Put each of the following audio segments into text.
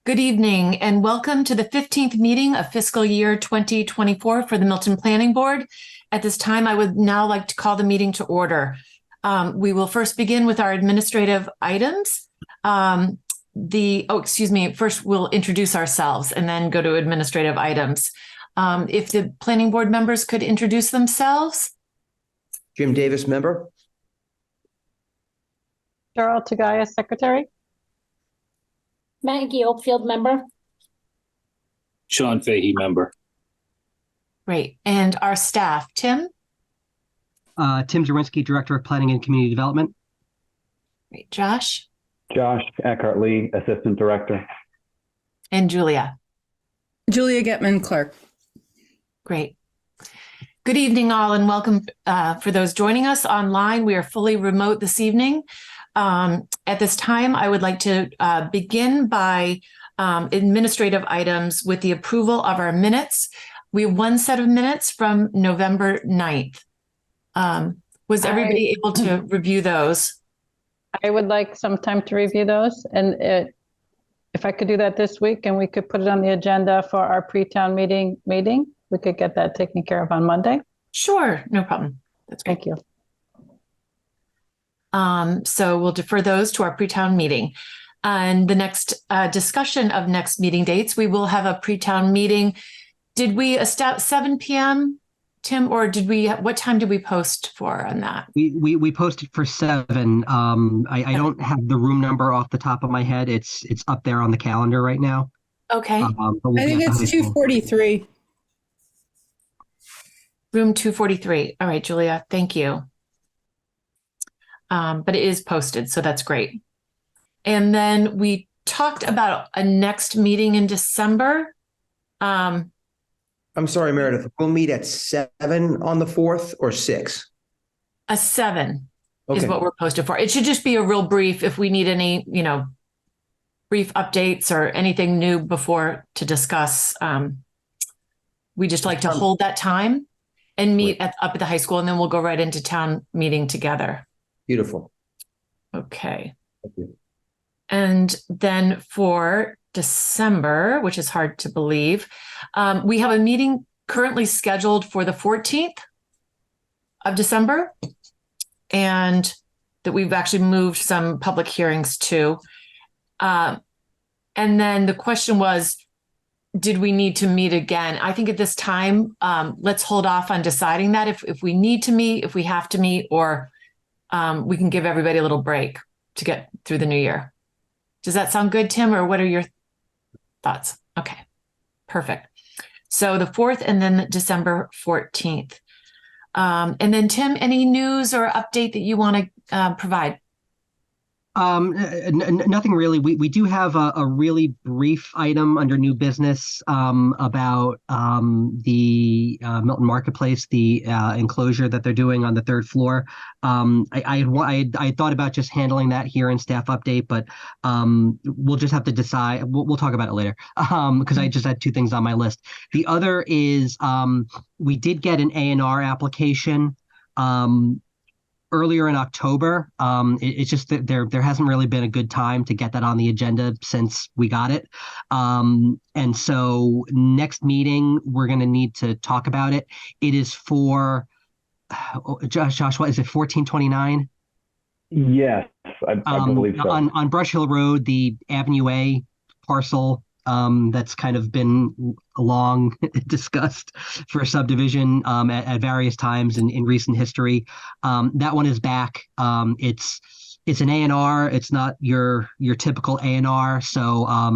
Good evening and welcome to the 15th meeting of fiscal year 2024 for the Milton Planning Board. At this time, I would now like to call the meeting to order. We will first begin with our administrative items. First we'll introduce ourselves and then go to administrative items. If the planning board members could introduce themselves. Jim Davis, member. Cheryl Tagaya, secretary. Maggie Oakfield, member. Sean Fahey, member. Great. And our staff, Tim? Tim Zawinski, Director of Planning and Community Development. Great. Josh? Josh Eckhart-Lee, Assistant Director. And Julia? Julia Getman, Clerk. Great. Good evening, all, and welcome for those joining us online. We are fully remote this evening. At this time, I would like to begin by administrative items with the approval of our minutes. We have one set of minutes from November 9th. Was everybody able to review those? I would like some time to review those, and if I could do that this week and we could put it on the agenda for our pre-town meeting, we could get that taken care of on Monday. Sure, no problem. That's great. Thank you. So we'll defer those to our pre-town meeting. And the next discussion of next meeting dates, we will have a pre-town meeting. Did we establish 7 p.m., Tim, or what time did we post for on that? We posted for 7. I don't have the room number off the top of my head. It's up there on the calendar right now. Okay. I think it's 243. Room 243. All right, Julia, thank you. But it is posted, so that's great. And then we talked about a next meeting in December. I'm sorry, Meredith. We'll meet at 7 on the 4th or 6? A 7 Okay. is what we're posted for. It should just be a real brief if we need any, brief updates or anything new before to discuss. We just like to hold that time and meet up at the high school, and then we'll go right into town meeting together. Beautiful. Okay. Thank you. And then for December, which is hard to believe, we have a meeting currently scheduled for the 14th of December, and that we've actually moved some public hearings to. And then the question was, did we need to meet again? I think at this time, let's hold off on deciding that if we need to meet, if we have to meet, or we can give everybody a little break to get through the new year. Does that sound good, Tim, or what are your thoughts? Okay, perfect. So the 4th and then December 14th. And then Tim, any news or update that you want to provide? Nothing really. We do have a really brief item under new business about the Milton Marketplace, the enclosure that they're doing on the 3rd floor. I thought about just handling that here in staff update, but we'll just have to decide. We'll talk about it later because I just had 2 things on my list. The other is we did get an A&R application earlier in October. It's just that there hasn't really been a good time to get that on the agenda since we got it. And so next meeting, we're going to need to talk about it. It is for, Josh, what is it, 1429? Yes, I believe so. On Brush Hill Road, the Avenue A parcel that's kind of been long discussed for subdivision at various times in recent history. That one is back. It's an A&R. It's not your typical A&R. So I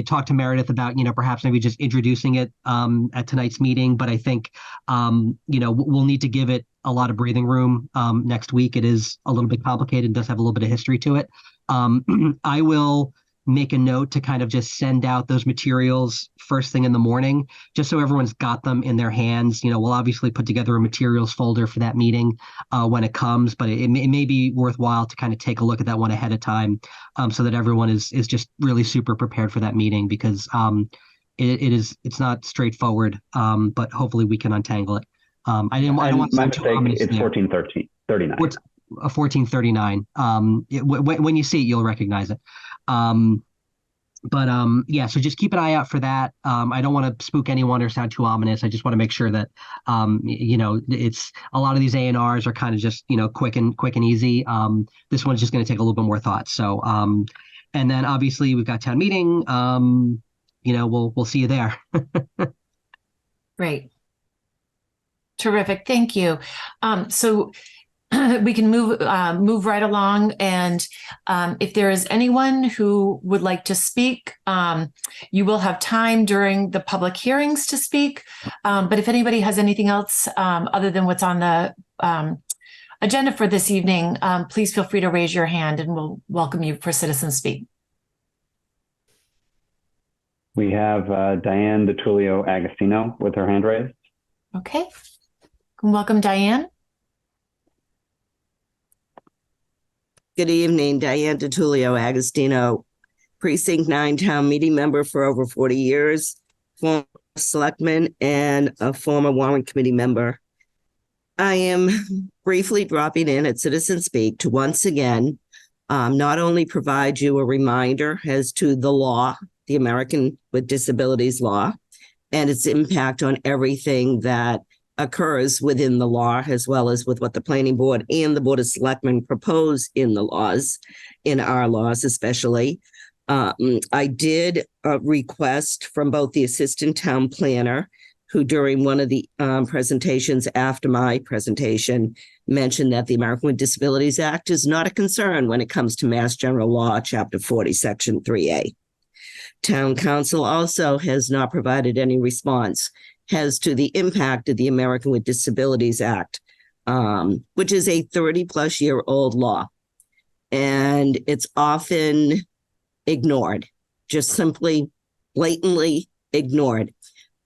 talked to Meredith about perhaps maybe just introducing it at tonight's meeting. But I think we'll need to give it a lot of breathing room next week. It is a little bit complicated. Does have a little bit of history to it. I will make a note to kind of just send out those materials first thing in the morning, just so everyone's got them in their hands. We'll obviously put together a materials folder for that meeting when it comes, but it may be worthwhile to kind of take a look at that one ahead of time so that everyone is just really super prepared for that meeting, because it's not straightforward, but hopefully we can untangle it. I don't want to my sound too ominous. mistake, it's 1439. 1439. When you see it, you'll recognize it. But yeah, so just keep an eye out for that. I don't want to spook anyone or sound too ominous. I just want to make sure that it's a lot of these A&Rs are kind of just quick and easy. This one's just going to take a little bit more thought. So and then obviously we've got town meeting. We'll see you there. Great. Terrific. Thank you. So we can move right along. And if there is anyone who would like to speak, you will have time during the public hearings to speak. But if anybody has anything else other than what's on the agenda for this evening, please feel free to raise your hand and we'll welcome you for citizen speak. We have Diane DiTullio Agostino with her hand raised. Okay. Welcome, Diane. Good evening, Diane DiTullio Agostino, Precinct 9 Town Meeting member for over 40 years, former selectman and a former warrant committee member. I am briefly dropping in at Citizen Speak to once again not only provide you a reminder as to the law, the American with Disabilities Law, and its impact on everything that occurs within the law, as well as with what the planning board and the board of selectmen propose in the laws, in our laws especially. I did request from both the assistant town planner, who during one of the presentations after my presentation mentioned that the American with Disabilities Act is not a concern when it comes to Mass General Law, Chapter 40, Section 3A. Town council also has not provided any response as to the impact of the American with Disabilities Act, which is a 30-plus-year-old law. And it's often ignored, just simply blatantly ignored.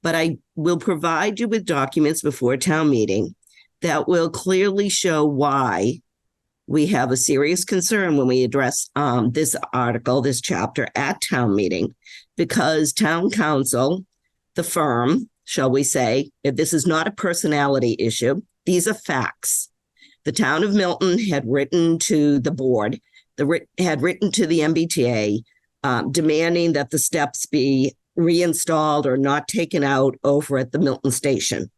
But I will provide you with documents before town meeting that will clearly show why we have a serious concern when we address this article, this chapter at town meeting, because town council, the firm, shall we say, if this is not a personality issue, these are facts. The town of Milton had written to the board, had written to the MBTA, demanding that the steps be reinstalled or not taken out over at the Milton station.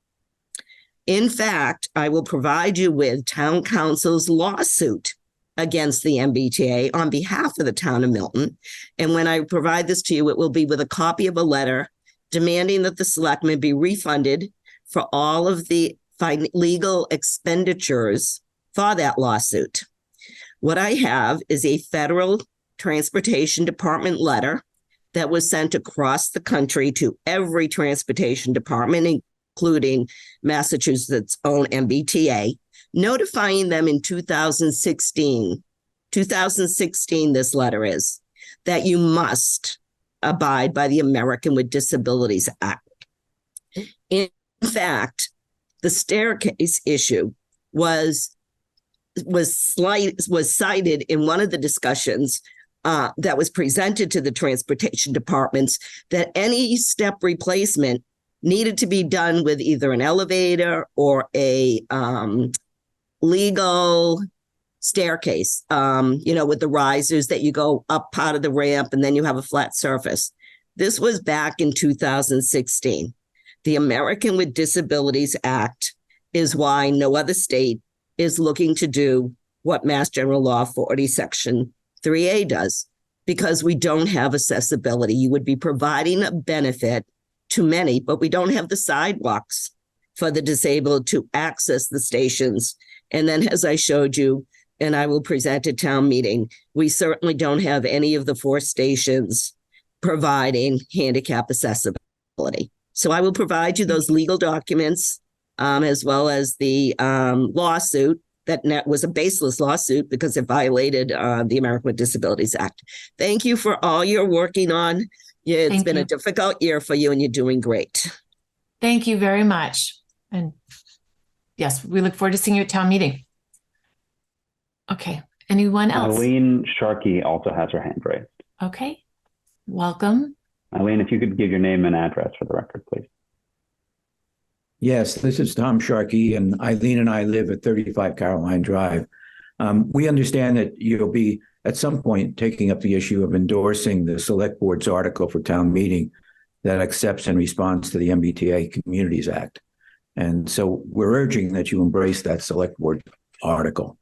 In fact, I will provide you with town council's lawsuit against the MBTA on behalf of the town of Milton. And when I provide this to you, it will be with a copy of a letter demanding that the selectmen be refunded for all of the legal expenditures for that lawsuit. What I have is a federal transportation department letter that was sent across the country to every transportation department, including Massachusetts' own MBTA, notifying them in 2016, this letter is, that you must abide by the American with Disabilities Act. In fact, the staircase issue was cited in one of the discussions that was presented to the transportation departments, that any step replacement needed to be done with either an elevator or a legal staircase, with the risers that you go up part of the ramp and then you have a flat surface. This was back in 2016. The American with Disabilities Act is why no other state is looking to do what Mass General Law 40 Section 3A does, because we don't have accessibility. You would be providing a benefit to many, but we don't have the sidewalks for the disabled to access the stations. And then, as I showed you, and I will present at town meeting, we certainly don't have any of the 4 stations providing handicap accessibility. So I will provide you those legal documents, as well as the lawsuit that was a baseless lawsuit because it violated the American with Disabilities Act. Thank you for all you're working on. It's been a difficult year for you and you're doing great. Thank you very much. And yes, we look forward to seeing you at town meeting. Okay. Anyone else? Eileen Sharkey also has her hand raised. Okay. Welcome. Eileen, if you could give your name and address for the record, please. Yes, this is Tom Sharkey, and Eileen and I live at 35 Caroline Drive. We understand that you'll be at some point taking up the issue of endorsing the select board's article for town meeting that accepts and responds to the MBTA Communities Act. And so we're urging that you embrace that select board article.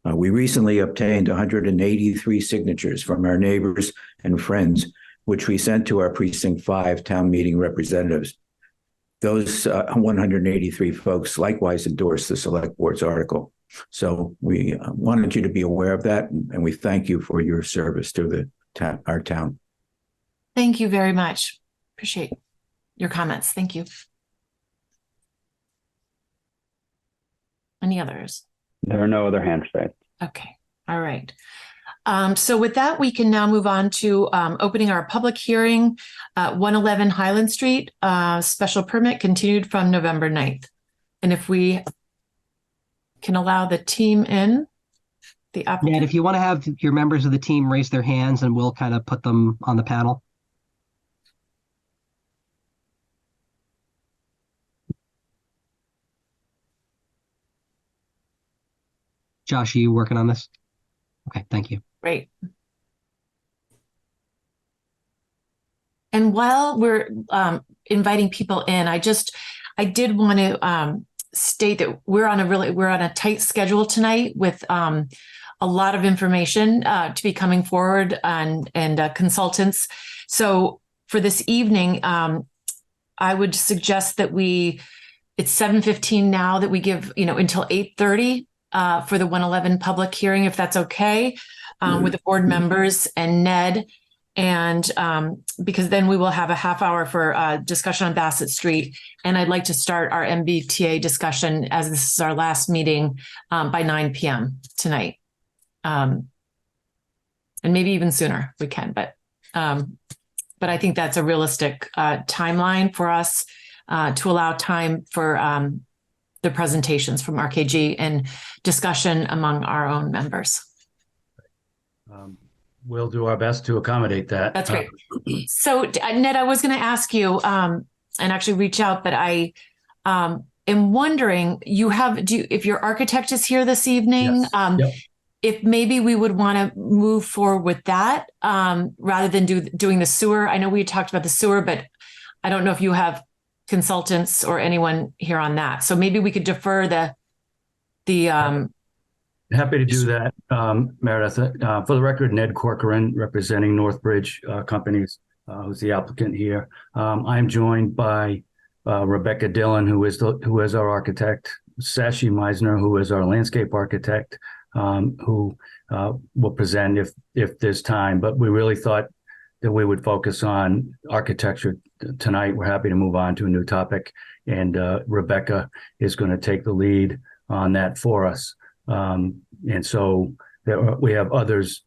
We recently obtained 183 signatures from our neighbors and friends, which we sent to our Precinct 5 town meeting representatives. Those 183 folks likewise endorsed the select board's article. So we wanted you to be aware of that, and we thank you for your service to our town. Thank you very much. Appreciate your comments. Thank you. Any others? There are no other hands raised. Okay. All right. So with that, we can now move on to opening our public hearing, 111 Highland Street, special permit continued from November 9th. And if we can allow the team in, the applicant. Ned, if you want to have your members of the team raise their hands and we'll kind of put them on the panel. Josh, are you working on this? Okay, thank you. Great. And while we're inviting people in, I did want to state that we're on a tight schedule tonight with a lot of information to be coming forward and consultants. So for this evening, I would suggest that it's 7:15 now, that we give until 8:30 for the 111 public hearing, if that's okay, with the board members and Ned. And because then we will have a half hour for discussion on BassetSt. And I'd like to start our MBTA discussion, as this is our last meeting, by 9 p.m. tonight. And maybe even sooner if we can, but I think that's a realistic timeline for us to allow time for the presentations from RKG and discussion among our own members. We'll do our best to accommodate that. That's great. So Ned, I was going to ask you and actually reach out, but I am wondering, if your architect is here this evening, Yes. Yep. if maybe we would want to move forward with that rather than doing the sewer. I know we talked about the sewer, but I don't know if you have consultants or anyone here on that. So maybe we could defer the Happy to do that, Meredith. For the record, Ned Corcoran, representing Northbridge Companies, who's the applicant here. I'm joined by Rebecca Dillon, who is our architect, Sashi Meisner, who is our landscape architect, who will present if there's time. But we really thought that we would focus on architecture tonight. We're happy to move on to a new topic, and Rebecca is going to take the lead on that for us. And so we have others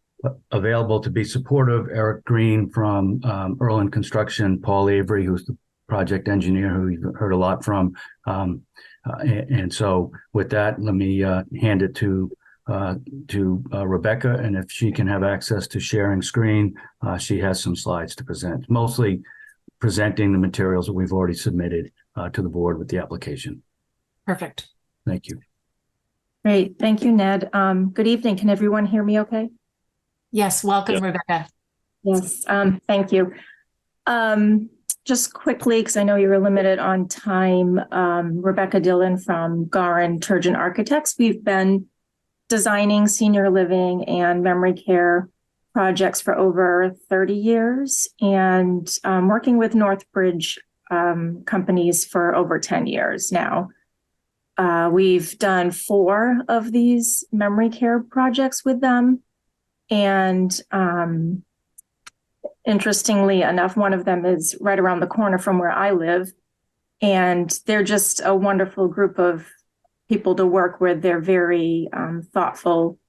available to be supportive. Eric Green from Erlin Construction, Paul Avery, who's the project engineer who you've heard a lot from. And so with that, let me hand it to Rebecca. And if she can have access to sharing screen, she has some slides to present, mostly presenting the materials that we've already submitted to the board with the application. Perfect. Thank you. Great. Thank you, Ned. Good evening. Can everyone hear me okay? Yes. Welcome, yep. Rebecca. Yes. Thank you. Just quickly, because I know you're limited on time, Rebecca Dillon from Garin Turgeon Architects. We've been designing senior living and memory care projects for over 30 years and working with Northbridge companies for over 10 years now. We've done 4 of these memory care projects with them. And interestingly enough, one of them is right around the corner from where I live. And they're just a wonderful group of people to work with. They're very thoughtful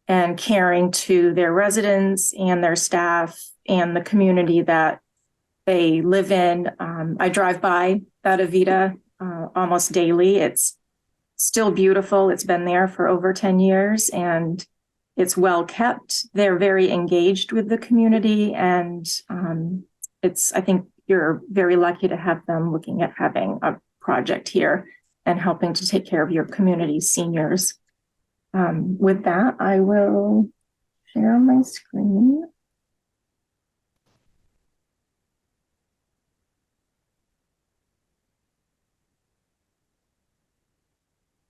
and caring to their residents and their staff and the community that they live in. I drive by Beta Vita almost daily. It's still beautiful. It's been there for over 10 years and it's well kept. They're very engaged with the community, and I think you're very lucky to have them looking at having a project here and helping to take care of your community's seniors. With that, I will share my screen.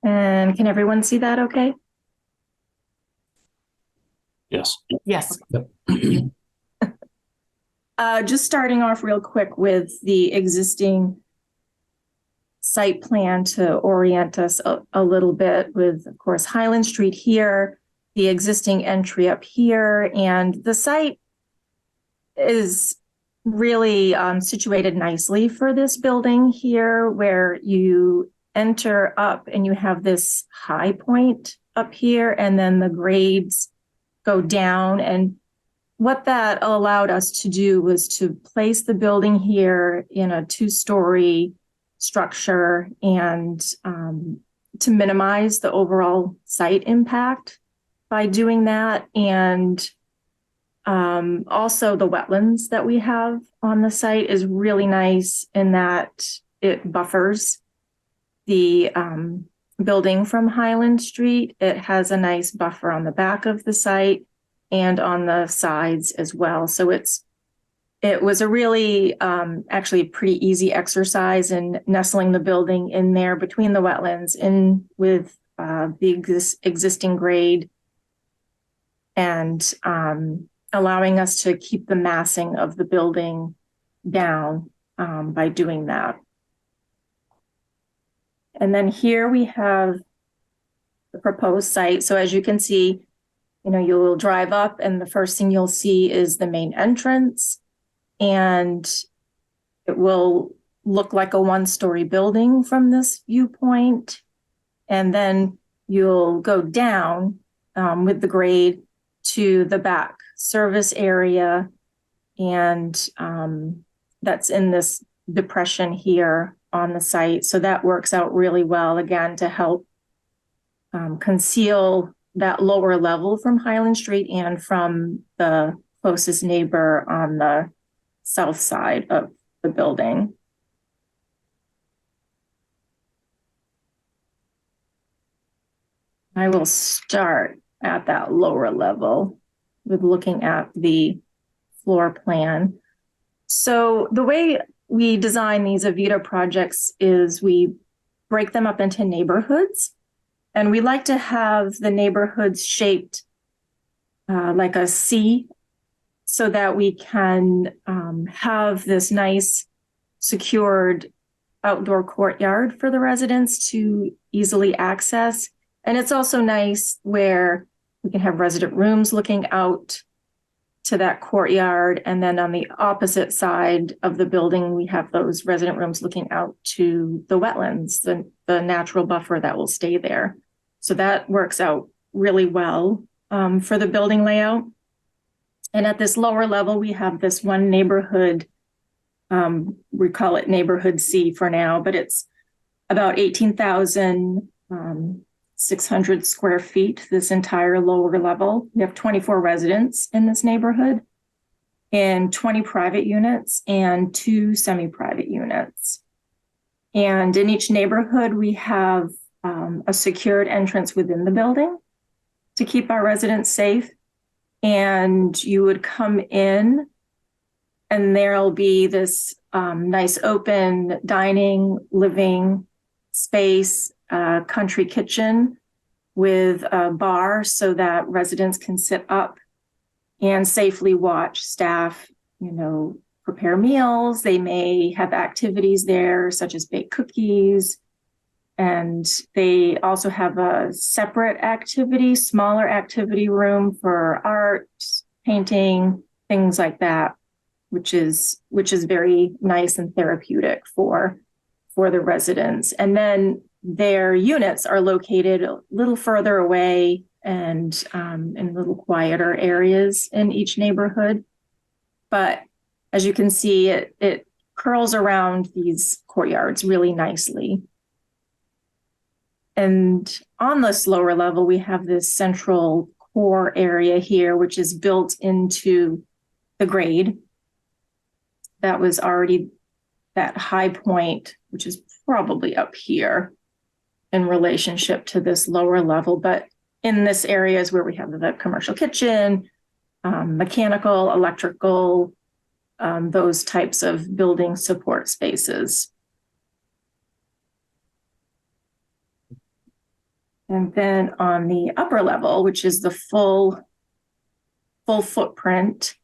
And can everyone see that okay? Yes. Yes. Just starting off real quick with the existing site plan to orient us a little bit with, of course, Highland Street here, the existing entry up here, and the site is really situated nicely for this building here, where you enter up and you have this high point up here, and then the grades go down. And what that allowed us to do was to place the building here in a 2-story structure and to minimize the overall site impact by doing that. And also the wetlands that we have on the site is really nice in that it buffers the building from Highland Street. It has a nice buffer on the back of the site and on the sides as well. So it was a really actually pretty easy exercise in nestling the building in there between the wetlands, in with the existing grade, and allowing us to keep the massing of the building down by doing that. And then here we have the proposed site. So as you can see, you'll drive up and the first thing you'll see is the main entrance, and it will look like a 1-story building from this viewpoint. And then you'll go down with the grade to the back service area, and that's in this depression here on the site. So that works out really well, again, to help conceal that lower level from Highland Street and from the closest neighbor on the south side of the building. I will start at that lower level with looking at the floor plan. So the way we design these Avita projects is we break them up into neighborhoods, and we like to have the neighborhoods shaped like a C, so that we can have this nice secured outdoor courtyard for the residents to easily access. And it's also nice where we can have resident rooms looking out to that courtyard. And then on the opposite side of the building, we have those resident rooms looking out to the wetlands, the natural buffer that will stay there. So that works out really well for the building layout. And at this lower level, we have this one neighborhood. We call it neighborhood C for now, but it's about 18,600 square feet, this entire lower level. We have 24 residents in this neighborhood, and 20 private units and 2 semi-private units. And in each neighborhood, we have a secured entrance within the building to keep our residents safe. And you would come in, and there'll be this nice open dining, living space, country kitchen with a bar so that residents can sit up and safely watch staff, prepare meals. They may have activities there, such as bake cookies. And they also have a separate smaller activity room for art, painting, things like that, which is very nice and therapeutic for the residents. And then their units are located a little further away and in little quieter areas in each neighborhood. But as you can see, it curls around these courtyards really nicely. And on this lower level, we have this central core area here, which is built into the grade. That was already that high point, which is probably up here in relationship to this lower level. But in this area is where we have the commercial kitchen, mechanical, electrical, those types of building support spaces. And then on the upper level, which is the full footprint,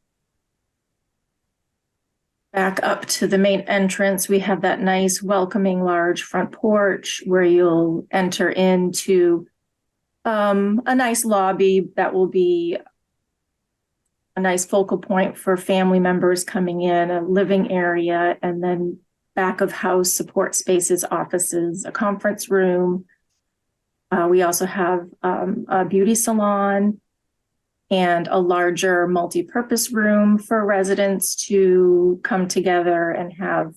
back up to the main entrance, we have that nice welcoming large front porch where you'll enter into a nice lobby that will be a nice focal point for family members coming in, a living area, and then back of house support spaces, offices, a conference room. We also have a beauty salon and a larger multi-purpose room for residents to come together and have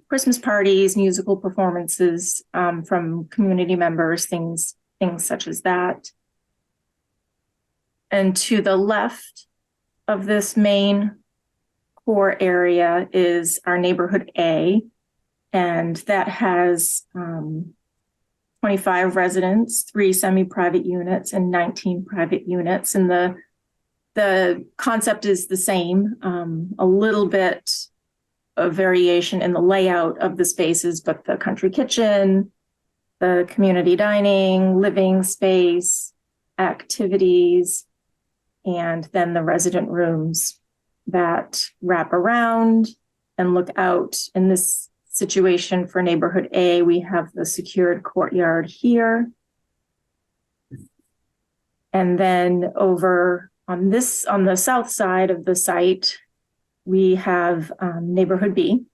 Christmas parties, musical performances from community members, things such as that. And to the left of this main core area is our neighborhood A, and that has 25 residents, 3 semi-private units, and 19 private units. And the concept is the same, a little bit of variation in the layout of the spaces, but the country kitchen, the community dining, living space, activities, and then the resident rooms that wrap around and look out. In this situation for neighborhood A, we have the secured courtyard here. And then over on the south side of the site, we have neighborhood B,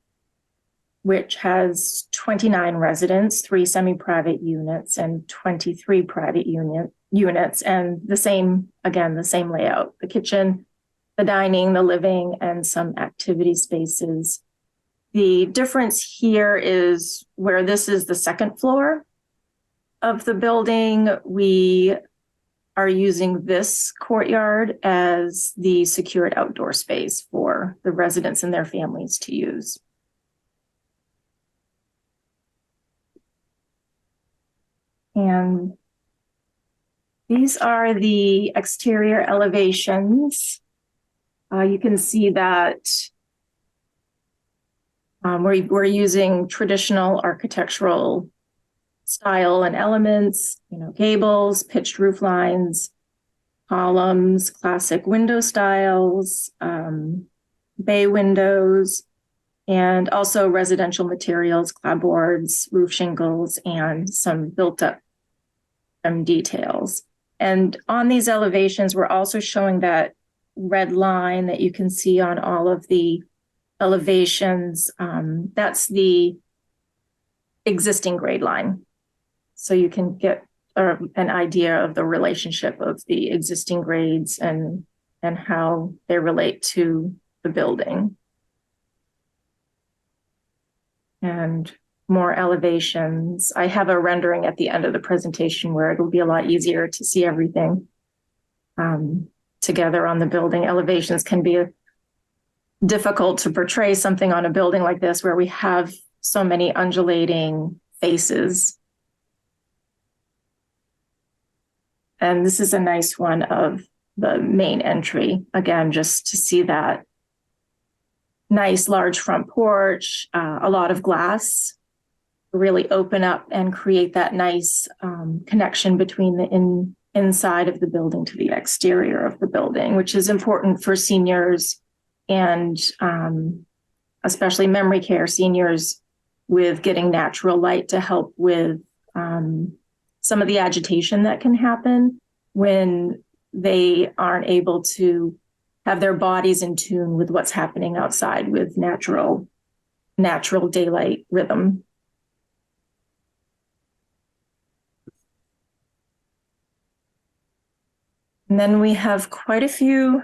which has 29 residents, 3 semi-private units, and 23 private units, and the same layout, the kitchen, the dining, the living, and some activity spaces. The difference here is where this is the second floor of the building, we are using this courtyard as the secured outdoor space for the residents and their families to use. And these are the exterior elevations. You can see that we're using traditional architectural style and elements, gables, pitched roof lines, columns, classic window styles, bay windows, and also residential materials, clapboards, roof shingles, and some built-up details. And on these elevations, we're also showing that red line that you can see on all of the elevations. That's the existing grade line. So you can get an idea of the relationship of the existing grades and how they relate to the building. And more elevations. I have a rendering at the end of the presentation where it'll be a lot easier to see everything together on the building. Elevations can be difficult to portray something on a building like this where we have so many undulating faces. And this is a nice one of the main entry. Again, just to see that nice large front porch, a lot of glass, really open up and create that nice connection between the inside of the building to the exterior of the building, which is important for seniors and especially memory care seniors with getting natural light to help with some of the agitation that can happen when they aren't able to have their bodies in tune with what's happening outside with natural daylight rhythm. And then we have quite a few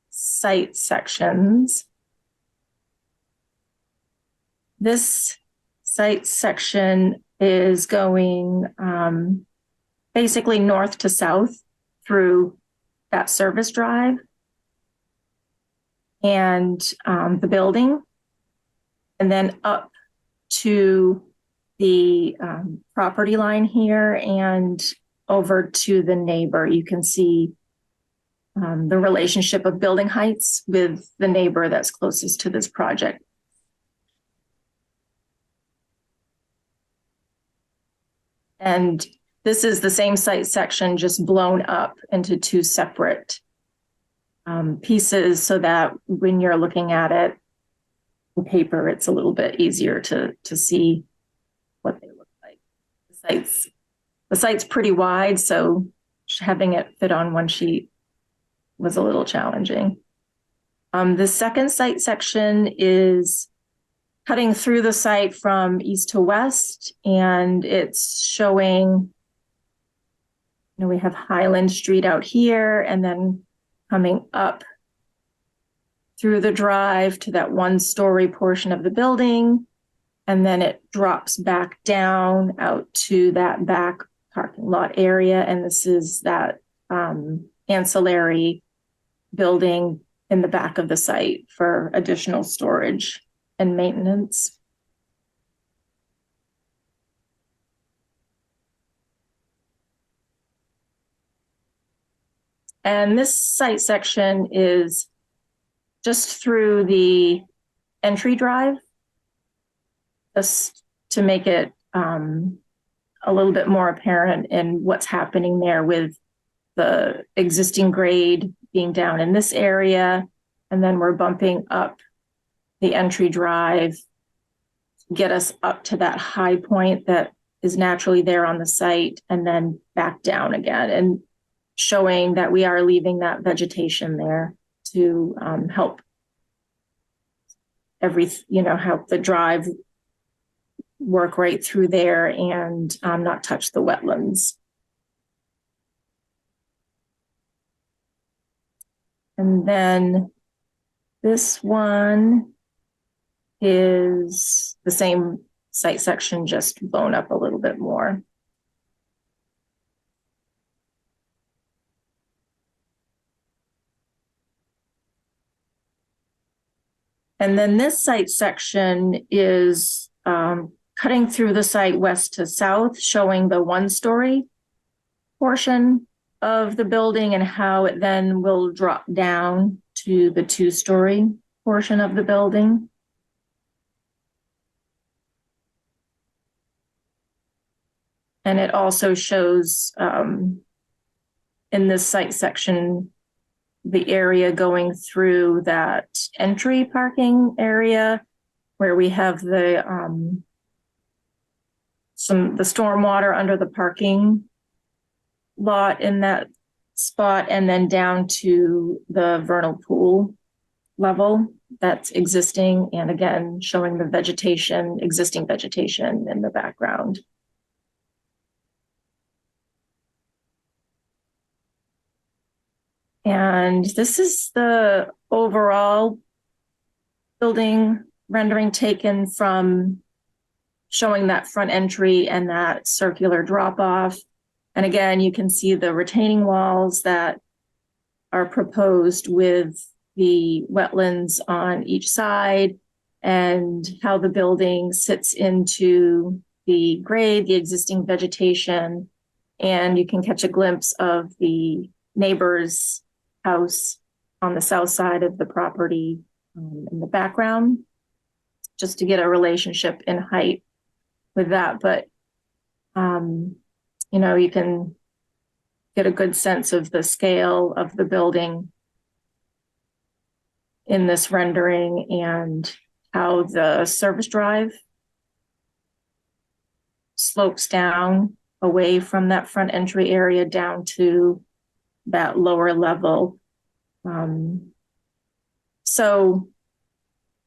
site sections. This site section is going basically north to south through that service drive and the building, and then up to the property line here and over to the neighbor, you can see the relationship of building heights with the neighbor that's closest to this project. And this is the same site section, just blown up into two separate pieces, so that when you're looking at it on paper, it's a little bit easier to see what they look like. The site's pretty wide, so having it fit on one sheet was a little challenging. The second site section is cutting through the site from east to west, and it's showing, we have Highland Street out here, and then coming up through the drive to that one-story portion of the building, and then it drops back down out to that back parking lot area, and this is that ancillary building in the back of the site for additional storage and maintenance. And this site section is just through the entry drive, just to make it a little bit more apparent in what's happening there with the existing grade being down in this area. And then we're bumping up the entry drive to get us up to that high point that is naturally there on the site, and then back down again, and showing that we are leaving that vegetation there to help help the drive work right through there and not touch the wetlands. And then this one is the same site section, just blown up a little bit more. And then this site section is cutting through the site west to south, showing the one-story portion of the building and how it then will drop down to the two-story portion of the building. And it also shows in this site section the area going through that entry parking area where we have the stormwater under the parking lot in that spot, and then down to the vernal pool level that's existing, and again showing the vegetation, existing vegetation in the background. And this is the overall building rendering taken from showing that front entry and that circular drop off. And again, you can see the retaining walls that are proposed with the wetlands on each side, and how the building sits into the grade, the existing vegetation, and you can catch a glimpse of the neighbor's house on the south side of the property in the background, just to get a relationship in height with that. But you can get a good sense of the scale of the building in this rendering, and how the service drive slopes down away from that front entry area down to that lower level. So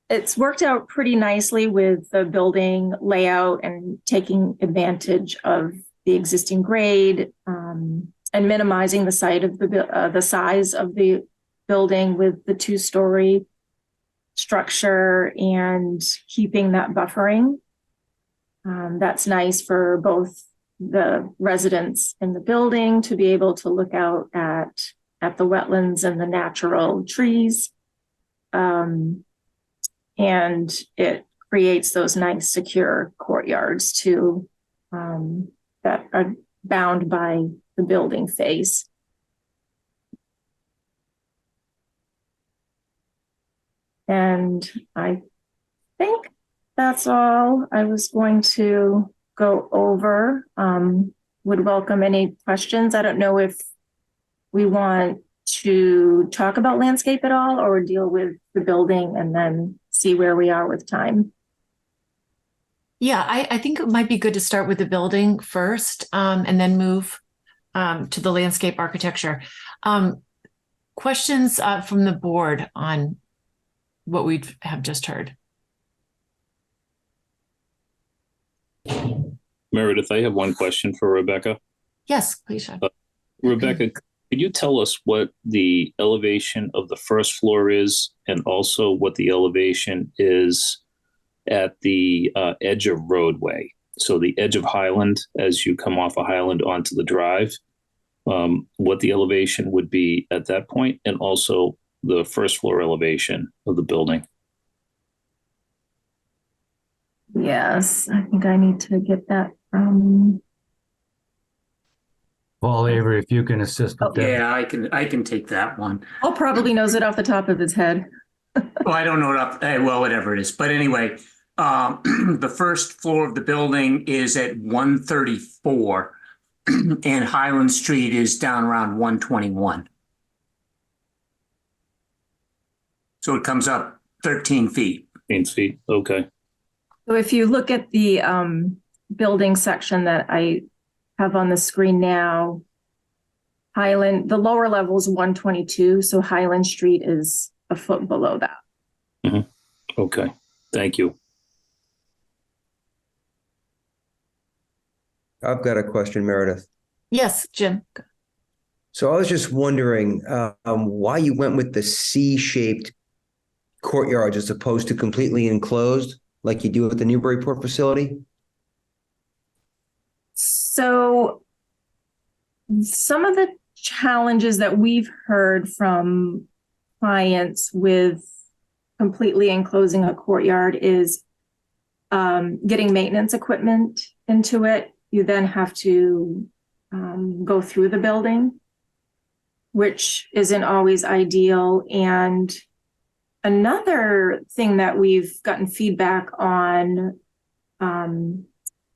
it's worked out pretty nicely with the building layout and taking advantage of the existing grade, and minimizing the size of the building with the two-story structure, and keeping that buffering. That's nice for both the residents in the building to be able to look out at the wetlands and the natural trees. And it creates those nice secure courtyards too, that are bound by the building face. And I think that's all I was going to go over. Would welcome any questions. I don't know if we want to talk about landscape at all or deal with the building and then see where we are with time. Yeah, I think it might be good to start with the building first, and then move to the landscape architecture. Questions from the board on what we have just heard? Meredith, I have one question for Rebecca. Yes, please, Sean. Rebecca, could you tell us what the elevation of the first floor is, and also what the elevation is at the edge of roadway? So the edge of Highland, as you come off of Highland onto the drive, what the elevation would be at that point, and also the first floor elevation of the building. Yes, I think I need to get that from Paul Avery, if you can assist with that. Yeah, I can take that one. Paul probably knows it off the top of his head. Well, I don't know it up. Well, whatever it is. But anyway, the first floor of the building is at 134, and Highland Street is down around 121. So it comes up 13 feet. 13 feet. Okay. So if you look at the building section that I have on the screen now, Highland, the lower level is 122, so Highland Street is a foot below that. Mm-hmm. Okay, thank you. I've got a question, Meredith. Yes, Jim. So I was just wondering why you went with the C-shaped courtyard as opposed to completely enclosed like you do at the Newburyport facility? So some of the challenges that we've heard from clients with completely enclosing a courtyard is getting maintenance equipment into it. You then have to go through the building, which isn't always ideal. And another thing that we've gotten feedback on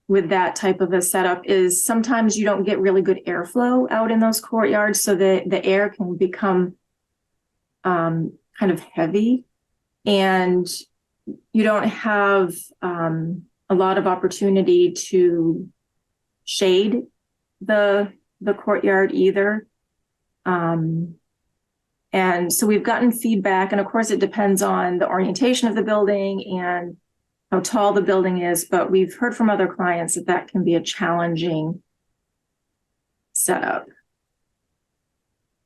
with that type of a setup is sometimes you don't get really good airflow out in those courtyards, so that the air can become kind of heavy, and you don't have a lot of opportunity to shade the courtyard either. And so we've gotten feedback, and of course it depends on the orientation of the building and how tall the building is, but we've heard from other clients that that can be a challenging setup.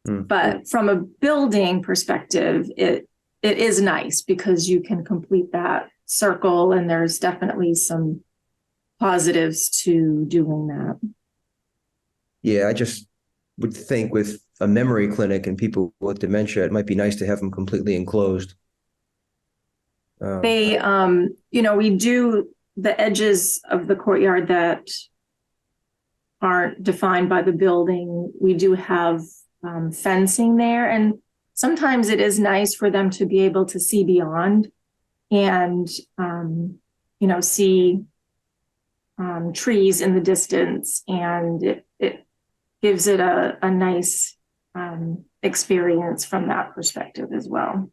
But from a building perspective, it is nice because you can complete that circle, and there's definitely some positives to doing that. Yeah, I just would think with a memory clinic and people with dementia, it might be nice to have them completely enclosed. They, we do the edges of the courtyard that aren't defined by the building. We do have fencing there, and sometimes it is nice for them to be able to see beyond and, see trees in the distance, and it gives it a nice experience from that perspective as well.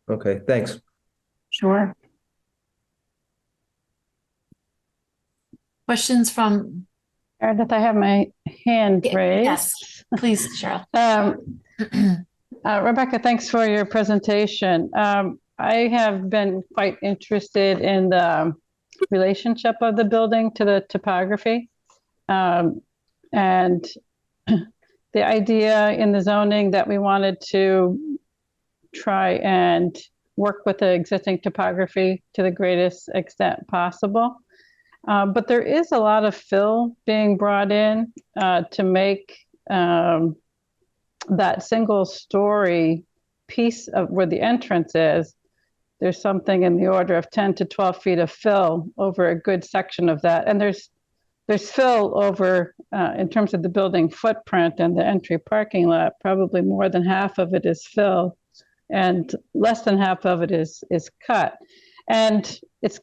Okay, thanks. Sure. Questions from Meredith, I have my hand raised. Yes, please, Cheryl. Rebecca, thanks for your presentation. I have been quite interested in the relationship of the building to the topography. And the idea in the zoning that we wanted to try and work with the existing topography to the greatest extent possible. But there is a lot of fill being brought in to make that single story piece of where the entrance is. There's something in the order of 10 to 12 feet of fill over a good section of that. And there's there's fill over in terms of the building footprint and the entry parking lot. Probably more than half of it is fill, and less than half of it is cut. And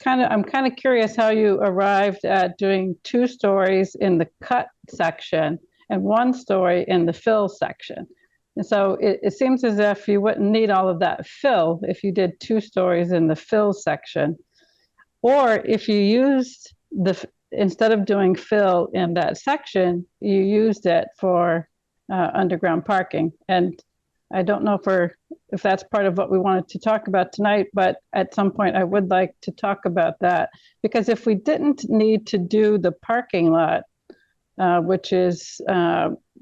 I'm kind of curious how you arrived at doing 2 stories in the cut section and 1 story in the fill section. And so it seems as if you wouldn't need all of that fill if you did 2 stories in the fill section. Or if you used instead of doing fill in that section, you used it for underground parking. And I don't know if that's part of what we wanted to talk about tonight, but at some point I would like to talk about that. Because if we didn't need to do the parking lot, which is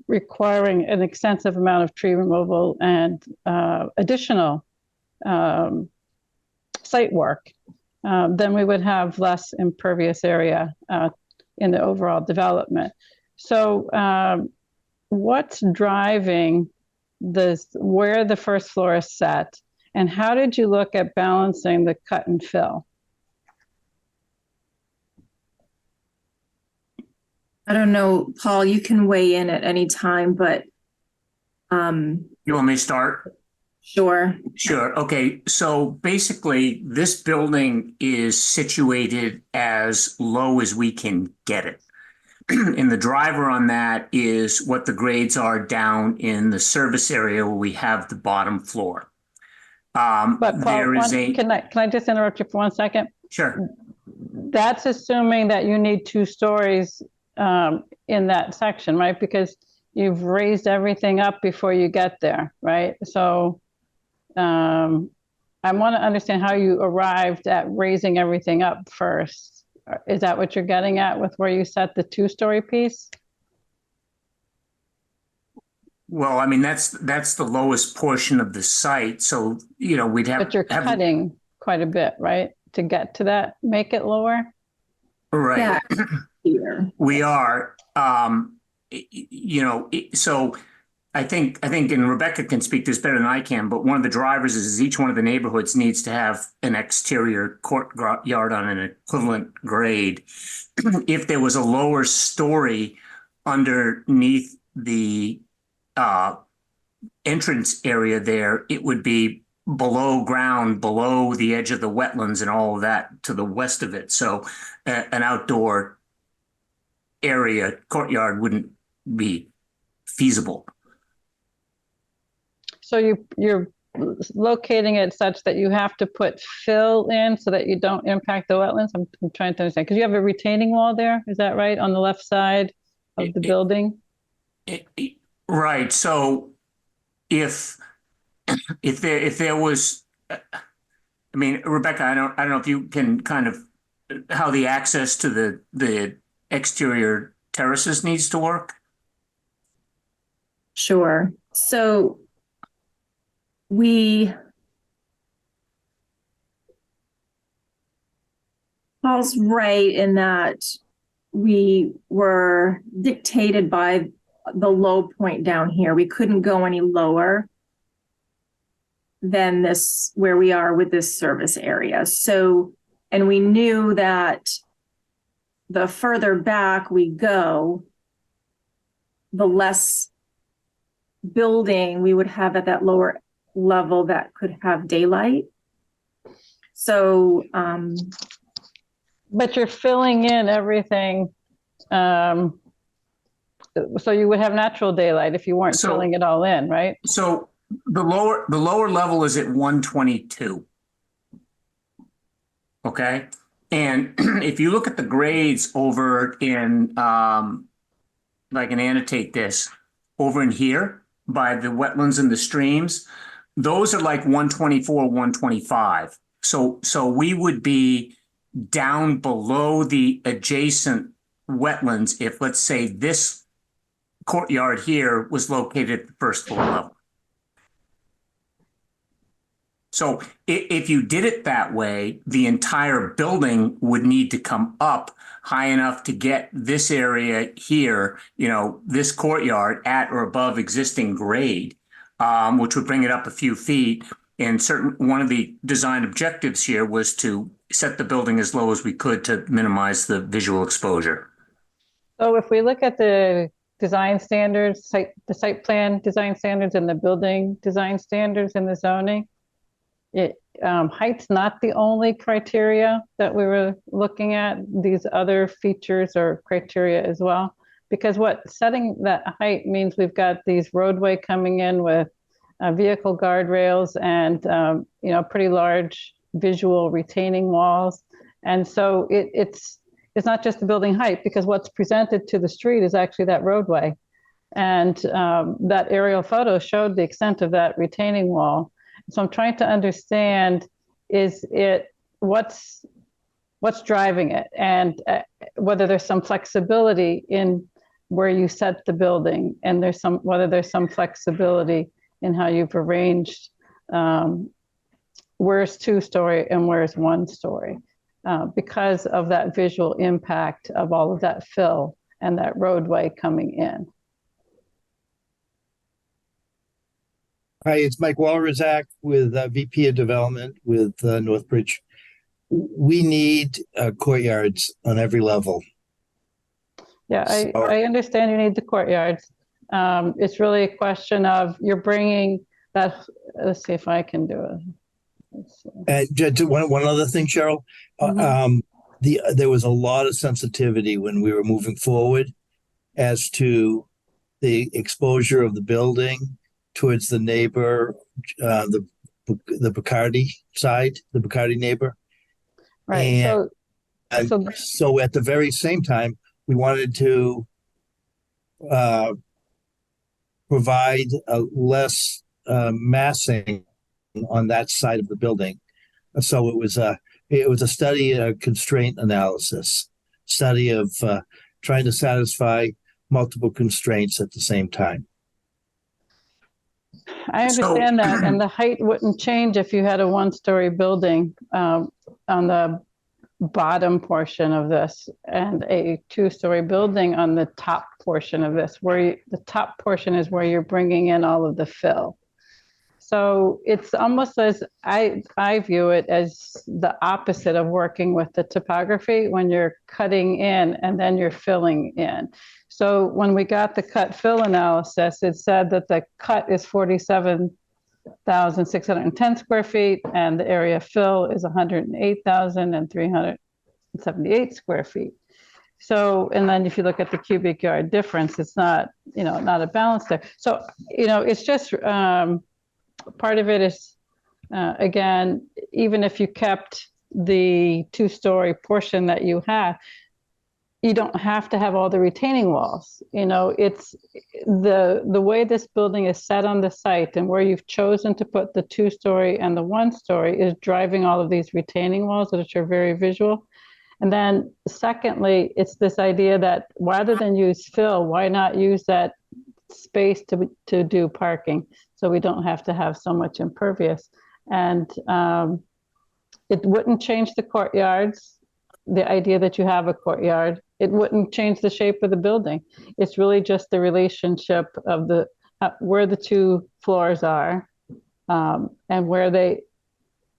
requiring an extensive amount of tree removal and additional site work, then we would have less impervious area in the overall development. So what's driving where the first floor is set, and how did you look at balancing the cut and fill? I don't know, Paul, you can weigh in at any time, but you want me to start? Sure. Sure. Okay. So basically, this building is situated as low as we can get it. And the driver on that is what the grades are down in the service area where we have the bottom floor. But Paul, there is can I just interrupt you for 1 second? Sure. That's assuming that you need 2 stories in that section, right? Because you've raised everything up before you get there, right? So I want to understand how you arrived at raising everything up first. Is that what you're getting at with where you set the 2-story piece? Well, I mean, that's the lowest portion of the site. So, we'd have. But you're cutting quite a bit, right? To get to that, make it lower? Right. Yeah. We are, so I think, and Rebecca can speak this better than I can, but one of the drivers is each one of the neighborhoods needs to have an exterior courtyard on an equivalent grade. If there was a lower story underneath the entrance area there, it would be below ground, below the edge of the wetlands and all of that to the west of it. So an outdoor area courtyard wouldn't be feasible. So you're locating it such that you have to put fill in so that you don't impact the wetlands? I'm trying to understand, because you have a retaining wall there, is that right, on the left side of the building? Right. So if there was, I mean, Rebecca, I don't know if you can kind of how the access to the exterior terraces needs to work. Sure. So Paul's right in that we were dictated by the low point down here. We couldn't go any lower than this, where we are with this service area. So, and we knew that the further back we go, the less building we would have at that lower level that could have daylight. So, but you're filling in everything. So you would have natural daylight if you weren't filling it all in, right? So the lower level is at 122. Okay. And if you look at the grades over in, I can annotate this, over in here by the wetlands and the streams, those are like 124, 125. So we would be down below the adjacent wetlands if, let's say, this courtyard here was located at the first floor level. So if you did it that way, the entire building would need to come up high enough to get this area here, this courtyard at or above existing grade, which would bring it up a few feet. And one of the design objectives here was to set the building as low as we could to minimize the visual exposure. So if we look at the design standards, the site plan design standards and the building design standards in the zoning, height's not the only criteria that we were looking at. These other features or criteria as well, because what setting that height means, we've got these roadway coming in with vehicle guardrails and pretty large visual retaining walls, and so it's not just the building height, because what's presented to the street is actually that roadway, and that aerial photo showed the extent of that retaining wall. So I'm trying to understand, is it what's driving it, and whether there's some flexibility in where you set the building, and whether there's some flexibility in how you've arranged where's 2-story and where's 1-story, because of that visual impact of all of that fill and that roadway coming in. Hi, it's Mike Walrazak with VP of Development with Northbridge. We need courtyards on every level. Yeah, I understand you need the courtyards. It's really a question of you're bringing that. Let's see if I can do it. Just one other thing, Cheryl. There was a lot of sensitivity when we were moving forward as to the exposure of the building towards the neighbor, the Bacardi side, the Bacardi neighbor. Right. And so at the very same time, we wanted to provide a less massing on that side of the building. So it was a study, a constraint analysis, study of trying to satisfy multiple constraints at the same time. I understand that, and the height wouldn't change if you had a 1-story building on the bottom portion of this and a 2-story building on the top portion of this, where the top portion is where you're bringing in all of the fill. So it's almost as I view it as the opposite of working with the topography, when you're cutting in and then you're filling in. So when we got the cut fill analysis, it said that the cut is 47,610 square feet and the area fill is 108,378 square feet. So, and then if you look at the cubic yard difference, it's not, not a balance there. So, it's just, part of it is, again, even if you kept the 2-story portion that you have, you don't have to have all the retaining walls. It's the way this building is set on the site and where you've chosen to put the 2-story and the 1-story is driving all of these retaining walls, which are very visual. And then secondly, it's this idea that rather than use fill, why not use that space to do parking, so we don't have to have so much impervious. And it wouldn't change the courtyards, the idea that you have a courtyard. It wouldn't change the shape of the building. It's really just the relationship of where the 2 floors are, and where the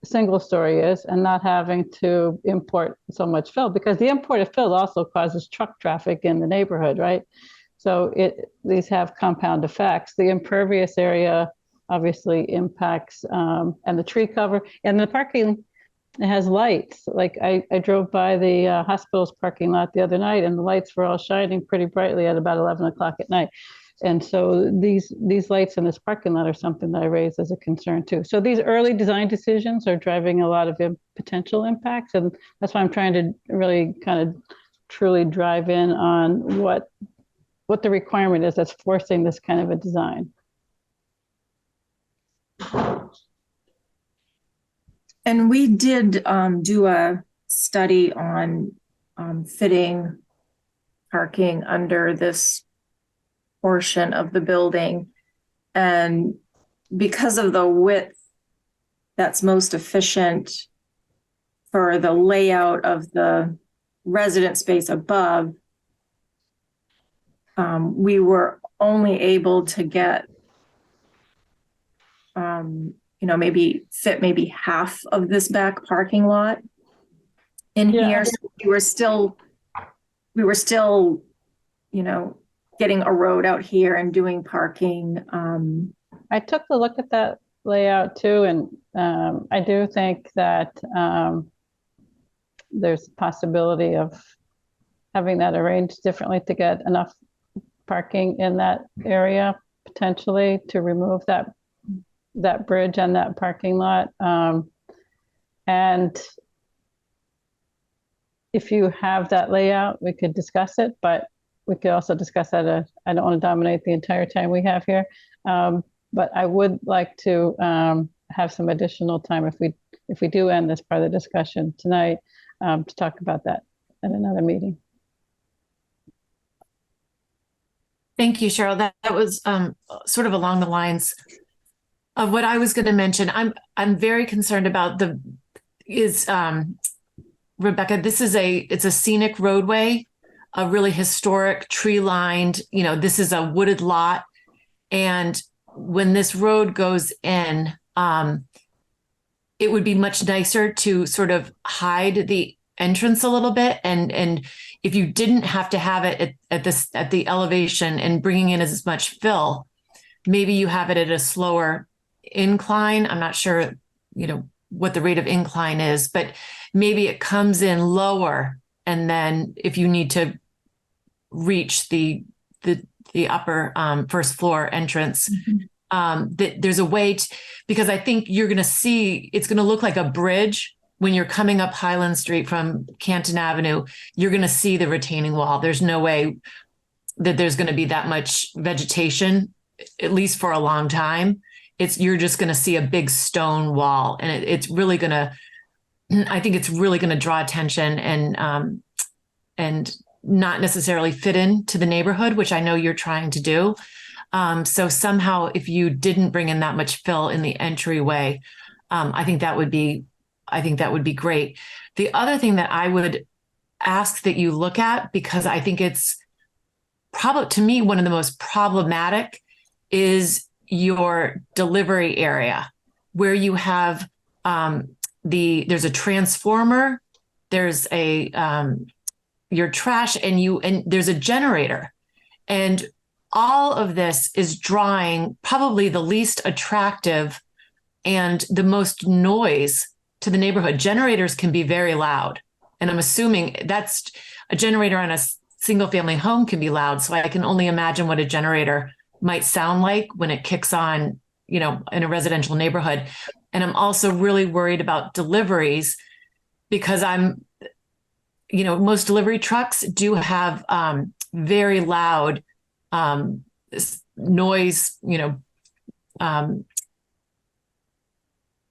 single story is, and not having to import so much fill, because the import of fill also causes truck traffic in the neighborhood, right? So these have compound effects. The impervious area obviously impacts, and the tree cover and the parking. It has lights. Like I drove by the hospital's parking lot the other night, and the lights were all shining pretty brightly at about 11 o'clock at night. And so these lights in this parking lot are something that I raised as a concern too. So these early design decisions are driving a lot of potential impacts, and that's why I'm trying to really kind of truly drive in on what the requirement is that's forcing this kind of a design. And we did do a study on fitting parking under this portion of the building. And because of the width that's most efficient for the layout of the resident space above, we were only able to get, maybe fit maybe half of this back parking lot in here. So we were still getting a road out here and doing parking. I took a look at that layout too, and I do think that there's a possibility of having that arranged differently to get enough parking in that area, potentially to remove that bridge and that parking lot. And if you have that layout, we could discuss it, but we could also discuss that. I don't want to dominate the entire time we have here. But I would like to have some additional time if we do end this part of the discussion tonight to talk about that at another meeting. Thank you, Cheryl. That was sort of along the lines of what I was going to mention. I'm very concerned about Rebecca, it's a scenic roadway, a really historic tree lined, this is a wooded lot. And when this road goes in, it would be much nicer to sort of hide the entrance a little bit. And if you didn't have to have it at the elevation and bringing in as much fill, maybe you have it at a slower incline. I'm not sure, what the rate of incline is, but maybe it comes in lower. And then if you need to reach the upper first floor entrance, that there's a way because I think you're going to see, it's going to look like a bridge when you're coming up Highland Street from Canton Avenue. You're going to see the retaining wall. There's no way that there's going to be that much vegetation, at least for a long time. You're just going to see a big stone wall, and it's really going to, I think it's really going to draw attention and not necessarily fit into the neighborhood, which I know you're trying to do. So somehow, if you didn't bring in that much fill in the entryway, I think that would be great. The other thing that I would ask that you look at, because I think it's probably, to me, one of the most problematic, is your delivery area, where you have there's a transformer, there's your trash, and there's a generator, and all of this is drawing probably the least attractive and the most noise to the neighborhood. Generators can be very loud, and I'm assuming that's a generator on a single family home can be loud. So I can only imagine what a generator might sound like when it kicks on, in a residential neighborhood. And I'm also really worried about deliveries, because most delivery trucks do have very loud noise,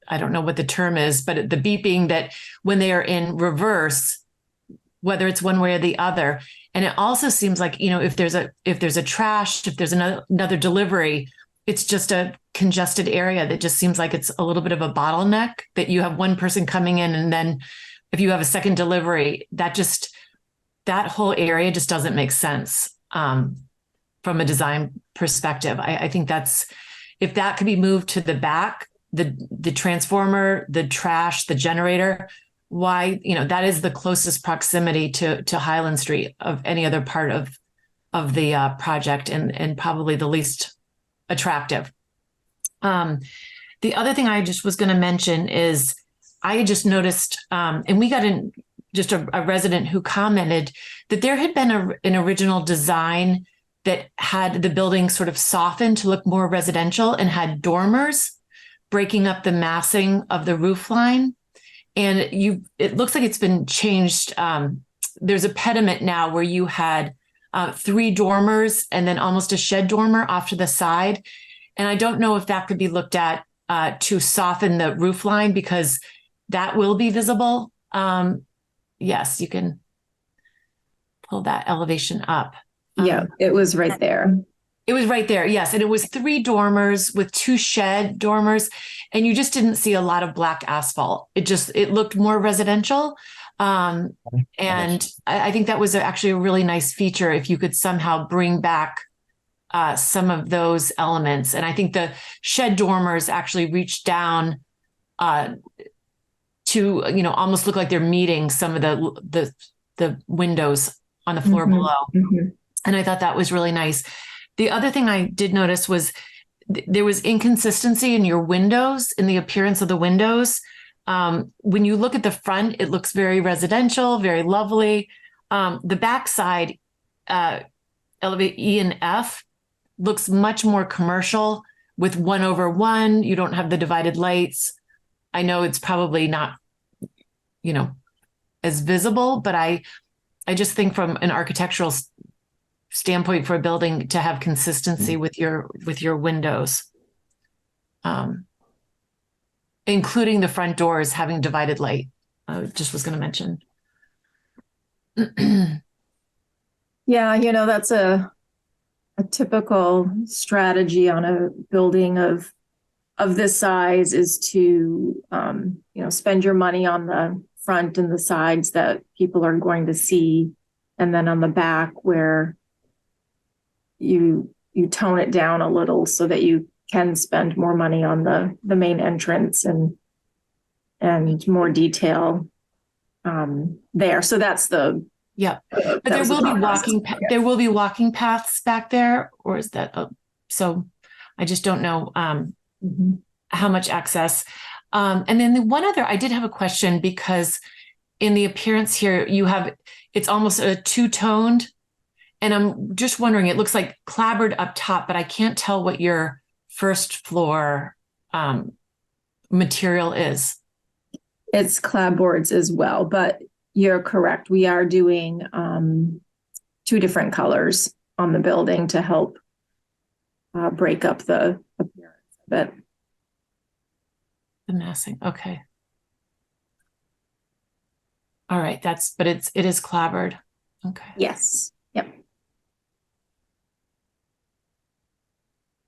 I don't know what the term is, but the beeping that when they are in reverse, whether it's one way or the other. And it also seems like, if there's another delivery, it's just a congested area that just seems like it's a little bit of a bottleneck, that you have one person coming in, and then if you have a second delivery, that whole area just doesn't make sense from a design perspective. I think if that could be moved to the back, the transformer, the trash, the generator, why, that is the closest proximity to Highland Street of any other part of the project, and probably the least attractive. The other thing I just was going to mention is I had just noticed, and we got in just a resident who commented that there had been an original design that had the building sort of softened to look more residential and had dormers breaking up the massing of the roof line. And it looks like it's been changed. There's a pediment now where you had 3 dormers and then almost a shed dormer off to the side. And I don't know if that could be looked at to soften the roof line, because that will be visible. Yes, you can pull that elevation up. Yeah, it was right there. It was right there, yes. And it was 3 dormers with 2 shed dormers, and you just didn't see a lot of black asphalt. It looked more residential. And I think that was actually a really nice feature if you could somehow bring back some of those elements. And I think the shed dormers actually reach down to, almost look like they're meeting some of the windows on the floor below. And I thought that was really nice. The other thing I did notice was there was inconsistency in your windows, in the appearance of the windows. When you look at the front, it looks very residential, very lovely. The backside, elevate E and F, looks much more commercial with 1/1. You don't have the divided lights. I know it's probably not, as visible, but I just think from an architectural standpoint for a building to have consistency with your windows, including the front doors having divided light. I just was going to mention. Yeah, that's a typical strategy on a building of this size is to spend your money on the front and the sides that people are going to see, and then on the back where you tone it down a little so that you can spend more money on the main entrance and more detail there. So that's the but there will be walking paths back there, or is that so I just don't know how much access. And then the one other, I did have a question, because in the appearance here it's almost a two-toned, and I'm just wondering, it looks like clapboard up top, but I can't tell what your first floor material is. It's clapboards as well, but you're correct. We are doing 2 different colors on the building to help break up the appearance of it. The massing. Okay. All right. But it is clapboard. Okay. Yes. Yep.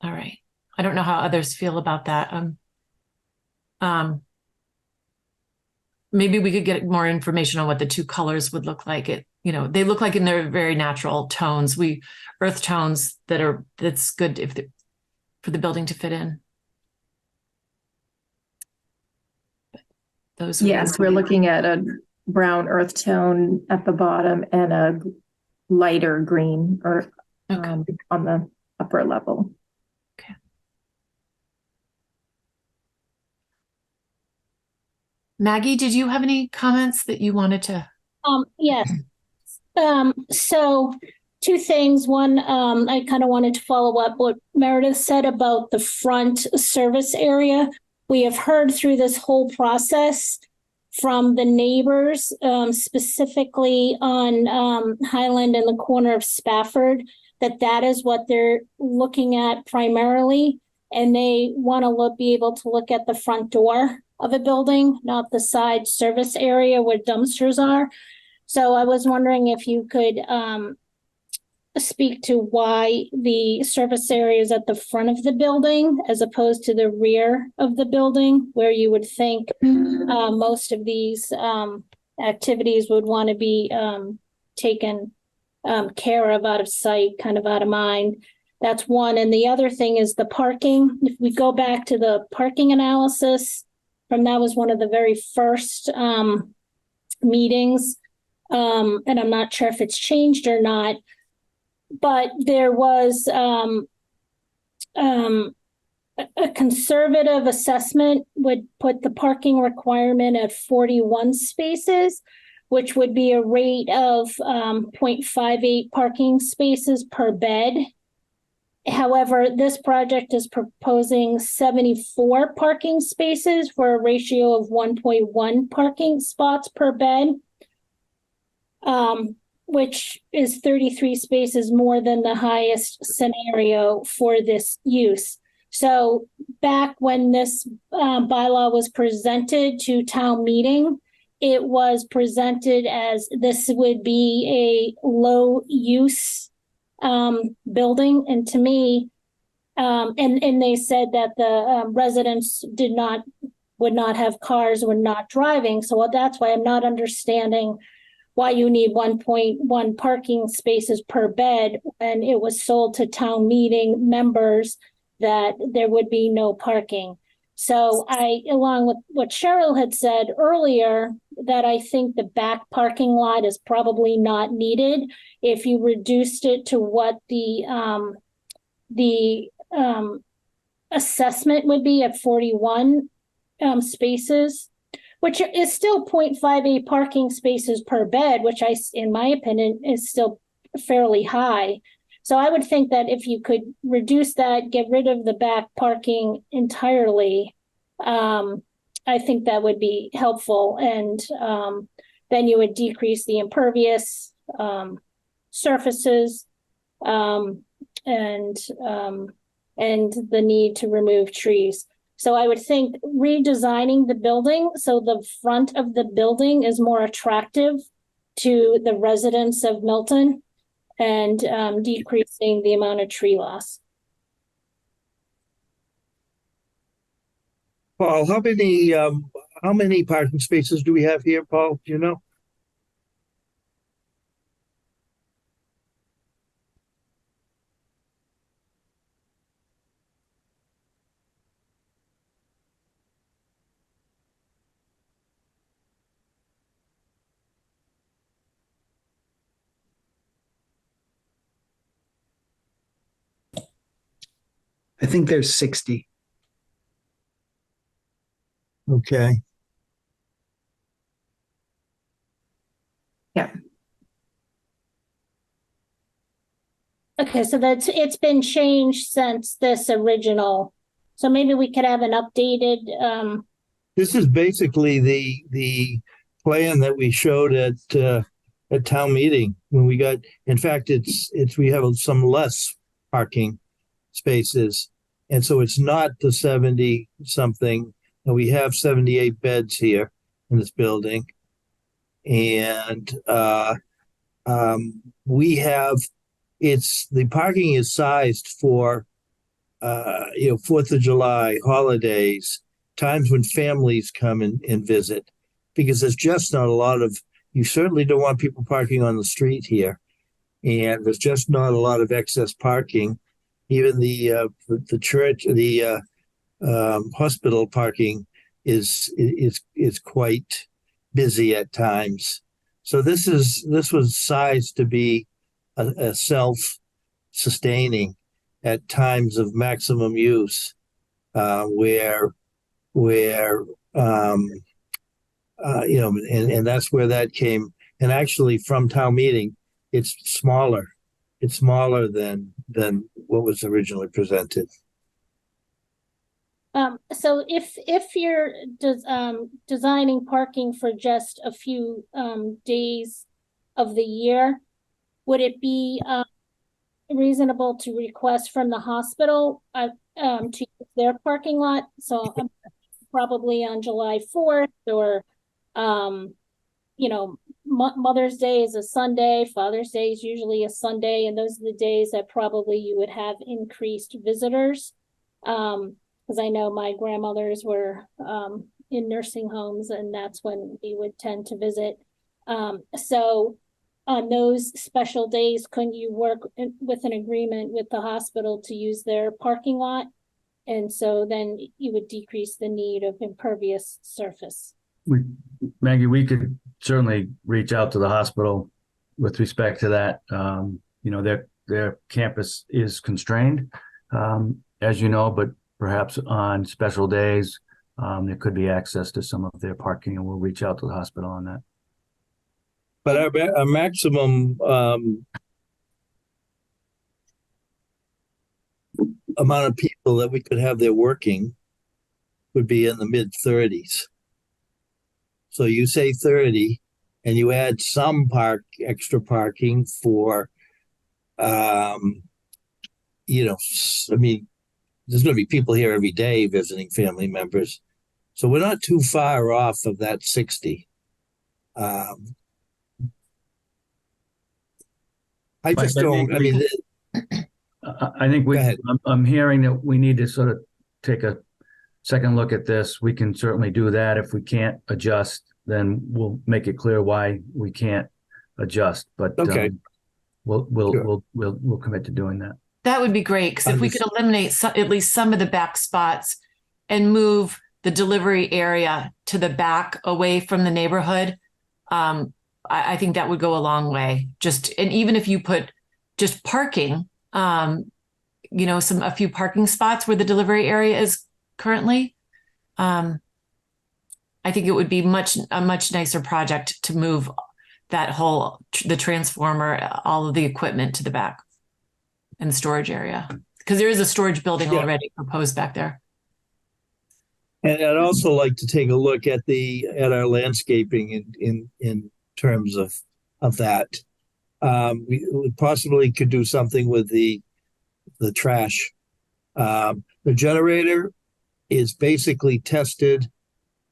All right. I don't know how others feel about that. Maybe we could get more information on what the 2 colors would look like. They look like in their very natural tones. Earth tones that's good for the building to fit in. Yes, we're looking at a brown earth tone at the bottom and a lighter green on the upper level. Okay. Maggie, did you have any comments that you wanted to? Yes. So 2 things. One, I kind of wanted to follow up what Meredith said about the front service area. We have heard through this whole process from the neighbors, specifically on Highland and the corner of Spafford, that is what they're looking at primarily. And they want to be able to look at the front door of a building, not the side service area where dumpsters are. So I was wondering if you could speak to why the service area is at the front of the building as opposed to the rear of the building, where you would think most of these activities would want to be taken care of, out of sight, kind of out of mind. That's one. And the other thing is the parking. If we go back to the parking analysis, that was one of the very first meetings, and I'm not sure if it's changed or not, but there was a conservative assessment would put the parking requirement at 41 spaces, which would be a rate of 0.58 parking spaces per bed. However, this project is proposing 74 parking spaces for a ratio of 1.1 parking spots per bed, which is 33 spaces more than the highest scenario for this use. So back when this bylaw was presented to town meeting, it was presented as this would be a low use building. And to me, and they said that the residents would not have cars, were not driving. So that's why I'm not understanding why you need 1.1 parking spaces per bed. And it was sold to town meeting members that there would be no parking. So along with what Cheryl had said earlier, that I think the back parking lot is probably not needed. If you reduced it to what the assessment would be at 41 spaces, which is still 0.58 parking spaces per bed, which in my opinion, is still fairly high. So I would think that if you could reduce that, get rid of the back parking entirely, I think that would be helpful. And then you would decrease the impervious surfaces and the need to remove trees. So I would think redesigning the building so the front of the building is more attractive to the residents of Milton and decreasing the amount of tree loss. Paul, how many parking spaces do we have here, Paul? Do you know? I think there's 60. Okay. Yeah. Okay, so it's been changed since this original. So maybe we could have an updated. This is basically the plan that we showed at town meeting when we got. In fact, we have some less parking spaces, and so it's not the 70 something. And we have 78 beds here in this building, and we have. The parking is sized for, 4th of July, holidays, times when families come and visit, because there's just not a lot of, you certainly don't want people parking on the street here. And there's just not a lot of excess parking. Even the church, the hospital parking is quite busy at times. So this was sized to be a self-sustaining at times of maximum use, where and that's where that came. And actually, from town meeting, it's smaller. It's smaller than what was originally presented. So if you're designing parking for just a few days of the year, would it be reasonable to request from the hospital to use their parking lot? So probably on July 4th or, Mother's Day is a Sunday, Father's Day is usually a Sunday, and those are the days that probably you would have increased visitors. Because I know my grandmothers were in nursing homes, and that's when we would tend to visit. So on those special days, couldn't you work with an agreement with the hospital to use their parking lot? And so then you would decrease the need of impervious surface. Maggie, we could certainly reach out to the hospital with respect to that. Their campus is constrained, as you know, but perhaps on special days, there could be access to some of their parking, and we'll reach out to the hospital on that. But our maximum amount of people that we could have there working would be in the mid-30s. So you say 30, and you add some extra parking for, there's going to be people here every day visiting family members. So we're not too far off of that 60. I just don't. I'm hearing that we need to sort of take a second look at this. We can certainly do that. If we can't adjust, then we'll make it clear why we can't adjust. But okay, we'll commit to doing that. That would be great, because if we could eliminate at least some of the back spots and move the delivery area to the back away from the neighborhood, I think that would go a long way. And even if you put just parking, a few parking spots where the delivery area is currently, I think it would be a much nicer project to move that the transformer, all of the equipment to the back and the storage area, because there is a storage building already proposed back there. And I'd also like to take a look at our landscaping in terms of that. We possibly could do something with the trash. The generator is basically tested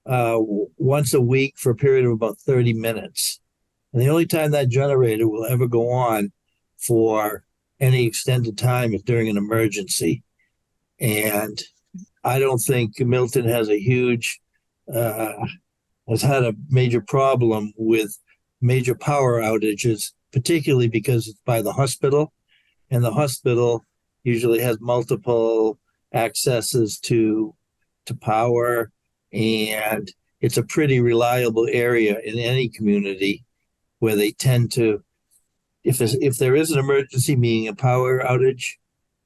once a week for a period of about 30 minutes. And the only time that generator will ever go on for any extended time is during an emergency. And I don't think Milton has had a major problem with major power outages, particularly because it's by the hospital, and the hospital usually has multiple accesses to power, and it's a pretty reliable area in any community where they tend to, if there is an emergency, meaning a power outage,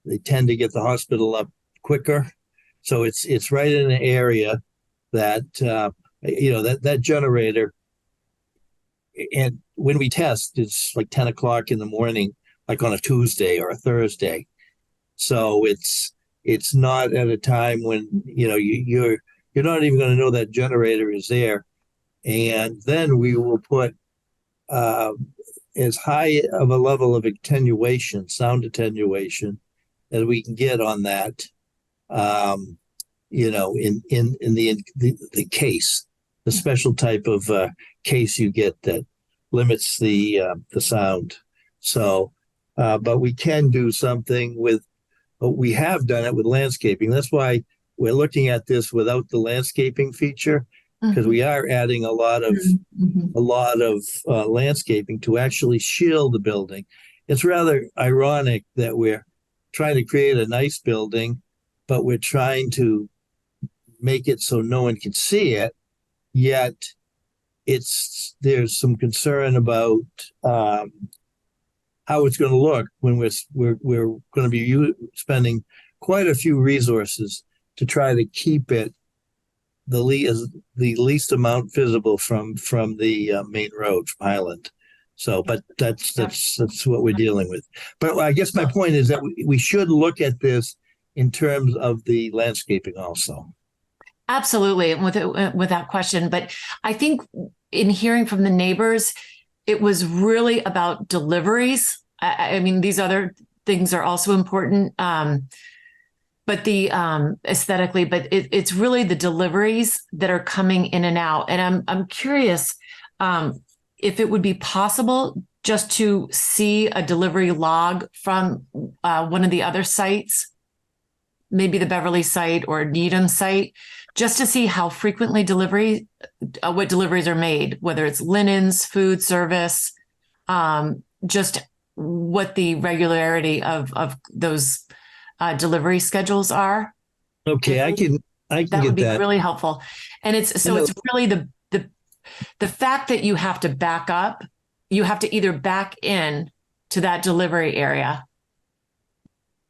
they tend to get the hospital up quicker. So it's right in an area that that generator, and when we test, it's like 10 o'clock in the morning, like on a Tuesday or a Thursday. So it's not at a time when you're not even going to know that generator is there. And then we will put as high of a level of sound attenuation, as we can get on that. In the case, the special type of case you get that limits the sound. So, but we can do something we have done it with landscaping. That's why we're looking at this without the landscaping feature, because we are adding a lot of landscaping to actually shield the building. It's rather ironic that we're trying to create a nice building, but we're trying to make it so no one can see it. Yet there's some concern about how it's going to look when we're going to be spending quite a few resources to try to keep it the least amount visible from the main road from Highland. So, but that's what we're dealing with. But I guess my point is that we should look at this in terms of the landscaping also. Absolutely, without question. But I think in hearing from the neighbors, it was really about deliveries. I mean, these other things are also important, but the aesthetically, but it's really the deliveries that are coming in and out. And I'm curious if it would be possible just to see a delivery log from one of the other sites, maybe the Beverly site or Needham site, just to see how frequently what deliveries are made, whether it's linens, food service, just what the regularity of those delivery schedules are. Okay, I can that would be really helpful. And it's really the fact that you have to back up, you have to either back in to that delivery area.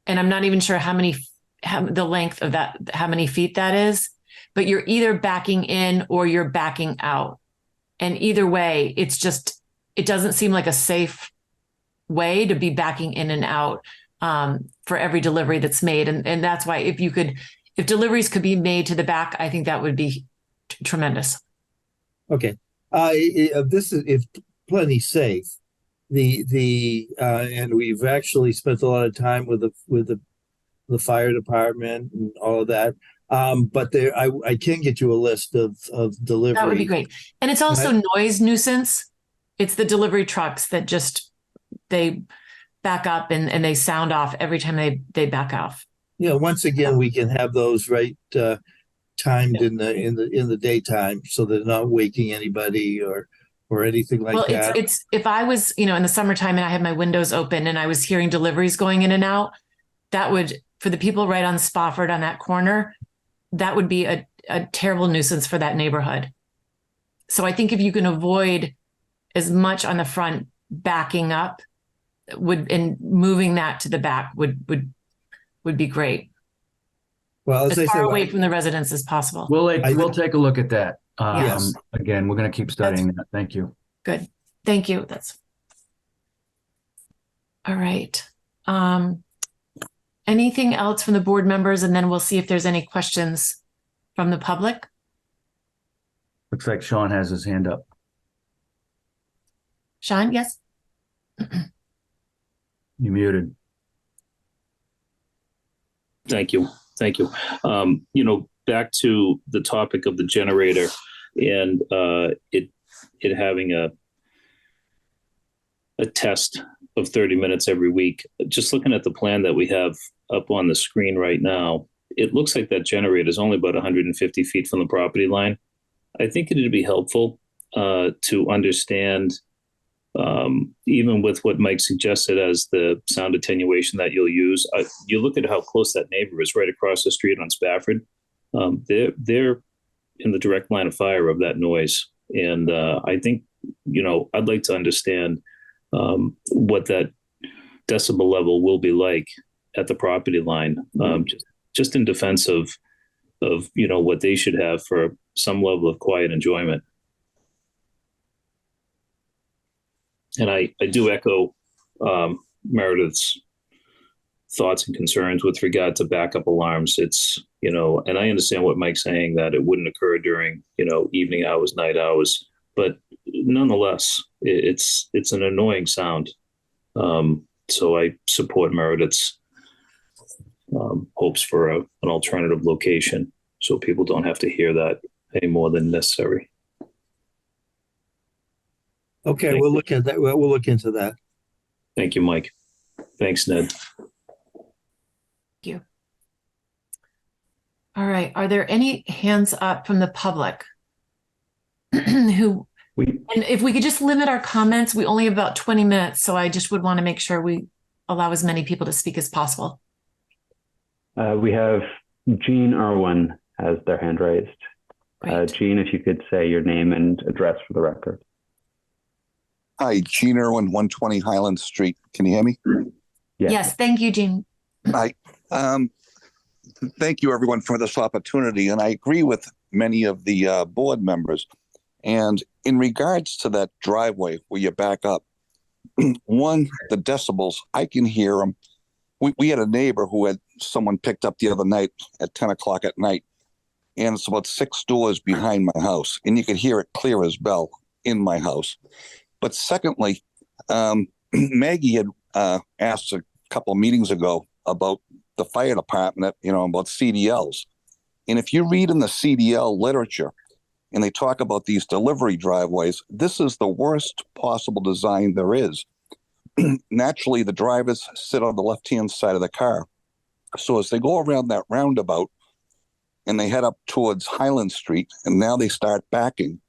And I'm not even sure the length of that, how many feet that is, but you're either backing in or you're backing out. And either way, it doesn't seem like a safe way to be backing in and out for every delivery that's made. And that's why if deliveries could be made to the back, I think that would be tremendous. Okay. This is plenty safe. And we've actually spent a lot of time with the fire department and all of that. But I can get you a list of delivery. That would be great. And it's also noise nuisance. It's the delivery trucks that they back up and they sound off every time they back off. Yeah. Once again, we can have those timed in the daytime, so they're not waking anybody or anything like that. It's if I was in the summertime and I had my windows open and I was hearing deliveries going in and out, that would, for the people right on Spofford on that corner, that would be a a terrible nuisance for that neighborhood. So I think if you can avoid as much on the front backing up and moving that to the back would be great. Well, as As I far said, away from the residents as possible. We'll take a look at that. Yes. Again, we're going to keep studying that. Thank you. Good. Thank you. That's all right. Anything else from the board members? And then we'll see if there's any questions from the public. Looks like Sean has his hand up. Sean, yes? You muted. Thank you. Thank you. Back to the topic of the generator and it having a test of 30 minutes every week. Just looking at the plan that we have up on the screen right now, it looks like that generator is only about 150 feet from the property line. I think it'd be helpful to understand, even with what Mike suggested as the sound attenuation that you'll use. You look at how close that neighbor is right across the street on Spafford. They're in the direct line of fire of that noise. And I think, I'd like to understand what that decibel level will be like at the property line, just in defense of what they should have for some level of quiet enjoyment. And I do echo Meredith's thoughts and concerns with regard to backup alarms. It's, and I understand what Mike's saying, that it wouldn't occur during, evening hours, night hours, but nonetheless, it's an annoying sound. So I support Meredith's hopes for an alternative location so people don't have to hear that any more than necessary. Okay, we'll look at that. We'll look into that. Thank you, Mike. Thanks, Ned. Thank you. All right. Are there any hands up from the public and if we could just limit our comments, we only have about 20 minutes. So I just would want to make sure we allow as many people to speak as possible. We have Jean Irwin has their hand raised. Jean, if you could say your name and address for the record. Hi, Gene Irwin, 120 Highland Street. Can you hear me? Yes. Thank you, Jean. Hi. Thank you, everyone, for this opportunity. And I agree with many of the board members. And in regards to that driveway where you back up, the decibels, I can hear them. We had a neighbor who had someone picked up the other night at 10 o'clock at night. And it's about 6 doors behind my house. And you could hear it clear as bell in my house. But secondly, Maggie had asked a couple of meetings ago about the fire department, about CDLs. And if you read in the CDL literature and they talk about these delivery driveways, this is the worst possible design there is. Naturally, the drivers sit on the left-hand side of the car. So as they go around that roundabout and they head up towards Highland Street and now they start backing,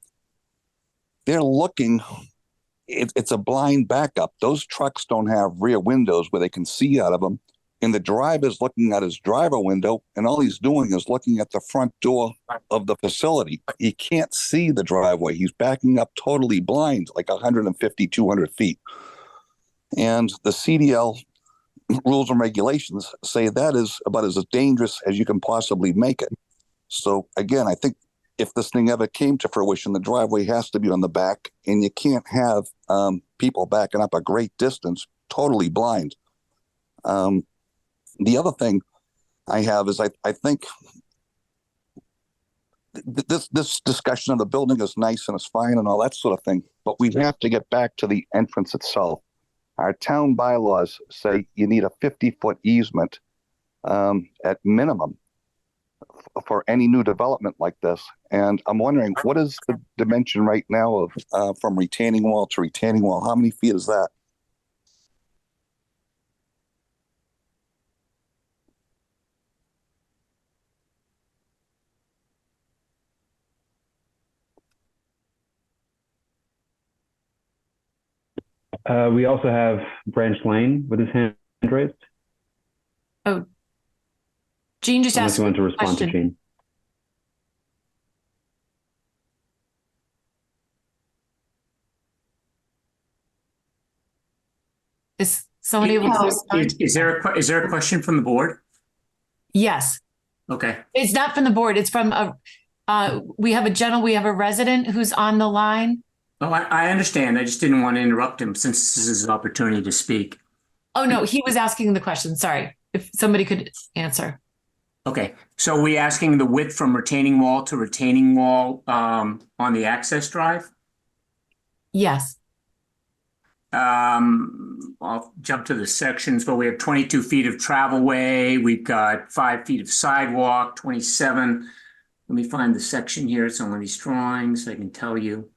they're looking... It's a blind backup. Those trucks don't have rear windows where they can see out of them. And the driver's looking at his driver window, and all he's doing is looking at the front door of the facility. He can't see the driveway. He's backing up totally blind, like 150, 200 feet. And the CDL rules and regulations say that is about as dangerous as you can possibly make it. So again, I think if this thing ever came to fruition, the driveway has to be on the back, and you can't have people backing up a great distance totally blind. The other thing I have is I think this discussion of the building is nice and it's fine and all that sort of thing, but we have to get back to the entrance itself. Our town bylaws say you need a 50-foot easement at minimum for any new development like this. And I'm wondering, what is the dimension right now of from retaining wall to retaining wall? How many feet is that? We also have Branch Lane with his hand raised. Oh, Jean just asked you want to respond question. to Jean. Is somebody able to respond? Is there a question from the board? Yes. Okay. It's not from the board. It's from we have a resident who's on the line. Oh, I understand. I just didn't want to interrupt him since this is an opportunity to speak. Oh, no, he was asking the question. Sorry. If somebody could answer. Okay. So we asking the width from retaining wall to retaining wall on the access drive? Yes. I'll jump to the sections, but we have 22 feet of travel way. We've got 5 feet of sidewalk, 27. Let me find the section here. It's on one of these drawings. I can tell you.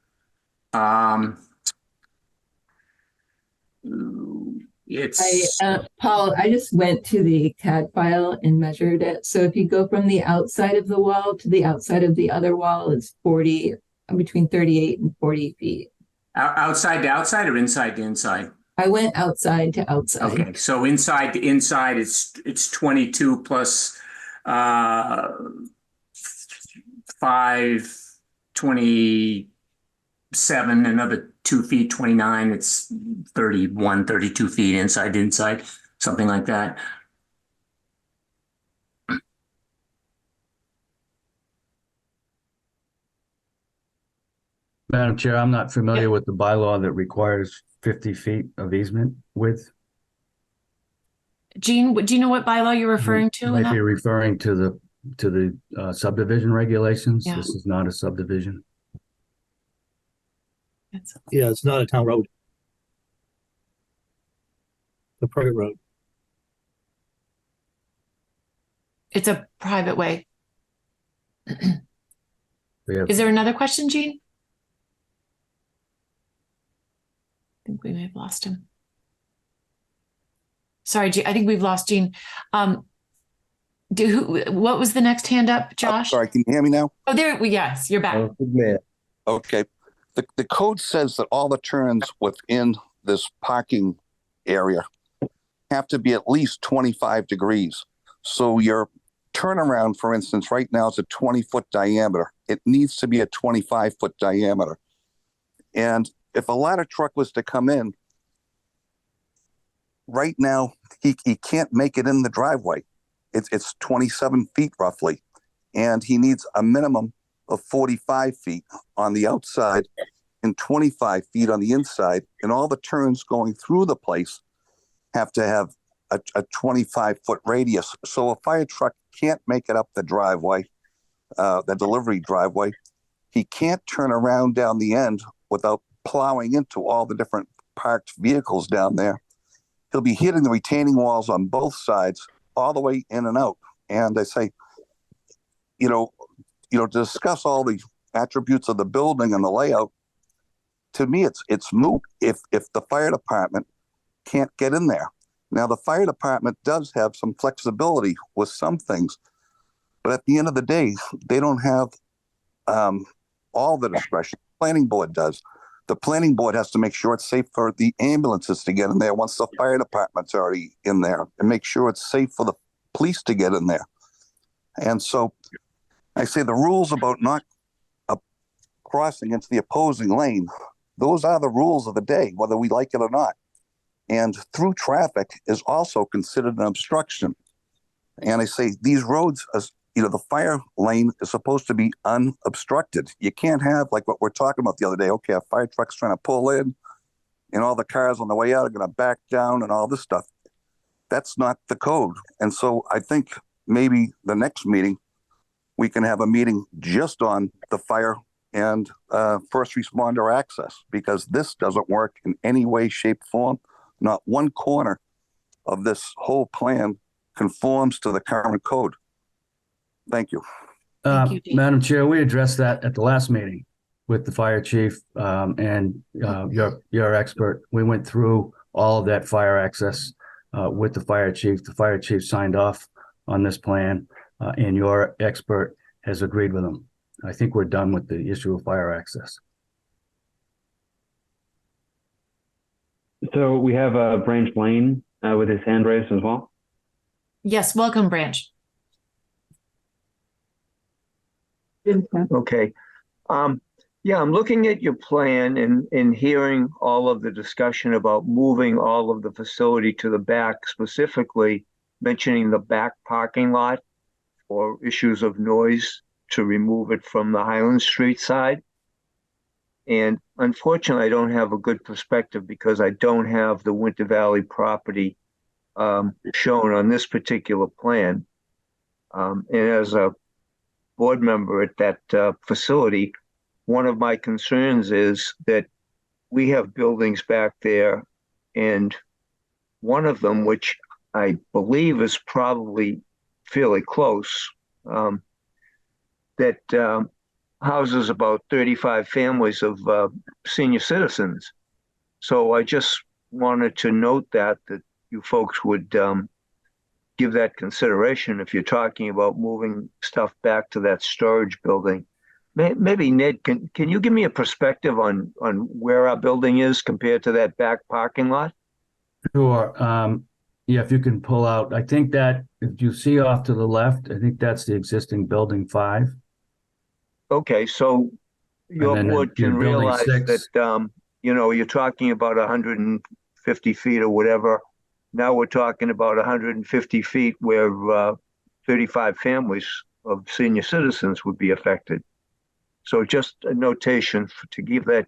It's Paul, I just went to the CAD file and measured it. So if you go from the outside of the wall to the outside of the other wall, it's between 38 and 40 feet. Outside to outside or inside to inside? I went outside to outside. Okay, so inside to inside, it's 22 plus 5, 27, another 2 feet, 29. It's 31, 32 feet inside to inside, something like that. Madam Chair, I'm not familiar with the bylaw that requires 50 feet of easement width. Gene, do you know what bylaw you're referring to? Might be referring to the subdivision regulations. Yeah. This is not a subdivision. Yeah, it's not a town road. The private road. It's a private way. Yeah. Is there another question, Gene? I think we may have lost him. Sorry, Gene. I think we've lost Gene. What was the next hand up, Josh? Sorry, can you hear me now? Oh, yes, you're back. Okay. The code says that all the turns within this parking area have to be at least 25 degrees. So your turnaround, for instance, right now is a 20-foot diameter. It needs to be a 25-foot diameter. And if a ladder truck was to come in, right now, he can't make it in the driveway. It's 27 feet roughly. And he needs a minimum of 45 feet on the outside and 25 feet on the inside. And all the turns going through the place have to have a 25-foot radius. So a fire truck can't make it up the driveway, the delivery driveway. He can't turn around down the end without plowing into all the different parked vehicles down there. He'll be hitting the retaining walls on both sides all the way in and out. And I say, to discuss all the attributes of the building and the layout, to me, it's moot if the fire department can't get in there. Now, the fire department does have some flexibility with some things, but at the end of the day, they don't have all the discretion. The planning board does. The planning board has to make sure it's safe for the ambulances to get in there once the fire department's already in there, and make sure it's safe for the police to get in there. And so I say the rules about not crossing into the opposing lane, those are the rules of the day, whether we like it or not. And through traffic is also considered an obstruction. And I say these roads, the fire lane is supposed to be unobstructed. You can't have like what we're talking about the other day. Okay, a fire truck's trying to pull in and all the cars on the way out are going to back down and all this stuff. That's not the code. And so I think maybe the next meeting, we can have a meeting just on the fire and first responder access, because this doesn't work in any way, shape, form. Not one corner of this whole plan conforms to the current code. Thank you. Madam Chair, we addressed that at the last meeting with the fire chief and your expert. We went through all of that fire access with the fire chief. The fire chief signed off on this plan, and your expert has agreed with him. I think we're done with the issue of fire access. So we have Branch Lane with his hand raised as well. Yes, welcome, Branch. Okay. Yeah, I'm looking at your plan and hearing all of the discussion about moving all of the facility to the back, specifically mentioning the back parking lot for issues of noise to remove it from the Highland Street side. And unfortunately, I don't have a good perspective because I don't have the Winter Valley property shown on this particular plan. And as a board member at that facility, one of my concerns is that we have buildings back there, and one of them, which I believe is probably fairly close, that houses about 35 families of senior citizens. So I just wanted to note that you folks would give that consideration if you're talking about moving stuff back to that storage building. Maybe Ned, can you give me a perspective on where our building is compared to that back parking lot? Sure. Yeah, if you can pull out, I think that if you see off to the left, I think that's the existing building 5. Okay, so your board can realize that, you're talking about 150 feet or whatever. Now we're talking about 150 feet where 35 families of senior citizens would be affected. So just a notation to give that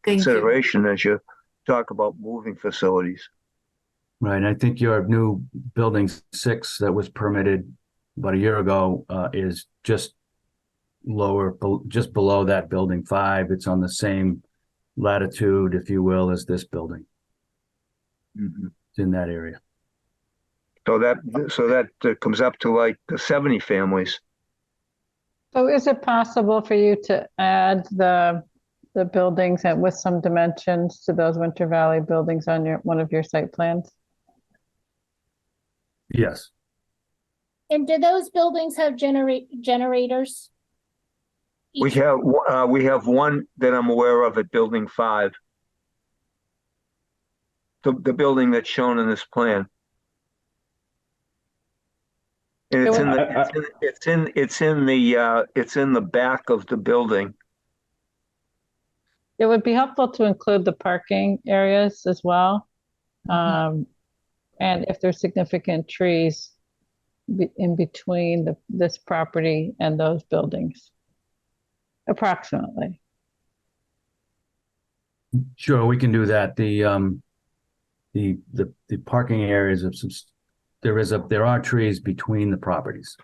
consideration as you talk about moving facilities. Right. I think your new building 6 that was permitted about a year ago is just below that building 5. It's on the same latitude, if you will, as this building. Mm-hmm. It's in that area. So that comes up to like 70 families. So is it possible for you to add the buildings and with some dimensions to those Winter Valley buildings on one of your site plans? Yes. And do those buildings have generators? We have one that I'm aware of at building 5. The building that's shown in this plan. And it's in the back of the building. It would be helpful to include the parking areas as well. And if there's significant trees in between this property and those buildings, approximately. Sure, we can do that. The parking areas of there are trees between the properties,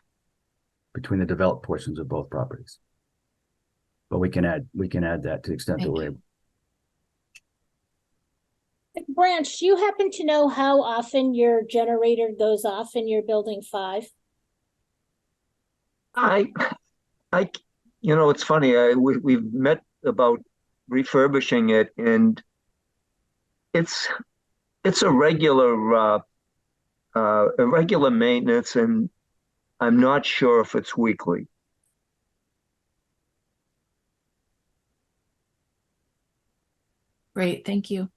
between the developed portions of both properties. But we can add that to the extent that we're able. Branch, do you happen to know how often your generator goes off in your building 5? It's funny. We've met about refurbishing it, and it's a regular maintenance, and I'm not sure if it's weekly. Great, thank you.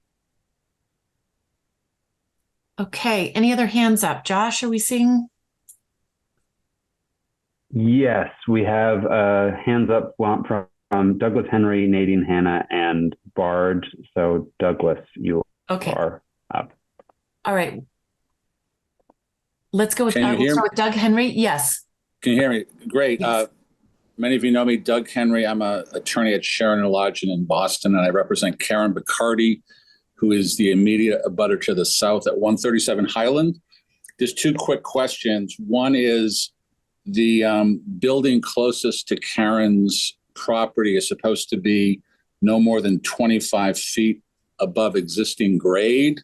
Okay, any other hands up? Josh, are we seeing? Yes, we have hands up from Douglas Henry, Nadine Hanna, and Bard. So Douglas, you are up. All right. Let's go with Can you hear me? Doug Henry. Yes. Can you hear me? Great. Yes. Many of you know me, Doug Henry. I'm an attorney at Sharon & Lodgen in Boston, and I represent Karen Bacardi, who is the immediate abutter to the south at 137 Highland. There's 2 quick questions. One is the building closest to Karen's property is supposed to be no more than 25 feet above existing grade.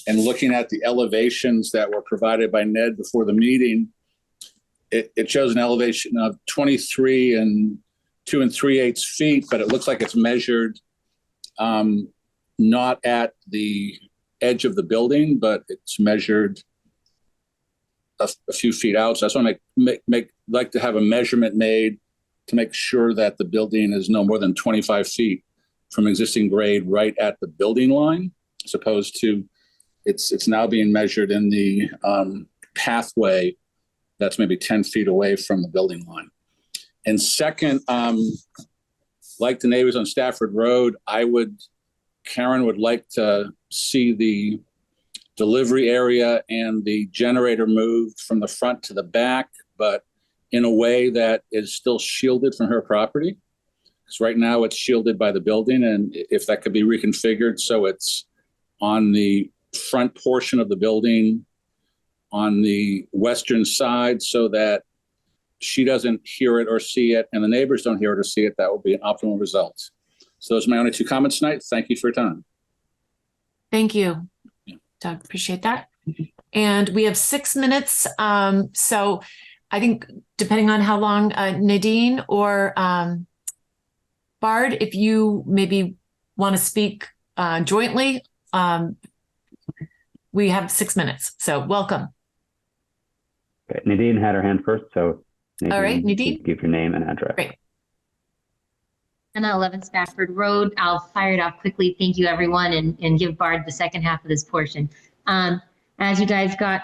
And looking at the elevations that were provided by Ned before the meeting, it shows an elevation of 23 and 2 3/8 feet, but it looks like it's measured not at the edge of the building, but it's measured a few feet out. So I just want to like to have a measurement made to make sure that the building is no more than 25 feet from existing grade right at the building line, as opposed to it's now being measured in the pathway that's maybe 10 feet away from the building line. And second, like the neighbors on Stafford Road, Karen would like to see the delivery area and the generator moved from the front to the back, but in a way that is still shielded from her property. Because right now it's shielded by the building, and if that could be reconfigured so it's on the front portion of the building on the western side so that she doesn't hear it or see it and the neighbors don't hear it or see it, that will be an optimal result. So those are my only 2 comments tonight. Thank you for your time. Thank you, Doug. Appreciate that. And we have 6 minutes. So I think depending on how long Nadine or Bard, if you maybe want to speak jointly, we have 6 minutes. So welcome. Okay, Nadine had her hand first, so Nadine, all right, Nadine, give your name and address. Great. And 11 Stafford Road. I'll fire it off quickly. Thank you, everyone, and give Bard the second half of this portion. As you guys got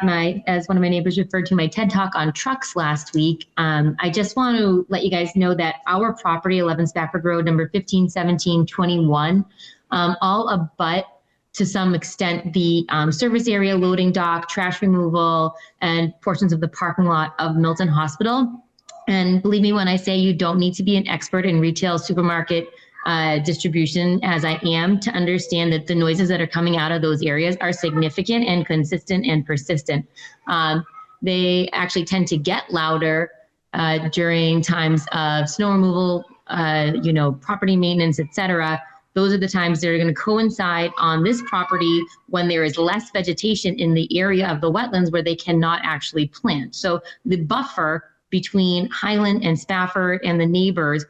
as one of my neighbors referred to, my TED Talk on trucks last week, I just want to let you guys know that our property, 11 Stafford Road, number 15, 17, 21, all abut to some extent the service area, loading dock, trash removal, and portions of the parking lot of Milton Hospital. And believe me when I say you don't need to be an expert in retail supermarket distribution, as I am, to understand that the noises that are coming out of those areas are significant and consistent and persistent. They actually tend to get louder during times of snow removal, property maintenance, etc. Those are the times that are going to coincide on this property when there is less vegetation in the area of the wetlands where they cannot actually plant. So the buffer between Highland and Spafford and the neighbors,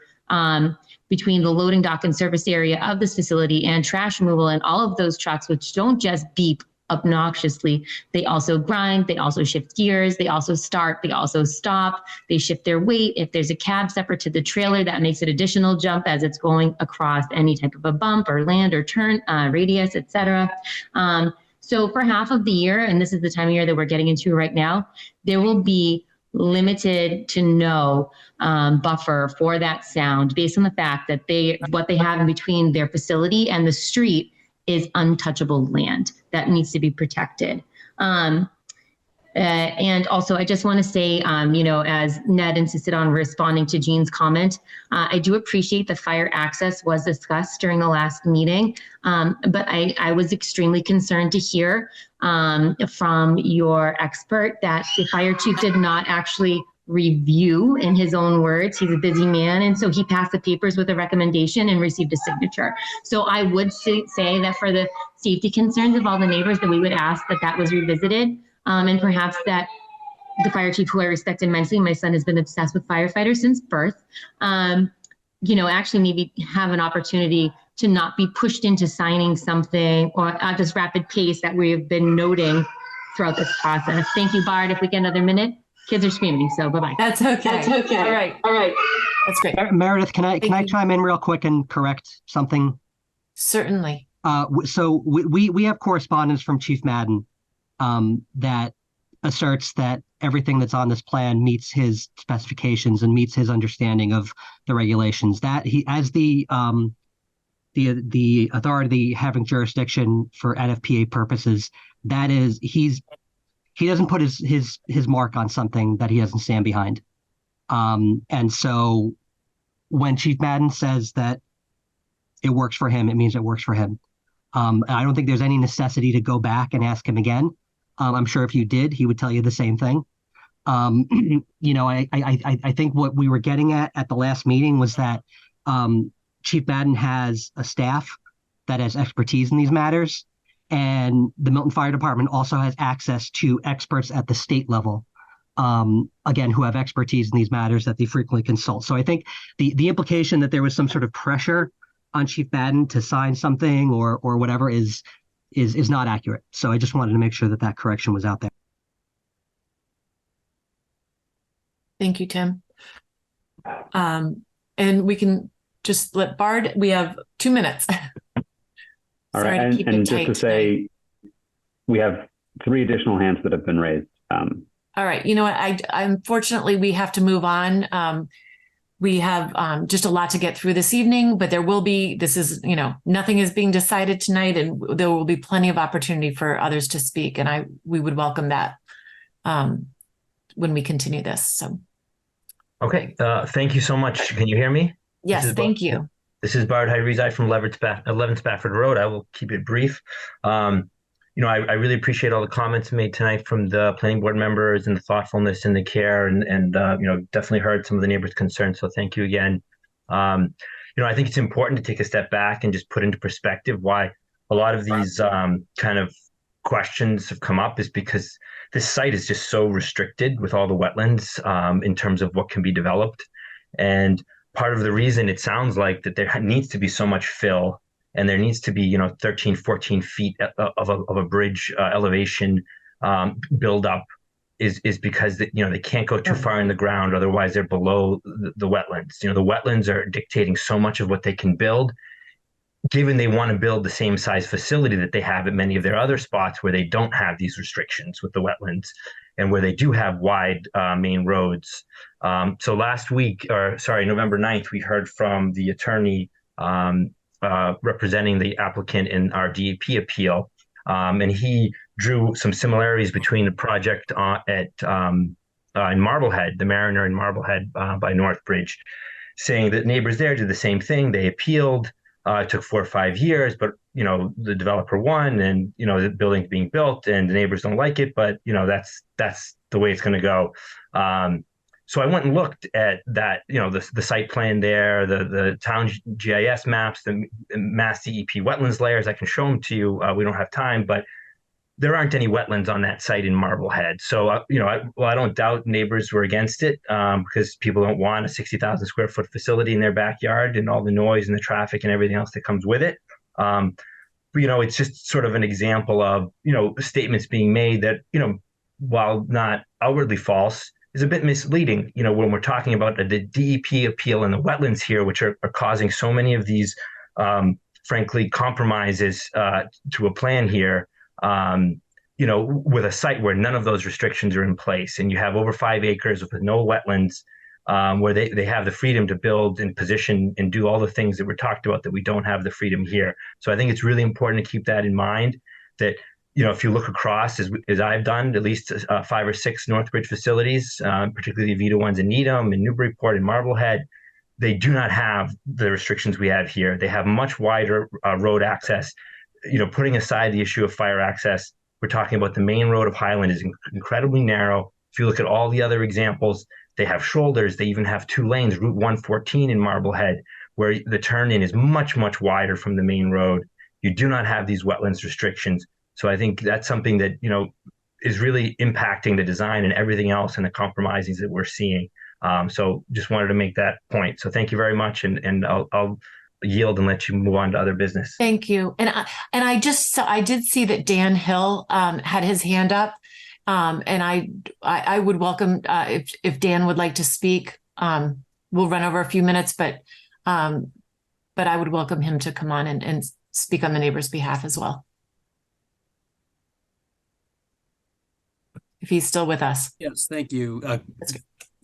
between the loading dock and service area of this facility and trash removal and all of those trucks, which don't just beep obnoxiously, they also grind, they also shift gears, they also start, they also stop, they shift their weight. If there's a cab separate to the trailer, that makes an additional jump as it's going across any type of a bump or land or turn, radius, etc. So for half of the year, and this is the time of year that we're getting into right now, there will be limited to no buffer for that sound based on the fact that what they have in between their facility and the street is untouchable land that needs to be protected. And also, I just want to say, as Ned insisted on responding to Jean's comment, I do appreciate the fire access was discussed during the last meeting, but I was extremely concerned to hear from your expert that the fire chief did not actually review, in his own words. He's a busy man, and so he passed the papers with a recommendation and received a signature. So I would say that for the safety concerns of all the neighbors, that we would ask that was revisited, and perhaps that the fire chief, who I respect immensely, my son has been obsessed with firefighters since birth, actually maybe have an opportunity to not be pushed into signing something or at this rapid pace that we have been noting throughout this process. Thank you, Bard. If we get another minute. Kids are screaming, so bye-bye. That's okay. That's okay. All right. That's great. Meredith, can I chime in real quick and correct something? Certainly. So we have correspondence from Chief Madden that asserts that everything that's on this plan meets his specifications and meets his understanding of the regulations. That he, as the authority having jurisdiction for NFPA purposes, that is, he doesn't put his mark on something that he doesn't stand behind. And so when Chief Madden says that it works for him, it means it works for him. I don't think there's any necessity to go back and ask him again. I'm sure if you did, he would tell you the same thing. I think what we were getting at the last meeting was that Chief Madden has a staff that has expertise in these matters. And the Milton Fire Department also has access to experts at the state level, again, who have expertise in these matters that they frequently consult. So I think the implication that there was some sort of pressure on Chief Madden to sign something or whatever is not accurate. So I just wanted to make sure that correction was out there. Thank you, Tim. And we can just let Bard, we have 2 minutes. All right, and just to say, we have 3 additional hands that have been raised. All right, you know what? Unfortunately, we have to move on. we have just a lot to get through this evening, but there will be, nothing is being decided tonight, and there will be plenty of opportunity for others to speak. And we would welcome that when we continue this. So. Okay. Thank you so much. Can you hear me? Yes, thank you. This is Bard Hyrizai from 11 Spafford Road. I will keep it brief. I really appreciate all the comments made tonight from the planning board members and the thoughtfulness and the care, and definitely heard some of the neighbors' concerns. So thank you again. I think it's important to take a step back and just put into perspective why a lot of these kind of questions have come up is because this site is just so restricted with all the wetlands in terms of what can be developed. And part of the reason it sounds like that there needs to be so much fill, and there needs to be, 13, 14 feet of a bridge elevation build up is because they can't go too far in the ground. Otherwise, they're below the wetlands. The wetlands are dictating so much of what they can build, given they want to build the same size facility that they have at many of their other spots where they don't have these restrictions with the wetlands and where they do have wide main roads. So November 9th, we heard from the attorney representing the applicant in our DEP appeal. And he drew some similarities between the project in Marblehead, the Mariner in Marblehead by Northbridge, saying that neighbors there did the same thing. They appealed. It took 4 or 5 years, but the developer won, and the building's being built, and the neighbors don't like it. But that's the way it's going to go. So I went and looked at that, the site plan there, the town GIS maps, the Mass DEP wetlands layers. I can show them to you. We don't have time, but there aren't any wetlands on that site in Marblehead. So, I don't doubt neighbors were against it because people don't want a 60,000 square foot facility in their backyard and all the noise and the traffic and everything else that comes with it. But, it's just sort of an example of, statements being made that, while not outwardly false, is a bit misleading, when we're talking about the DEP appeal and the wetlands here, which are causing so many of these, frankly, compromises to a plan here. With a site where none of those restrictions are in place, and you have over 5 acres with no wetlands, where they have the freedom to build and position and do all the things that were talked about that we don't have the freedom here. So I think it's really important to keep that in mind, that, if you look across, as I've done, at least 5 or 6 Northbridge facilities, particularly the Vita ones in Needham and Newburyport and Marblehead, they do not have the restrictions we have here. They have much wider road access. Putting aside the issue of fire access, we're talking about the main road of Highland is incredibly narrow. If you look at all the other examples, they have shoulders. They even have 2 lanes, Route 114 in Marblehead, where the turn-in is much, much wider from the main road. You do not have these wetlands restrictions. So I think that's something that, is really impacting the design and everything else and the compromises that we're seeing. So just wanted to make that point. So thank you very much. And I'll yield and let you move on to other business. Thank you. And I did see that Dan Hill had his hand up, and I would welcome if Dan would like to speak. We'll run over a few minutes, but I would welcome him to come on and speak on the neighbor's behalf as well, if he's still with us. Yes, thank you.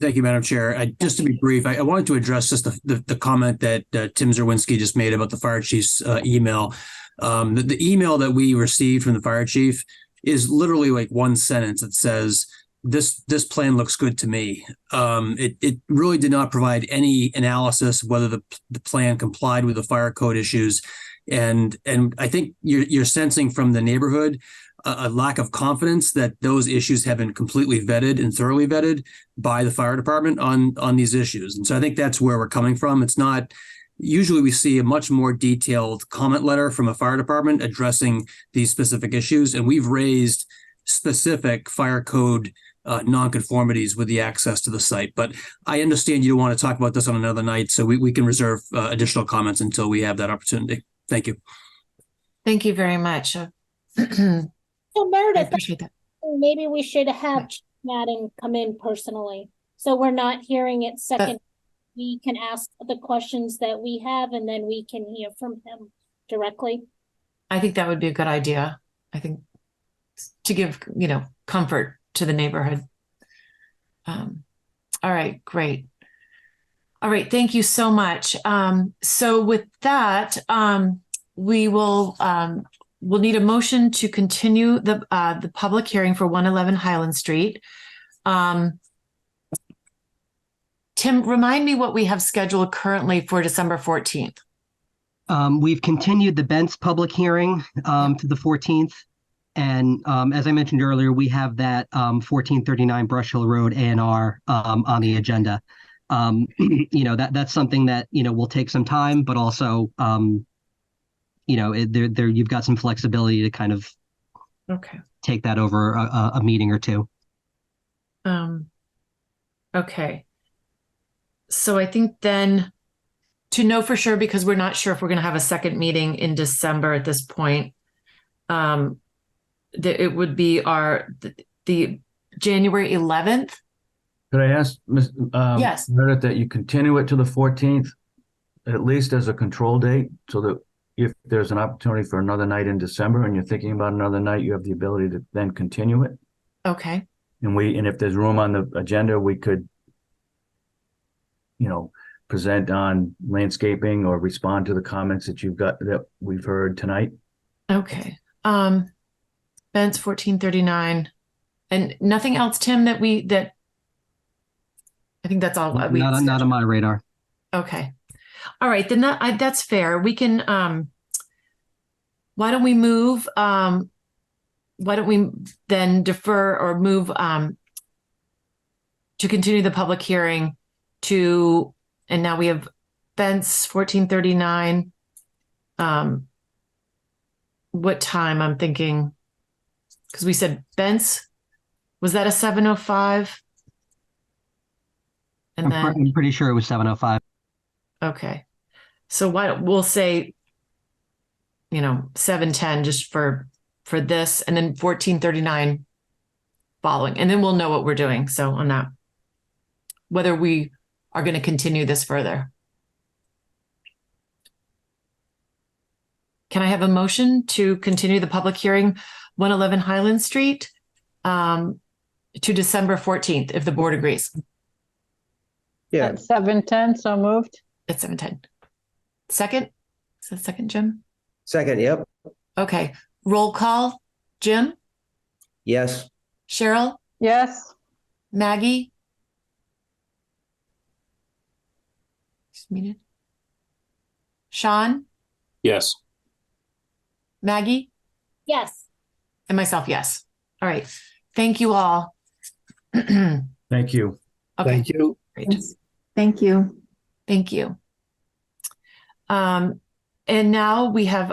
Thank you, Madam Chair. Just to be brief, I wanted to address just the comment that Tim Zerwinski just made about the fire chief's email. The email that we received from the fire chief is literally like one sentence that says, this plan looks good to me. It really did not provide any analysis of whether the plan complied with the fire code issues. And I think you're sensing from the neighborhood a lack of confidence that those issues have been completely vetted and thoroughly vetted by the fire department on these issues. And so I think that's where we're coming from. It's not, usually we see a much more detailed comment letter from a fire department addressing these specific issues. And we've raised specific fire code nonconformities with the access to the site. But I understand you don't want to talk about this on another night, so we can reserve additional comments until we have that opportunity. Thank you. Thank you very much. So Meredith, I appreciate that. Maybe we should have Madden come in personally, so we're not hearing it second. We can ask the questions that we have, and then we can hear from him directly. I think that would be a good idea. I think to give, comfort to the neighborhood. All right, great. All right, thank you so much. So with that, we will we'll need a motion to continue the public hearing for 111 Highland Street. Tim, remind me what we have scheduled currently for December 14th. We've continued the Bent's public hearing to the 14th. And as I mentioned earlier, we have that 1439 Brush Hill Road A&R on the agenda. That's something that, will take some time, but also, you've got some flexibility to kind of take that over a meeting or two. Okay. So I think then to know for sure, because we're not sure if we're going to have a second meeting in December at this point, it would be the January 11th. Could I ask, Ms. Yes. Meredith, that you continue it to the 14th, at least as a control date, so that if there's an opportunity for another night in December and you're thinking about another night, you have the ability to then continue it. Okay. And if there's room on the agenda, we could, present on landscaping or respond to the comments that we've heard tonight. Okay. Ben's 1439 and nothing else, Tim, that I think that's all. Not on my radar. Okay. All right. Then that's fair. We can, why don't we then defer or move to continue the public hearing to, and now we have Ben's 1439. What time I'm thinking, because we said Ben's, was that a 7:05? And I'm pretty sure it was 7:05. Okay. So we'll say, 7:10 just for this, and then 1439 following, and then we'll know what we're doing. So on that, whether we are going to continue this further. Can I have a motion to continue the public hearing 111 Highland Street to December 14th, if the board agrees? Yeah. At 7:10, so moved. At 7:10. Second? Is that second, Jim? Second, yep. Okay. Roll call. Jim? Yes. Cheryl? Yes. Maggie? Just muted. Sean? Yes. Maggie? Yes. And myself, yes. All right. Thank you all. Thank you. Okay. Thank you. Great. Thank you. Thank you. And now we have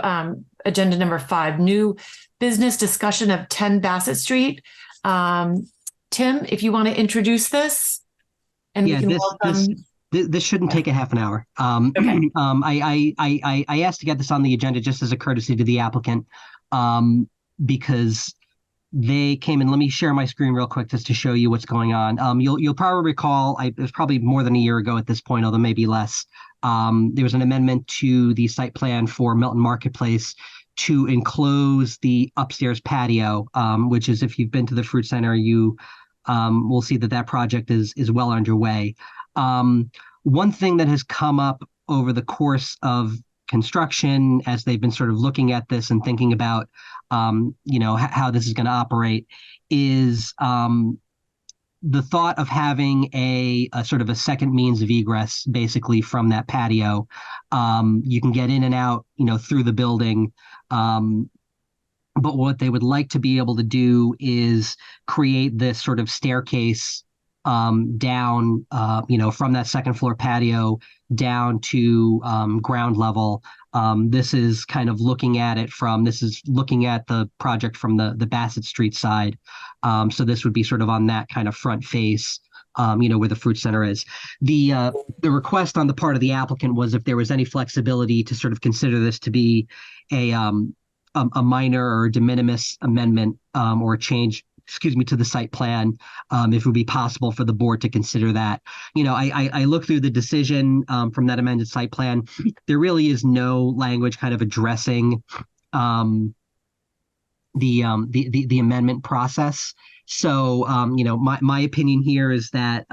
agenda number 5, new business discussion of 10 Bassett Street. Tim, if you want to introduce this, and we can welcome. This shouldn't take a half an hour. Okay. I asked to get this on the agenda just as a courtesy to the applicant, because they came in. Let me share my screen real quick just to show you what's going on. You'll probably recall, it was probably more than a year ago at this point, although maybe less. There was an amendment to the site plan for Milton Marketplace to enclose the upstairs patio, which is, if you've been to the fruit center, you will see that project is well underway. One thing that has come up over the course of construction, as they've been sort of looking at this and thinking about, how this is going to operate, is the thought of having a sort of a second means of egress, basically, from that patio. You can get in and out, through the building. But what they would like to be able to do is create this sort of staircase down, from that second floor patio down to ground level. This is kind of looking at the project from the BassetSt side. So this would be sort of on that kind of front face, where the fruit center is. The request on the part of the applicant was if there was any flexibility to sort of consider this to be a minor or de minimis amendment or a change, to the site plan, if it would be possible for the board to consider that. I looked through the decision from that amended site plan. There really is no language kind of addressing the amendment process. So, my opinion here is that,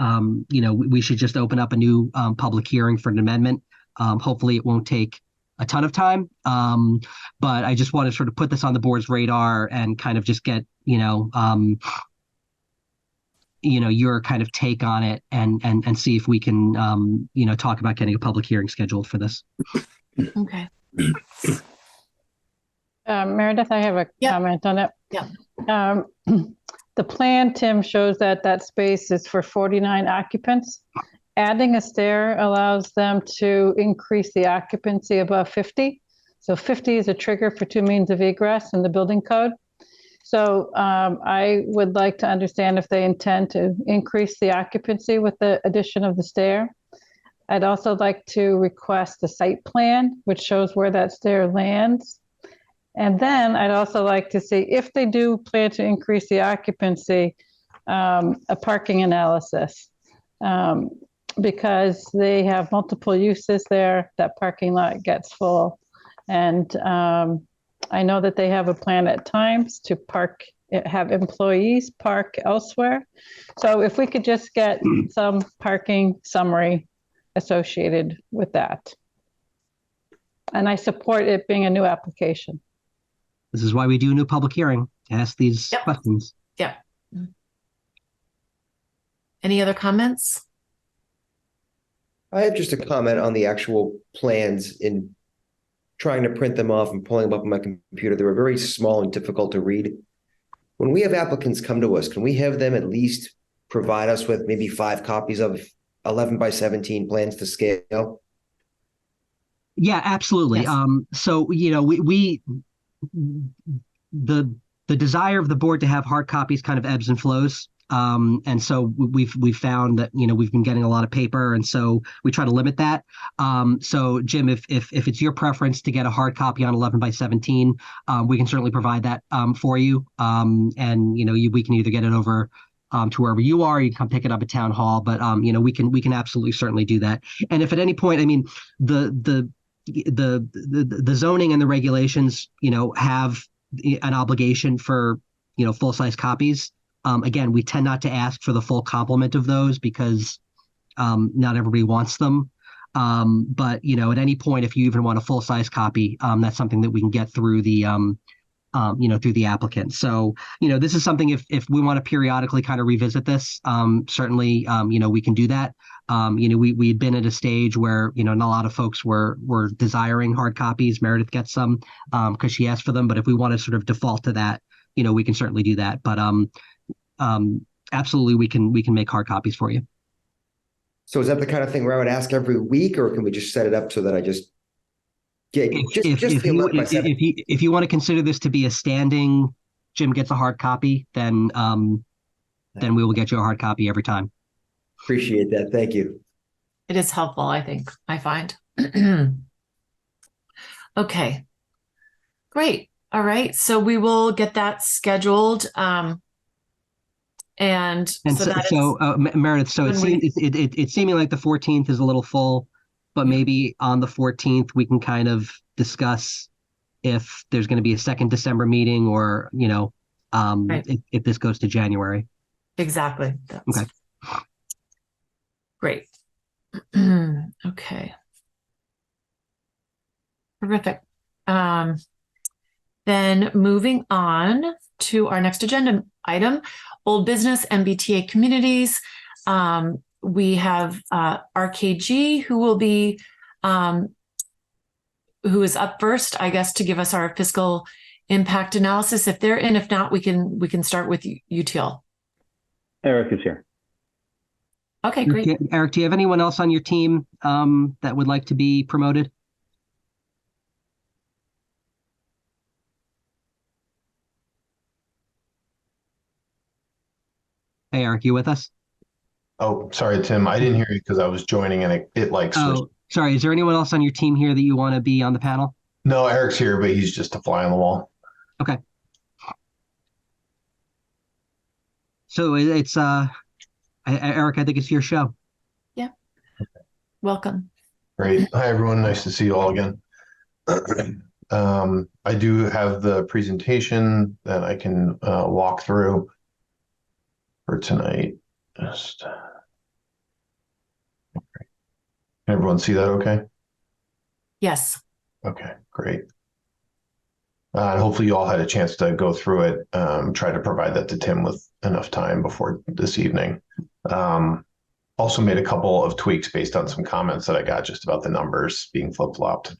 we should just open up a new public hearing for an amendment. Hopefully it won't take a ton of time. But I just want to sort of put this on the board's radar and kind of just get, your kind of take on it and see if we can, talk about getting a public hearing scheduled for this. Okay. Meredith, I have a comment on it. Yeah. The plan, Tim, shows that space is for 49 occupants. Adding a stair allows them to increase the occupancy above 50. So 50 is a trigger for 2 means of egress in the building code. So I would like to understand if they intend to increase the occupancy with the addition of the stair. I'd also like to request a site plan, which shows where that stair lands. And then I'd also like to see if they do plan to increase the occupancy, a parking analysis. Because they have multiple uses there, that parking lot gets full. And I know that they have a plan at times to have employees park elsewhere. So if we could just get some parking summary associated with that. And I support it being a new application. This is why we do a new public hearing, to ask these questions. Yeah. Any other comments? I have just a comment on the actual plans. In trying to print them off and pulling them up on my computer, they were very small and difficult to read. When we have applicants come to us, can we have them at least provide us with maybe 5 copies of 11 by 17 plans to scale? Yeah, absolutely. Yes. So, the desire of the board to have hard copies kind of ebbs and flows. And so we've found that, we've been getting a lot of paper, and so we try to limit that. So Jim, if it's your preference to get a hard copy on 11 by 17, we can certainly provide that for you. And we can either get it over to wherever you are, you can come pick it up at town hall, but we can absolutely certainly do that. And if at any point, the zoning and the regulations, have an obligation for, full-size copies. Again, we tend not to ask for the full complement of those because not everybody wants them. But, at any point, if you even want a full-size copy, that's something that we can get through the, through the applicant. So, this is something if we want to periodically kind of revisit this, certainly, we can do that. We'd been at a stage where, not a lot of folks were desiring hard copies. Meredith gets some because she asked for them. But if we want to sort of default to that, we can certainly do that. But absolutely, we can make hard copies for you. So is that the kind of thing where I would ask every week, or can we just set it up so that I just get if you want to consider this to be a standing, Jim gets a hard copy, then we will get you a hard copy every time. Appreciate that. Thank you. It is helpful, I find. Okay. Great. All right. So we will get that scheduled. Meredith, so it's seeming like the 14th is a little full, but maybe on the 14th we can kind of discuss if there's going to be a second December meeting, or right. if this goes to January. Exactly. Okay. Great. Okay. Terrific. Then moving on to our next agenda item, old business MBTA communities. We have RKG who is up first, I guess, to give us our fiscal impact analysis. If they're in, if not, we can start with UTL. Eric is here. Okay, great. Eric, do you have anyone else on your team that would like to be promoted? Hey, Eric, you with us? Oh, sorry, Tim. I didn't hear you because I was joining and it switched. Oh, sorry. Is there anyone else on your team here that you want to be on the panel? No, Eric's here, but he's just a fly on the wall. Okay. So it's Eric, I think it's your show. Yeah. Welcome. Great. Hi, everyone. Nice to see you all again. I do have the presentation that I can walk through. for tonight. Just everyone see that okay? Yes. Okay, great. Hopefully you all had a chance to go through it, try to provide that to Tim with enough time before this evening. Also made a couple of tweaks based on some comments that I got just about the numbers being flip-flopped.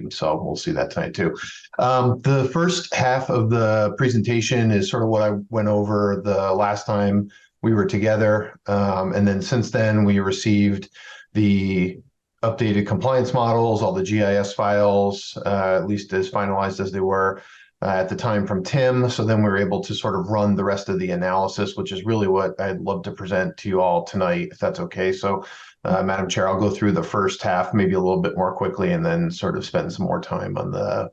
So we'll see that tonight too. The first half of the presentation is sort of what I went over the last time we were together. And then since then we received the updated compliance models, all the GIS files, at least as finalized as they were at the time from Tim. So then we were able to sort of run the rest of the analysis, which is really what I'd love to present to you all tonight, if that's okay. So Madam Chair, I'll go through the first half, maybe a little bit more quickly, and then sort of spend some more time on the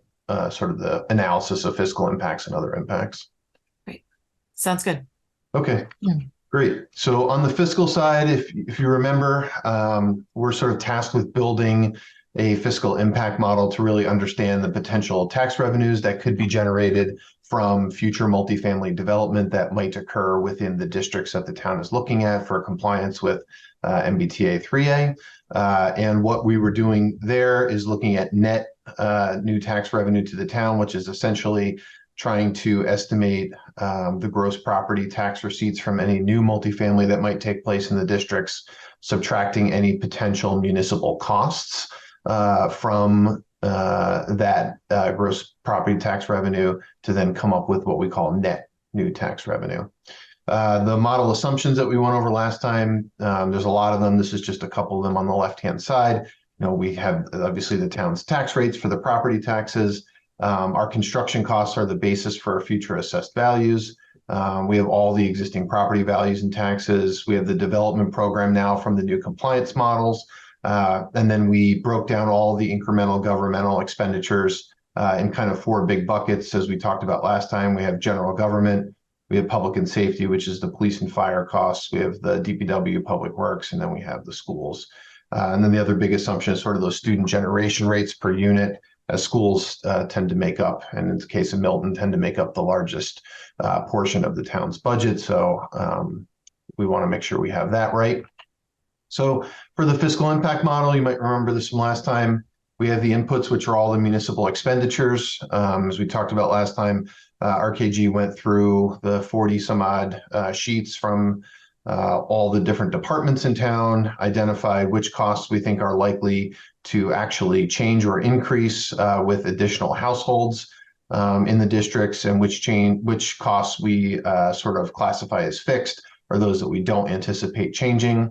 sort of the analysis of fiscal impacts and other impacts. Great. Sounds good. Okay. Yeah. Great. So on the fiscal side, if you remember, we're sort of tasked with building a fiscal impact model to really understand the potential tax revenues that could be generated from future multifamily development that might occur within the districts that the town is looking at for compliance with MBTA 3A. And what we were doing there is looking at net new tax revenue to the town, which is essentially trying to estimate the gross property tax receipts from any new multifamily that might take place in the districts, subtracting any potential municipal costs from that gross property tax revenue to then come up with what we call net new tax revenue. The model assumptions that we went over last time, there's a lot of them. This is just a couple of them on the left-hand side. We have obviously the town's tax rates for the property taxes. Our construction costs are the basis for future assessed values. We have all the existing property values and taxes. We have the development program now from the new compliance models. And then we broke down all the incremental governmental expenditures in kind of 4 big buckets. As we talked about last time, we have general government, we have public and safety, which is the police and fire costs. We have the DPW, public works, and then we have the schools. And then the other big assumption is sort of those student generation rates per unit, as schools tend to make up, and in the case of Milton, tend to make up the largest portion of the town's budget. So we want to make sure we have that right. So for the fiscal impact model, you might remember this from last time, we have the inputs, which are all the municipal expenditures. As we talked about last time, RKG went through the 40 some odd sheets from all the different departments in town, identified which costs we think are likely to actually change or increase with additional households in the districts, and which costs we sort of classify as fixed, or those that we don't anticipate changing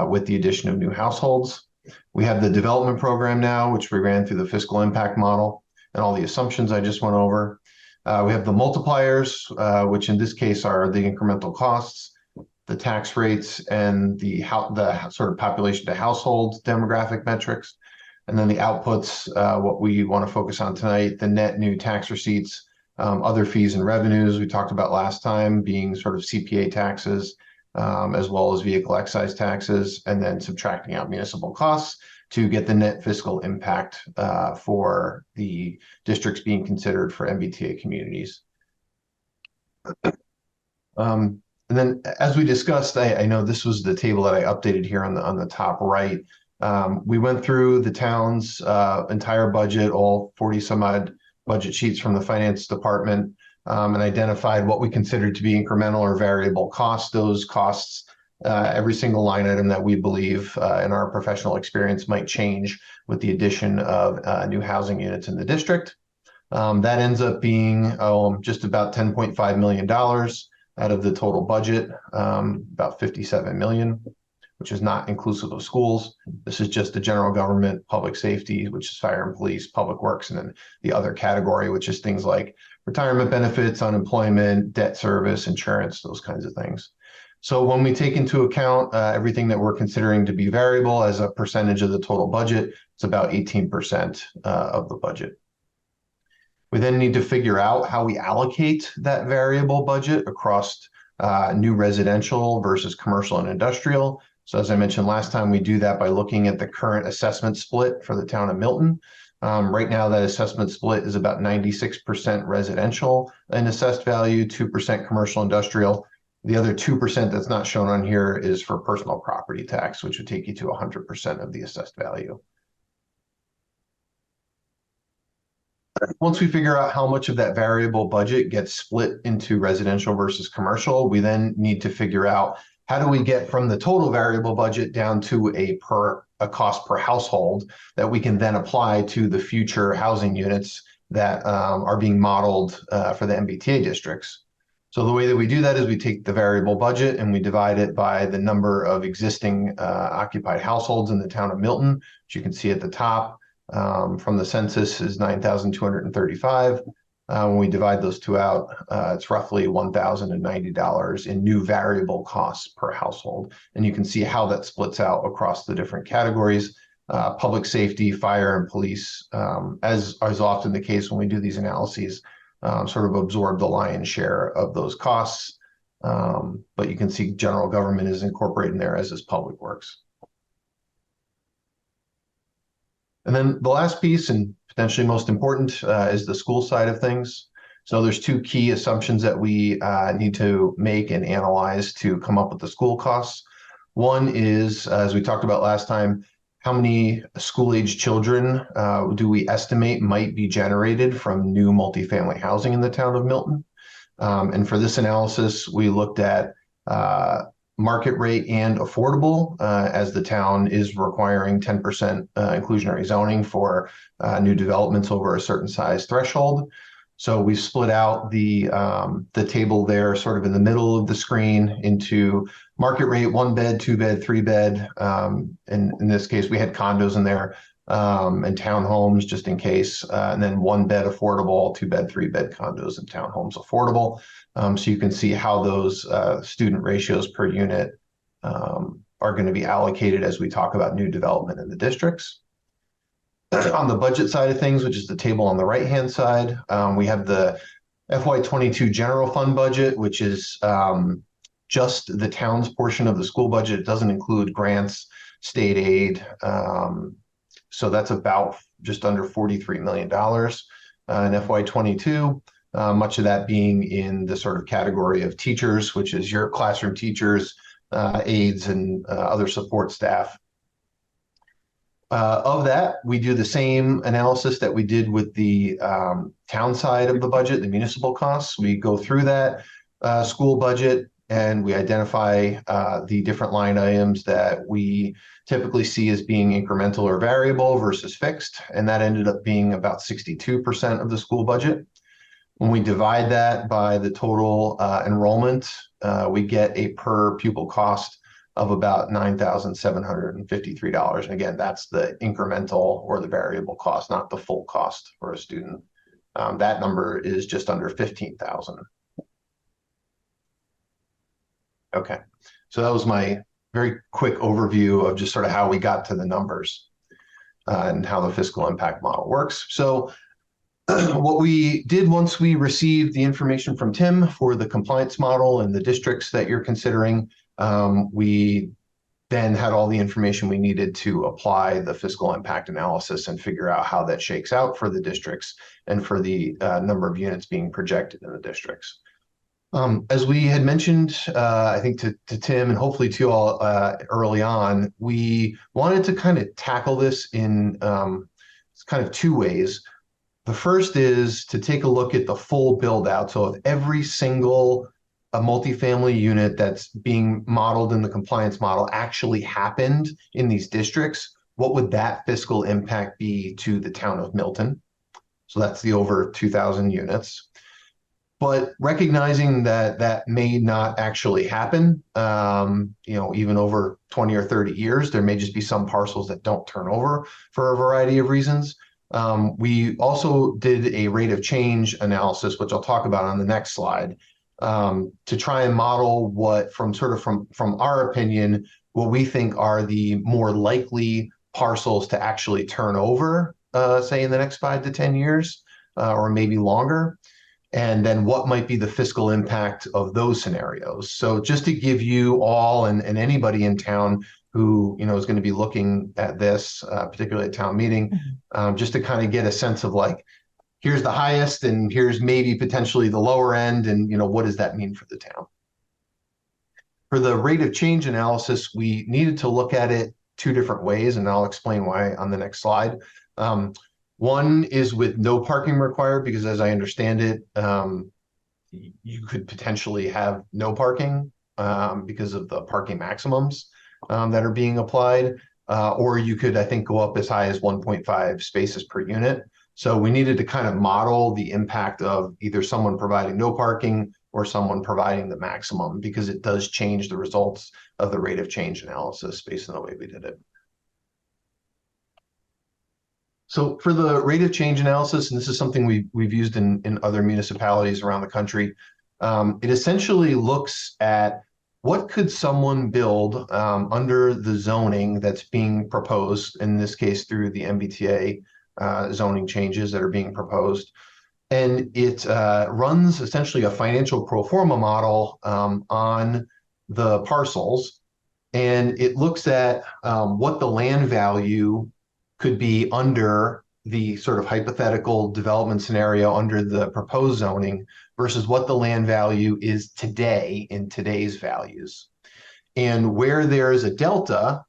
with the addition of new households. We have the development program now, which we ran through the fiscal impact model and all the assumptions I just went over. We have the multipliers, which in this case are the incremental costs, the tax rates, and the sort of population to household demographic metrics. And then the outputs, what we want to focus on tonight, the net new tax receipts, other fees and revenues we talked about last time being sort of CPA taxes, as well as vehicle excise taxes, and then subtracting out municipal costs to get the net fiscal impact for the districts being considered for MBTA communities. And then, as we discussed, I know this was the table that I updated here on the top right. We went through the town's entire budget, all 40 some odd budget sheets from the finance department, and identified what we considered to be incremental or variable costs. Those costs, every single line item that we believe in our professional experience might change with the addition of new housing units in the district. That ends up being just about $10.5 million out of the total budget, about 57 million, which is not inclusive of schools. This is just the general government, public safety, which is fire and police, public works, and then the other category, which is things like retirement benefits, unemployment, debt service, insurance, those kinds of things. So when we take into account everything that we're considering to be variable as a percentage of the total budget, it's about 18% of the budget. We then need to figure out how we allocate that variable budget across new residential versus commercial and industrial. So as I mentioned last time, we do that by looking at the current assessment split for the town of Milton. Right now, that assessment split is about 96% residential in assessed value, 2% commercial industrial. The other 2% that's not shown on here is for personal property tax, which would take you to 100% of the assessed value. Once we figure out how much of that variable budget gets split into residential versus commercial, we then need to figure out how do we get from the total variable budget down to a cost per household that we can then apply to the future housing units that are being modeled for the MBTA districts. So the way that we do that is we take the variable budget and we divide it by the number of existing occupied households in the town of Milton, which you can see at the top from the census is 9,235. When we divide those two out, it's roughly $1,090 in new variable costs per household. And you can see how that splits out across the different categories. Public safety, fire, and police, as is often the case when we do these analyses, sort of absorb the lion's share of those costs. But you can see general government is incorporated in there, as is public works. And then the last piece, and potentially most important, is the school side of things. So there's two key assumptions that we need to make and analyze to come up with the school costs. One is, as we talked about last time, how many school-age children do we estimate might be generated from new multifamily housing in the town of Milton? And for this analysis, we looked at market rate and affordable, as the town is requiring 10% inclusionary zoning for new developments over a certain size threshold. So we split out the table there sort of in the middle of the screen into market rate, 1 bed, 2 bed, 3 bed. And in this case, we had condos in there and townhomes just in case, and then 1 bed affordable, 2 bed, 3 bed condos and townhomes affordable. So you can see how those student ratios per unit are going to be allocated as we talk about new development in the districts. On the budget side of things, which is the table on the right-hand side, we have the FY22 general fund budget, which is just the town's portion of the school budget. It doesn't include grants, state aid. So that's about just under $43 million in FY22. Much of that being in the sort of category of teachers, which is your classroom teachers, aides, and other support staff. Of that, we do the same analysis that we did with the town side of the budget, the municipal costs. We go through that school budget and we identify the different line items that we typically see as being incremental or variable versus fixed. And that ended up being about 62% of the school budget. When we divide that by the total enrollment, we get a per pupil cost of about $9,753. And again, that's the incremental or the variable cost, not the full cost for a student. That number is just under 15,000. Okay, so that was my very quick overview of just sort of how we got to the numbers and how the fiscal impact model works. So what we did once we received the information from Tim for the compliance model and the districts that you're considering, we then had all the information we needed to apply the fiscal impact analysis and figure out how that shakes out for the districts and for the number of units being projected in the districts. As we had mentioned, I think to Tim and hopefully to you all early on, we wanted to kind of tackle this in kind of two ways. The first is to take a look at the full build out. So if every single multifamily unit that's being modeled in the compliance model actually happened in these districts, what would that fiscal impact be to the town of Milton? So that's the over 2,000 units. But recognizing that that may not actually happen, even over 20 or 30 years, there may just be some parcels that don't turn over for a variety of reasons. We also did a rate of change analysis, which I'll talk about on the next slide, to try and model what from our opinion, what we think are the more likely parcels to actually turn over, say in the next 5 to 10 years, or maybe longer. And then what might be the fiscal impact of those scenarios. So just to give you all and anybody in town who is going to be looking at this, particularly at town meeting, just to kind of get a sense of like, here's the highest and here's maybe potentially the lower end, and what does that mean for the town? For the rate of change analysis, we needed to look at it two different ways, and I'll explain why on the next slide. One is with no parking required, because as I understand it, you could potentially have no parking because of the parking maximums that are being applied. Or you could, I think, go up as high as 1.5 spaces per unit. So we needed to kind of model the impact of either someone providing no parking or someone providing the maximum, because it does change the results of the rate of change analysis based on the way we did it. So for the rate of change analysis, and this is something we've used in other municipalities around the country, it essentially looks at what could someone build under the zoning that's being proposed, in this case through the MBTA zoning changes that are being proposed. And it runs essentially a financial pro forma model on the parcels. And it looks at what the land value could be under the sort of hypothetical development scenario under the proposed zoning versus what the land value is today in today's values. And where there is a delta,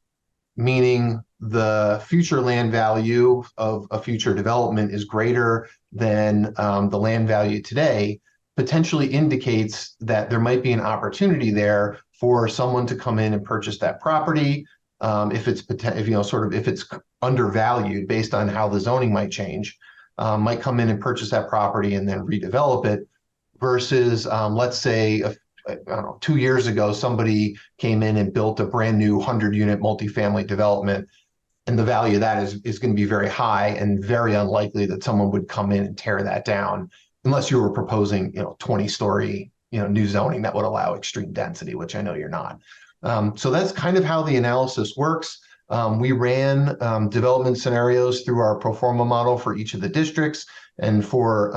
meaning the future land value of a future development is greater than the land value today, potentially indicates that there might be an opportunity there for someone to come in and purchase that property. If it's undervalued based on how the zoning might change, might come in and purchase that property and then redevelop it, versus let's say, I don't know, 2 years ago, somebody came in and built a brand new 100-unit multifamily development, and the value of that is going to be very high, and very unlikely that someone would come in and tear that down unless you were proposing, 20-story, new zoning that would allow extreme density, which I know you're not. So that's kind of how the analysis works. We ran development scenarios through our pro forma model for each of the districts, and for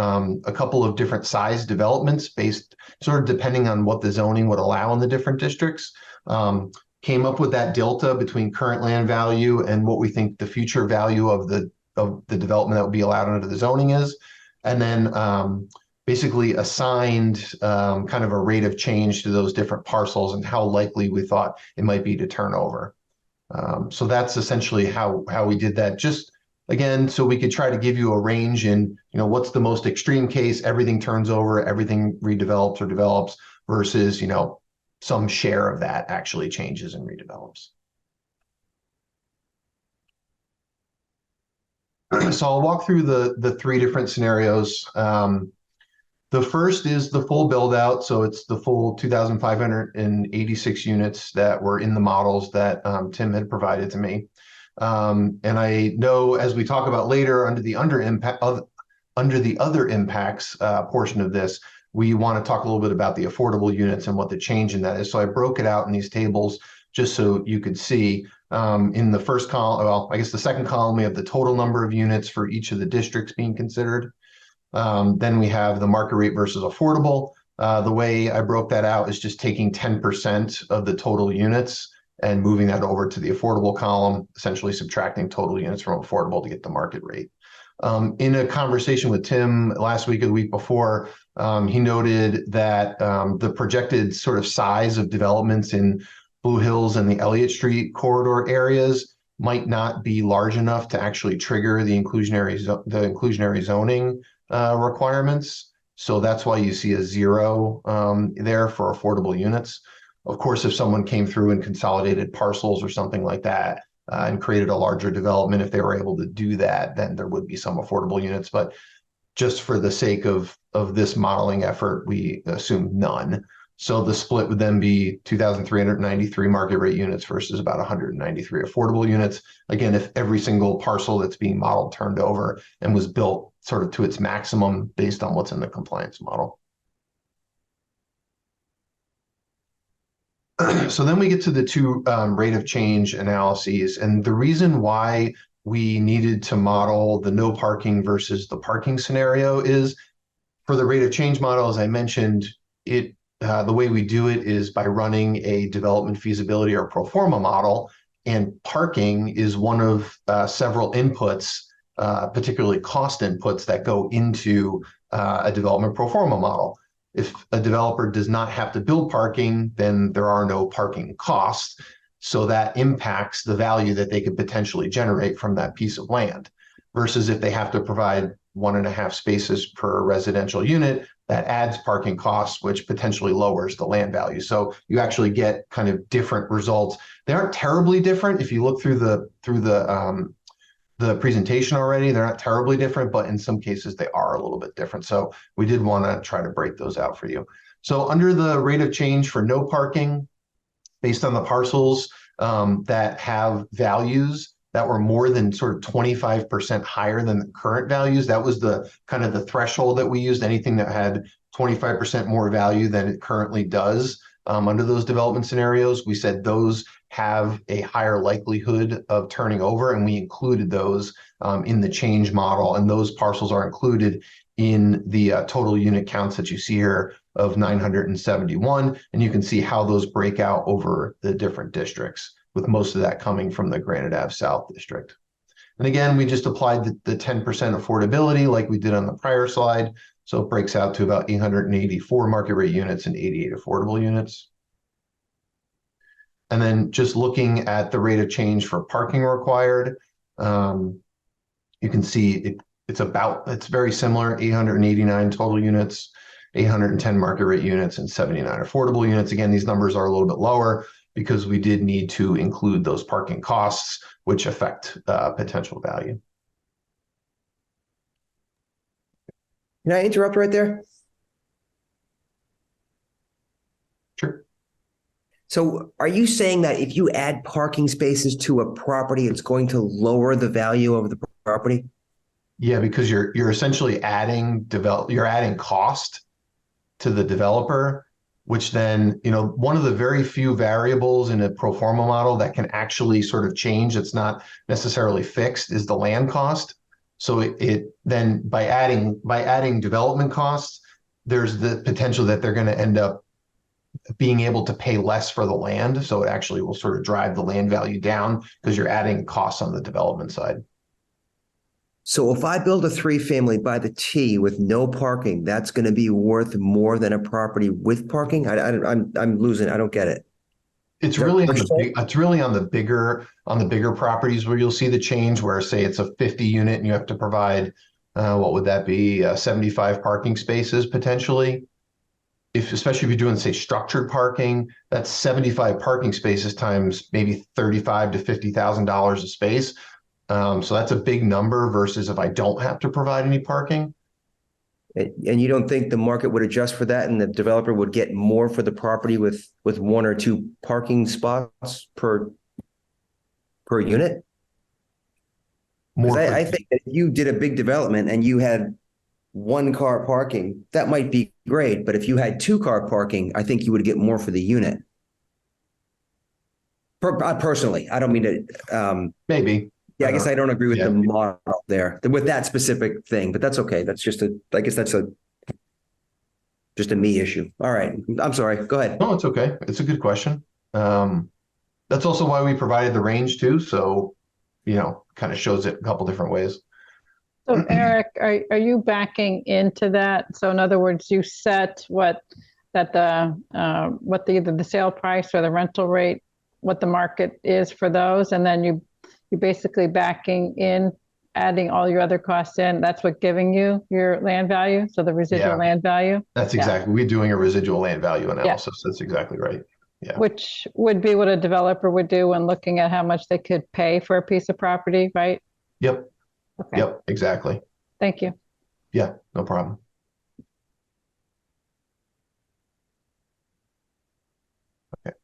a couple of different size developments based sort of depending on what the zoning would allow in the different districts. Came up with that delta between current land value and what we think the future value of the development that would be allowed under the zoning is, and then basically assigned kind of a rate of change to those different parcels and how likely we thought it might be to turn over. So that's essentially how we did that. Just again, so we could try to give you a range in, what's the most extreme case, everything turns over, everything redevelops or develops, versus, some share of that actually changes and redevelops. So I'll walk through the three different scenarios. The first is the full build out. So it's the full 2,586 units that were in the models that Tim had provided to me. And I know, as we talk about later, under the other impacts portion of this, we want to talk a little bit about the affordable units and what the change in that is. So I broke it out in these tables just so you could see. In the first column, well, I guess the second column, we have the total number of units for each of the districts being considered. Then we have the market rate versus affordable. The way I broke that out is just taking 10% of the total units and moving that over to the affordable column, essentially subtracting total units from affordable to get the market rate. In a conversation with Tim last week or the week before, he noted that the projected sort of size of developments in Blue Hills and the Elliott Street corridor areas might not be large enough to actually trigger the inclusionary zoning requirements. So that's why you see a 0 there for affordable units. Of course, if someone came through and consolidated parcels or something like that and created a larger development, if they were able to do that, then there would be some affordable units. But just for the sake of this modeling effort, we assume none. So the split would then be 2,393 market rate units versus about 193 affordable units. Again, if every single parcel that's being modeled turned over and was built sort of to its maximum based on what's in the compliance model. So then we get to the two rate of change analyses. And the reason why we needed to model the no parking versus the parking scenario is for the rate of change model, as I mentioned, the way we do it is by running a development feasibility or pro forma model, and parking is one of several inputs, particularly cost inputs that go into a development pro forma model. If a developer does not have to build parking, then there are no parking costs. So that impacts the value that they could potentially generate from that piece of land. Versus if they have to provide 1.5 spaces per residential unit, that adds parking costs, which potentially lowers the land value. So you actually get kind of different results. They aren't terribly different. If you look through the presentation already, they're not terribly different, but in some cases they are a little bit different. So we did want to try to break those out for you. So under the rate of change for no parking, based on the parcels that have values that were more than sort of 25% higher than the current values. That was the kind of the threshold that we used. Anything that had 25% more value than it currently does under those development scenarios, we said those have a higher likelihood of turning over, and we included those in the change model, and those parcels are included in the total unit counts that you see here of 971, and you can see how those break out over the different districts, with most of that coming from the Granite Ave South district. And again, we just applied the 10% affordability like we did on the prior slide. So it breaks out to about 884 market rate units and 88 affordable units. And then just looking at the rate of change for parking required, you can see it's very similar, 889 total units, 810 market rate units, and 79 affordable units. Again, these numbers are a little bit lower because we did need to include those parking costs, which affect potential value. Can I interrupt right there? Sure. So are you saying that if you add parking spaces to a property, it's going to lower the value of the property? Yeah, because you're essentially adding cost to the developer, which then, one of the very few variables in a pro forma model that can actually sort of change, it's not necessarily fixed, is the land cost. So it then by adding development costs, there's the potential that they're going to end up being able to pay less for the land. So it actually will sort of drive the land value down because you're adding costs on the development side. So if I build a 3-family by the T with no parking, that's going to be worth more than a property with parking? I'm losing. I don't get it. It's really on the bigger properties where you'll see the change, where say it's a 50 unit and you have to provide what would that be, 75 parking spaces potentially. Especially if you're doing, say, structured parking, that's 75 parking spaces times maybe $35,000 to $50,000 a space. So that's a big number versus if I don't have to provide any parking. And you don't think the market would adjust for that and the developer would get more for the property with 1 or 2 parking spots per unit? I think that if you did a big development and you had 1-car parking, that might be great. But if you had 2-car parking, I think you would get more for the unit. Personally, I don't mean to. Maybe. Yeah, I guess I don't agree with the model there, with that specific thing, but that's okay. That's just I guess that's just a me issue. All right. I'm sorry. Go ahead. No, it's okay. It's a good question. That's also why we provided the range too. So, kind of shows it a couple different ways. So Eric, are you backing into that? So in other words, you set either the sale price or the rental rate, what the market is for those, and then you're basically backing in, adding all your other costs in. That's what giving you your land value. So the residual land value. That's exactly. We're doing a residual land value analysis. Yeah. That's exactly right. Yeah. Which would be what a developer would do when looking at how much they could pay for a piece of property, right? Yep. Okay. Yep. Exactly. Thank you. Yeah, no problem. Okay.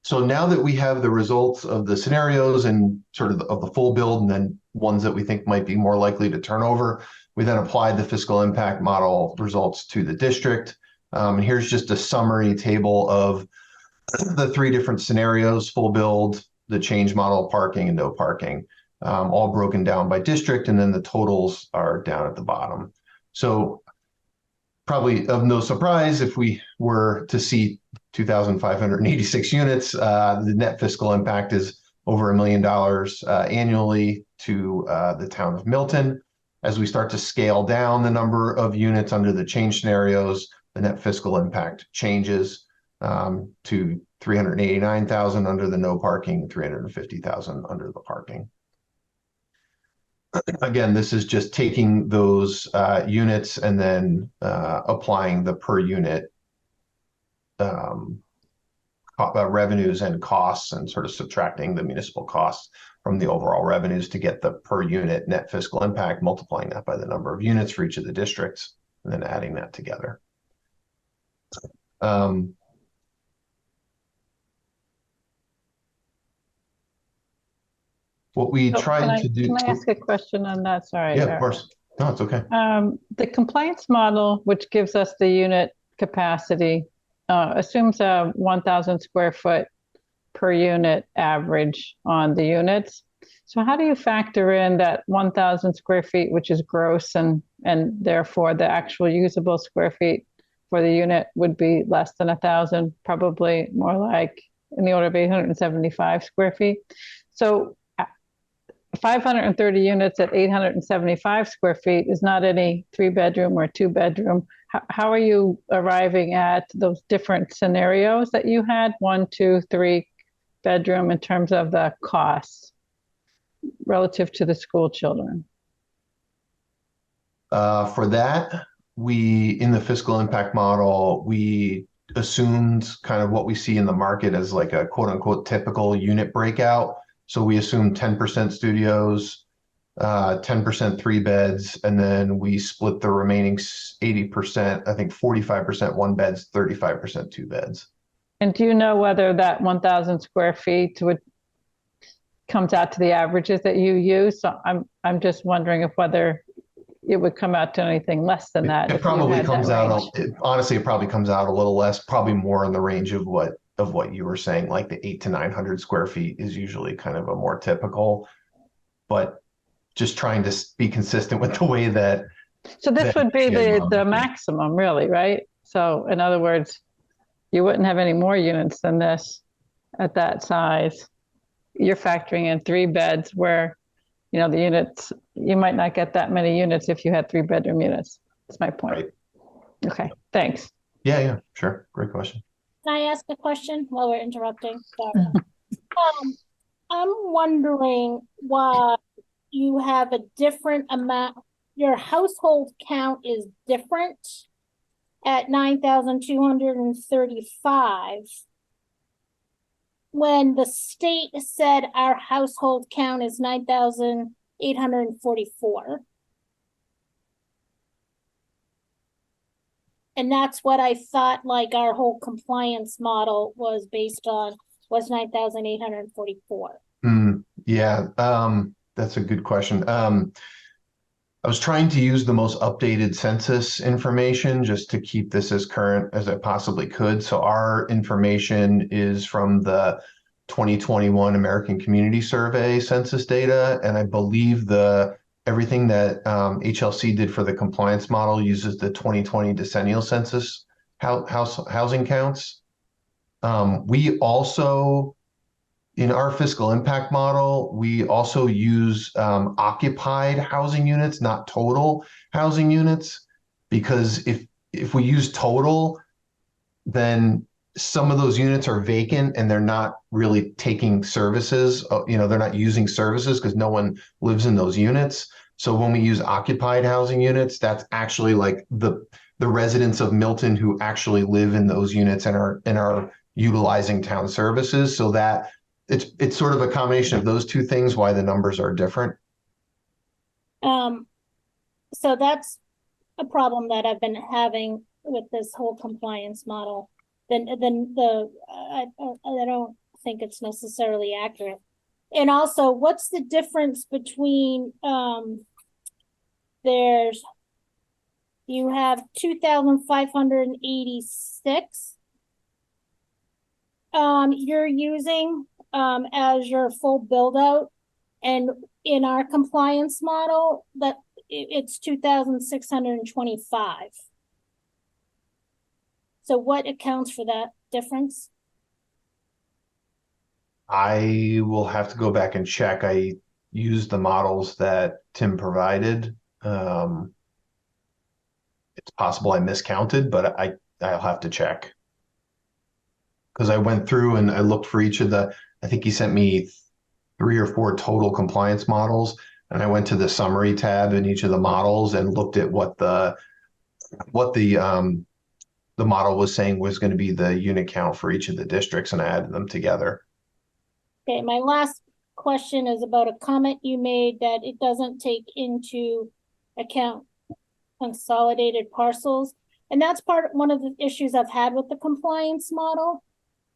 So now that we have the results of the scenarios and sort of the full build, and then ones that we think might be more likely to turn over, we then applied the fiscal impact model results to the district. And here's just a summary table of the 3 different scenarios: full build, the change model, parking, and no parking, all broken down by district, and then the totals are down at the bottom. So probably of no surprise, if we were to see 2,586 units, the net fiscal impact is over $1 million annually to the town of Milton. As we start to scale down the number of units under the change scenarios, the net fiscal impact changes to 389,000 under the no parking, 350,000 under the parking. Again, this is just taking those units and then applying the per unit revenues and costs, and sort of subtracting the municipal costs from the overall revenues to get the per unit net fiscal impact, multiplying that by the number of units for each of the districts, and then adding that together. What we tried to do. Can I ask a question on that? Sorry. Yeah, of course. No, it's okay. The compliance model, which gives us the unit capacity, assumes a 1,000 square foot per unit average on the units. So how do you factor in that 1,000 square feet, which is gross, and therefore the actual usable square feet for the unit would be less than 1,000, probably more like in the order of 875 square feet. So 530 units at 875 square feet is not any 3-bedroom or 2-bedroom. How are you arriving at those different scenarios that you had, 1, 2, 3 bedroom, in terms of the costs relative to the school children? For that, in the fiscal impact model, we assumed kind of what we see in the market as like a quote unquote typical unit breakout. So we assumed 10% studios, 10% 3 beds, and then we split the remaining 80%, I think 45% 1 beds, 35% 2 beds. And do you know whether that 1,000 square feet comes out to the averages that you use? So I'm just wondering if whether it would come out to anything less than that. It probably comes out, honestly, it probably comes out a little less, probably more in the range of what you were saying, like the 800 to 900 square feet is usually kind of a more typical, but just trying to be consistent with the way that. So this would be the maximum, really, right? So in other words, you wouldn't have any more units than this at that size. You're factoring in 3 beds where, the units, you might not get that many units if you had 3-bedroom units. That's my point. Right. Okay, thanks. Yeah, sure. Great question. Can I ask a question while we're interrupting? Sorry. I'm wondering why you have a different amount, your household count is different at 9,235 when the state said our household count is 9,844. And that's what I thought, like our whole compliance model was based on, was 9,844. Yeah, that's a good question. I was trying to use the most updated census information just to keep this as current as I possibly could. So our information is from the 2021 American Community Survey census data, and I believe everything that HLC did for the compliance model uses the 2020 decennial census housing counts. We also, in our fiscal impact model, we also use occupied housing units, not total housing units, because if we use total, then some of those units are vacant and they're not really taking services. They're not using services because no one lives in those units. So when we use occupied housing units, that's actually like the residents of Milton who actually live in those units and are utilizing town services. So that it's sort of a combination of those two things why the numbers are different. So that's a problem that I've been having with this whole compliance model. I don't think it's necessarily accurate. And also, what's the difference between you have 2,586 you're using as your full build out, and in our compliance model that it's 2,625. So what accounts for that difference? I will have to go back and check. I used the models that Tim provided. It's possible I miscounted, but I'll have to check. Because I went through and I looked for each of I think he sent me 3 or 4 total compliance models. And I went to the summary tab in each of the models and looked at what the model was saying was going to be the unit count for each of the districts, and I added them together. Okay, my last question is about a comment you made that it doesn't take into account consolidated parcels. And that's one of the issues I've had with the compliance model.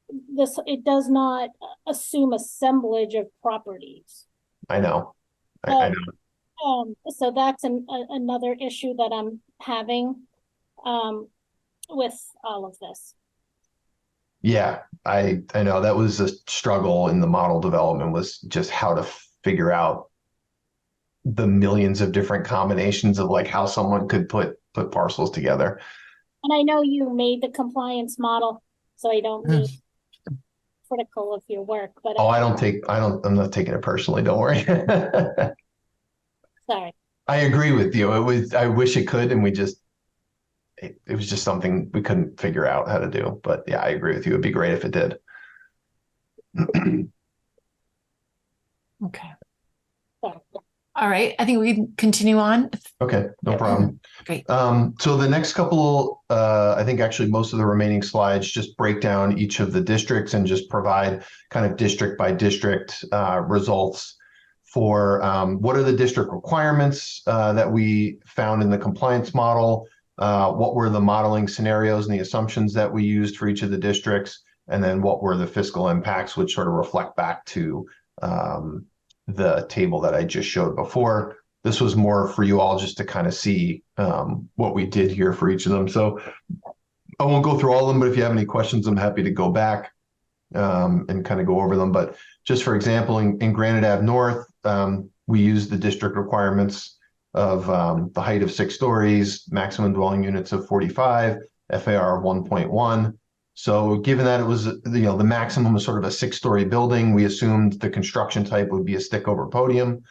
It does not assume assemblage of properties. I know. I know. So that's another issue that I'm having with all of this. Yeah, I know that was a struggle in the model development, was just how to figure out the millions of different combinations of like how someone could put parcels together. And I know you made the compliance model, so I don't mean critical of your work, but I'm not taking it personally, don't worry. Sorry. I agree with you. I wish it could, and it was just something we couldn't figure out how to do. But yeah, I agree with you. It'd be great if it did. Okay. All right. I think we can continue on. Okay, no problem. Great. So the next couple, I think actually most of the remaining slides just break down each of the districts and just provide kind of district by district results for what are the district requirements that we found in the compliance model, what were the modeling scenarios and the assumptions that we used for each of the districts, and then what were the fiscal impacts, which sort of reflect back to the table that I just showed before. This was more for you all just to kind of see what we did here for each of them. So I won't go through all of them, but if you have any questions, I'm happy to go back and kind of go over them. But just for example, in Granite Ave North, we used the district requirements of the height of 6 stories, maximum dwelling units of 45, FAR of 1.1. So given that it was, the maximum was sort of a 6-story building, we assumed the construction type would be a stick over podium.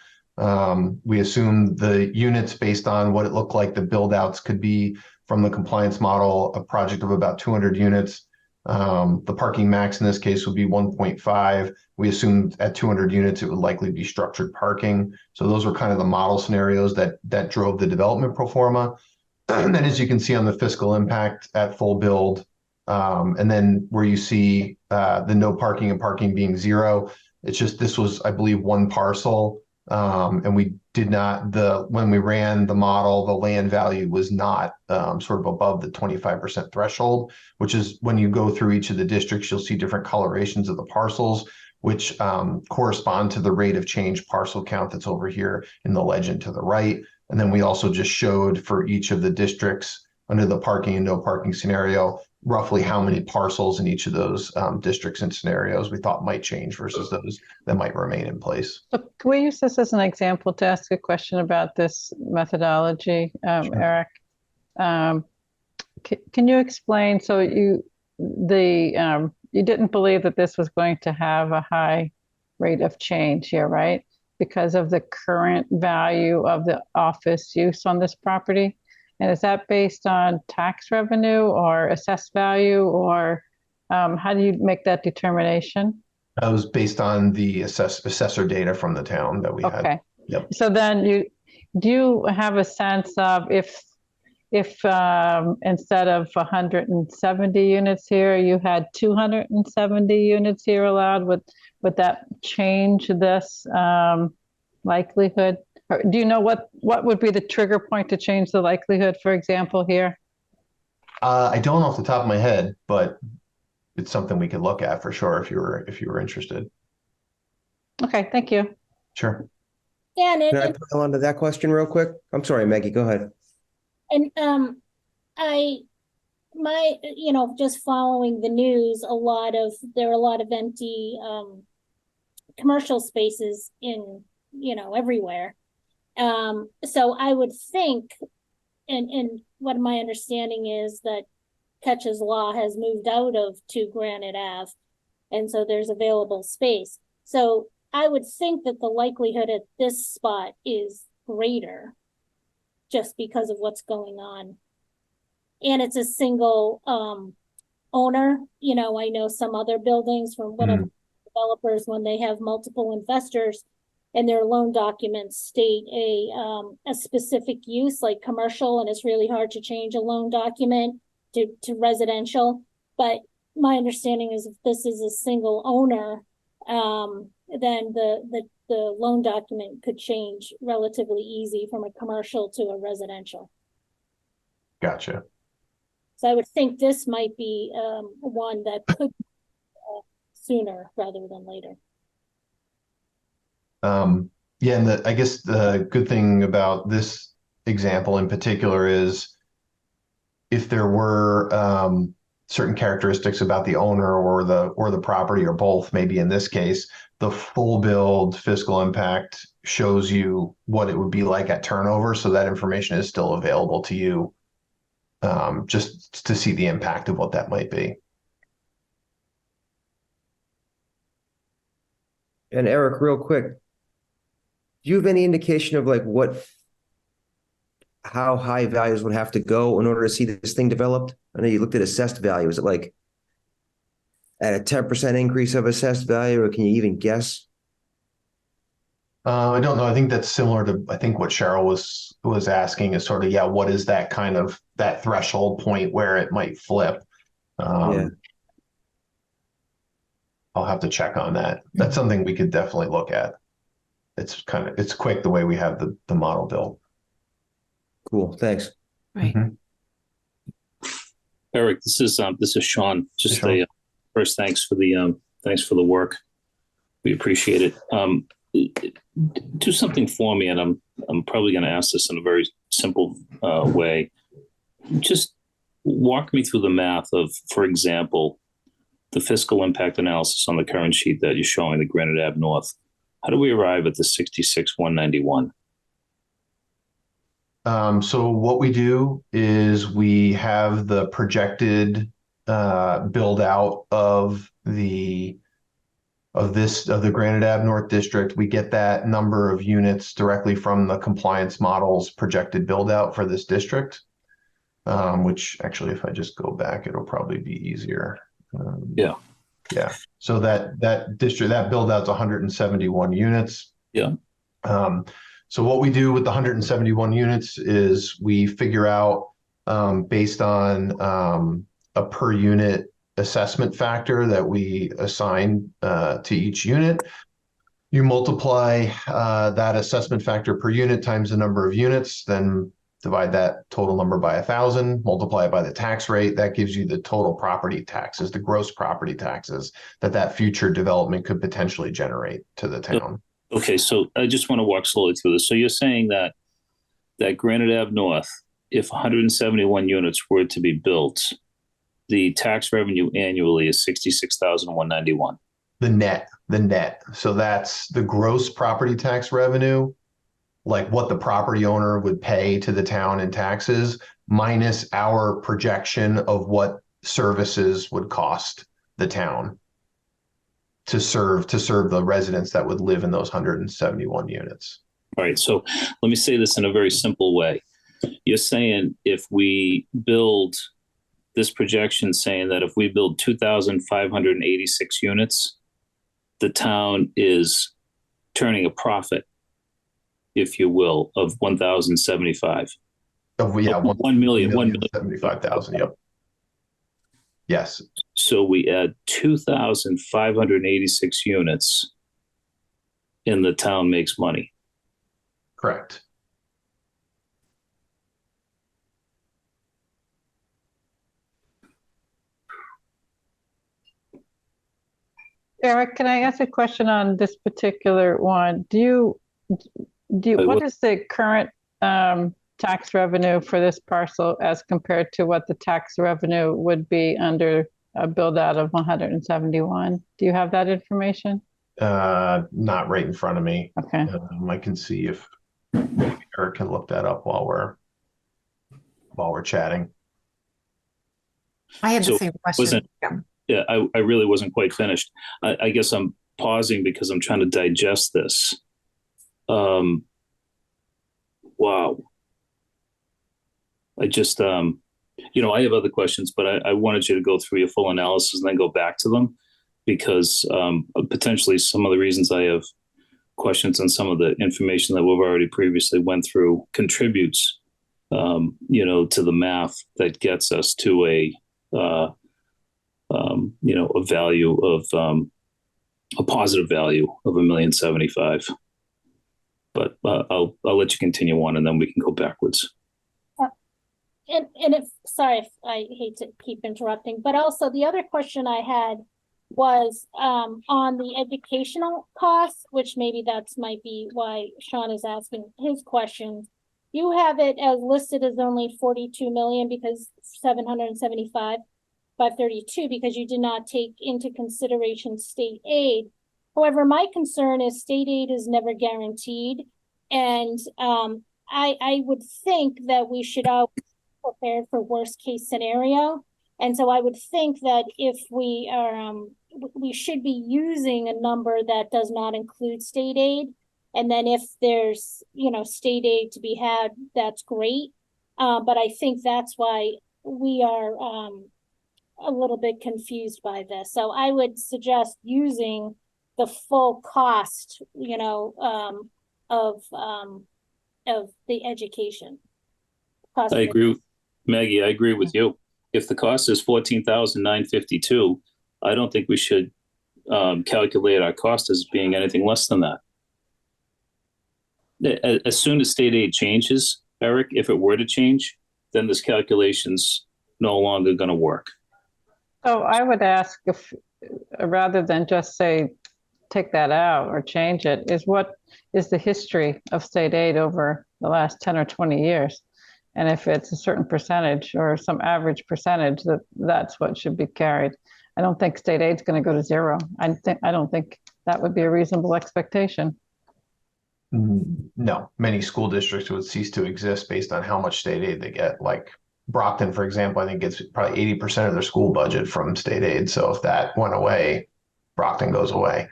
We assumed the units based on what it looked like the build outs could be from the compliance model, a project of about 200 units. The parking max in this case would be 1.5. We assumed at 200 units, it would likely be structured parking. So those were kind of the model scenarios that drove the development pro forma. And then as you can see on the fiscal impact at full build, and then where you see the no parking and parking being 0, it's just, this was, I believe, one parcel. And we did not, when we ran the model, the land value was not sort of above the 25% threshold, which is when you go through each of the districts, you'll see different colorations of the parcels, which correspond to the rate of change parcel count that's over here in the legend to the right. And then we also just showed for each of the districts under the parking and no parking scenario, roughly how many parcels in each of those districts and scenarios we thought might change versus those that might remain in place. So can we use this as an example to ask a question about this methodology, Sure. Eric? Can you explain, so you didn't believe that this was going to have a high rate of change here, right? Because of the current value of the office use on this property? And is that based on tax revenue or assessed value, or how do you make that determination? That was based on the assessor data from the town that we had. Okay. Yep. So then do you have a sense of if instead of 170 units here, you had 270 units here allowed, would that change this likelihood? Or do you know what would be the trigger point to change the likelihood, for example, here? I don't off the top of my head, but it's something we could look at for sure if you were interested. Okay, thank you. Sure. Yeah, Can I pile onto that question real quick? I'm sorry, Maggie, go ahead. And just following the news, there are a lot of empty commercial spaces in, everywhere. So I would think, and what my understanding is that Ketch's Law has moved out of 2 Granite Ave, and so there's available space. So I would think that the likelihood at this spot is greater just because of what's going on. And it's a single owner. You know, I know some other buildings from one of the developers, when they have multiple investors and their loan documents state a specific use like commercial, and it's really hard to change a loan document to residential. But my understanding is if this is a single owner, then the loan document could change relatively easy from a commercial to a residential. Gotcha. So I would think this might be one that could sooner rather than later. Yeah, and I guess the good thing about this example in particular is if there were certain characteristics about the owner or the property or both, maybe in this case, the full build fiscal impact shows you what it would be like at turnover. So that information is still available to you just to see the impact of what that might be. And Eric, real quick, do you have any indication of like how high values would have to go in order to see this thing developed? I know you looked at assessed value. Is it like at a 10% increase of assessed value, or can you even guess? I don't know. I think that's similar to, I think what Cheryl was asking is sort of, yeah, what is that kind of that threshold point where it might flip? Yeah. I'll have to check on that. That's something we could definitely look at. It's quick the way we have the model built. Cool. Thanks. Right. Eric, this is Sean. Just first, thanks for the work. We appreciate it. Do something for me, and I'm probably going to ask this in a very simple way. Just walk me through the math of, for example, the fiscal impact analysis on the current sheet that you're showing, the Granite Ave North. How do we arrive at the 66,191? So what we do is we have the projected build out of the Granite Ave North District. We get that number of units directly from the compliance model's projected build out for this district, which actually, if I just go back, it'll probably be easier. Yeah. So that district, that build out's 171 units. Yeah. So what we do with the 171 units is we figure out based on a per unit assessment factor that we assign to each unit. You multiply that assessment factor per unit times the number of units, then divide that total number by 1,000, multiply it by the tax rate. That gives you the total property taxes, the gross property taxes that future development could potentially generate to the town. Okay, so I just want to walk slowly through this. So you're saying that Granite Ave North, if 171 units were to be built, the tax revenue annually is 66,191. The net. So that's the gross property tax revenue, like what the property owner would pay to the town in taxes, minus our projection of what services would cost the town to serve the residents that would live in those 171 units. All right. So let me say this in a very simple way. You're saying if we build this projection, saying that if we build 2,586 units, the town is turning a profit, if you will, of 1,075. Yeah, 1,075,000. Yep. Yes. So we add 2,586 units and the town makes money. Correct. Eric, can I ask a question on this particular one? What is the current tax revenue for this parcel as compared to what the tax revenue would be under a build out of 171? Do you have that information? Not right in front of me. Okay. I can see if maybe Eric can look that up while we're chatting. I had the same question. Yeah, I really wasn't quite finished. I guess I'm pausing because I'm trying to digest this. Wow. I just, I have other questions, but I wanted you to go through your full analysis and then go back to them because potentially some of the reasons I have questions on some of the information that we've already previously went through contributes, to the math that gets us to a value of a positive value of $1,075,000. But I'll let you continue on, and then we can go backwards. Sorry if I hate to keep interrupting, but also the other question I had was on the educational costs, which maybe might be why Sean is asking his questions. You have it as listed as only 42 million because 775,532 because you did not take into consideration state aid. However, my concern is state aid is never guaranteed, and I would think that we should all prepare for worst case scenario. And so I would think that if we are, we should be using a number that does not include state aid. And then if there's, state aid to be had, that's great. But I think that's why we are a little bit confused by this. So I would suggest using the full cost, of the education. I agree, Maggie. I agree with you. If the cost is $14,952, I don't think we should calculate our cost as being anything less than that. As soon as state aid changes, Eric, if it were to change, then this calculation's no longer going to work. So I would ask if, rather than just say, take that out or change it, what is the history of state aid over the last 10 or 20 years? And if it's a certain percentage or some average percentage, that's what should be carried. I don't think state aid's going to go to zero. I don't think that would be a reasonable expectation. No, many school districts would cease to exist based on how much state aid they get. Like Brockton, for example, I think gets probably 80% of their school budget from state aid. So if that went away, Brockton goes away.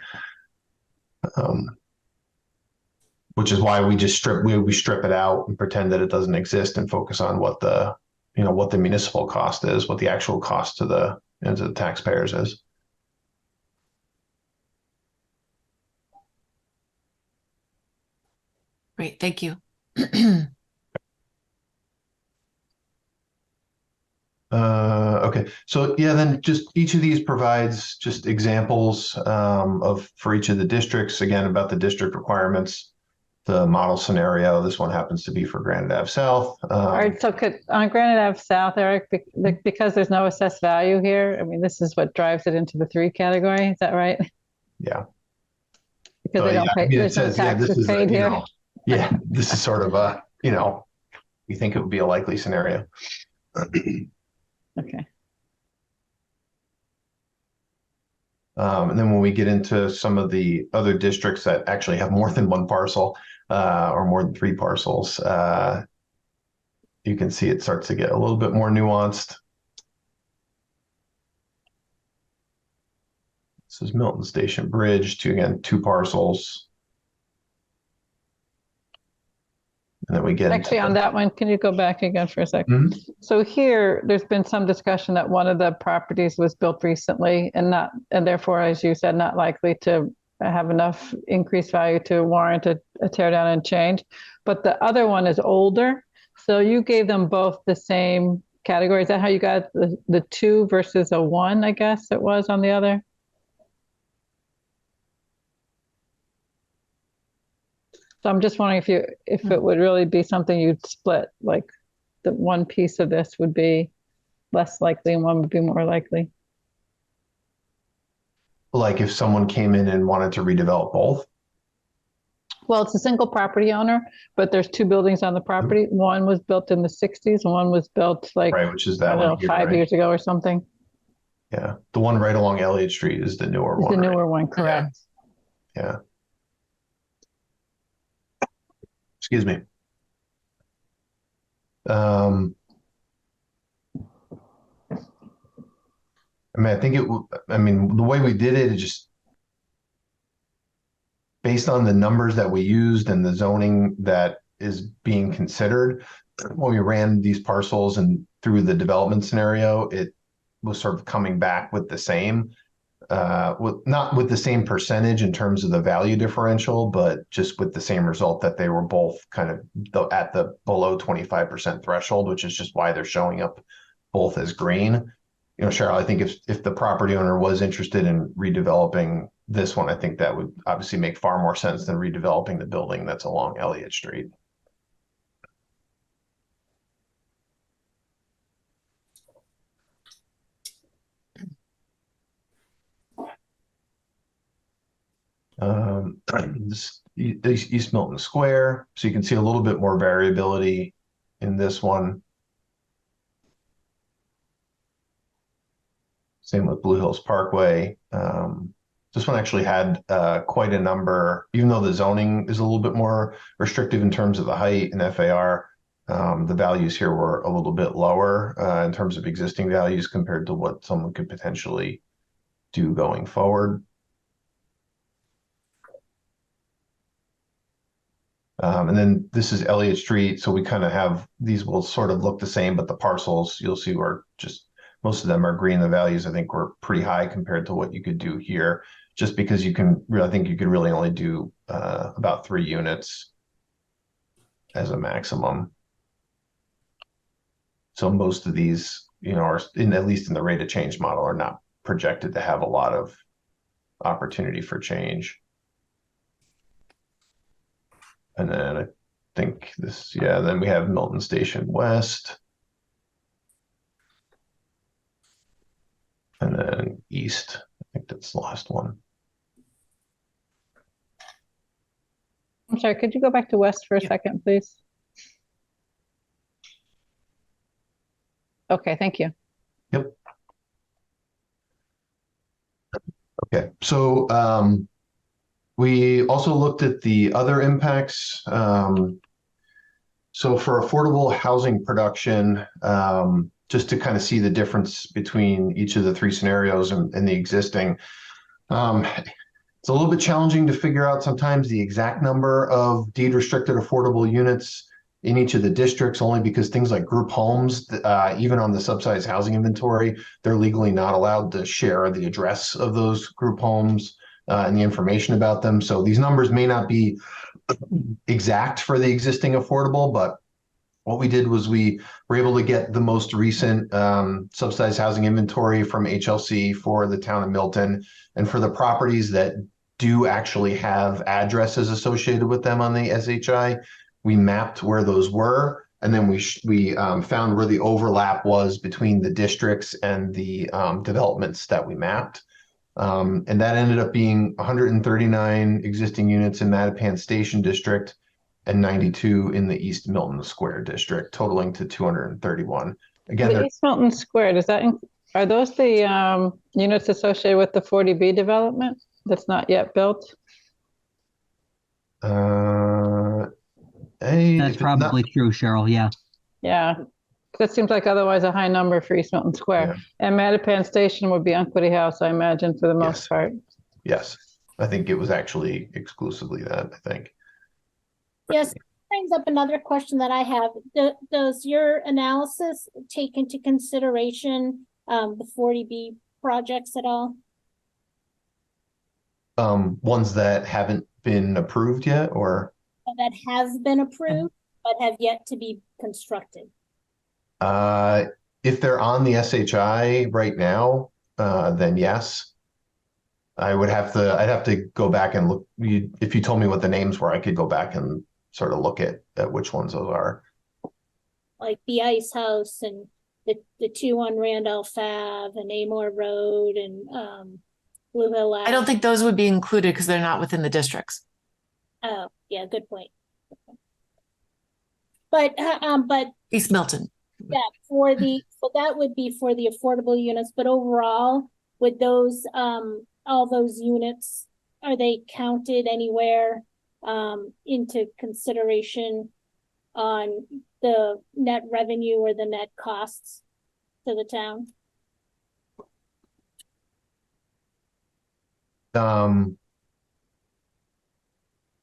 Which is why we just strip it out and pretend that it doesn't exist and focus on what the municipal cost is, what the actual cost to the taxpayers is. Great, thank you. Okay, so yeah, then just each of these provides just examples for each of the districts, again, about the district requirements, the model scenario. This one happens to be for Granite Ave South. All right, so on Granite Ave South, Eric, because there's no assessed value here, I mean, this is what drives it into the 3 category, is that right? Yeah. Because they don't pay, there's no taxes paid here. This is sort of we think it would be a likely scenario. Okay. And then when we get into some of the other districts that actually have more than one parcel or more than 3 parcels, you can see it starts to get a little bit more nuanced. This is Milton Station Bridge, 2 parcels. And then we get actually on that one, can you go back again for a second? Mm-hmm. So here, there's been some discussion that one of the properties was built recently and therefore, as you said, not likely to have enough increased value to warrant a tear down and change. But the other one is older. So you gave them both the same category. Is that how you got the 2 versus a 1, I guess it was on the other? So I'm just wondering if it would really be something you'd split, like the one piece of this would be less likely and one would be more likely. Like if someone came in and wanted to redevelop both? Well, it's a single property owner, but there's 2 buildings on the property. Mm-hmm. One was built in the 60s and one was built which is that one here, 5 years ago or something. Yeah, the one right along Elliott Street is the newer one. The newer one, correct. Yeah. Excuse me. I mean, the way we did it is just based on the numbers that we used and the zoning that is being considered. when we ran these parcels and through the development scenario, it was sort of coming back with the same, not with the same percentage in terms of the value differential, but just with the same result that they were both kind of at the below 25% threshold, which is just why they're showing up both as green. You know, Cheryl, I think if the property owner was interested in redeveloping this one, I think that would obviously make far more sense than redeveloping the building that's along Elliott Street. This East Milton Square, so you can see a little bit more variability in this one. Same with Blue Hills Parkway. This one actually had quite a number, even though the zoning is a little bit more restrictive in terms of the height and FAR. The values here were a little bit lower in terms of existing values compared to what someone could potentially do going forward. And then this is Elliott Street. So we kind of have, these will sort of look the same, but the parcels you'll see were just, most of them are green. The values I think were pretty high compared to what you could do here, just because you can, I think you could really only do about 3 units as a maximum. So most of these, you know, are at least in the rate of change model, are not projected to have a lot of opportunity for change. And then I think this, yeah, then we have Milton Station West. And then East, I think that's the last one. I'm sorry, could you go back to West for a second, please? Okay, thank you. Yep. Okay, so we also looked at the other impacts. So for affordable housing production, just to kind of see the difference between each of the 3 scenarios and the existing, it's a little bit challenging to figure out sometimes the exact number of deed restricted affordable units in each of the districts, only because things like group homes, even on the subsidized housing inventory, they're legally not allowed to share the address of those group homes and the information about them. So these numbers may not be exact for the existing affordable, but what we did was we were able to get the most recent subsidized housing inventory from HLC for the town of Milton, and for the properties that do actually have addresses associated with them on the SHI, we mapped where those were, and then we found where the overlap was between the districts and the developments that we mapped. And that ended up being 139 existing units in Mattapan Station District and 92 in the East Milton Square District, totaling to 231. Again, the East Milton Square, does that are those the units associated with the 40B development that's not yet built? That's probably true, Cheryl. Yeah. Yeah. That seems like otherwise a high number for East Milton Square. Yeah. And Mattapan Station would be Unquity House, I imagine, for the most part. Yes. I think it was actually exclusively that, I think. Yes. Brings up another question that I have. Does your analysis take into consideration the 40B projects at all? Ones that haven't been approved yet, or? That have been approved, but have yet to be constructed. If they're on the SHI right now, then yes. I'd have to go back and look. If you told me what the names were, I could go back and sort of look at which ones those are. Like the Ice House and the 2 on Randolph Ave and Amore Road and Blue Hill Ave. I don't think those would be included because they're not within the districts. Oh, yeah, good point. But East Milton. Yeah, so that would be for the affordable units, but overall, with those all those units, are they counted anywhere into consideration on the net revenue or the net costs to the town?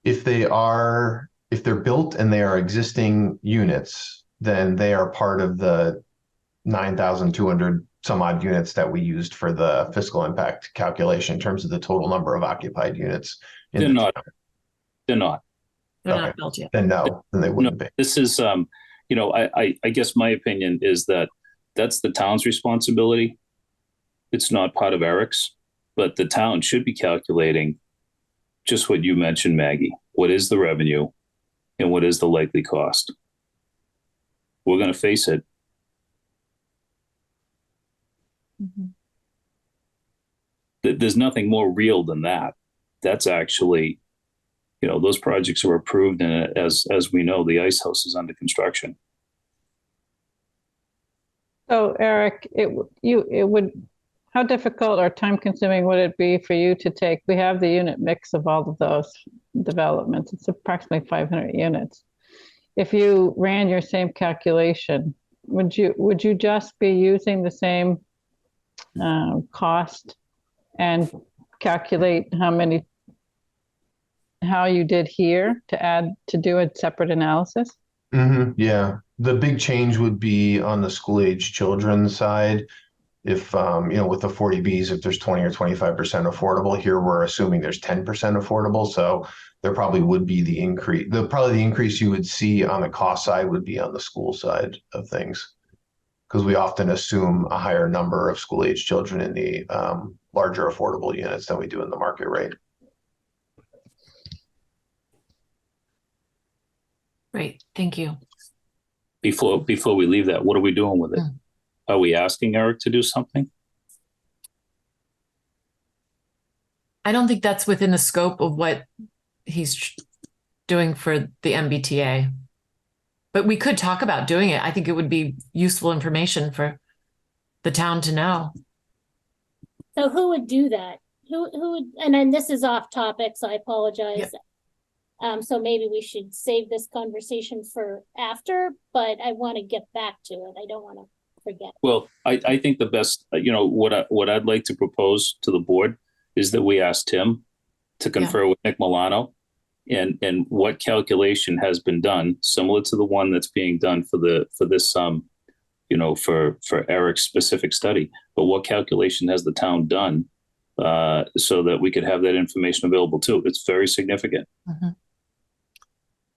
If they're built and they are existing units, then they are part of the 9,200 some odd units that we used for the fiscal impact calculation in terms of the total number of occupied units. They're not. They're not. They're not built yet. Then no, then they wouldn't be. This is, I guess my opinion is that that's the town's responsibility. It's not part of Eric's, but the town should be calculating just what you mentioned, Maggie. What is the revenue and what is the likely cost? We're going to face it. There's nothing more real than that. That's actually, those projects are approved, and as we know, the ice house is under construction. So Eric, how difficult or time consuming would it be for you to take? We have the unit mix of all of those developments. It's approximately 500 units. If you ran your same calculation, would you just be using the same cost and calculate how you did here to do a separate analysis? Yeah, the big change would be on the school age children side. If with the 40Bs, if there's 20 or 25% affordable, here we're assuming there's 10% affordable, so there probably would be the increase. The increase you would see on the cost side would be on the school side of things, because we often assume a higher number of school age children in the larger affordable units than we do in the market rate. Great, thank you. Before we leave that, what are we doing with it? Are we asking Eric to do something? I don't think that's within the scope of what he's doing for the MBTA. But we could talk about doing it. I think it would be useful information for the town to know. So who would do that? Who would, and then this is off topic, so I apologize. Yep. So maybe we should save this conversation for after, but I want to get back to it. I don't want to forget. Well, I think the best, what I'd like to propose to the board is that we ask Tim to confer with Nick Milano and what calculation has been done, similar to the one that's being done for this for Eric's specific study. But what calculation has the town done so that we could have that information available too? It's very significant. Mm-hmm.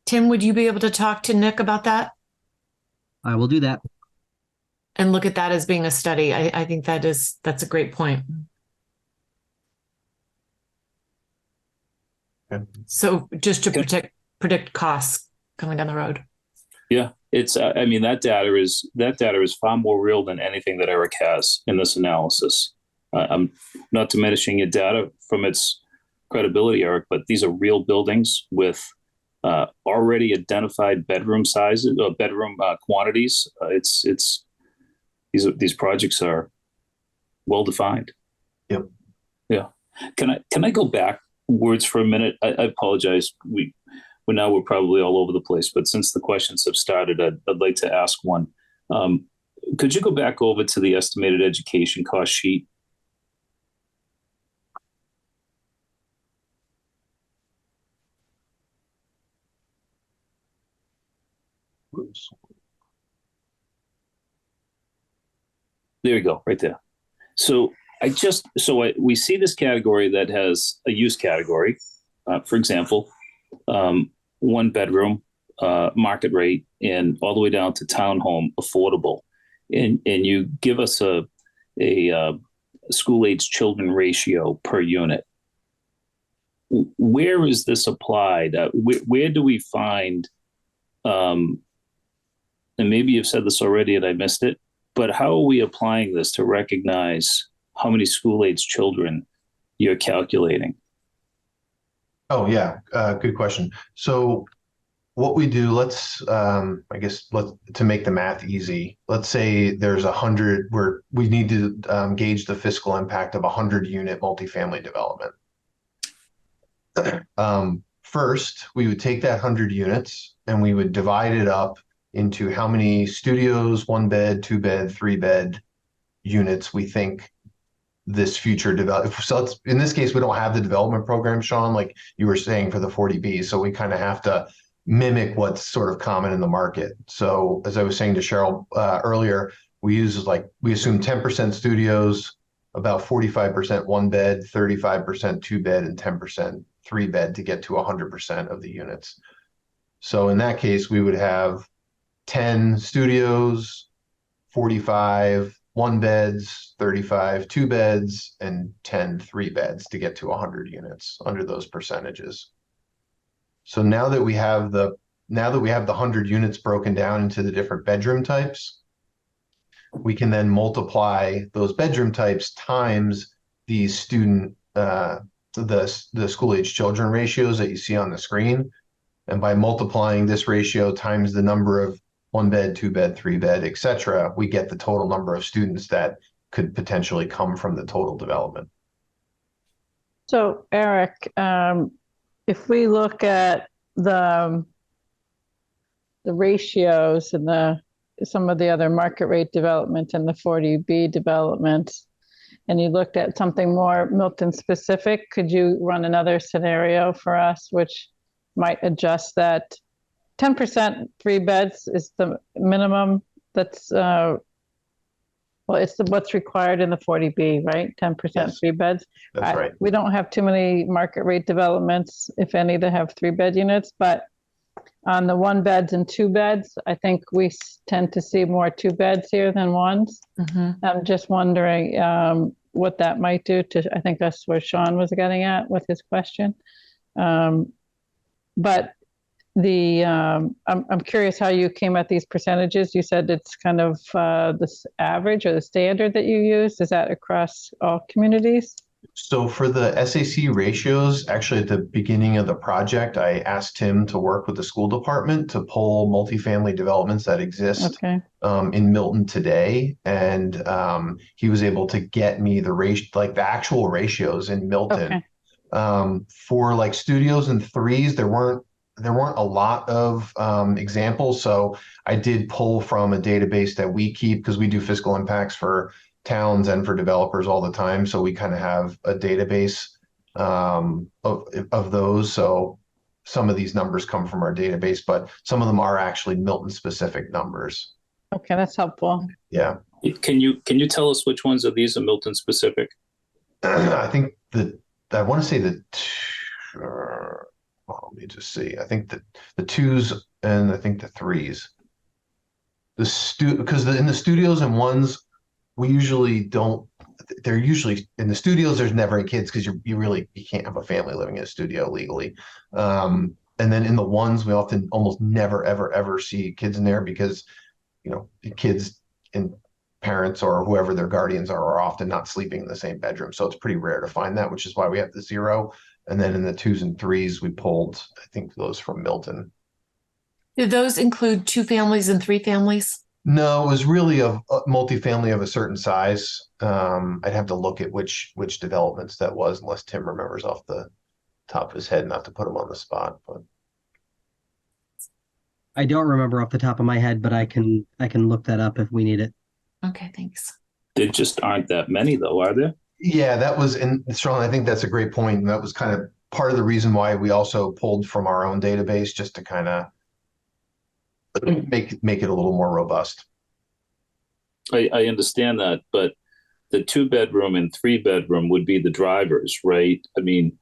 Tim, would you be able to talk to Nick about that? I will do that. And look at that as being a study. I think that's a great point. Okay. So just to predict costs coming down the road. Yeah, it's. That data is far more real than anything that Eric has in this analysis. I'm not diminishing your data from its credibility, Eric, but these are real buildings with already identified bedroom sizes or bedroom quantities. These projects are well defined. Yep. Yeah. Can I go backwards for a minute? I apologize. We're probably all over the place, but since the questions have started, I'd like to ask one. Could you go back over to the estimated education cost sheet? Oops. There you go, right there. So we see this category that has a use category, for example, 1 bedroom, market rate, and all the way down to townhome affordable. And you give us a school age children ratio per unit. Where is this applied? Where do we find, and maybe you've said this already and I missed it, but how are we applying this to recognize how many school age children you're calculating? Oh yeah, good question. So what we do, to make the math easy, let's say there's 100 where we need to gauge the fiscal impact of 100 unit multifamily development. First, we would take that 100 units and we would divide it up into how many studios, 1 bed, 2 bed, 3 bed units we think this future So in this case, we don't have the development program, Sean, like you were saying for the 40B. So we kind of have to mimic what's sort of common in the market. So as I was saying to Cheryl earlier, we assume 10% studios, about 45% one bed, 35% two bed, and 10% three bed to get to 100% of the units. So in that case, we would have 10 studios, 45 one beds, 35 two beds, and 10 three beds to get to 100 units under those percentages. So now that we have the 100 units broken down into the different bedroom types, we can then multiply those bedroom types times these student the school age children ratios that you see on the screen. And by multiplying this ratio times the number of one bed, two bed, three bed, et cetera, we get the total number of students that could potentially come from the total development. So Eric, if we look at the ratios and some of the other market rate development and the 40B development, and you looked at something more Milton specific, could you run another scenario for us which might adjust that? 10% three beds is the minimum. That's it's what's required in the 40B, right? 10% Yes, three beds. that's right. We don't have too many market rate developments, if any, that have 3-bed units, but on the 1 beds and 2 beds, I think we tend to see more 2 beds here than ones. I'm just wondering what that might do to, I think that's where Sean was getting at with his question. But I'm curious how you came at these percentages. You said it's kind of this average or the standard that you use. Is that across all communities? So for the SAC ratios, actually at the beginning of the project, I asked Tim to work with the school department to pull multifamily developments that exist in Milton today. And he was able to get me the actual ratios in Milton. For like studios and threes, there weren't a lot of examples. So I did pull from a database that we keep because we do fiscal impacts for towns and for developers all the time. So we kind of have a database of those. So some of these numbers come from our database, but some of them are actually Milton specific numbers. Okay, that's helpful. Yeah. Can you tell us which ones of these are Milton specific? I think I want to say that let me just see. I think that the 2s and I think the 3s. Because in the studios and 1s, we usually don't. They're usually in the studios. There's never any kids because you can't have a family living in a studio legally. And then in the 1s, we often almost never ever see kids in there because the kids and parents or whoever their guardians are often not sleeping in the same bedroom. So it's pretty rare to find that, which is why we have the 0. And then in the 2s and 3s, we pulled, I think, those from Milton. Do those include 2 families and 3 families? No, it was really a multifamily of a certain size. I'd have to look at which developments that was, unless Tim remembers off the top of his head, not to put him on the spot. But I don't remember off the top of my head, but I can look that up if we need it. Okay, thanks. There just aren't that many, though, are there? Yeah, that was, and Sean, I think that's a great point. And that was kind of part of the reason why we also pulled from our own database, just to kind of make it a little more robust. I understand that, but the 2-bedroom and 3-bedroom would be the drivers, right? I mean,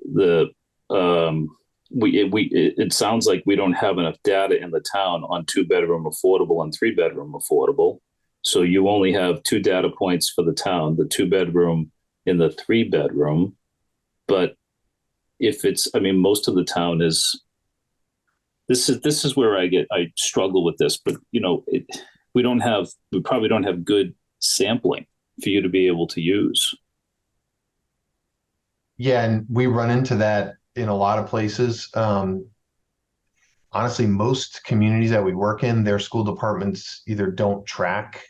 it sounds like we don't have enough data in the town on 2-bedroom affordable and 3-bedroom affordable. So you only have 2 data points for the town, the 2-bedroom and the 3-bedroom. But if most of the town is, this is where I struggle with this, but we probably don't have good sampling for you to be able to use. Yeah, and we run into that in a lot of places. Honestly, most communities that we work in, their school departments either don't track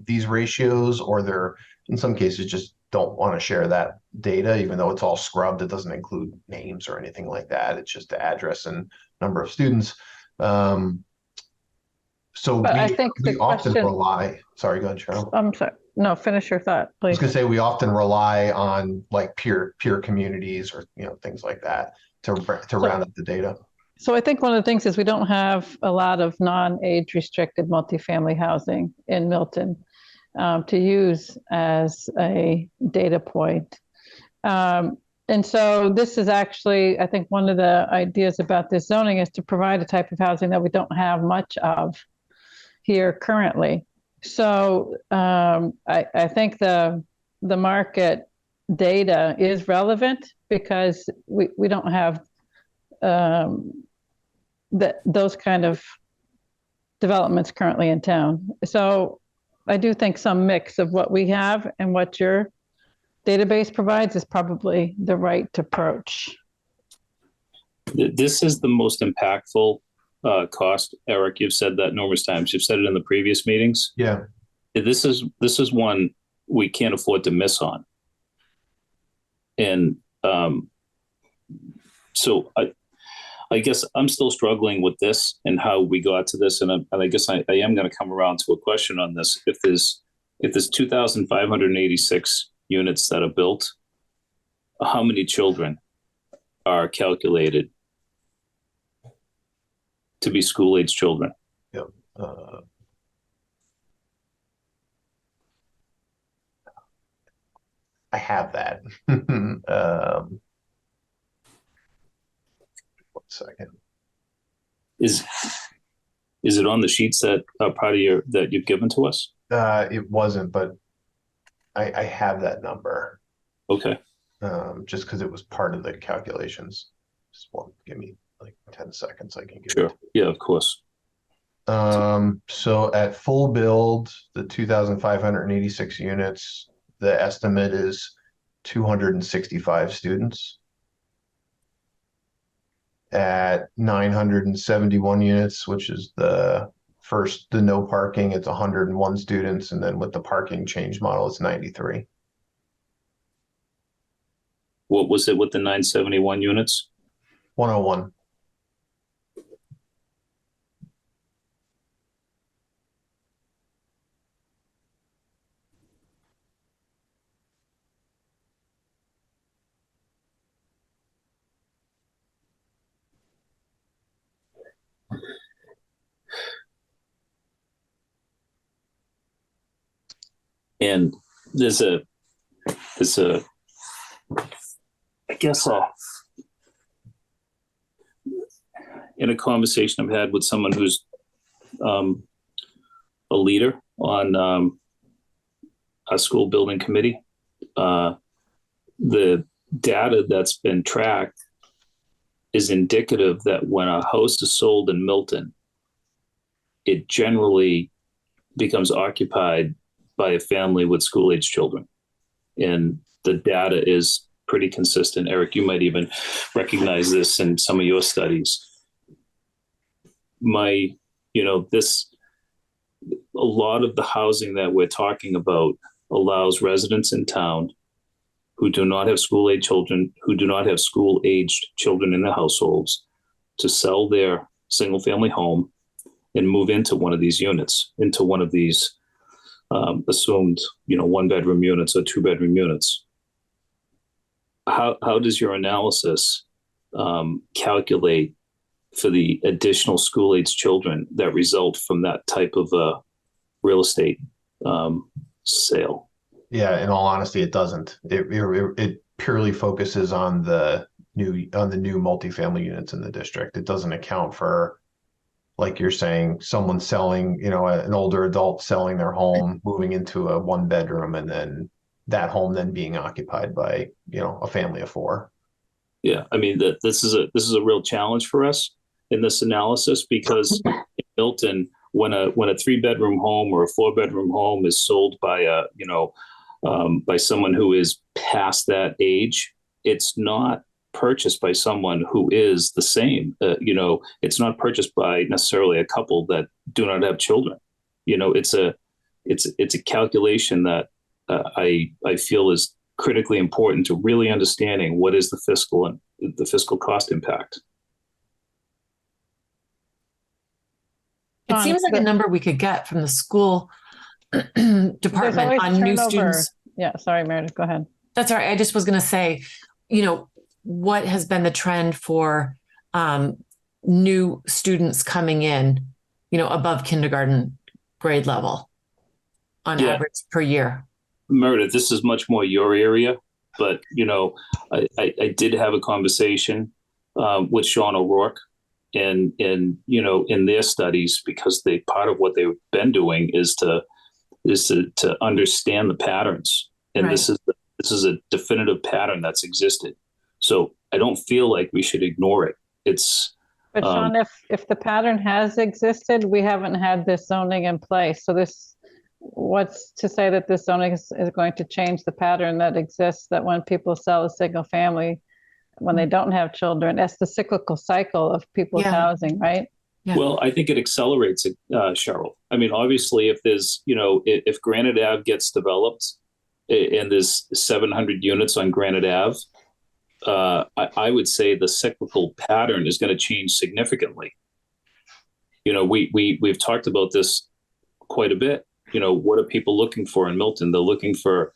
these ratios, or they're, in some cases, just don't want to share that data, even though it's all scrubbed. It doesn't include names or anything like that. It's just the address and number of students. So I think we often rely. Sorry, go ahead, Cheryl. I'm sorry. No, finish your thought, please. I was going to say we often rely on like peer communities or things like that to round up the data. So I think one of the things is we don't have a lot of non-age restricted multifamily housing in Milton to use as a data point. And so this is actually, I think one of the ideas about this zoning is to provide a type of housing that we don't have much of here currently. So I think the market data is relevant because we don't have those kind of developments currently in town. So I do think some mix of what we have and what your database provides is probably the right approach. This is the most impactful cost. Eric, you've said that numerous times. You've said it in the previous meetings. Yeah. This is one we can't afford to miss on. And so I guess I'm still struggling with this and how we got to this. And I guess I am going to come around to a question on this. If there's 2,586 units that are built, how many children are calculated to be school-age children? Yep. I have that. 1 second. Is it on the sheets that are part of that you've given to us? It wasn't, but I have that number. Okay. Just because it was part of the calculations. Just give me like 10 seconds. I can get sure. Yeah, of course. So at full build, the 2,586 units, the estimate is 265 students. At 971 units, which is the no parking, it's 101 students. And then with the parking change model, it's 93. What was it with the 971 units? 101. And there's a I guess in a conversation I've had with someone who's a leader on a school building committee, the data that's been tracked is indicative that when a house is sold in Milton, it generally becomes occupied by a family with school-age children. And the data is pretty consistent. Eric, you might even recognize this in some of your studies. A lot of the housing that we're talking about allows residents in town who do not have school-age children, who do not have school-aged children in their households, to sell their single-family home and move into one of these units, into one of these assumed, 1-bedroom units or 2-bedroom units. How does your analysis calculate for the additional school-age children that result from that type of real estate sale? Yeah, in all honesty, it doesn't. It purely focuses on the new multifamily units in the district. It doesn't account for, like you're saying, someone selling, an older adult selling their home, moving into a 1-bedroom, and then that home then being occupied by, a family of 4. Yeah, I mean this is a real challenge for us in this analysis, because in Milton, when a 3-bedroom home or a 4-bedroom home is sold by by someone who is past that age, it's not purchased by someone who is the same. It's not purchased by necessarily a couple that do not have children. It's a calculation that I feel is critically important to really understanding what is the fiscal cost impact. It seems like a number we could get from the school department on new students. Yeah, sorry, Meredith, go ahead. That's all right. I just was going to say, what has been the trend for new students coming in, above kindergarten grade level on average per year. Meredith, this is much more your area, but I did have a conversation with Sean O'Rourke, and in their studies, because part of what they've been doing is to understand the patterns, and Right. this is a definitive pattern that's existed. So I don't feel like we should ignore it. But Sean, if the pattern has existed, we haven't had this zoning in place. So what's to say that this zoning is going to change the pattern that exists, that when people sell a single family, when they don't have children, that's the cyclical cycle of people's housing, right? Yeah. Well, I think it accelerates it, Cheryl. I mean, obviously, if there's, if Granite Ave gets developed and there's 700 units on Granite Ave, I would say the cyclical pattern is going to change significantly. We've talked about this quite a bit. What are people looking for in Milton? They're looking for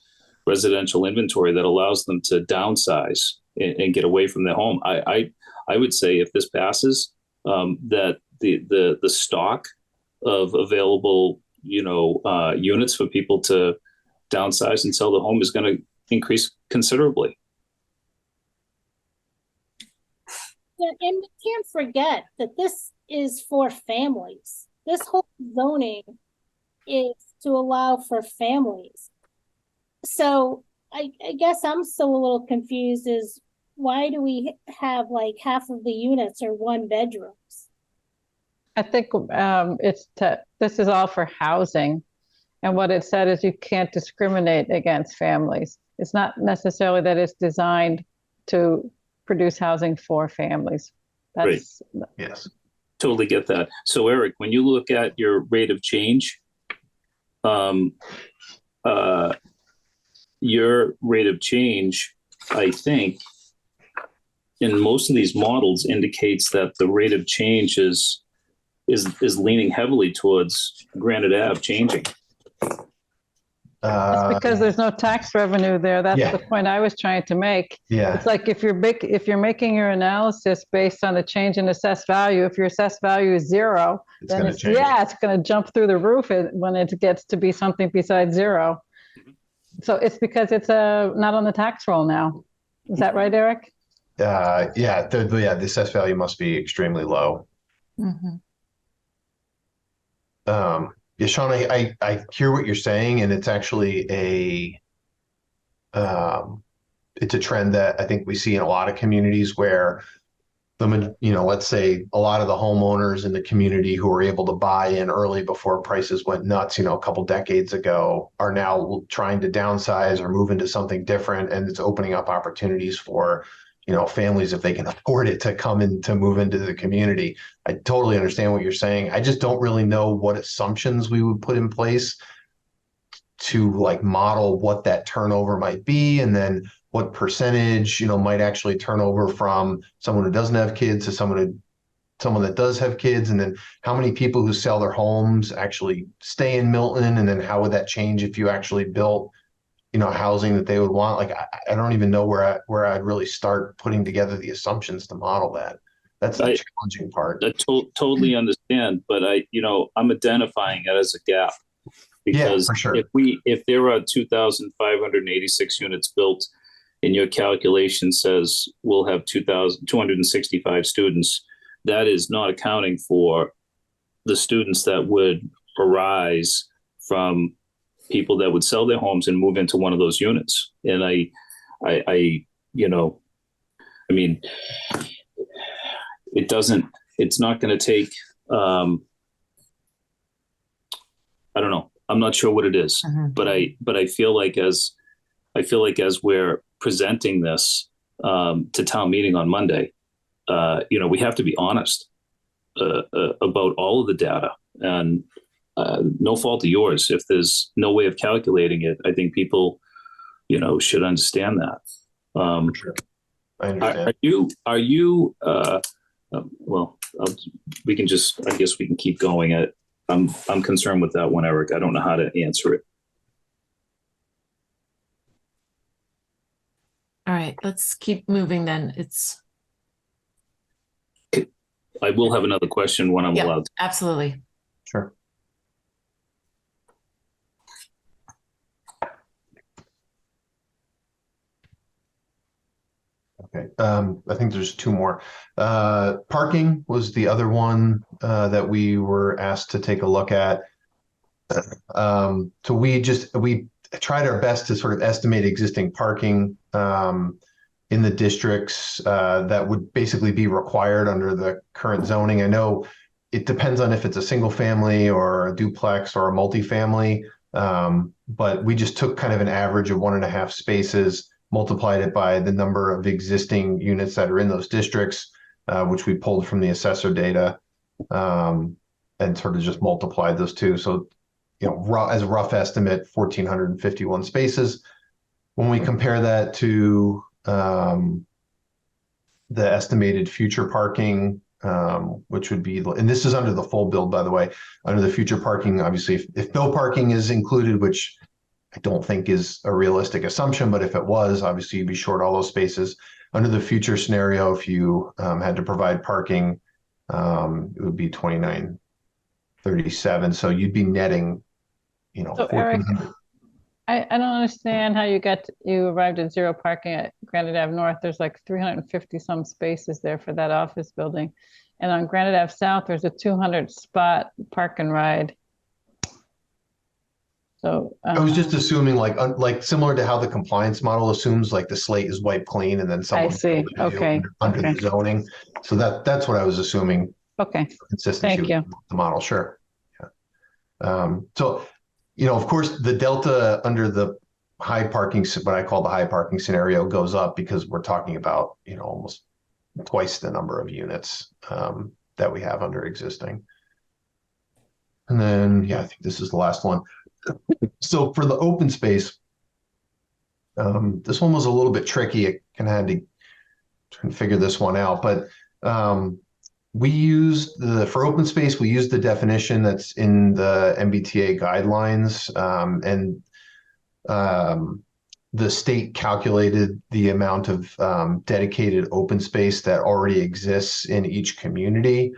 residential inventory that allows them to downsize and get away from their home. I would say if this passes, that the stock of available units for people to downsize and sell the home is going to increase considerably. Yeah, and we can't forget that this is for families. This whole zoning is to allow for families. So I guess I'm still a little confused is why do we have like half of the units are one bedrooms? I think this is all for housing. And what it said is you can't discriminate against families. It's not necessarily that it's designed to produce housing for families. Right. Yes. Totally get that. So Eric, when you look at your rate of change, your rate of change, I think, in most of these models indicates that the rate of change is leaning heavily towards Granite Ave changing. It's because there's no tax revenue there. That's the point I was trying to make. Yeah. It's like if you're making your analysis based on the change in assessed value, if your assessed value is zero, then it's going to jump through the roof when it gets to be something besides zero. So it's because it's not on the tax roll now. Is that right, Eric? The assessed value must be extremely low. Mm-hmm. Yeah, Sean, I hear what you're saying, and it's actually it's a trend that I think we see in a lot of communities where let's say a lot of the homeowners in the community who were able to buy in early before prices went nuts, a couple decades ago, are now trying to downsize or move into something different, and it's opening up opportunities for families, if they can afford it, to come in to move into the community. I totally understand what you're saying. I just don't really know what assumptions we would put in place to model what that turnover might be, and then what percentage, might actually turn over from someone who doesn't have kids to someone that does have kids, and then how many people who sell their homes actually stay in Milton, and then how would that change if you actually built housing that they would want. I don't even know where I'd really start putting together the assumptions to model that. That's the challenging part. I totally understand, but I'm identifying it as a gap, because for sure. if there are 2,586 units built and your calculation says we'll have 2,265 students, that is not accounting for the students that would arise from people that would sell their homes and move into one of those units. And it's not going to take, I don't know. I'm not sure what it is, but I feel like as we're presenting this to town meeting on Monday, we have to be honest about all of the data, and no fault of yours if there's no way of calculating it. I think people, should understand that. Sure. I understand. Are you? Well, I guess we can keep going. I'm concerned with that one, Eric. I don't know how to answer it. All right, let's keep moving then. I will have another question when I'm Yeah, allowed. absolutely. Sure. Okay. I think there's two more. Parking was the other one that we were asked to take a look at. So we tried our best to sort of estimate existing parking in the districts that would basically be required under the current zoning. I know it depends on if it's a single family or a duplex or a multifamily, but we just took kind of an average of 1.5 spaces, multiplied it by the number of existing units that are in those districts, which we pulled from the assessor data, and sort of just multiplied those two. So, as a rough estimate, 1,451 spaces. When we compare that to the estimated future parking, which would be, and this is under the full build, by the way, under the future parking, obviously, if no parking is included, which I don't think is a realistic assumption, but if it was, obviously you'd be short all those spaces. Under the future scenario, if you had to provide parking, it would be 2,937. So you'd be netting, So Eric, I don't understand how you arrived at zero parking at Granite Ave North. There's like 350 some spaces there for that office building. And on Granite Ave South, there's a 200 spot park and ride. So I was just assuming like similar to how the compliance model assumes like the slate is wiped clean and then someone I see. Okay. under the zoning. So that's what I was assuming. Okay. Consistency Thank you. with the model. Sure. Yeah. So, of course, the delta under the high parking, what I call the high parking scenario, goes up because we're talking about, almost twice the number of units that we have under existing. And then, I think this is the last one. So for the open space, this one was a little bit tricky. I kind of had to try and figure this one out, but we used for open space, we used the definition that's in the MBTA guidelines, and the state calculated the amount of dedicated open space that already exists in each community.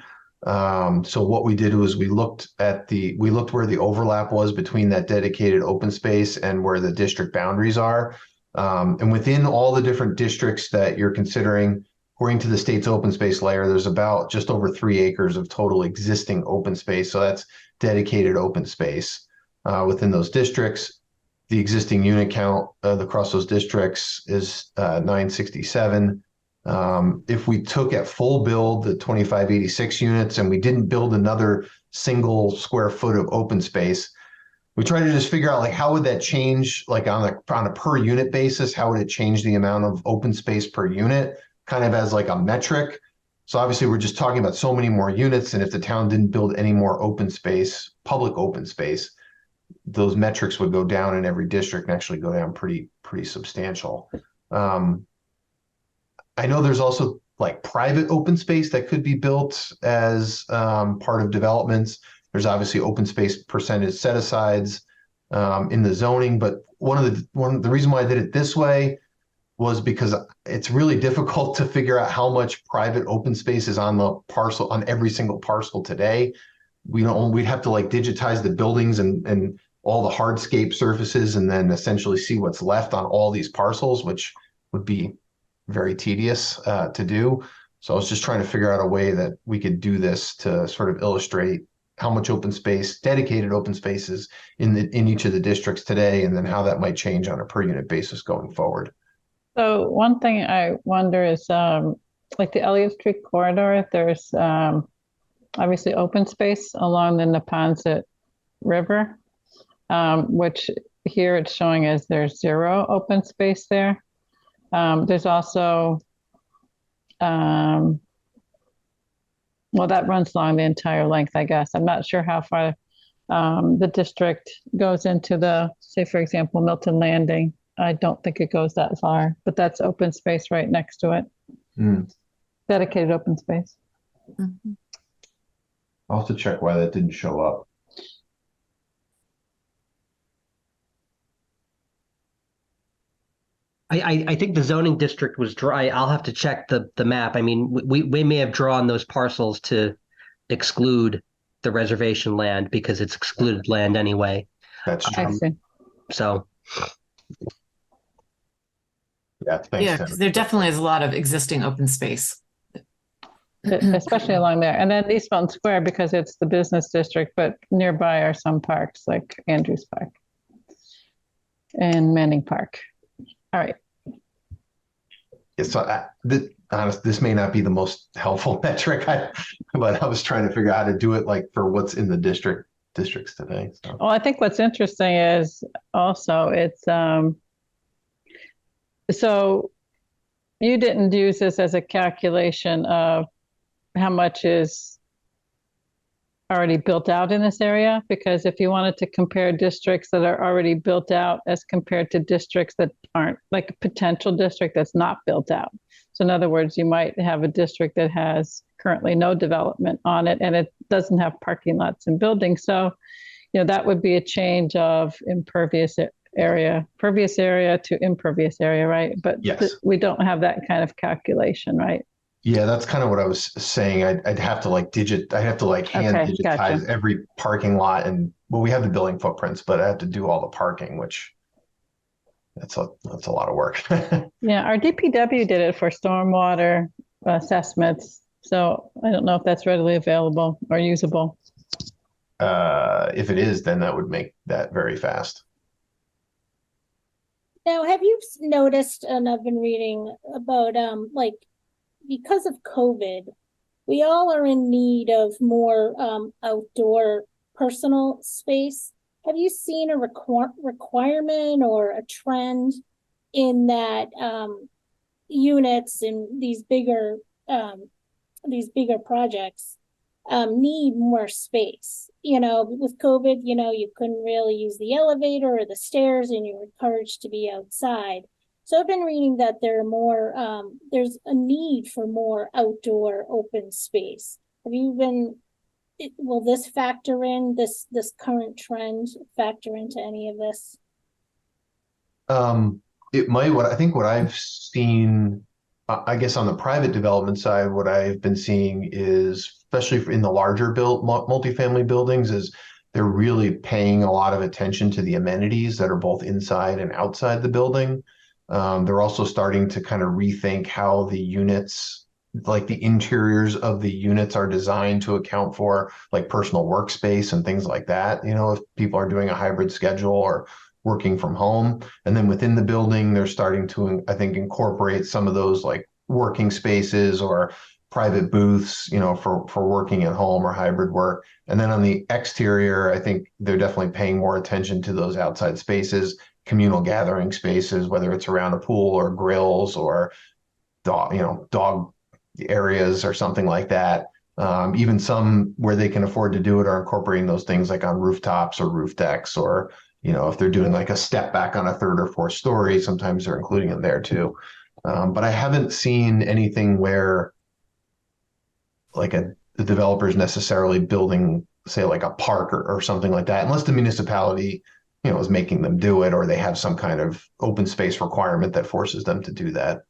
So what we did was we looked where the overlap was between that dedicated open space and where the district boundaries are. And within all the different districts that you're considering, according to the state's open space layer, there's about just over 3 acres of total existing open space. So that's dedicated open space within those districts. The existing unit count across those districts is 967. If we took at full build the 2586 units and we didn't build another single square foot of open space, we tried to just figure out how would that change, on a per unit basis, how would it change the amount of open space per unit, kind of as a metric. So obviously we're just talking about so many more units, and if the town didn't build any more open space, public open space, those metrics would go down in every district and actually go down pretty substantial. I know there's also private open space that could be built as part of developments. There's obviously open space percentage set asides in the zoning, but one of the reason why I did it this way was because it's really difficult to figure out how much private open space is on the parcel, on every single parcel today. We'd have to digitize the buildings and all the hardscape surfaces and then essentially see what's left on all these parcels, which would be very tedious to do. So I was just trying to figure out a way that we could do this to sort of illustrate how much open space, dedicated open spaces in each of the districts today, and then how that might change on a per unit basis going forward. So one thing I wonder is the Elliott Street corridor, there's obviously open space along the Neponset River, which here it's showing as there's zero open space there. There's also, that runs along the entire length, I guess. I'm not sure how far the district goes into say, for example, Milton Landing. I don't think it goes that far, but that's open space right next to it. Dedicated open space. Mm-hmm. I'll have to check why that didn't show up. I think the zoning district was dry. I'll have to check the map. I mean, we may have drawn those parcels to exclude the reservation land because it's excluded land anyway. That's true. So. Yeah, thanks. Yeah, because there definitely is a lot of existing open space. Especially along there. And then Eastbound Square, because it's the business district, but nearby are some parks like Andrews Park and Manning Park. All right. Yeah, so this may not be the most helpful metric, but I was trying to figure out how to do it like for what's in the districts today. So. Well, I think what's interesting is also it's so you didn't use this as a calculation of how much is already built out in this area, because if you wanted to compare districts that are already built out as compared to districts that aren't, like a potential district that's not built out. So in other words, you might have a district that has currently no development on it and it doesn't have parking lots and buildings. So, that would be a change of pervious area to impervious area, right? But yes. We don't have that kind of calculation, right? Yeah, that's kind of what I was saying. I'd have to hand digitize every parking lot, and we have the building footprints, but I have to do all the parking, which that's a lot of work. Yeah, our DPW did it for stormwater assessments, so I don't know if that's readily available or usable. If it is, then that would make that very fast. Now, have you noticed, and I've been reading about because of COVID, we all are in need of more outdoor personal space. Have you seen a requirement or a trend in that units in these bigger projects need more space? With COVID, you couldn't really use the elevator or the stairs, and you were encouraged to be outside. So I've been reading that there's a need for more outdoor open space. Will this factor in, this current trend factor into any of this? It might. What I've seen, I guess on the private development side, what I've been seeing is, especially in the larger multifamily buildings, is they're really paying a lot of attention to the amenities that are both inside and outside the building. They're also starting to kind of rethink how the units, like the interiors of the units, are designed to account for like personal workspace and things like that. If people are doing a hybrid schedule or working from home, and then within the building, they're starting to, I think, incorporate some of those like working spaces or private booths, for working at home or hybrid work. And then on the exterior, I think they're definitely paying more attention to those outside spaces, communal gathering spaces, whether it's around a pool or grills or dog areas or something like that. Even some where they can afford to do it are incorporating those things like on rooftops or roof decks, or if they're doing like a step back on a third or fourth story, sometimes they're including them there too. But I haven't seen anything where like the developer's necessarily building, say, like a park or something like that, unless the municipality is making them do it, or they have some kind of open space requirement that forces them to do that.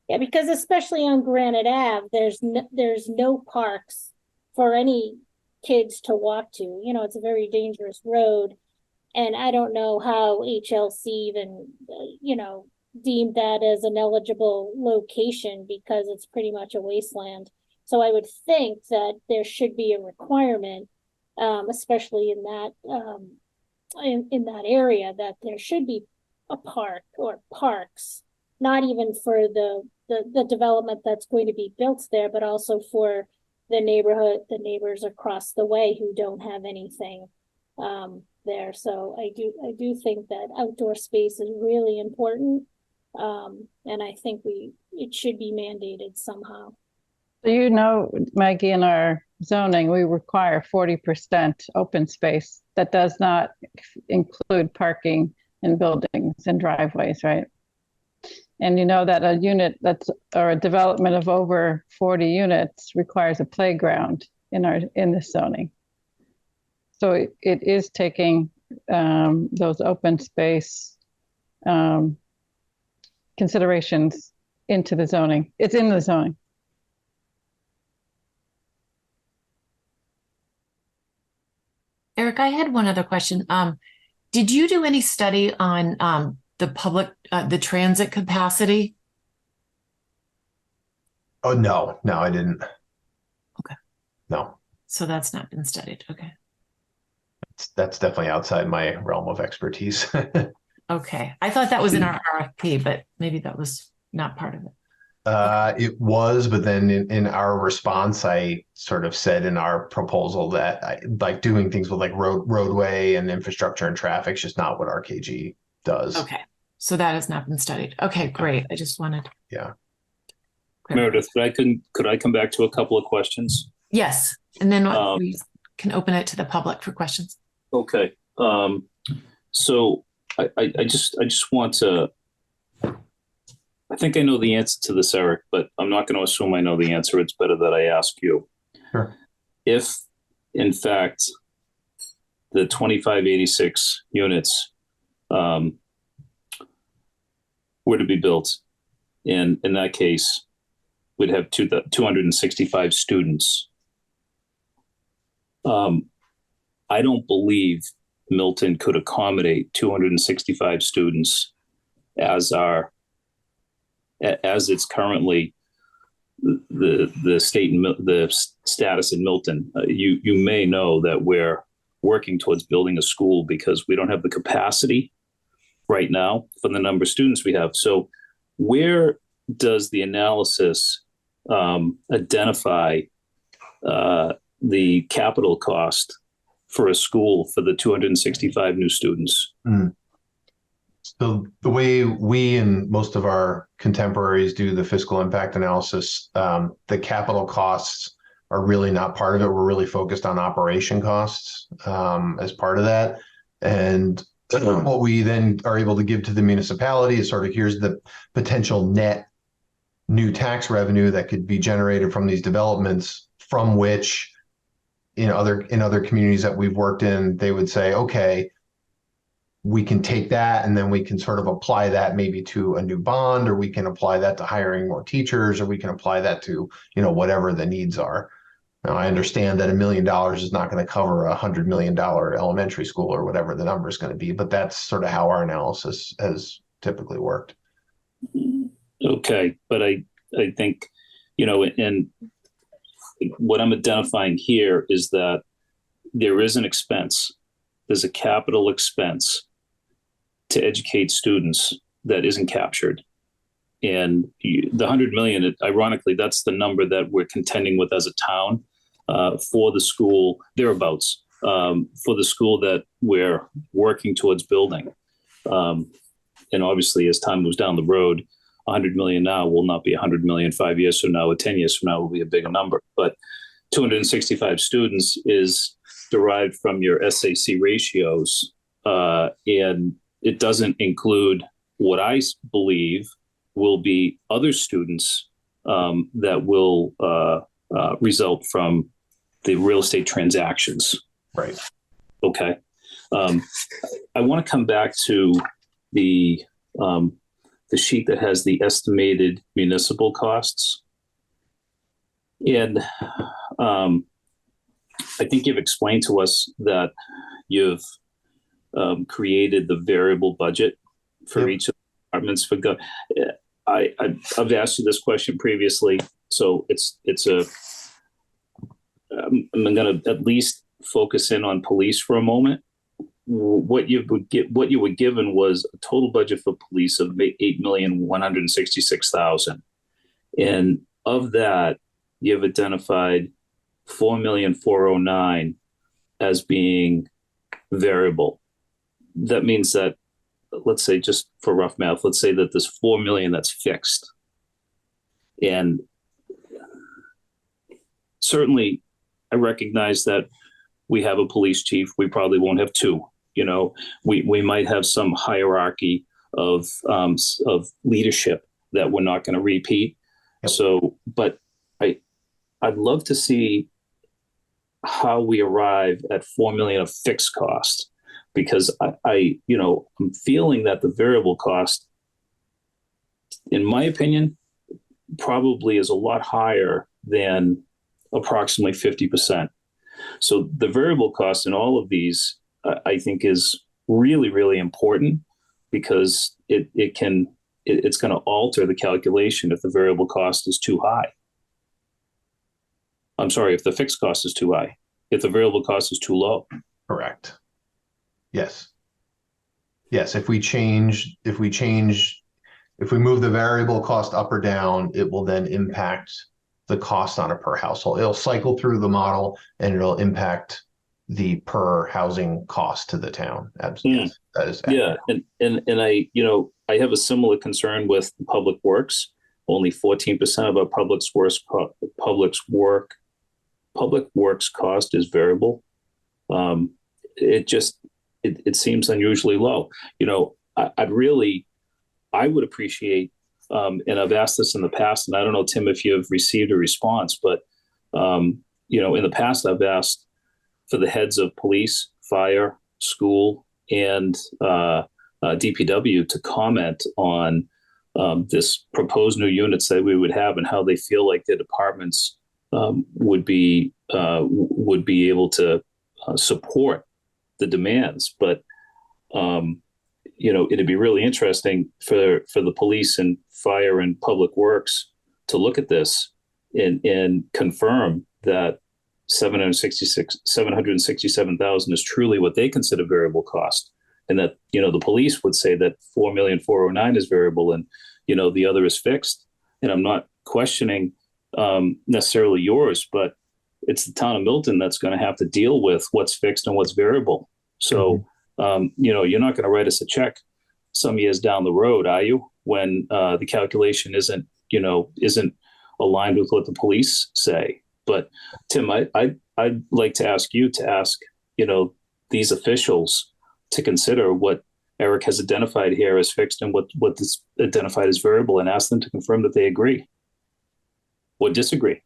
Yeah, because especially on Granite Ave, there's no parks for any kids to walk to. It's a very dangerous road, and I don't know how HLC even deemed that as an eligible location, because it's pretty much a wasteland. So I would think that there should be a requirement, especially in that in that area, that there should be a park or parks, not even for the development that's going to be built there, but also for the neighbors across the way who don't have anything there. So I do think that outdoor space is really important, and I think it should be mandated somehow. So Maggie, in our zoning, we require 40% open space. That does not include parking in buildings and driveways, right? And that a unit or a development of over 40 units requires a playground in this zoning. So it is taking those open space considerations into the zoning. It's in the zoning. Eric, I had one other question. Did you do any study on the transit capacity? Oh, no, I didn't. Okay. No. So that's not been studied. Okay. That's definitely outside my realm of expertise. Okay. I thought that was in our RFP, but maybe that was not part of it. It was, but then in our response, I sort of said in our proposal that I like doing things with like roadway and infrastructure and traffic is just not what RKG does. Okay. So that has not been studied. Okay, great. I just wanted. Yeah. Meredith, could I come back to a couple of questions? Yes. And then we can open it to the public for questions. Okay. So I just want to, I think I know the answer to this, Eric, but I'm not going to assume I know the answer. It's better that I ask you. Sure. If, in fact, the 2586 units were to be built, in that case, we'd have 265 students. I don't believe Milton could accommodate 265 students as it's currently the state and the status in Milton. You may know that we're working towards building a school because we don't have the capacity right now for the number of students we have. So where does the analysis identify the capital cost for a school for the 265 new students? So the way we and most of our contemporaries do the fiscal impact analysis, the capital costs are really not part of it. We're really focused on operation costs as part of that. And what we then are able to give to the municipality is sort of, here's the potential net new tax revenue that could be generated from these developments, from which in other communities that we've worked in, they would say, okay, we can take that and then we can sort of apply that maybe to a new bond, or we can apply that to hiring more teachers, or we can apply that to, whatever the needs are. Now, I understand that $1 million is not going to cover a $100 million elementary school or whatever the number is going to be, but that's sort of how our analysis has typically worked. Okay, but I think, and what I'm identifying here is that there is an expense. There's a capital expense to educate students that isn't captured. And the 100 million, ironically, that's the number that we're contending with as a town for the school, thereabouts, for the school that we're working towards building. And obviously, as time moves down the road, 100 million now will not be 100 million 5 years from now, or 10 years from now will be a bigger number. But 265 students is derived from your SAC ratios, and it doesn't include what I believe will be other students that will result from the real estate transactions. Right. Okay. I want to come back to the sheet that has the estimated municipal costs. And I think you've explained to us that you've created the variable budget for each of the departments. I've asked you this question previously, so I'm going to at least focus in on police for a moment. What you were given was a total budget for police of $8,166,000, and of that, you've identified $4,409,000 as being variable. That means that, let's say, just for rough math, let's say that there's $4 million that's fixed, and certainly, I recognize that we have a police chief. We probably won't have two. We might have some hierarchy of leadership that we're not going to repeat. Yep. So, but I'd love to see how we arrive at $4 million of fixed cost, because I'm feeling that the variable cost in my opinion, probably is a lot higher than approximately 50%. So the variable cost in all of these, I think, is really, really important, because it's going to alter the calculation if the variable cost is too high. I'm sorry, if the fixed cost is too high, if the variable cost is too low. Correct. Yes. Yes. If we move the variable cost up or down, it will then impact the cost on a per household. It'll cycle through the model and it'll impact the per housing cost to the town. Absolutely. That is accurate. Yeah. And I have a similar concern with public works. Only 14% of our public works cost is variable. It seems unusually low. I would appreciate, and I've asked this in the past, and I don't know, Tim, if you've received a response, but in the past I've asked for the heads of police, fire, school, and DPW to comment on this proposed new units that we would have and how they feel like their departments would be able to support the demands. But it'd be really interesting for the police and fire and public works to look at this and confirm that $767,000 is truly what they consider variable cost, and that the police would say that $4,409,000 is variable and the other is fixed. And I'm not questioning necessarily yours, but it's the town of Milton that's going to have to deal with what's fixed and what's variable. So you're not going to write us a check some years down the road, are you? When the calculation isn't aligned with what the police say. But Tim, I'd like to ask you to ask these officials to consider what Eric has identified here as fixed and what is identified as variable, and ask them to confirm that they agree or disagree.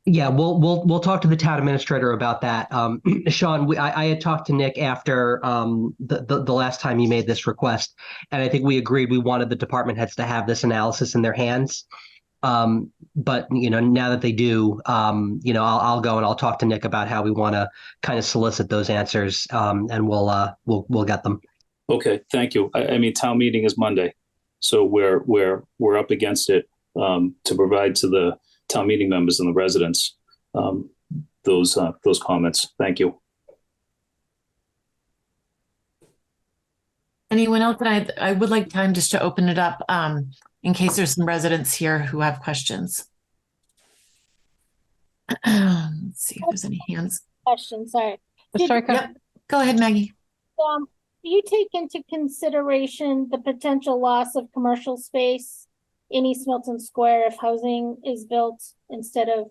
Yeah, we'll talk to the town administrator about that. Sean, I had talked to Nick after the last time you made this request, and I think we agreed we wanted the department heads to have this analysis in their hands. But now that they do, I'll go and I'll talk to Nick about how we want to kind of solicit those answers, and we'll get them. Okay, thank you. I mean, town meeting is Monday, so we're up against it to provide to the town meeting members and the residents those comments. Thank you. Anyone else? And I would like time just to open it up in case there's some residents here who have questions. Let's see if there's any hands. Question, sorry. Yep. Go ahead, Maggie. Do you take into consideration the potential loss of commercial space in East Milton Square if housing is built instead of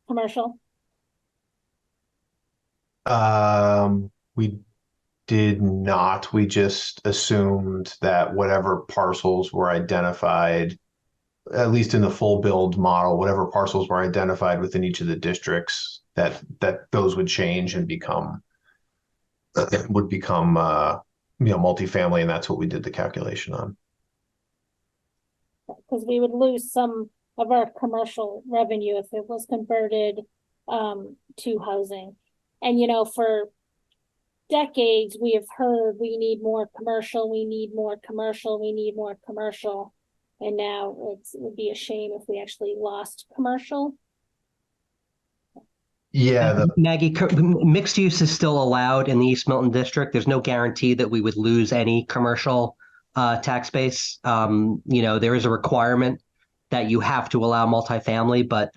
commercial? We did not. We just assumed that whatever parcels were identified, at least in the full build model, whatever parcels were identified within each of the districts, that those would change and become multifamily, and that's what we did the calculation on. Because we would lose some of our commercial revenue if it was converted to housing. And for decades we have heard we need more commercial, we need more commercial, we need more commercial, and now it would be a shame if we actually lost commercial. Yeah, Maggie, mixed use is still allowed in the East Milton district. There's no guarantee that we would lose any commercial tax base. There is a requirement that you have to allow multifamily, but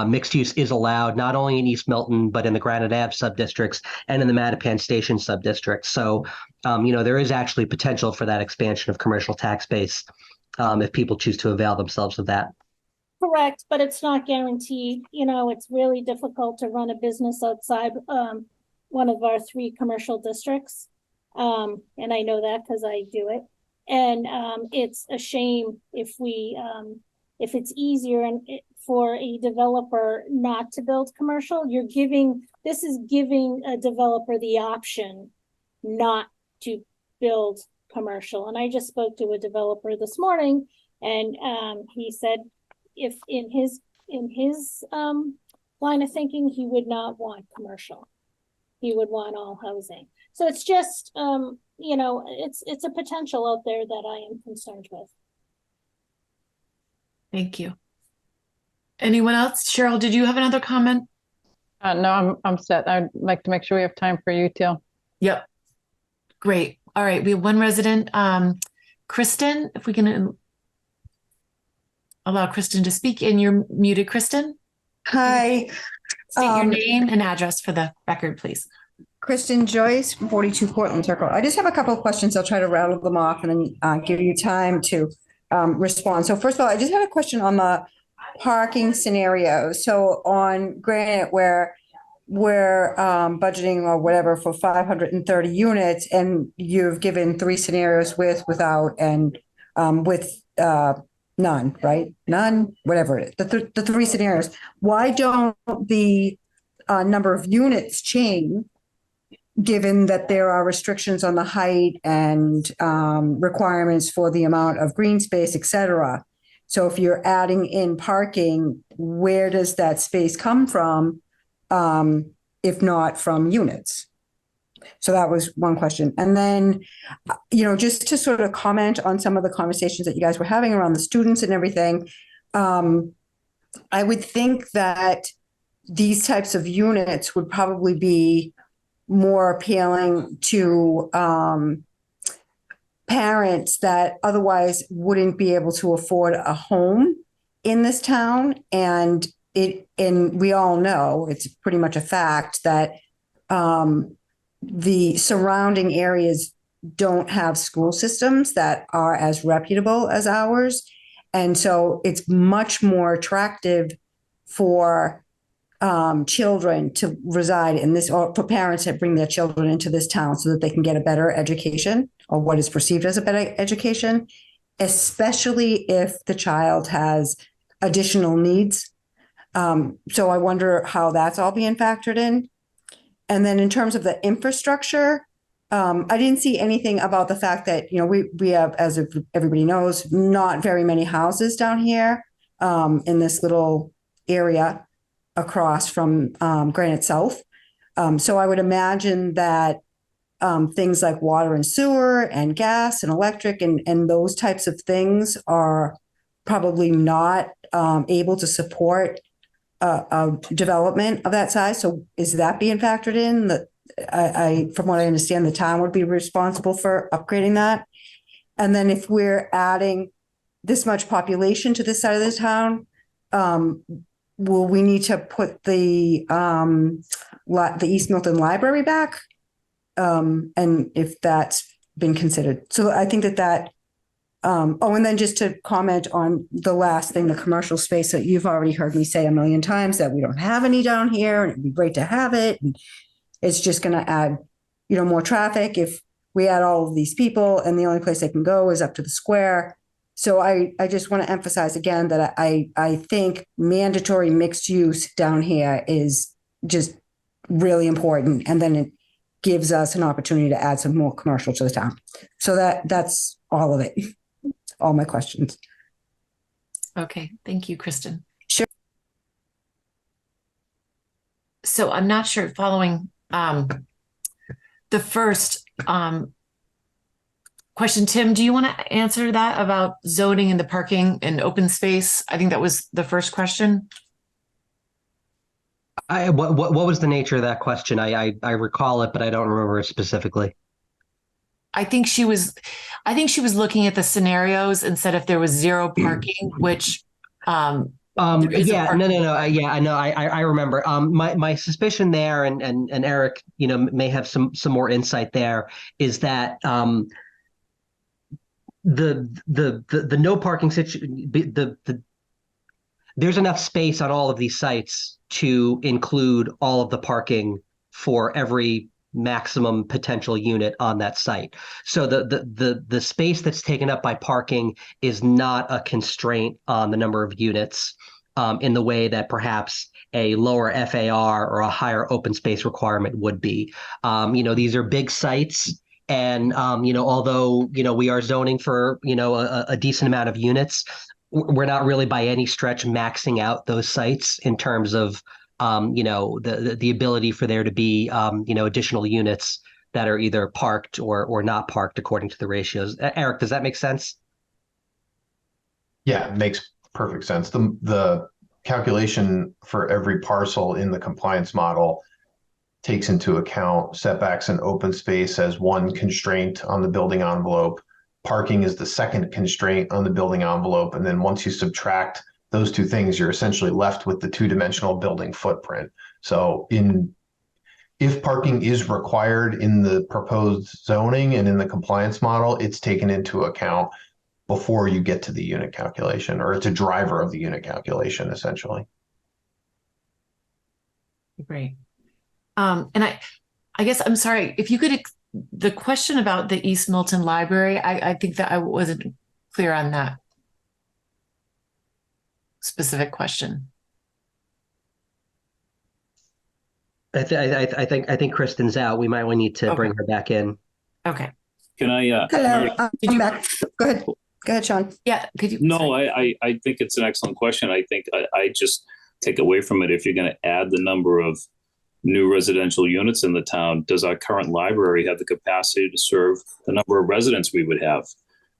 mixed use is allowed not only in East Milton, but in the Granite Ave subdistricts and in the Mattapan Station subdistrict. So, there is actually potential for that expansion of commercial tax base if people choose to avail themselves of that. Correct, but it's not guaranteed. It's really difficult to run a business outside one of our 3 commercial districts. And I know that because I do it. And it's a shame if it's easier for a developer not to build commercial. This is giving a developer the option not to build commercial. And I just spoke to a developer this morning, and he said if in his line of thinking, he would not want commercial. He would want all housing. So it's just, it's a potential out there that I am concerned with. Thank you. Anyone else? Cheryl, did you have another comment? No, I'm set. I'd like to make sure we have time for you too. Yep. Great. All right. We have one resident, Kristen, if we can allow Kristen to speak, and you're muted, Kristen. Hi. State your name and address for the record, please. Kristen Joyce, 42 Portland Circle. I just have a couple of questions. I'll try to rattle them off and then give you time to respond. So first of all, I just had a question on the parking scenario. So on Granite, where we're budgeting or whatever for 530 units, and you've given 3 scenarios with, without, and with none, right? None, whatever it is, the 3 scenarios. Why don't the number of units change, given that there are restrictions on the height and requirements for the amount of green space, et cetera? So if you're adding in parking, where does that space come from, if not from units? So that was one question. And then, just to sort of comment on some of the conversations that you guys were having around the students and everything, I would think that these types of units would probably be more appealing to parents that otherwise wouldn't be able to afford a home in this town. And we all know, it's pretty much a fact that the surrounding areas don't have school systems that are as reputable as ours. And so it's much more attractive for children to reside in this, or for parents to bring their children into this town so that they can get a better education, or what is perceived as a better education, especially if the child has additional needs. So I wonder how that's all being factored in. And then in terms of the infrastructure, I didn't see anything about the fact that, we have, as everybody knows, not very many houses down here in this little area across from Granite South. So I would imagine that things like water and sewer and gas and electric and those types of things are probably not able to support a development of that size. So is that being factored in? From what I understand, the town would be responsible for upgrading that. And then if we're adding this much population to this side of the town, will we need to put the East Milton Library back? And if that's been considered. So I think that and then just to comment on the last thing, the commercial space that you've already heard me say a million times, that we don't have any down here, and it'd be great to have it. And it's just going to add, more traffic if we add all of these people, and the only place they can go is up to the square. So I just want to emphasize again that I think mandatory mixed use down here is just really important. And then it gives us an opportunity to add some more commercial to the town. So that's all of it. All my questions. Okay. Thank you, Kristen. Sure. So I'm not sure, following the first question, Tim, do you want to answer that about zoning and the parking and open space? I think that was the first question. What was the nature of that question? I recall it, but I don't remember it specifically. I think she was looking at the scenarios and said if there was zero parking, which I know. I remember. My suspicion there, and Eric, may have some more insight there, is that the no parking situation, there's enough space on all of these sites to include all of the parking for every maximum potential unit on that site. So the space that's taken up by parking is not a constraint on the number of units in the way that perhaps a lower FAR or a higher open space requirement would be. These are big sites, And, although, we are zoning for, a decent amount of units, we're not really by any stretch maxing out those sites in terms of, the ability for there to be, additional units that are either parked or not parked according to the ratios. Eric, does that make sense? Yeah, it makes perfect sense. The calculation for every parcel in the compliance model takes into account setbacks and open space as one constraint on the building envelope. Parking is the second constraint on the building envelope. And then once you subtract those two things, you're essentially left with the two-dimensional building footprint. So if parking is required in the proposed zoning and in the compliance model, it's taken into account before you get to the unit calculation, or it's a driver of the unit calculation, essentially. Great. And I guess I'm sorry if you could, the question about the East Milton Library, I think that I wasn't clear on that specific question. I think Kristen's out. We might need to bring her back in. Okay. Can I? Hello, I'm back. Go ahead. Go ahead, Sean. Yeah. Could you? No, I think it's an excellent question. I think I just take away from it. If you're going to add the number of new residential units in the town, does our current library have the capacity to serve the number of residents we would have?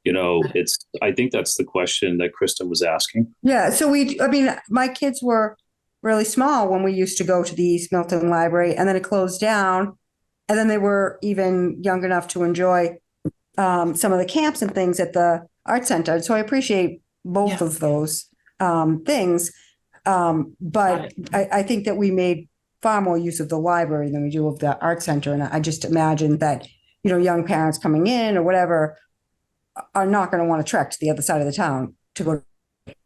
I think that's the question that Kristen was asking. Yeah. So my kids were really small when we used to go to the East Milton Library, and then it closed down. And then they were even young enough to enjoy some of the camps and things at the art center. So I appreciate both of those things. But I think that we made far more use of the library than we do of the art center. And I just imagine that, young parents coming in or whatever are not going to want to trek to the other side of the town to go.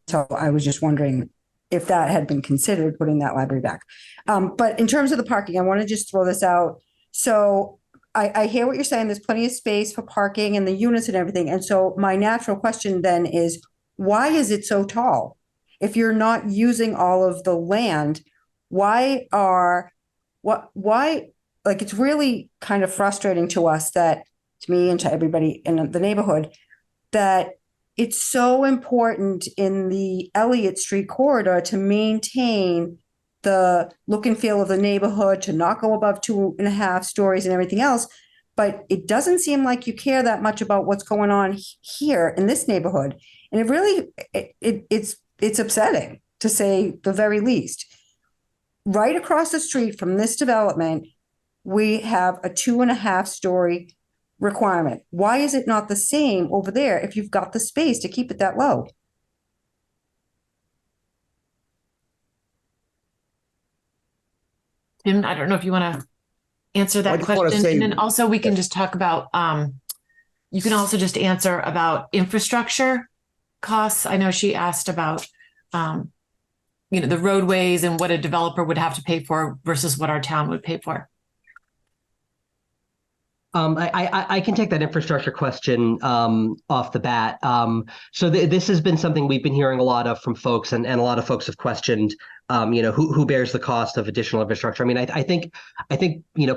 So I was just wondering if that had been considered, putting that library back. But in terms of the parking, I want to just throw this out. So I hear what you're saying. There's plenty of space for parking and the units and everything. And so my natural question then is, why is it so tall? If you're not using all of the land, why it's really kind of frustrating to us, that to me and to everybody in the neighborhood, that it's so important in the Elliott Street corridor to maintain the look and feel of the neighborhood, to not go above 2.5 stories and everything else. But it doesn't seem like you care that much about what's going on here in this neighborhood. And it really, it's upsetting, to say the very least. Right across the street from this development, we have a 2.5 story requirement. Why is it not the same over there if you've got the space to keep it that low? Tim, I don't know if you want to answer that question. And then also we can just talk about, you can also just answer about infrastructure costs. I know she asked about, the roadways and what a developer would have to pay for versus what our town would pay for. I can take that infrastructure question off the bat. So this has been something we've been hearing a lot of from folks, and a lot of folks have questioned, who bears the cost of additional infrastructure. I mean, I think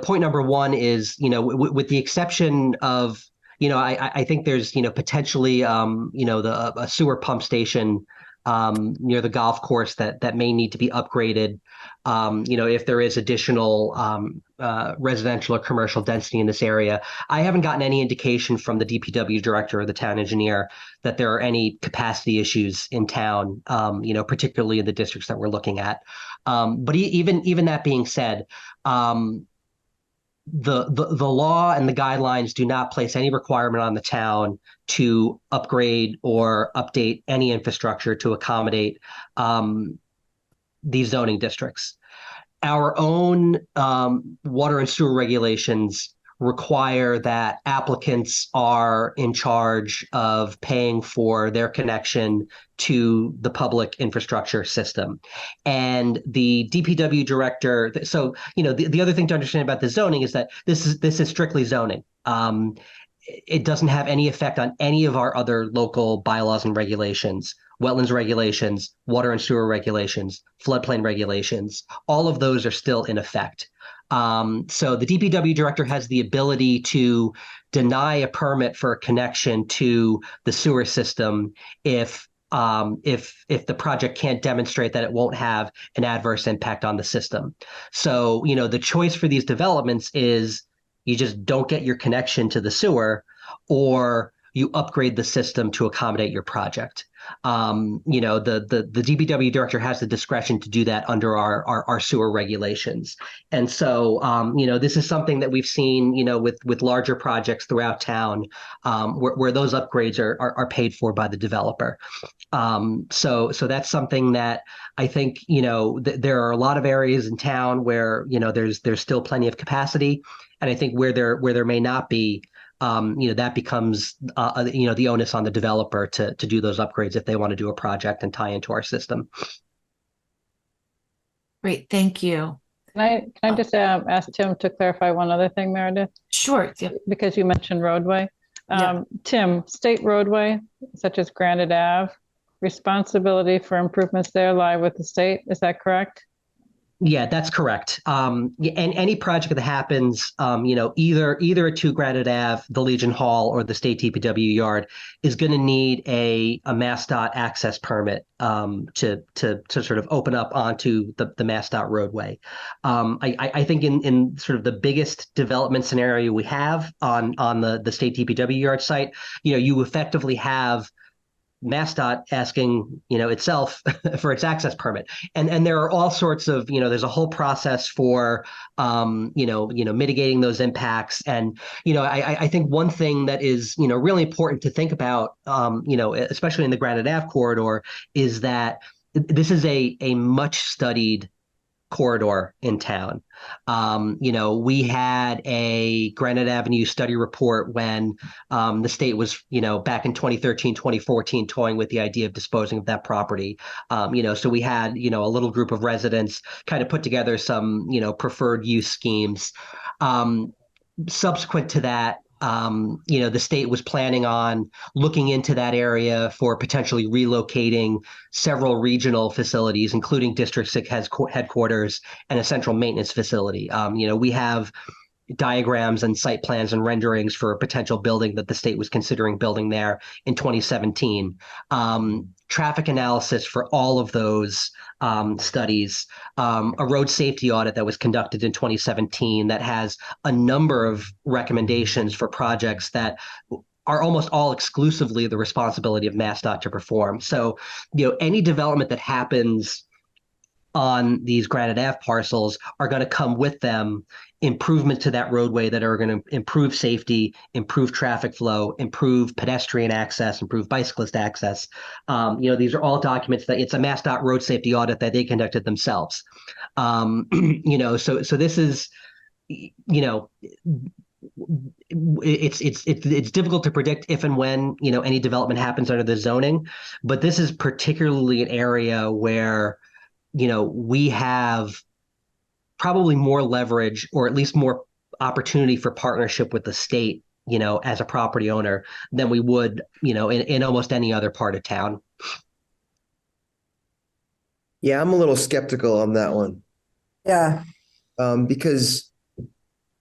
point number one is, with the exception of, I think there's, potentially, a sewer pump station near the golf course that may need to be upgraded. If there is additional residential or commercial density in this area. I haven't gotten any indication from the DPW director or the town engineer that there are any capacity issues in town, particularly in the districts that we're looking at. But even that being said, the law and the guidelines do not place any requirement on the town to upgrade or update any infrastructure to accommodate these zoning districts. Our own water and sewer regulations require that applicants are in charge of paying for their connection to the public infrastructure system. And the DPW director, so, the other thing to understand about the zoning is that this is strictly zoning. It doesn't have any effect on any of our other local bylaws and regulations, wetlands regulations, water and sewer regulations, floodplain regulations. All of those are still in effect. So the DPW director has the ability to deny a permit for a connection to the sewer system if the project can't demonstrate that it won't have an adverse impact on the system. So, the choice for these developments is you just don't get your connection to the sewer, or you upgrade the system to accommodate your project. The DPW director has the discretion to do that under our sewer regulations. And so, this is something that we've seen, with larger projects throughout town, where those upgrades are paid for by the developer. So that's something that I think, there are a lot of areas in town where, there's still plenty of capacity. And I think where there may not be, that becomes, the onus on the developer to do those upgrades if they want to do a project and tie into our system. Great, thank you. Can I just ask Tim to clarify one other thing, Meredith? Sure. Yeah. Because you mentioned roadway. Yeah. Tim, state roadway, such as Granite Ave, responsibility for improvements there lie with the state. Is that correct? Yeah, that's correct. And any project that happens, either at 2 Granite Ave, the Legion Hall, or the State DPW yard is going to need a MassDOT access permit to sort of open up onto the MassDOT roadway. I think in sort of the biggest development scenario we have on the State DPW yard site, you effectively have MassDOT asking, itself for its access permit. And there are all sorts of, there's a whole process for, mitigating those impacts. And, I think one thing that is, really important to think about, especially in the Granite Ave corridor, is that this is a much studied corridor in town. We had a Granite Avenue study report when the state was, back in 2013, 2014, toying with the idea of disposing of that property. So we had, a little group of residents kind of put together some, preferred use schemes. Subsequent to that, the state was planning on looking into that area for potentially relocating several regional facilities, including District 6 headquarters and a central maintenance facility. We have diagrams and site plans and renderings for a potential building that the state was considering building there in 2017. Traffic analysis for all of those studies, a road safety audit that was conducted in 2017 that has a number of recommendations for projects that are almost all exclusively the responsibility of MassDOT to perform. So, any development that happens on these Granite Ave parcels are going to come with them improvement to that roadway that are going to improve safety, improve traffic flow, improve pedestrian access, improve bicyclist access. These are all documents that it's a MassDOT road safety audit that they conducted themselves. So this is, it's difficult to predict if and when, any development happens under the zoning, but this is particularly an area where, we have probably more leverage, or at least more opportunity for partnership with the state, as a property owner than we would, in almost any other part of town. Yeah, I'm a little skeptical on that one. Yeah. Because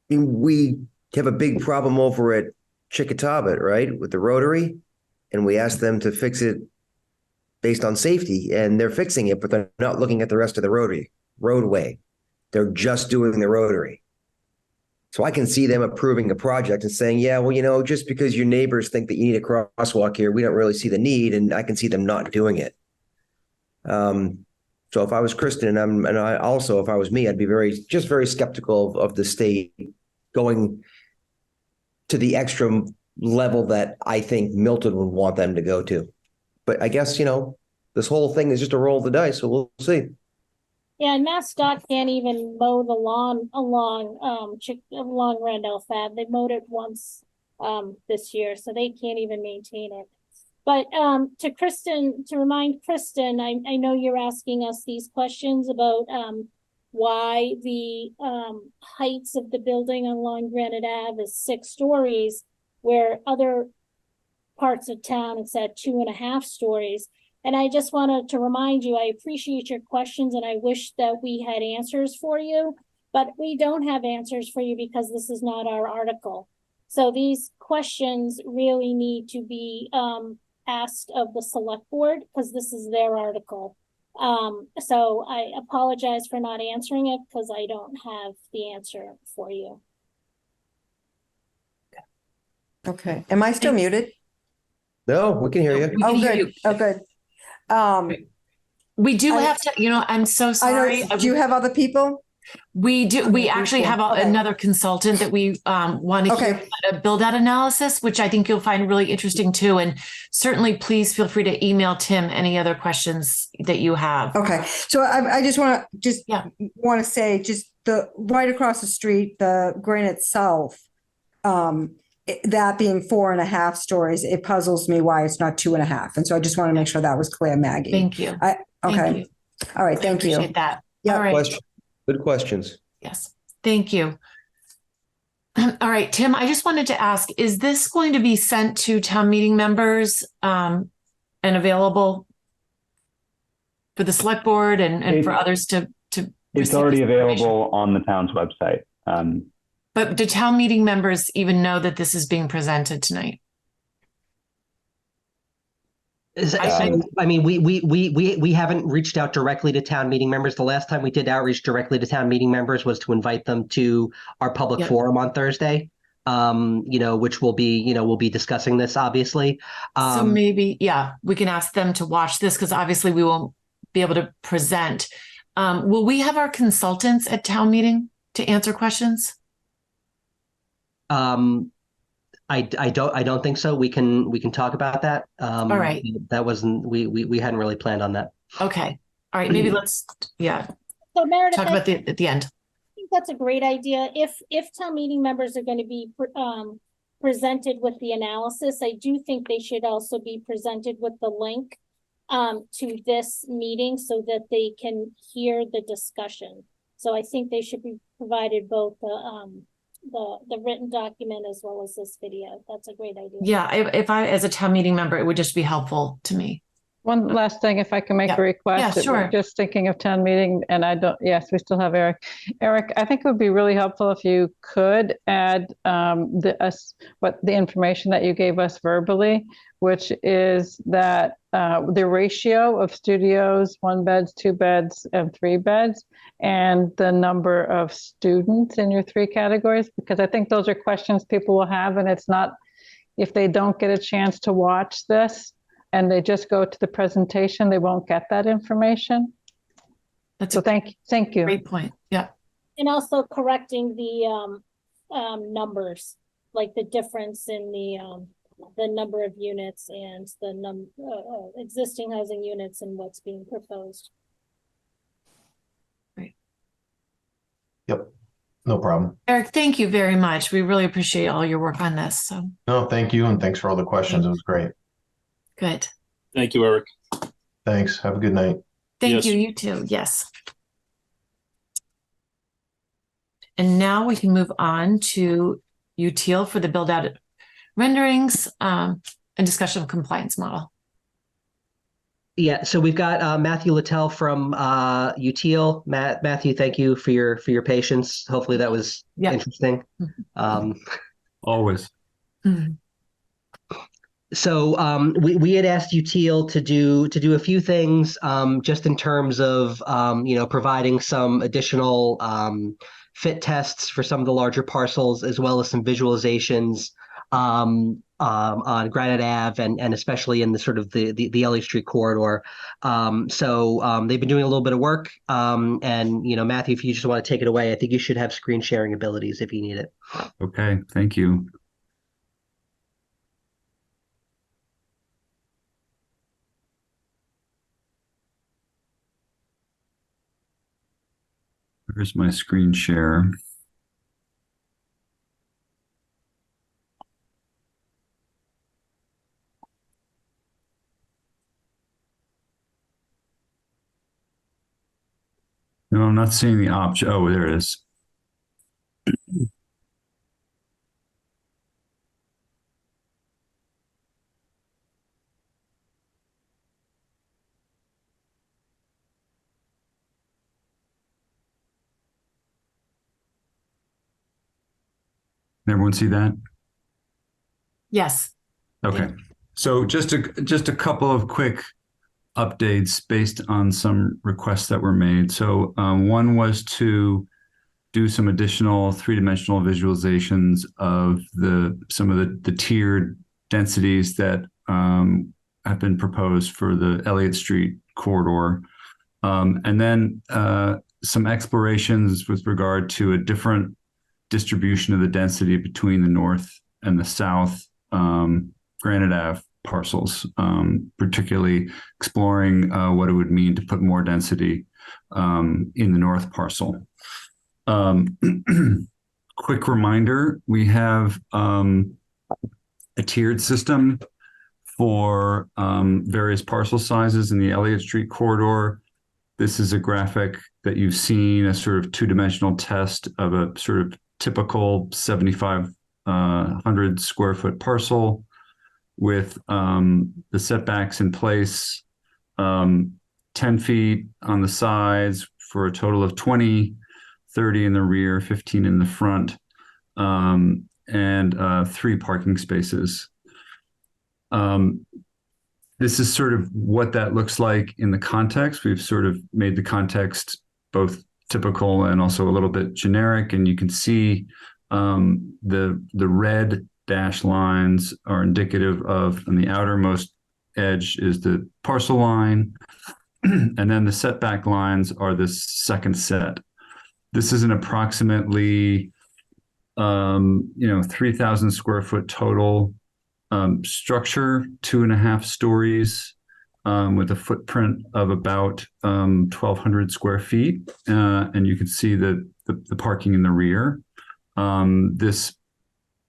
we have a big problem over at Chickatawbut, right, with the rotary, and we asked them to fix it based on safety, and they're fixing it, but they're not looking at the rest of the roadway. They're just doing the rotary. So I can see them approving a project and saying, yeah, well, just because your neighbors think that you need a crosswalk here, we don't really see the need, and I can see them not doing it. So if I was Kristen, and I also, if I was me, I'd be very skeptical of the state going to the extra level that I think Milton would want them to go to. But I guess, this whole thing is just a roll of the dice, so we'll see. Yeah, and MassDOT can't even mow the lawn along Randolph Ave. They mowed it once this year, so they can't even maintain it. But to remind Kristen, I know you're asking us these questions about why the heights of the building along Granite Ave is 6 stories, where other parts of town it's at 2.5 stories. And I just wanted to remind you, I appreciate your questions and I wish that we had answers for you. but we don't have answers for you because this is not our article. So these questions really need to be asked of the select board because this is their article. So I apologize for not answering it because I don't have the answer for you. Okay. Am I still muted? No, we can hear you. Oh, good. Oh, good. We do have to, I'm so sorry. Do you have other people? We do. We actually have Okay. another consultant that we want to hear a build out analysis, which I think you'll find really interesting too. And certainly please feel free to email Tim any other questions that you have. Okay. So I just want to say just the right across the street, the Granite South, that being 4.5 stories, it puzzles me why it's not 2.5. And so I just want to make sure that was clear, Maggie. Thank you. Okay. Thank you. All right. Thank you. Appreciate that. Yeah. All right. Good questions. Yes. Thank you. All right, Tim, I just wanted to ask, is this going to be sent to town meeting members and available for the select board and for others to It's already available on the town's website. But do town meeting members even know that this is being presented tonight? I mean, we haven't reached out directly to town meeting members. The last time we did outreach directly to town meeting members was to invite them to our public forum on Thursday. Which we'll be discussing this obviously. So maybe, we can ask them to watch this because obviously we won't be able to present. Will we have our consultants at town meeting to answer questions? I don't think so. We can talk about that. All right. That wasn't we hadn't really planned on that. Okay. All right. Maybe let's So Meredith, talk about at the end. I think that's a great idea. If town meeting members are going to be presented with the analysis, I do think they should also be presented with the link to this meeting so that they can hear the discussion. So I think they should be provided both the written document as well as this video. That's a great idea. Yeah, if I, as a town meeting member, it would just be helpful to me. One last thing, if I can make a request. Yeah, sure. Just thinking of town meeting, and yes, we still have Eric. Eric, I think it would be really helpful if you could add the information that you gave us verbally, which is that the ratio of studios, 1 beds, 2 beds, and 3 beds, and the number of students in your 3 categories, because I think those are questions people will have, and it's not, if they don't get a chance to watch this, and they just go to the presentation, they won't get that information. Thank you. Great point. Yeah. And also correcting the numbers, like the difference in the number of units and the existing housing units and what's being proposed. Right. Yep. No problem. Eric, thank you very much. We really appreciate all your work on this. So. No, thank you. And thanks for all the questions. It was great. Good. Thank you, Eric. Thanks. Have a good night. Thank you. You too. Yes. And now we can move on to UTIL for the build out renderings and discussion of compliance model. Yeah, so we've got Matthew Littell from UTIL. Matthew, thank you for your patience. Hopefully that was interesting. Always. Mm-hmm. So we had asked UTIL to do a few things just in terms of providing some additional fit tests for some of the larger parcels, as well as some visualizations on Granite Ave and especially in the sort of the Ellie Street corridor. So they've been doing a little bit of work. And Matthew, if you just want to take it away, I think you should have screen sharing abilities if you need it. Okay, thank you. Here's my screen share. No, I'm not seeing the option. Oh, there it is. Everyone see that? Yes. Okay. So just a couple of quick updates based on some requests that were made. So one was to do some additional three-dimensional visualizations of some of the tiered densities that have been proposed for the Elliott Street corridor. And then some explorations with regard to a different distribution of the density between the north and the south Granite Ave parcels, particularly exploring what it would mean to put more density in the north parcel. Quick reminder, we have a tiered system for various parcel sizes in the Elliott Street corridor. This is a graphic that you've seen, a sort of two-dimensional test of a sort of typical 7,500 square foot parcel with the setbacks in place, 10 feet on the sides for a total of 20, 30 in the rear, 15 in the front, and 3 parking spaces. This is sort of what that looks like in the context. We've sort of made the context both typical and also a little bit generic, and you can see the red dashed lines are indicative of, on the outermost edge is the parcel line, and then the setback lines are the second set. This is an approximately 3,000 square foot total structure, 2.5 stories, with a footprint of about 1,200 square feet, and you can see the parking in the rear. This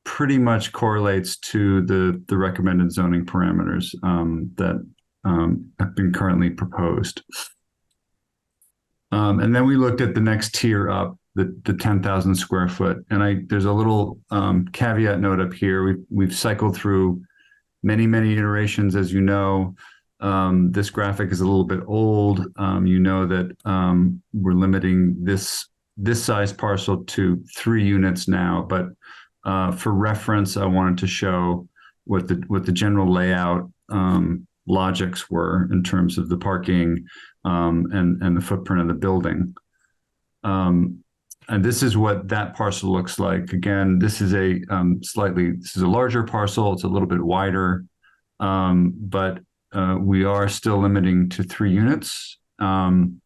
pretty much correlates to the recommended zoning parameters that have been currently proposed. And then we looked at the next tier up, the 10,000 square foot. And there's a little caveat note up here. We've cycled through many iterations, as you know. This graphic is a little bit old. You know that we're limiting this size parcel to 3 units now, but for reference, I wanted to show what the general layout logics were in terms of the parking and the footprint of the building. And this is what that parcel looks like. Again, this is a larger parcel. It's a little bit wider, but we are still limiting to 3 units. And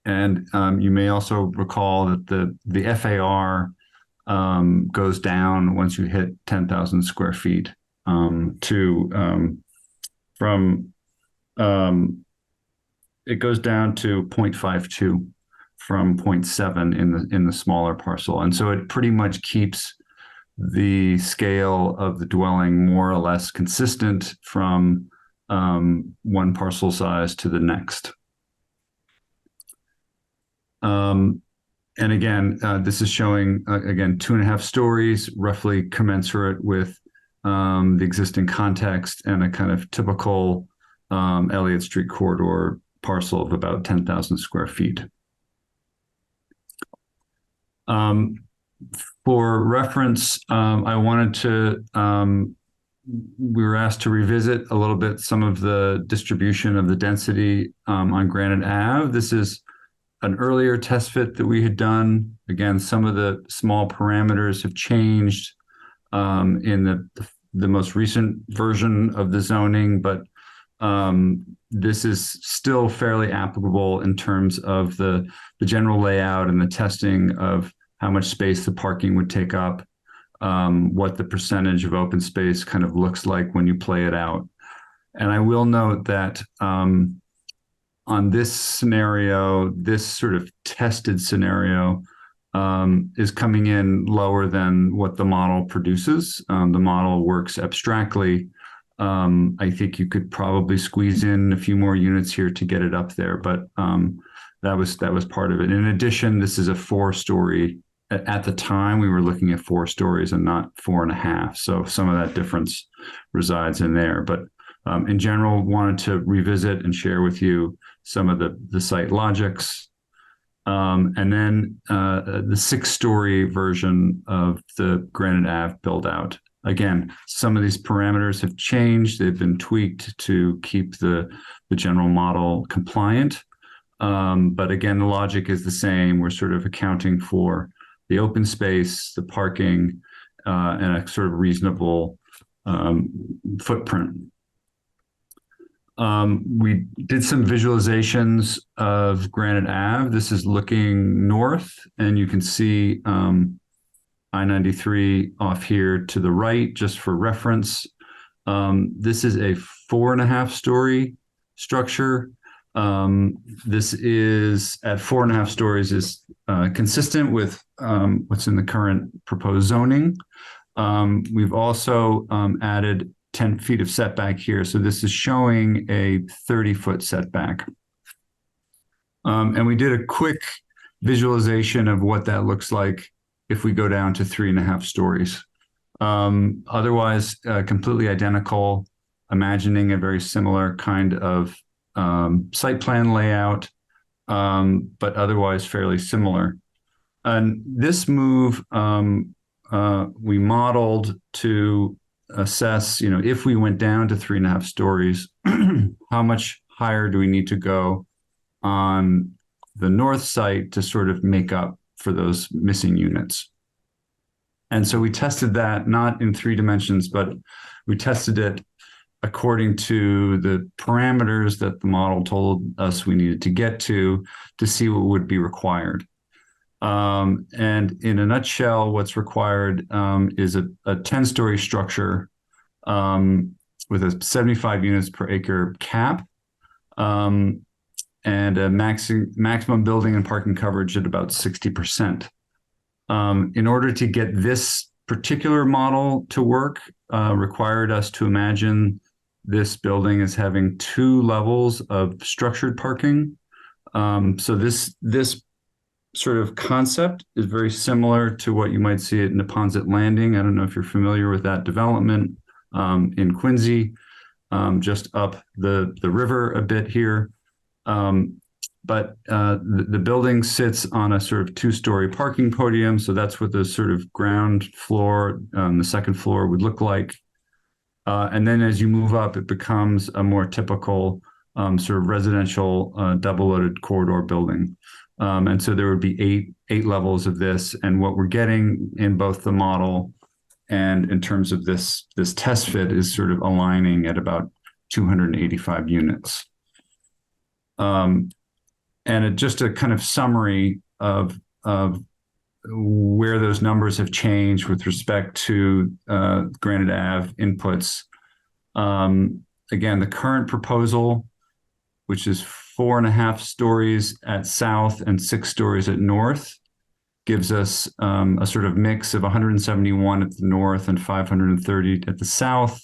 you may also recall that the FAR goes down once you hit 10,000 square feet it goes down to 0.52 from 0.7 in the smaller parcel. And so it pretty much keeps the scale of the dwelling more or less consistent from one parcel size to the next. And again, this is showing, 2.5 stories, roughly commensurate with the existing context and a kind of typical Elliott Street corridor parcel of about 10,000 square feet. For reference, I wanted to, we were asked to revisit a little bit some of the distribution of the density on Granite Ave. This is an earlier test fit that we had done. Again, some of the small parameters have changed in the most recent version of the zoning, but this is still fairly applicable in terms of the general layout and the testing of how much space the parking would take up, what the percentage of open space kind of looks like when you play it out. And I will note that on this scenario, this sort of tested scenario is coming in lower than what the model produces. The model works abstractly. I think you could probably squeeze in a few more units here to get it up there, but that was part of it. In addition, this is a 4-story. At the time, we were looking at 4 stories and not 4.5. So some of that difference resides in there. But in general, wanted to revisit and share with you some of the site logics. and then the 6-story version of the Granite Ave build out. Again, some of these parameters have changed. They've been tweaked to keep the general model compliant. But again, the logic is the same. We're sort of accounting for the open space, the parking, and a sort of reasonable footprint. We did some visualizations of Granite Ave. This is looking north, and you can see I-93 off here to the right, just for reference. This is a 4.5-story structure. This is at 4.5 stories is consistent with what's in the current proposed zoning. We've also added 10 feet of setback here. So this is showing a 30-foot setback. And we did a quick visualization of what that looks like if we go down to 3.5 stories. Otherwise, completely identical, imagining a very similar kind of site plan layout, but otherwise fairly similar. And this move, we modeled to assess, if we went down to 3.5 stories, how much higher do we need to go on the north site to sort of make up for those missing units. And so we tested that not in 3 dimensions, but we tested it according to the parameters that the model told us we needed to get to see what would be required. And in a nutshell, what's required is a 10-story structure with a 75 units per acre cap, and a maximum building and parking coverage at about 60%. In order to get this particular model to work, required us to imagine this building as having 2 levels of structured parking. So this sort of concept is very similar to what you might see at Neponset Landing. I don't know if you're familiar with that development in Quincy, just up the river a bit here. But the building sits on a sort of 2-story parking podium. So that's what the sort of ground floor, the second floor would look like. And then as you move up, it becomes a more typical sort of residential double-loaded corridor building. And so there would be eight levels of this. And what we're getting in both the model and in terms of this test fit is sort of aligning at about 285 units. And just a kind of summary of where those numbers have changed with respect to Granite Ave inputs. Again, the current proposal, which is 4.5 stories at south and 6 stories at north, gives us a sort of mix of 171 at the north and 530 at the south,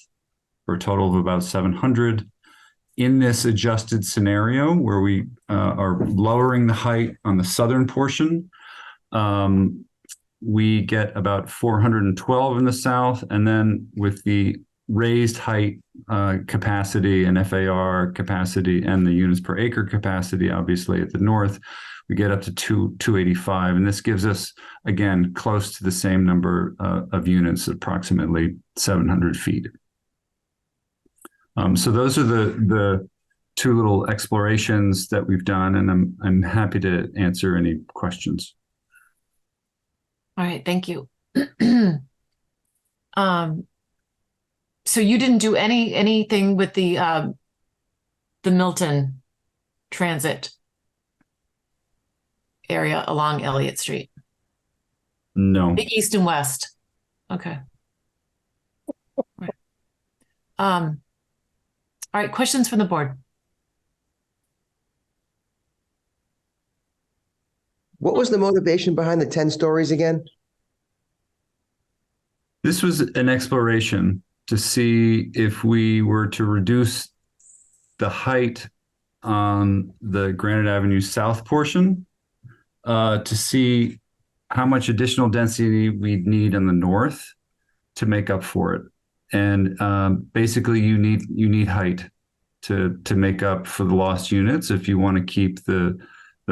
for a total of about 700. In this adjusted scenario, where we are lowering the height on the southern portion, we get about 412 in the south, and then with the raised height capacity and FAR capacity and the units per acre capacity, obviously at the north, we get up to 285. And this gives us, again, close to the same number of units, approximately 700 feet. So those are the 2 little explorations that we've done, and I'm happy to answer any questions. All right, thank you. So you didn't do anything with the Milton Transit area along Elliott Street? No. The east and west. Okay. Right. All right, questions from the board? What was the motivation behind the 10 stories again? This was an exploration to see if we were to reduce the height on the Granite Avenue South portion, to see how much additional density we'd need on the north to make up for it. And basically, you need height to make up for the lost units if you want to keep the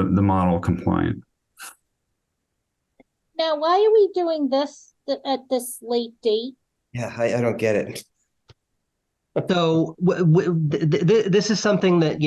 the model compliant. Now, why are we doing this at this late date? Yeah, I don't get it. So this is something that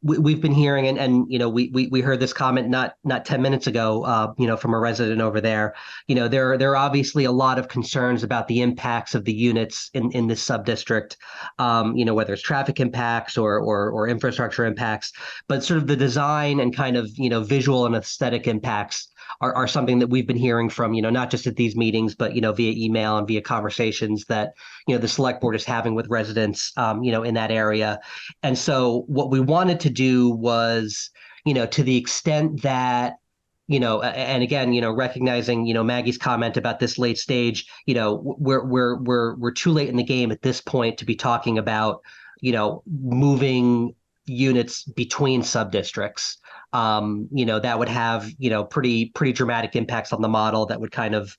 we've been hearing, and we heard this comment not 10 minutes ago, from a resident over there. There are obviously a lot of concerns about the impacts of the units in this subdistrict, whether it's traffic impacts or infrastructure impacts, but sort of the design and kind of visual and aesthetic impacts are something that we've been hearing from not just at these meetings, but via email and via conversations that the select board is having with residents in that area. And so what we wanted to do was to the extent that and again recognizing Maggie's comment about this late stage, we're too late in the game at this point to be talking about moving units between sub-districts. That would have pretty dramatic impacts on the model that would kind of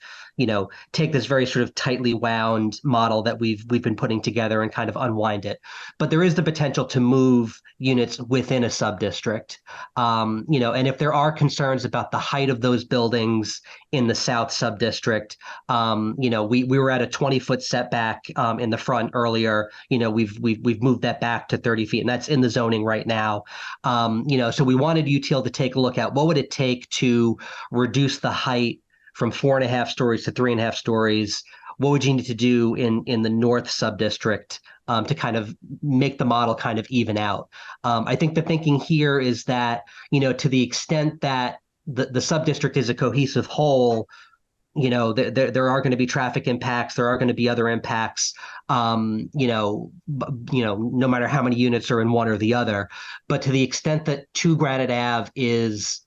take this very sort of tightly wound model that we've been putting together and kind of unwind it. But there is the potential to move units within a sub-district. And if there are concerns about the height of those buildings in the south sub-district, we were at a 20-foot setback in the front earlier. We've moved that back to 30 feet, and that's in the zoning right now. So we wanted UTIL to take a look at what would it take to reduce the height from 4.5 stories to 3.5 stories. What would you need to do in the north sub-district to kind of make the model kind of even out? I think the thinking here is that, to the extent that the sub-district is a cohesive whole, there are going to be traffic impacts. There are going to be other impacts, no matter how many units are in one or the other. But to the extent that 2 Granite Ave is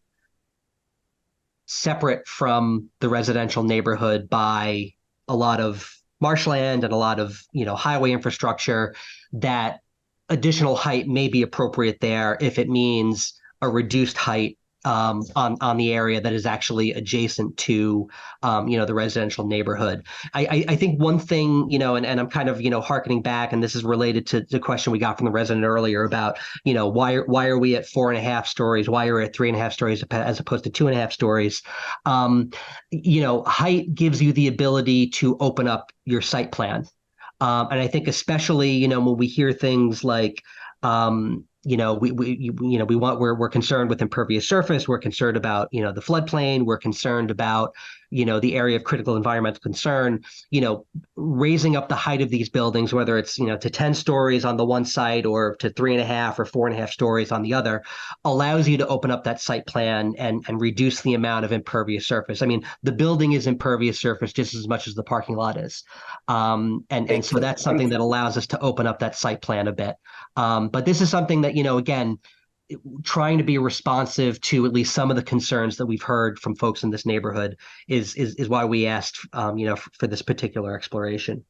separate from the residential neighborhood by a lot of marshland and a lot of, highway infrastructure, that additional height may be appropriate there if it means a reduced height on the area that is actually adjacent to, the residential neighborhood. I think one thing, and I'm kind of, hearkening back, and this is related to the question we got from the resident earlier about, why are we at 4.5 stories? Why are we at 3.5 stories as opposed to 2.5 stories? Height gives you the ability to open up your site plan. And I think especially, when we hear things like, we're concerned with impervious surface. We're concerned about, the floodplain. We're concerned about, the area of critical environmental concern, raising up the height of these buildings, whether it's, to 10 stories on the one side or to 3.5 or 4.5 stories on the other, allows you to open up that site plan and reduce the amount of impervious surface. I mean, the building is impervious surface just as much as the parking lot is. And so that's something that allows us to open up that site plan a bit. But this is something that, again, trying to be responsive to at least some of the concerns that we've heard from folks in this neighborhood is why we asked, for this particular exploration.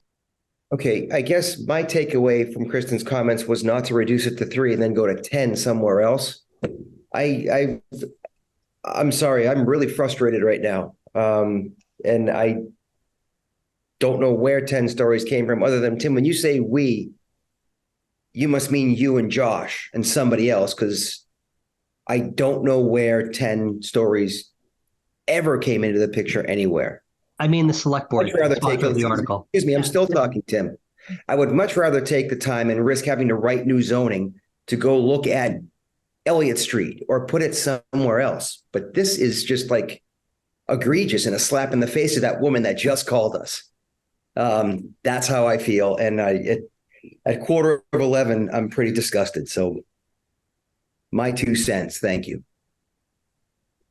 Okay, I guess my takeaway from Kristen's comments was not to reduce it to 3 and then go to 10 somewhere else. I'm sorry, I'm really frustrated right now. And I don't know where 10 stories came from other than, Tim, when you say we, you must mean you and Josh and somebody else, because I don't know where 10 stories ever came into the picture anywhere. I mean, the select board sponsored the article. Excuse me, I'm still talking, Tim. I would much rather take the time and risk having to write new zoning to go look at Elliott Street or put it somewhere else. But this is just like egregious and a slap in the face of that woman that just called us. That's how I feel. And at 11:15, I'm pretty disgusted. So my 2 cents. Thank you.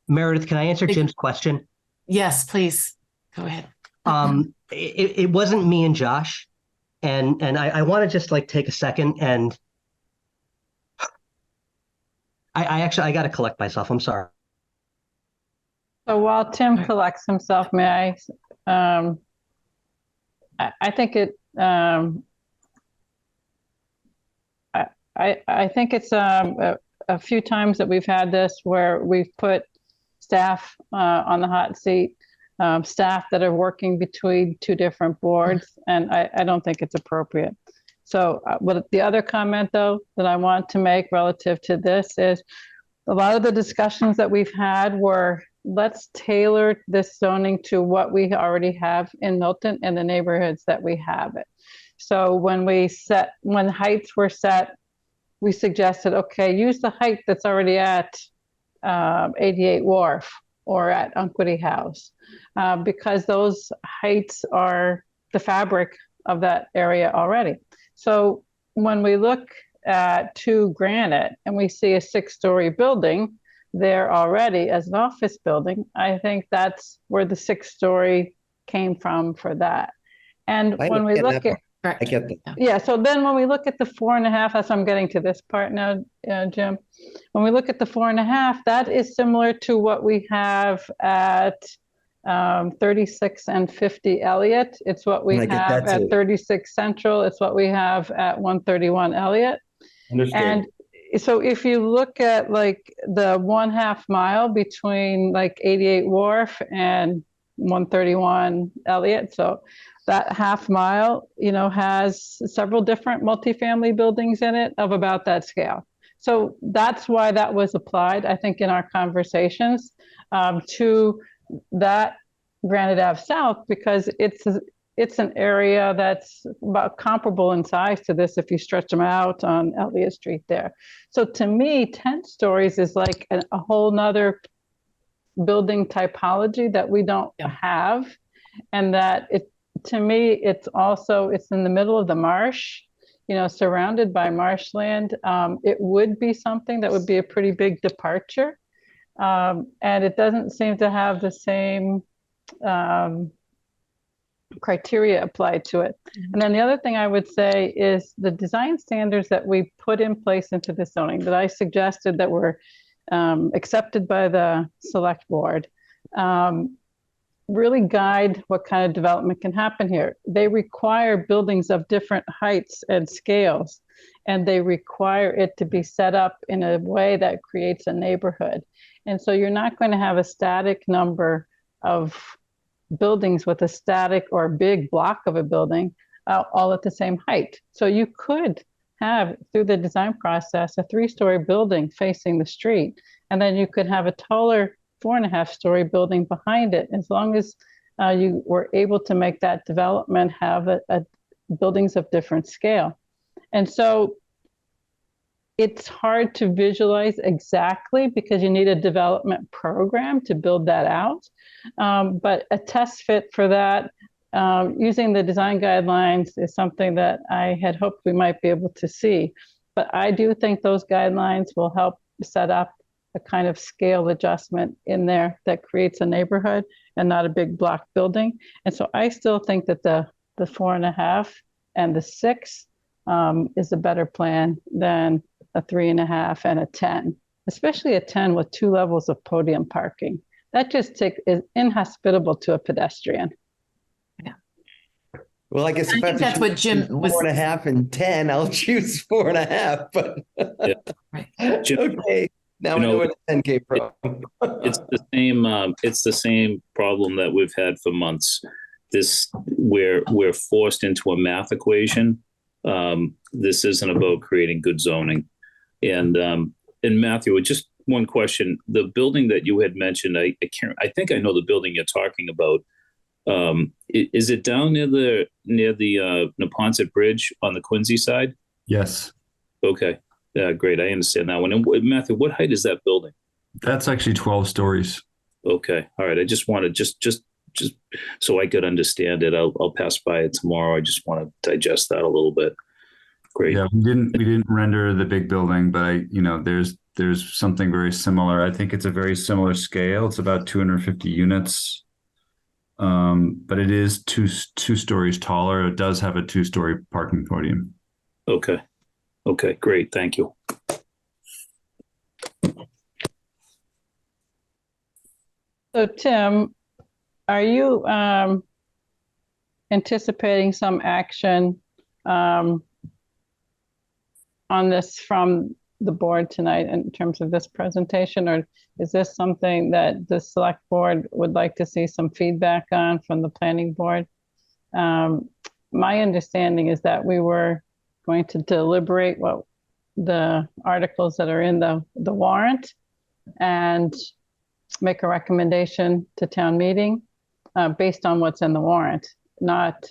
Meredith, can I answer Jim's question? Yes, please. Go ahead. It wasn't me and Josh. And I want to just take a second and I got to collect myself. I'm sorry. So while Tim collects himself, may I think it, I think it's a few times that we've had this where we've put staff on the hot seat, staff that are working between 2 different boards, and I don't think it's appropriate. So the other comment, though, that I want to make relative to this is a lot of the discussions that we've had were, let's tailor this zoning to what we already have in Milton and the neighborhoods that we have it. So when heights were set, we suggested, okay, use the height that's already at 88 Wharf or at Unquity House, because those heights are the fabric of that area already. So when we look at 2 Granite and we see a 6-story building there already as an office building, I think that's where the 6-story came from for that. And when we look at, I get that. yeah, so then when we look at the 4.5, that's I'm getting to this part now, Jim. When we look at the 4.5, that is similar to what we have at 36 and 50 Elliott. It's what we have at 36 Central. It's what we have at 131 Elliott. Understood. And so if you look at like the 1/2 mile between like 88 Wharf and 131 Elliott, so that 1/2 mile, has several different multifamily buildings in it of about that scale. So that's why that was applied, I think, in our conversations to that Granite Ave South, because it's an area that's about comparable in size to this if you stretch them out on Elliott Street there. So to me, 10 stories is like a whole nother building typology that we don't have. And that to me, it's in the middle of the marsh, surrounded by marshland. It would be something that would be a pretty big departure. And it doesn't seem to have the same criteria applied to it. And then the other thing I would say is the design standards that we put in place into the zoning that I suggested that were accepted by the select board really guide what kind of development can happen here. They require buildings of different heights and scales, and they require it to be set up in a way that creates a neighborhood. And so you're not going to have a static number of buildings with a static or big block of a building all at the same height. So you could have, through the design process, a 3-story building facing the street, and then you could have a taller 4.5-story building behind it, as long as you were able to make that development have buildings of different scale. And so it's hard to visualize exactly because you need a development program to build that out. But a test fit for that using the design guidelines is something that I had hoped we might be able to see. But I do think those guidelines will help set up a kind of scale adjustment in there that creates a neighborhood and not a big block building. And so I still think that the 4.5 and the 6 is a better plan than a 3.5 and a 10, especially a 10 with 2 levels of podium parking. That just is inhospitable to a pedestrian. Well, I guess I think that's what Jim was 4.5 and 10. I'll choose 4.5. But okay, now I know where the 10 came from. It's the same problem that we've had for months. We're forced into a math equation. This isn't about creating good zoning. And Matthew, just one question: the building that you had mentioned, I think I know the building you're talking about. Is it down near the Neponset Bridge on the Quincy side? Yes. Okay. Great. I understand that one. And Matthew, what height is that building? That's actually 12 stories. Okay. All right. I just wanted just so I could understand it. I'll pass by it tomorrow. I just want to digest that a little bit. Great. Yeah, we didn't render the big building, but there's something very similar. I think it's a very similar scale. It's about 250 units. But it is two stories taller. It does have a 2-story parking podium. Okay. Okay, great. Thank you. So Tim, are you anticipating some action on this from the board tonight in terms of this presentation, or is this something that the select board would like to see some feedback on from the planning board? My understanding is that we were going to deliberate what the articles that are in the warrant and make a recommendation to town meeting based on what's in the warrant, not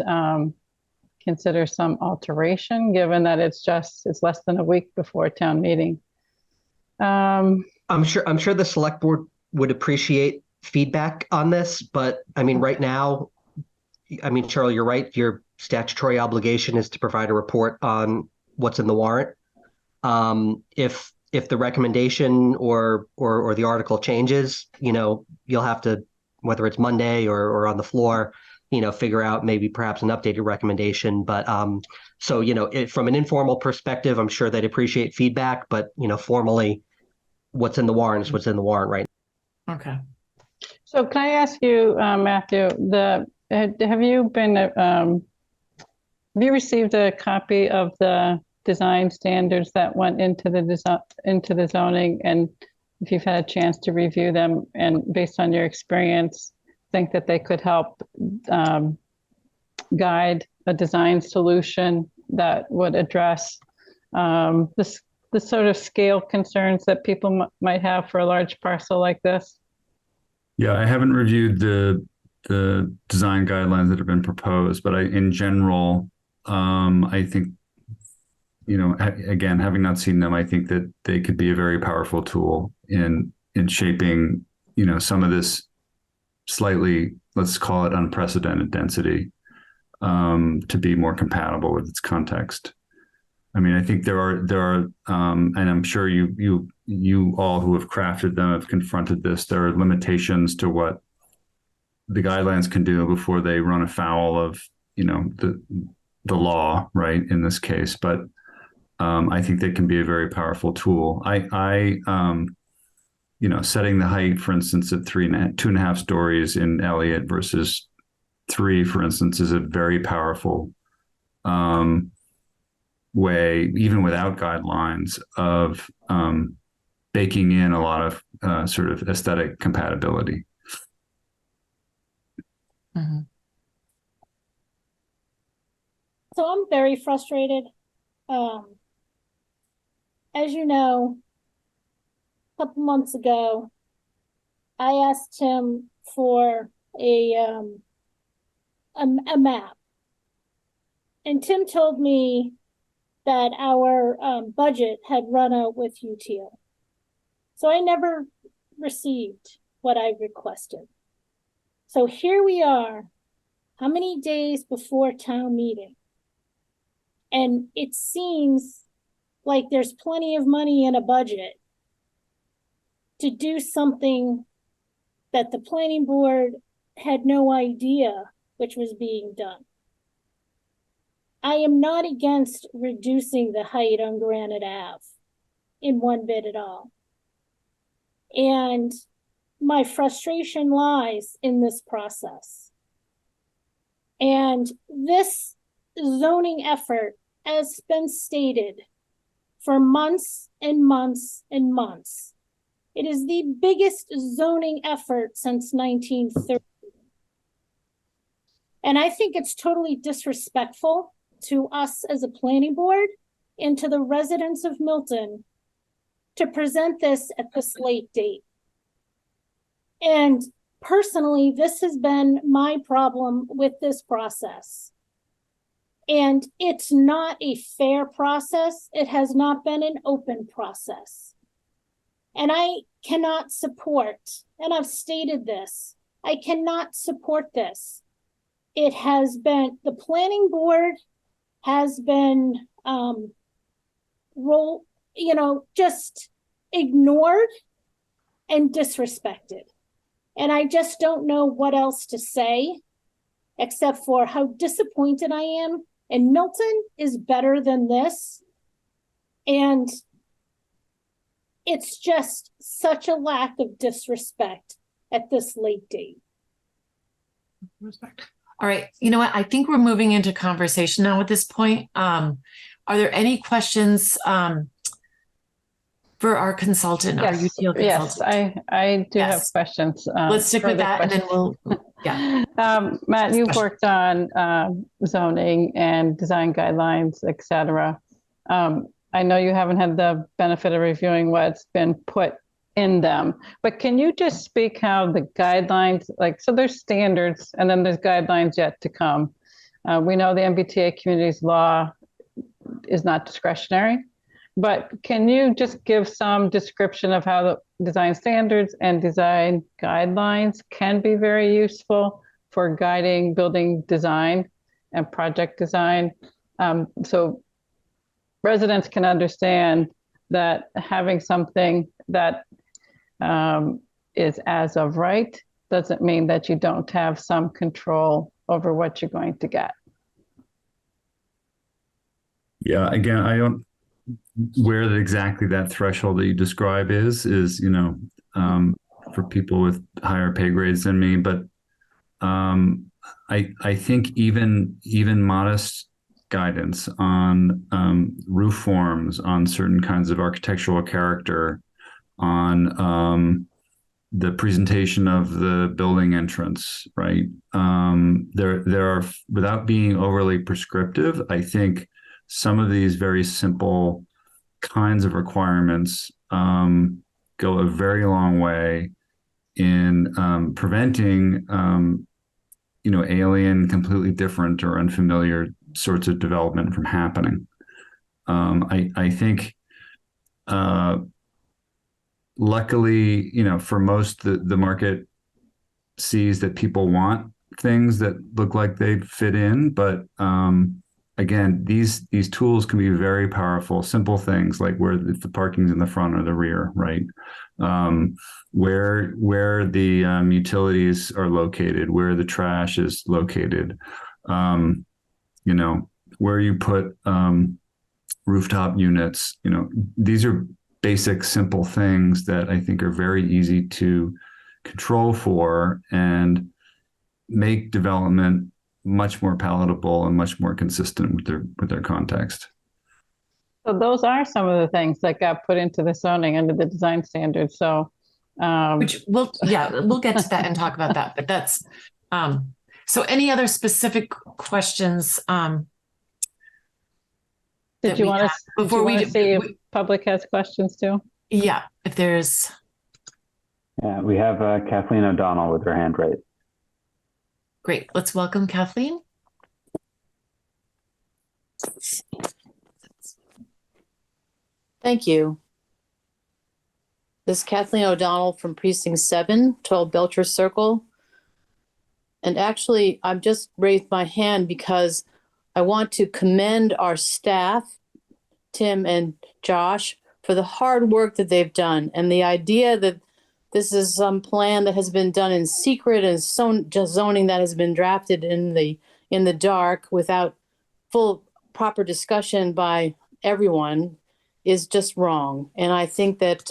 consider some alteration, given that it's less than a week before town meeting. I'm sure the select board would appreciate feedback on this, but I mean, right now, I mean, Cheryl, you're right. Your statutory obligation is to provide a report on what's in the warrant. If the recommendation or the article changes, you'll have to, whether it's Monday or on the floor, figure out maybe perhaps an updated recommendation. But so, from an informal perspective, I'm sure they'd appreciate feedback, but, formally, what's in the warrant is what's in the warrant right now. Okay. So can I ask you, Matthew, have you received a copy of the design standards that went into the zoning, and if you've had a chance to review them and based on your experience, think that they could help guide a design solution that would address the sort of scale concerns that people might have for a large parcel like this? Yeah, I haven't reviewed the design guidelines that have been proposed, but in general, I think, again, having not seen them, I think that they could be a very powerful tool in shaping, some of this slightly, let's call it unprecedented density, to be more compatible with its context. I mean, I think there are, and I'm sure you all who have crafted them have confronted this. There are limitations to what the guidelines can do before they run afoul of, the law, right? In this case, but I think they can be a very powerful tool. Setting the height, for instance, at 2.5 stories in Elliott versus 3, for instance, is a very powerful way, even without guidelines, of baking in a lot of sort of aesthetic compatibility. Mm-hmm. So I'm very frustrated. As you know, a couple months ago, I asked him for a map, and Tim told me that our budget had run out with UTO. So I never received what I requested. So here we are, how many days before town meeting? And it seems like there's plenty of money in a budget to do something that the planning board had no idea which was being done. I am not against reducing the height on Granite Ave in one bit at all. And my frustration lies in this process. And this zoning effort has been stated for months and months and months. It is the biggest zoning effort since 1930. And I think it's totally disrespectful to us as a planning board and to the residents of Milton to present this at this late date. And personally, this has been my problem with this process. And it's not a fair process. It has not been an open process. And I cannot support, and I've stated this, I cannot support this. It has been, the planning board has been just ignored and disrespected. And I just don't know what else to say except for how disappointed I am. And Milton is better than this. And it's just such a lack of disrespect at this late date. Respect. All right. You know what? I think we're moving into conversation now at this point. Are there any questions for our consultant, our UTO consultant? Yes, I do have questions. Let's stick with that and then we'll, Matt, you've worked on zoning and design guidelines, et cetera. I know you haven't had the benefit of reviewing what's been put in them. But can you just speak how the guidelines, like, so there's standards and then there's guidelines yet to come. We know the MBTA communities law is not discretionary, but can you just give some description of how the design standards and design guidelines can be very useful for guiding building design and project design? So residents can understand that having something that is as of right doesn't mean that you don't have some control over what you're going to get. Yeah, again, I don't where exactly that threshold that you describe is, you know, for people with higher pay grades than me, but I think even modest guidance on roof forms, on certain kinds of architectural character, on the presentation of the building entrance, right? There are, without being overly prescriptive, I think some of these very simple kinds of requirements go a very long way in preventing, you know, alien, completely different or unfamiliar sorts of development from happening. I think, luckily, you know, for most, the market sees that people want things that look like they fit in, but again, these tools can be very powerful. Simple things like where if the parking's in the front or the rear, right? Where the utilities are located, where the trash is located, you know, where you put rooftop units. You know, these are basic, simple things that I think are very easy to control for and make development much more palatable and much more consistent with their context. So those are some of the things that got put into the zoning under the design standards. So, which we'll get to that and talk about that. But that's so. Any other specific questions? Did you want to before we see if public has questions too? Yeah, if there's. Yeah, we have Kathleen O'Donnell with her hand raised. Great. Let's welcome Kathleen. Thank you. This is Kathleen O'Donnell from Precinct 7, 12 Belcher Circle. And actually, I've just raised my hand because I want to commend our staff, Tim and Josh, for the hard work that they've done. And the idea that this is some plan that has been done in secret and just zoning that has been drafted in the dark without full proper discussion by everyone is just wrong. And I think that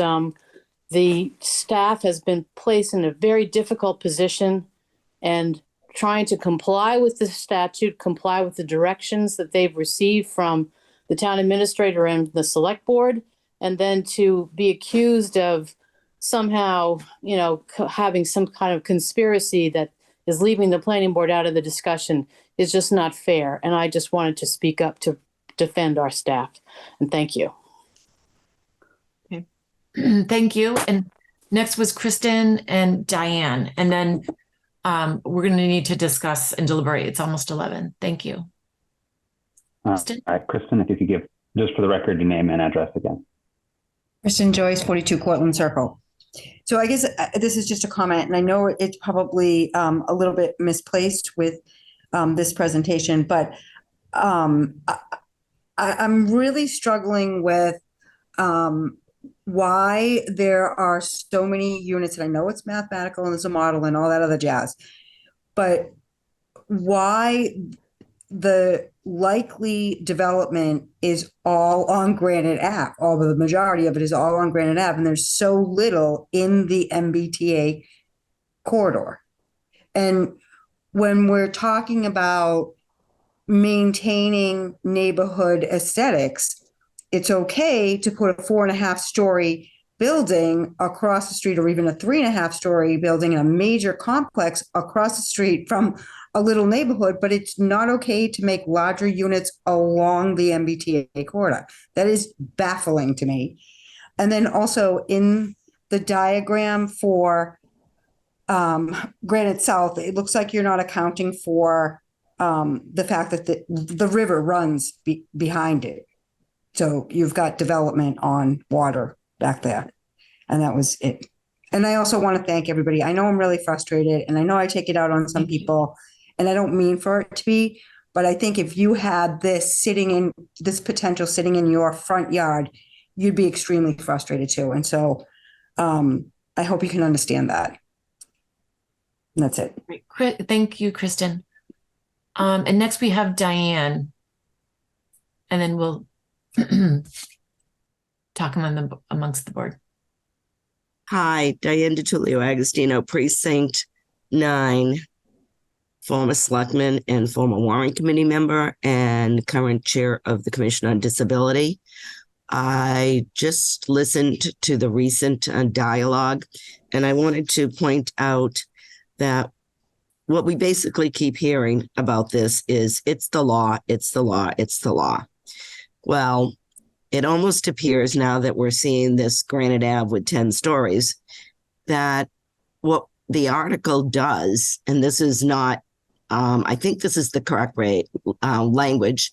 the staff has been placed in a very difficult position and trying to comply with the statute, comply with the directions that they've received from the town administrator and the select board, and then to be accused of somehow, you know, having some kind of conspiracy that is leaving the planning board out of the discussion is just not fair. And I just wanted to speak up to defend our staff. And thank you. Okay. Thank you. And next was Kristen and Diane. And then we're going to need to discuss and deliberate. It's almost 11. Thank you. Kristen? Kristen, if you could give, just for the record, your name and address again. Kristen Joyce, 42 Cortlandt Circle. So I guess this is just a comment, and I know it's probably a little bit misplaced with this presentation, but I'm really struggling with why there are so many units, and I know it's mathematical and it's a model and all that other jazz, but why the likely development is all on Granite Ave, although the majority of it is all on Granite Ave, and there's so little in the MBTA corridor. And when we're talking about maintaining neighborhood aesthetics, it's okay to put a 4.5-story building across the street, or even a 3.5-story building in a major complex across the street from a little neighborhood, but it's not okay to make larger units along the MBTA corridor. That is baffling to me. And then also in the diagram for Granite South, it looks like you're not accounting for the fact that the river runs behind it. So you've got development on water back there. And that was it. And I also want to thank everybody. I know I'm really frustrated, and I know I take it out on some people, and I don't mean for it to be, but I think if you had this potential sitting in your front yard, you'd be extremely frustrated too. And so I hope you can understand that. And that's it. Great. Thank you, Kristen. And next we have Diane, and then we'll talk amongst the board. Hi, Diane DiTullio Agostino, Precinct 9, former selectman and former warrant committee member and current chair of the Commission on Disability. I just listened to the recent dialogue, and I wanted to point out that what we basically keep hearing about this is it's the law, it's the law, it's the law. Well, it almost appears now that we're seeing this Granite Ave with 10 stories, that what the article does, and this is not, I think this is the correct language,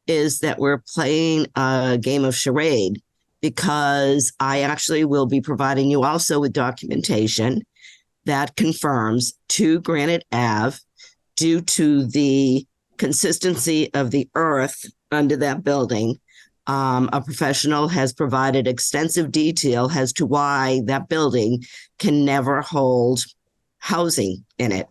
is that we're playing a game of charade, because I actually will be providing you also with documentation that confirms to Granite Ave, due to the consistency of the earth under that building, a professional has provided extensive detail as to why that building can never hold housing in it,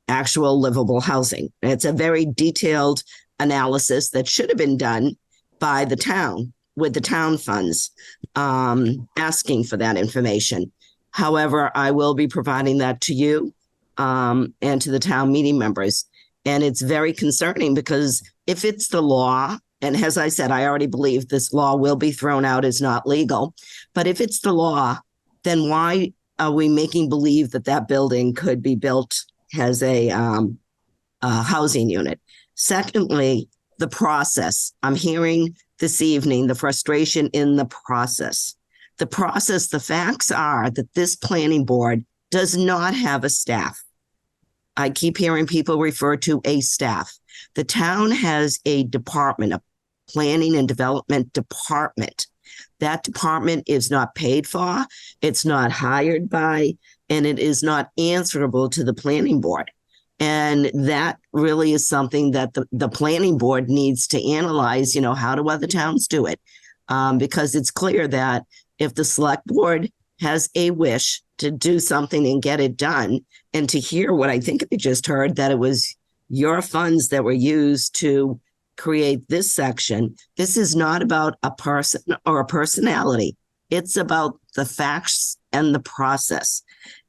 actual livable housing. It's a very detailed analysis that should have been done by the town with the town funds, asking for that information. However, I will be providing that to you and to the town meeting members. And it's very concerning, because if it's the law, and as I said, I already believe this law will be thrown out as not legal. But if it's the law, then why are we making believe that that building could be built as a housing unit? Secondly, the process. I'm hearing this evening the frustration in the process. The process, the facts are that this planning board does not have a staff. I keep hearing people refer to a staff. The town has a department, a planning and development department. That department is not paid for, it's not hired by, and it is not answerable to the planning board. And that really is something that the planning board needs to analyze, how do other towns do it? Because it's clear that if the select board has a wish to do something and get it done, and to hear what I think I just heard, that it was your funds that were used to create this section. This is not about a person or a personality. It's about the facts and the process.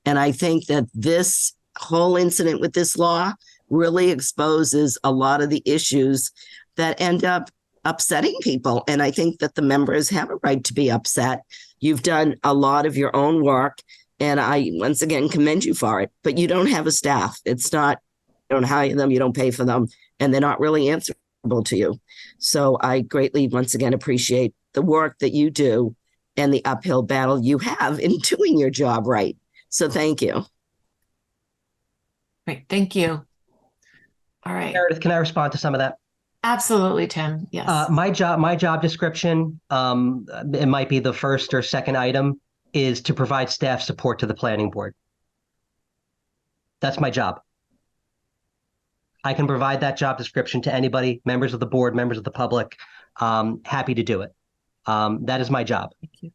And I think that this whole incident with this law really exposes a lot of the issues that end up upsetting people. And I think that the members have a right to be upset. You've done a lot of your own work, and I once again commend you for it, but you don't have a staff. It's not, you don't hire them, you don't pay for them, and they're not really answerable to you. So I greatly, once again, appreciate the work that you do and the uphill battle you have in doing your job right. So thank you. Great, thank you. All right. Meredith, can I respond to some of that? Absolutely, Tim. Yes. My job description, it might be the first or second item, is to provide staff support to the planning board. That's my job. I can provide that job description to anybody, members of the board, members of the public. Happy to do it. That is my job. Thank you.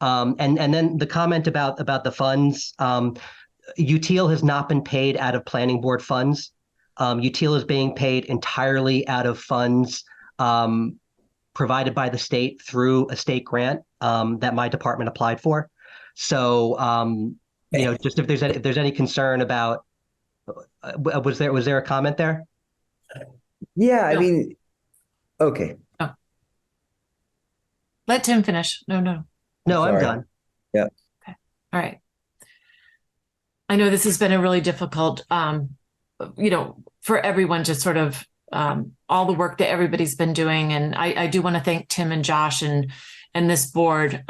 And then the comment about the funds, UTIL has not been paid out of planning board funds. UTIL is being paid entirely out of funds provided by the state through a state grant that my department applied for. So, just if there's any concern about, was there a comment there? Yeah, I mean, okay. Oh. Let Tim finish. No, I'm done. Yeah. Okay. All right. I know this has been a really difficult, for everyone to sort of all the work that everybody's been doing. And I do want to thank Tim and Josh and this board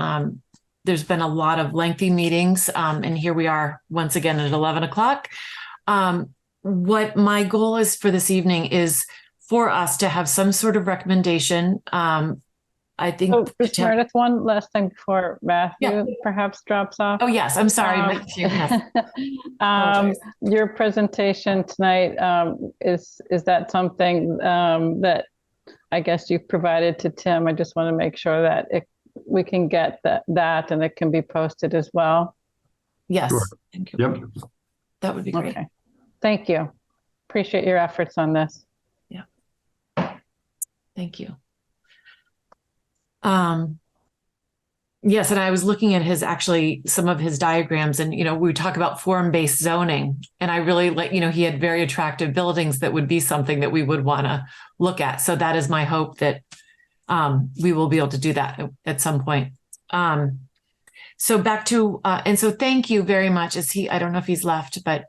there's been a lot of lengthy meetings, and here we are once again at 11 o'clock. What my goal is for this evening is for us to have some sort of recommendation. I think. Oh, just Meredith, one last thing before Matthew perhaps drops off. Oh, yes. I'm sorry, Matthew. Yes. Your presentation tonight, is that something that I guess you've provided to Tim? I just want to make sure that we can get that and it can be posted as well. Yes. Sure. Thank you. Yep. That would be great. Okay. Thank you. Appreciate your efforts on this. Yeah. Thank you. Yes, and I was looking at some of his diagrams, and we talk about form-based zoning, and I really he had very attractive buildings that would be something that we would want to look at. So that is my hope that we will be able to do that at some point. So back to and so thank you very much. I don't know if he's left, but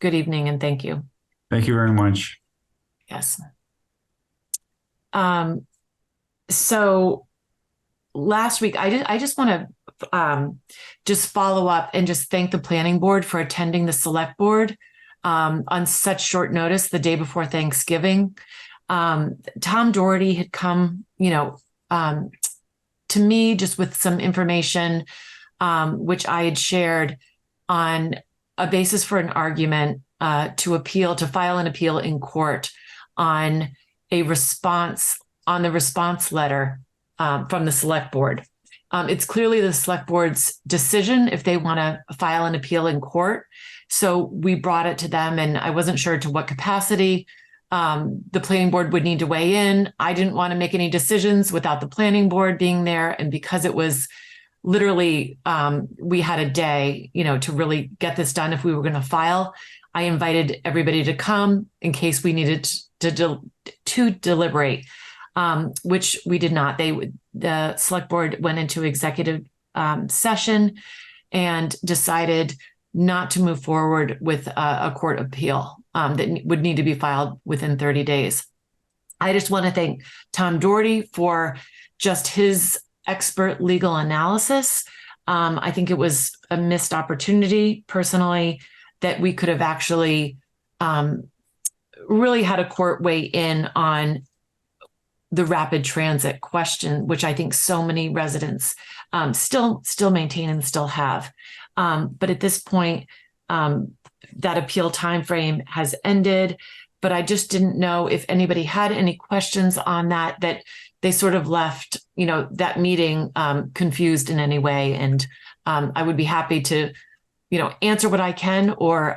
good evening and thank you. Thank you very much. Yes. So last week, I just want to just follow up and just thank the planning board for attending the select board on such short notice the day before Thanksgiving. Tom Doherty had come, to me just with some information, which I had shared on a basis for an argument to file an appeal in court on the response letter from the select board. It's clearly the select board's decision if they want to file an appeal in court. So we brought it to them, and I wasn't sure to what capacity the planning board would need to weigh in. I didn't want to make any decisions without the planning board being there. And because it was literally, we had a day, to really get this done if we were going to file, I invited everybody to come in case we needed to deliberate. Which we did not. The select board went into executive session and decided not to move forward with a court appeal that would need to be filed within 30 days. I just want to thank Tom Doherty for just his expert legal analysis. I think it was a missed opportunity personally that we could have actually really had a court weigh in on the rapid transit question, which I think so many residents still maintain and still have. But at this point, that appeal timeframe has ended. But I just didn't know if anybody had any questions on that they sort of left, that meeting confused in any way. And I would be happy to, answer what I can, or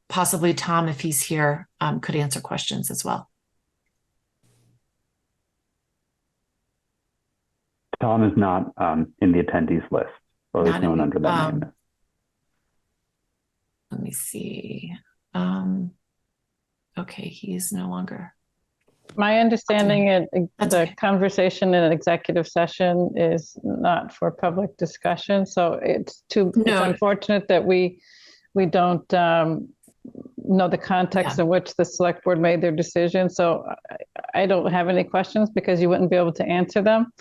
possibly Tom, if he's here, could answer questions as well. Tom is not in the attendees list, or is known under that name. Let me see. Okay, he is no longer. My understanding, the conversation in an executive session is not for public discussion. So it's unfortunate that we don't know the context in which the select board made their decision. So I don't have any questions because you wouldn't be able to answer them.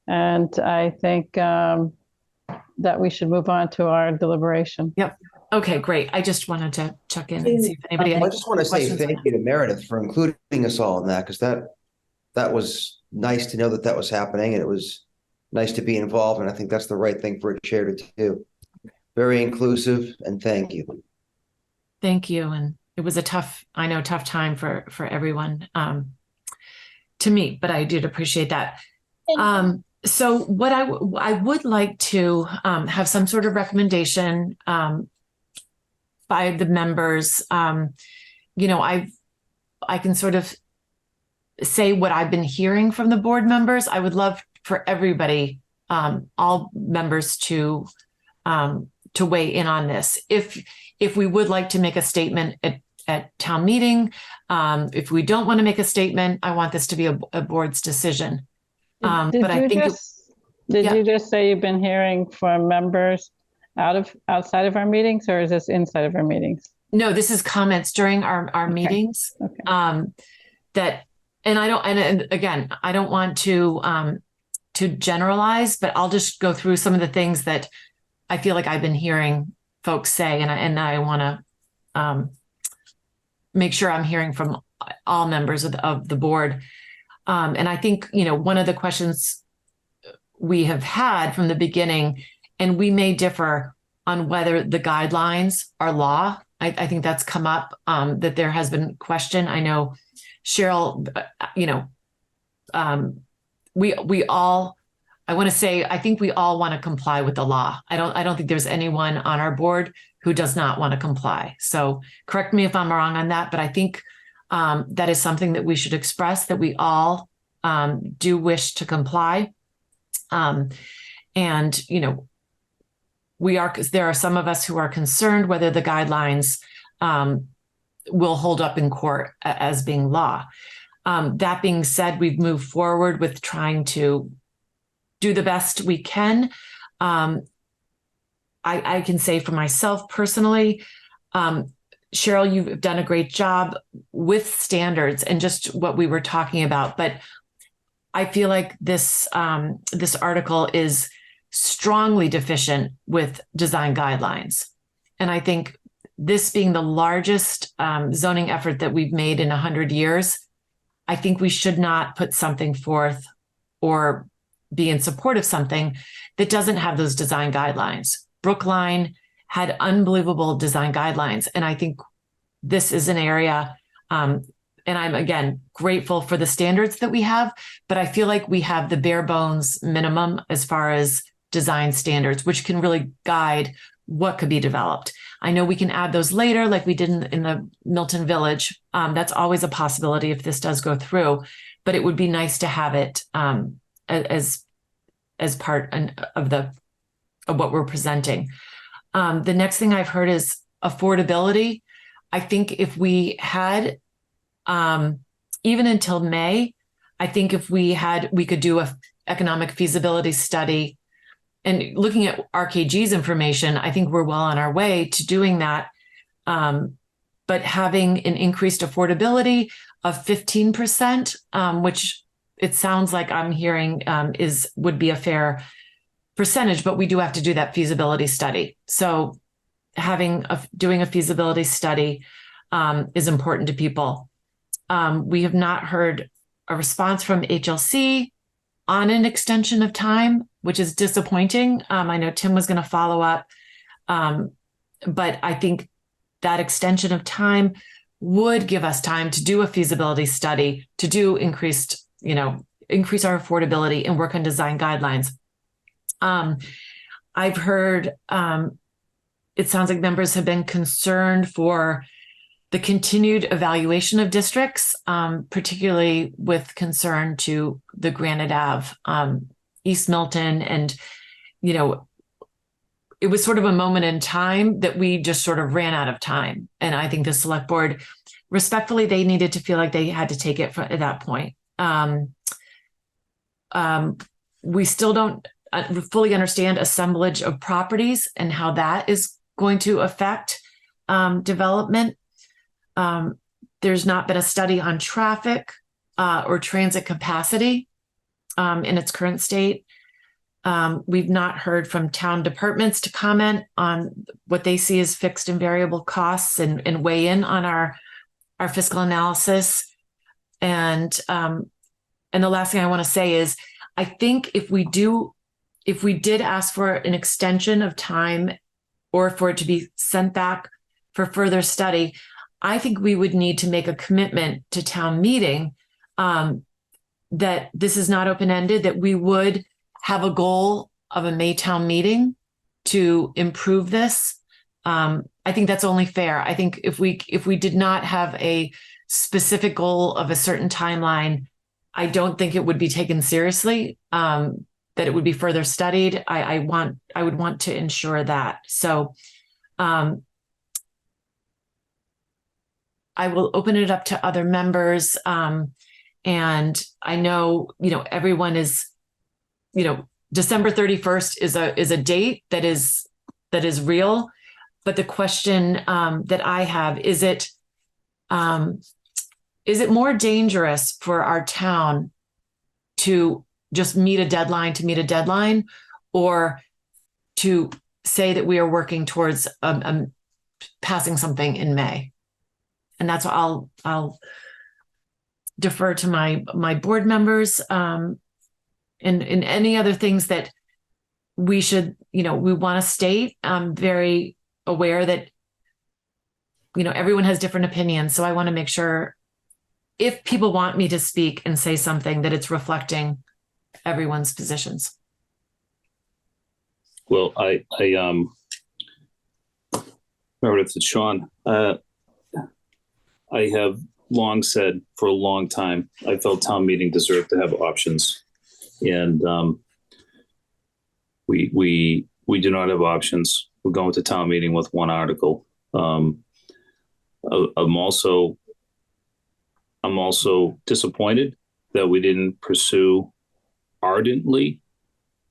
And I think that we should move on to our deliberation. Yep. Okay, great. I just wanted to check in and see if anybody had I just want to say thank you to Meredith for including us all in that, because that was nice to know that was happening, and it was nice to be involved. And I think that's the right thing for a chair to do. Very inclusive, and thank you. Thank you. And it was a tough time for everyone to meet, but I did appreciate that. So what I would like to have some sort of recommendation by the members. I can sort of say what I've been hearing from the board members. I would love for everybody, all members, to weigh in on this. If we would like to make a statement at town meeting, if we don't want to make a statement, I want this to be a board's decision. Did you just say you've been hearing from members outside of our meetings, or is this inside of our meetings? No, this is comments during our meetings. Okay. And again, I don't want to to generalize, but I'll just go through some of the things that I feel like I've been hearing folks say, and I want to make sure I'm hearing from all members of the board. And I think, one of the questions we have had from the beginning, and we may differ on whether the guidelines are law. I think that's come up, that there has been question. I know Cheryl, we all, I want to say, I think we all want to comply with the law. I don't think there's anyone on our board who does not want to comply. So correct me if I'm wrong on that, but I think that is something that we should express, that we all do wish to comply. And, there are some of us who are concerned whether the guidelines will hold up in court as being law. That being said, we've moved forward with trying to do the best we can. I can say for myself personally, Cheryl, you've done a great job with standards and just what we were talking about. But I feel like this article is strongly deficient with design guidelines. And I think this being the largest zoning effort that we've made in 100 years, I think we should not put something forth or be in support of something that doesn't have those design guidelines. Brookline had unbelievable design guidelines. And I think this is an area, and I'm, again, grateful for the standards that we have, but I feel like we have the bare bones minimum as far as design standards, which can really guide what could be developed. I know we can add those later, like we did in the Milton Village. That's always a possibility if this does go through, but it would be nice to have it as part of what we're presenting. The next thing I've heard is affordability. I think if we had, even until May, I think if we could do a economic feasibility study. And looking at RKG's information, I think we're well on our way to doing that. But having an increased affordability of 15%, which it sounds like I'm hearing would be a fair percentage, but we do have to do that feasibility study. So doing a feasibility study is important to people. We have not heard a response from HLC on an extension of time, which is disappointing. I know Tim was going to follow up, but I think that extension of time would give us time to do a feasibility study, to do increase our affordability and work on design guidelines. I've heard, it sounds like members have been concerned for the continued evaluation of districts, particularly with concern to the Granite Ave, East Milton. And, it was sort of a moment in time that we just sort of ran out of time. And I think the select board, respectfully, they needed to feel like they had to take it at that point. We still don't fully understand assemblage of properties and how that is going to affect development. There's not been a study on traffic or transit capacity in its current state. We've not heard from town departments to comment on what they see as fixed and variable costs and weigh in on our fiscal analysis. And the last thing I want to say is, I think if we did ask for an extension of time or for it to be sent back for further study, I think we would need to make a commitment to town meeting that this is not open-ended, that we would have a goal of a May town meeting to improve this. I think that's only fair. I think if we did not have a specific goal of a certain timeline, I don't think it would be taken seriously, that it would be further studied. I would want to ensure that. So I will open it up to other members. And I know, everyone is, December 31st is a date that is real. But the question that I have, is it more dangerous for our town to just meet a deadline to meet a deadline, or to say that we are working towards passing something in May. And that's what I'll defer to my board members, and any other things that we should, we want to state. I'm very aware that, everyone has different opinions. So I want to make sure if people want me to speak and say something, that it's reflecting everyone's positions. Well, Meredith and Sean, I have long said for a long time, I felt town meeting deserved to have options, and we do not have options. We're going to town meeting with one article. I'm also disappointed that we didn't pursue ardently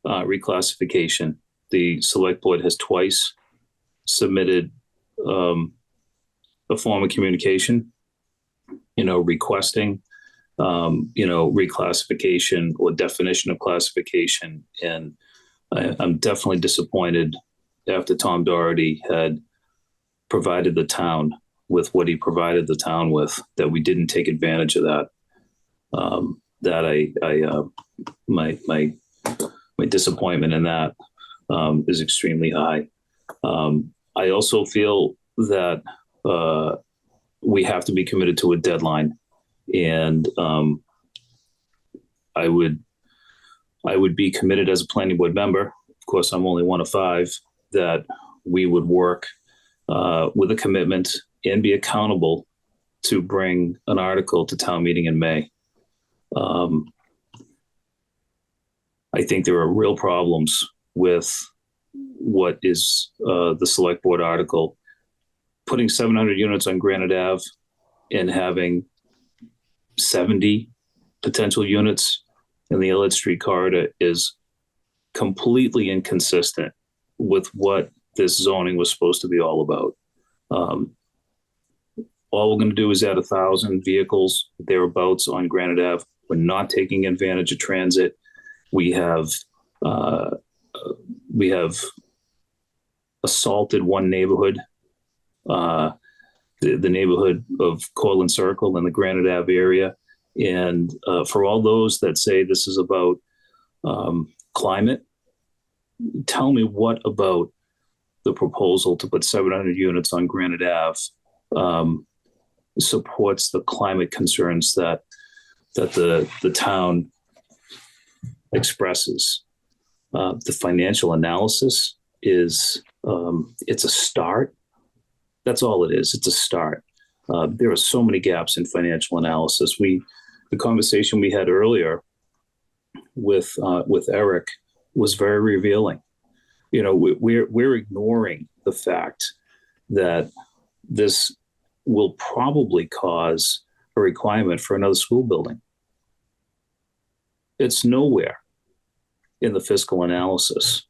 reclassification. The select board has twice submitted a form of communication, requesting, reclassification or definition of classification. And I'm definitely disappointed after Tom Doherty had provided the town with what he provided the town with, that we didn't take advantage of that. My disappointment in that is extremely high. I also feel that we have to be committed to a deadline, and I would be committed as a planning board member. Of course, I'm only one of 5, that we would work with a commitment and be accountable to bring an article to town meeting in May. I think there are real problems with what is the select board article. Putting 700 units on Granite Ave and having 70 potential units in the Elliott Street corridor is completely inconsistent with what this zoning was supposed to be all about. All we're going to do is add 1,000 vehicles thereabouts on Granite Ave. We're not taking advantage of transit. We have assaulted one neighborhood, the neighborhood of Cortlandt Circle in the Granite Ave area. And for all those that say this is about climate, tell me what about the proposal to put 700 units on Granite Ave supports the climate concerns that the town expresses. The financial analysis is it's a start. That's all it is. It's a start. There are so many gaps in financial analysis. The conversation we had earlier with Eric was very revealing. We're ignoring the fact that this will probably cause a requirement for another school building. It's nowhere in the fiscal analysis.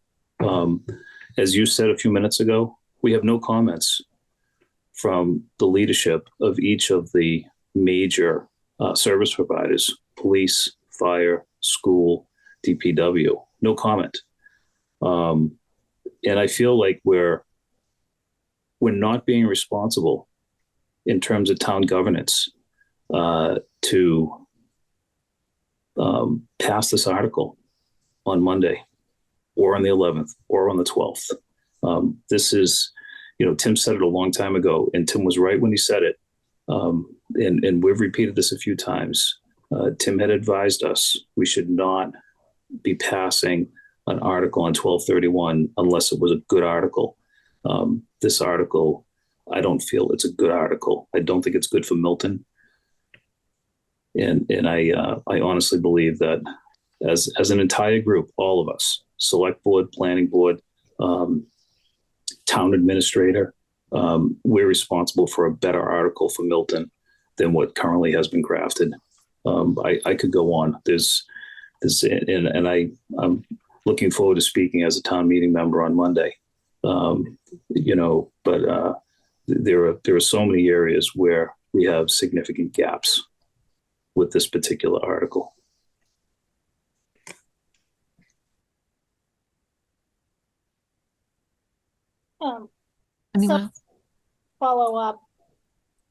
As you said a few minutes ago, we have no comments from the leadership of each of the major service providers: police, fire, school, DPW. No comment. And I feel like we're not being responsible in terms of town governance to pass this article on Monday or on the 11th or on the 12th. This is, Tim said it a long time ago, and Tim was right when he said it. And we've repeated this a few times. Tim had advised us we should not be passing an article on 12/31 unless it was a good article. This article, I don't feel it's a good article. I don't think it's good for Milton. And I honestly believe that as an entire group, all of us, select board, planning board, town administrator, we're responsible for a better article for Milton than what currently has been crafted. I could go on. I'm looking forward to speaking as a town meeting member on Monday. But there are so many areas where we have significant gaps with this particular article. Anyone else? Follow up.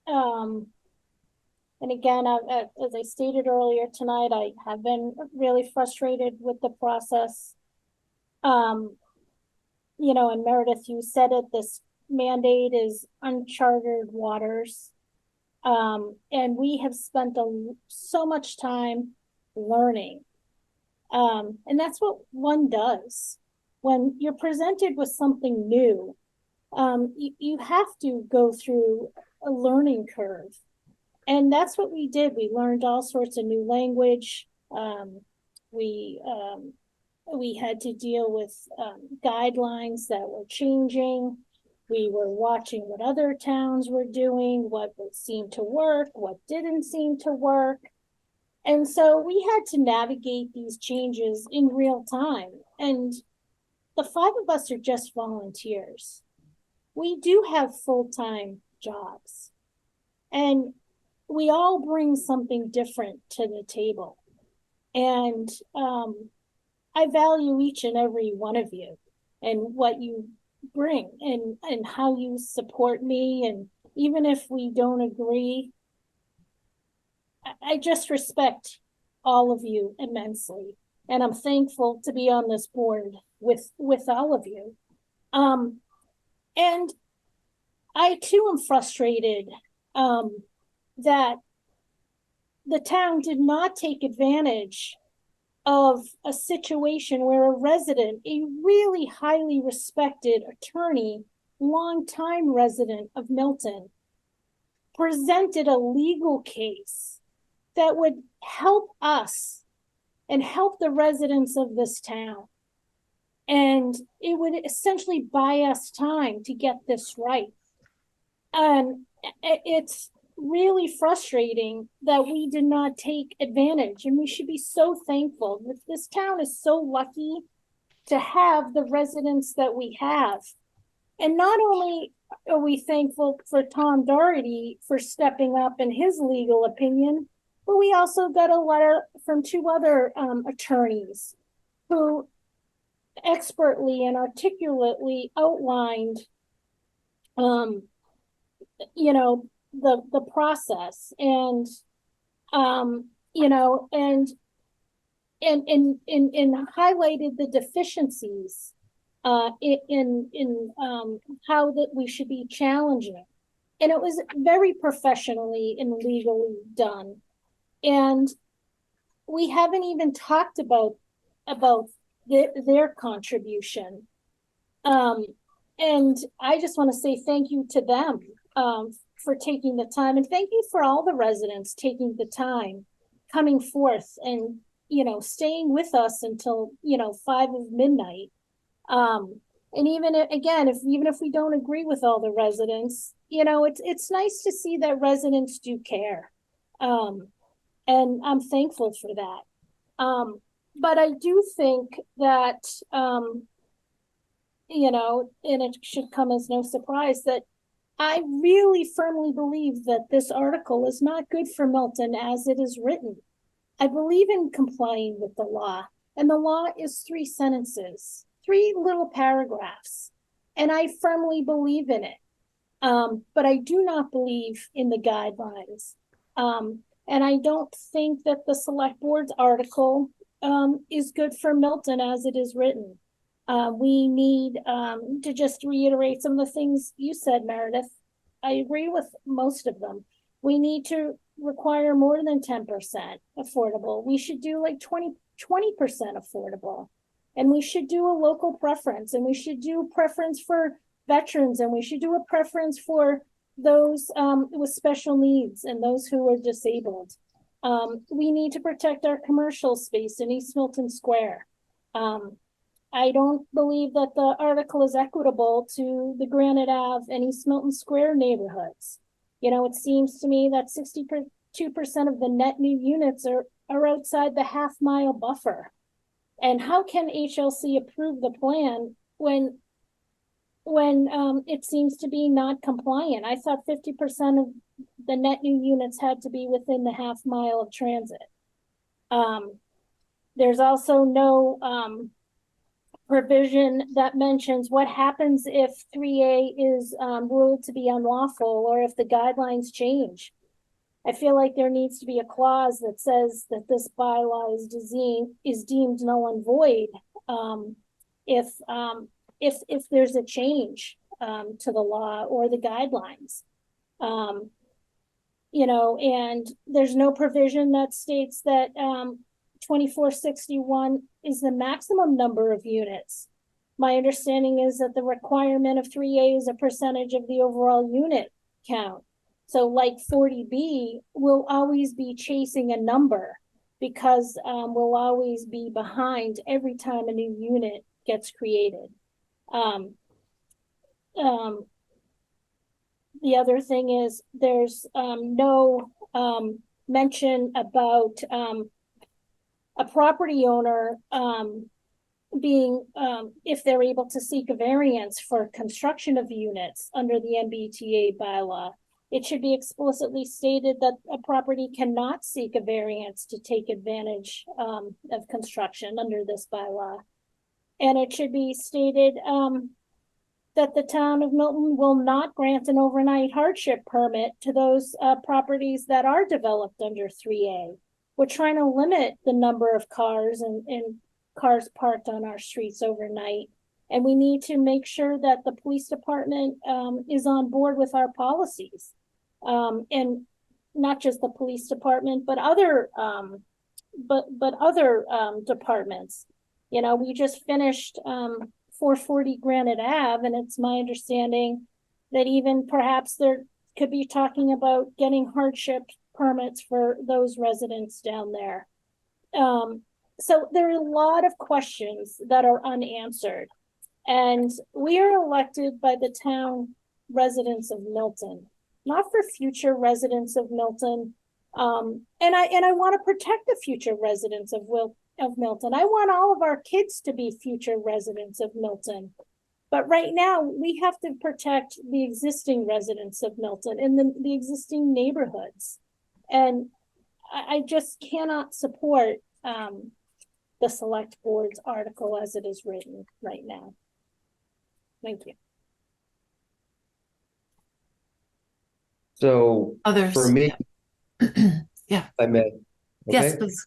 And again, as I stated earlier tonight, I have been really frustrated with the process. You know, and Meredith, you said it, this mandate is uncharted waters. And we have spent so much time learning. And that's what one does. When you're presented with something new, you have to go through a learning curve. And that's what we did. We learned all sorts of new language. We had to deal with guidelines that were changing. We were watching what other towns were doing, what seemed to work, what didn't seem to work. And so we had to navigate these changes in real time. And the 5 of us are just volunteers. We do have full-time jobs. And we all bring something different to the table. And I value each and every one of you and what you bring and how you support me. And even if we don't agree, I just respect all of you immensely. And I'm thankful to be on this board with all of you. And I too am frustrated that the town did not take advantage of a situation where a resident, a really highly respected attorney, longtime resident of Milton, presented a legal case that would help us and help the residents of this town. And it would essentially buy us time to get this right. And it's really frustrating that we did not take advantage, and we should be so thankful. This town is so lucky to have the residents that we have. And not only are we thankful for Tom Doherty for stepping up in his legal opinion, but we also got a letter from 2 other attorneys who expertly and articulately outlined you know, the process and you know, and highlighted the deficiencies in how that we should be challenging. And it was very professionally and legally done. And we haven't even talked about their contribution. And I just want to say thank you to them for taking the time, and thank you for all the residents taking the time, coming forth and, you know, staying with us until, you know, 5 of midnight. And even again, even if we don't agree with all the residents, you know, it's nice to see that residents do care. And I'm thankful for that. But I do think that, you know, and it should come as no surprise that I really firmly believe that this article is not good for Milton as it is written. I believe in complying with the law, and the law is 3 sentences, 3 little paragraphs, and I firmly believe in it. But I do not believe in the guidelines. And I don't think that the select board's article is good for Milton as it is written. We need to just reiterate some of the things you said, Meredith. I agree with most of them. We need to require more than 10% affordable. We should do like 20% affordable. And we should do a local preference, and we should do a preference for veterans, and we should do a preference for those with special needs and those who are disabled. We need to protect our commercial space in East Milton Square. I don't believe that the article is equitable to the Granite Ave and East Milton Square neighborhoods. You know, it seems to me that 62% of the net new units are outside the half-mile buffer. And how can HLC approve the plan when it seems to be not compliant? I thought 50% of the net new units had to be within the half-mile of transit. There's also no provision that mentions what happens if 3A is ruled to be unlawful or if the guidelines change. I feel like there needs to be a clause that says that this bylaw is deemed null and void if there's a change to the law or the guidelines. You know, and there's no provision that states that 2461 is the maximum number of units. My understanding is that the requirement of 3A is a percentage of the overall unit count. So like 40B, we'll always be chasing a number because we'll always be behind every time a new unit gets created. The other thing is there's no mention about a property owner being, if they're able to seek a variance for construction of units under the MBTA bylaw. It should be explicitly stated that a property cannot seek a variance to take advantage of construction under this bylaw. And it should be stated that the town of Milton will not grant an overnight hardship permit to those properties that are developed under 3A. We're trying to limit the number of cars and cars parked on our streets overnight. And we need to make sure that the police department is on board with our policies. And not just the police department, but other departments. You know, we just finished 440 Granite Ave, and it's my understanding that even perhaps there could be talking about getting hardship permits for those residents down there. So there are a lot of questions that are unanswered, and we are elected by the town residents of Milton, not for future residents of Milton. And I want to protect the future residents of Milton. I want all of our kids to be future residents of Milton. But right now, we have to protect the existing residents of Milton and the existing neighborhoods. And I just cannot support the select board's article as it is written right now. Thank you. So Others. for me, yeah, I may. Okay? Yes, please.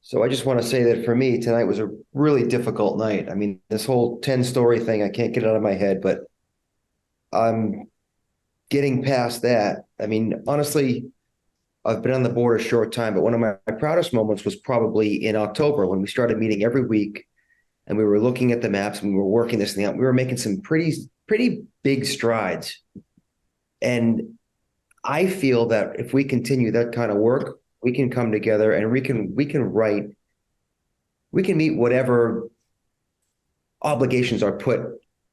So I just want to say that for me, tonight was a really difficult night. I mean, this whole 10-story thing, I can't get it out of my head, but I'm getting past that. I mean, honestly, I've been on the board a short time, but one of my proudest moments was probably in October when we started meeting every week and we were looking at the maps and we were working this thing out. We were making some pretty big strides. And I feel that if we continue that kind of work, we can come together and we can meet whatever obligations are put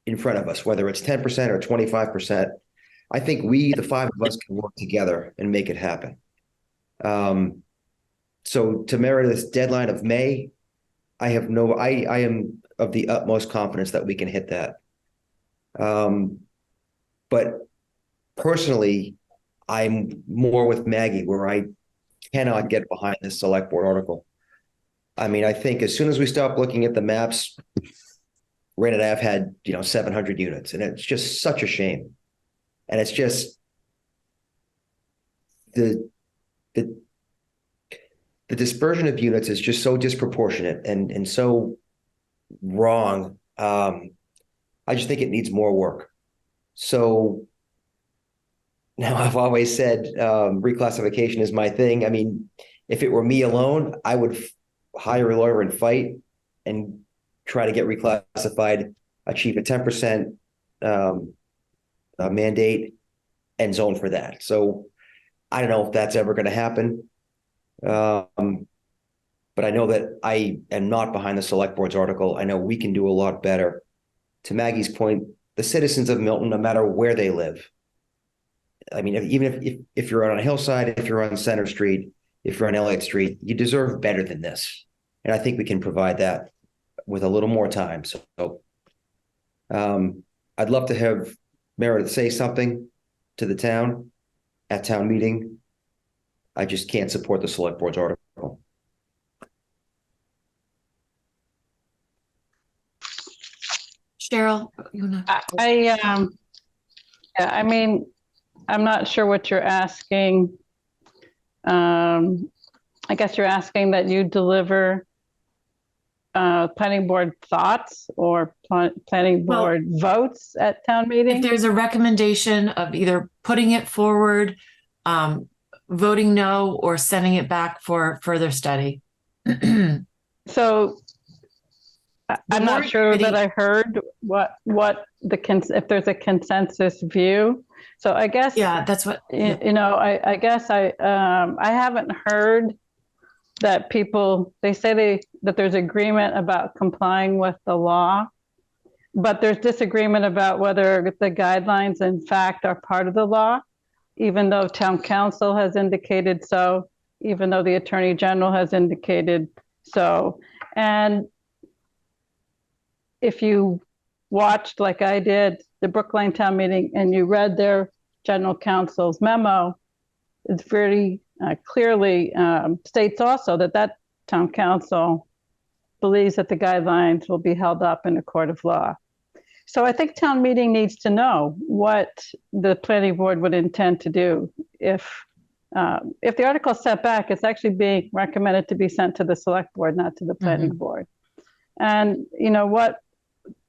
in front of us, whether it's 10% or 25%. I think we, the five of us, can work together and make it happen. So to Meredith's deadline of May, I am of the utmost confidence that we can hit that. But personally, I'm more with Maggie, where I cannot get behind this select board article. I mean, I think as soon as we stop looking at the maps, Granite Ave had, 700 units, and it's just such a shame. And it's just the dispersion of units is just so disproportionate and so wrong. I just think it needs more work. So now I've always said reclassification is my thing. I mean, if it were me alone, I would hire a lawyer and fight and try to get reclassified, achieve a 10% mandate and zone for that. So I don't know if that's ever going to happen. But I know that I am not behind the select board's article. I know we can do a lot better. To Maggie's point, the citizens of Milton, no matter where they live, I mean, even if you're on a hillside, if you're on Center Street, if you're on Elliott Street, you deserve better than this. And I think we can provide that with a little more time. So I'd love to have Meredith say something to the town at town meeting. I just can't support the select board's article. Cheryl, you know. Yeah, I mean, I'm not sure what you're asking. I guess you're asking that you deliver planning board thoughts or planning board votes at town meeting? If there's a recommendation of either putting it forward, voting no, or sending it back for further study. So I'm not sure that I heard what if there's a consensus view. So I guess, yeah, that's what, you know, I guess I haven't heard that they say that there's agreement about complying with the law, but there's disagreement about whether the guidelines in fact are part of the law, even though town council has indicated so, even though the attorney general has indicated so. And if you watched, like I did, the Brookline town meeting and you read their general counsel's memo, it's very clearly states also that town council believes that the guidelines will be held up in a court of law. So I think town meeting needs to know what the planning board would intend to do. If the article is sent back, it's actually being recommended to be sent to the select board, not to the planning board. And you know what,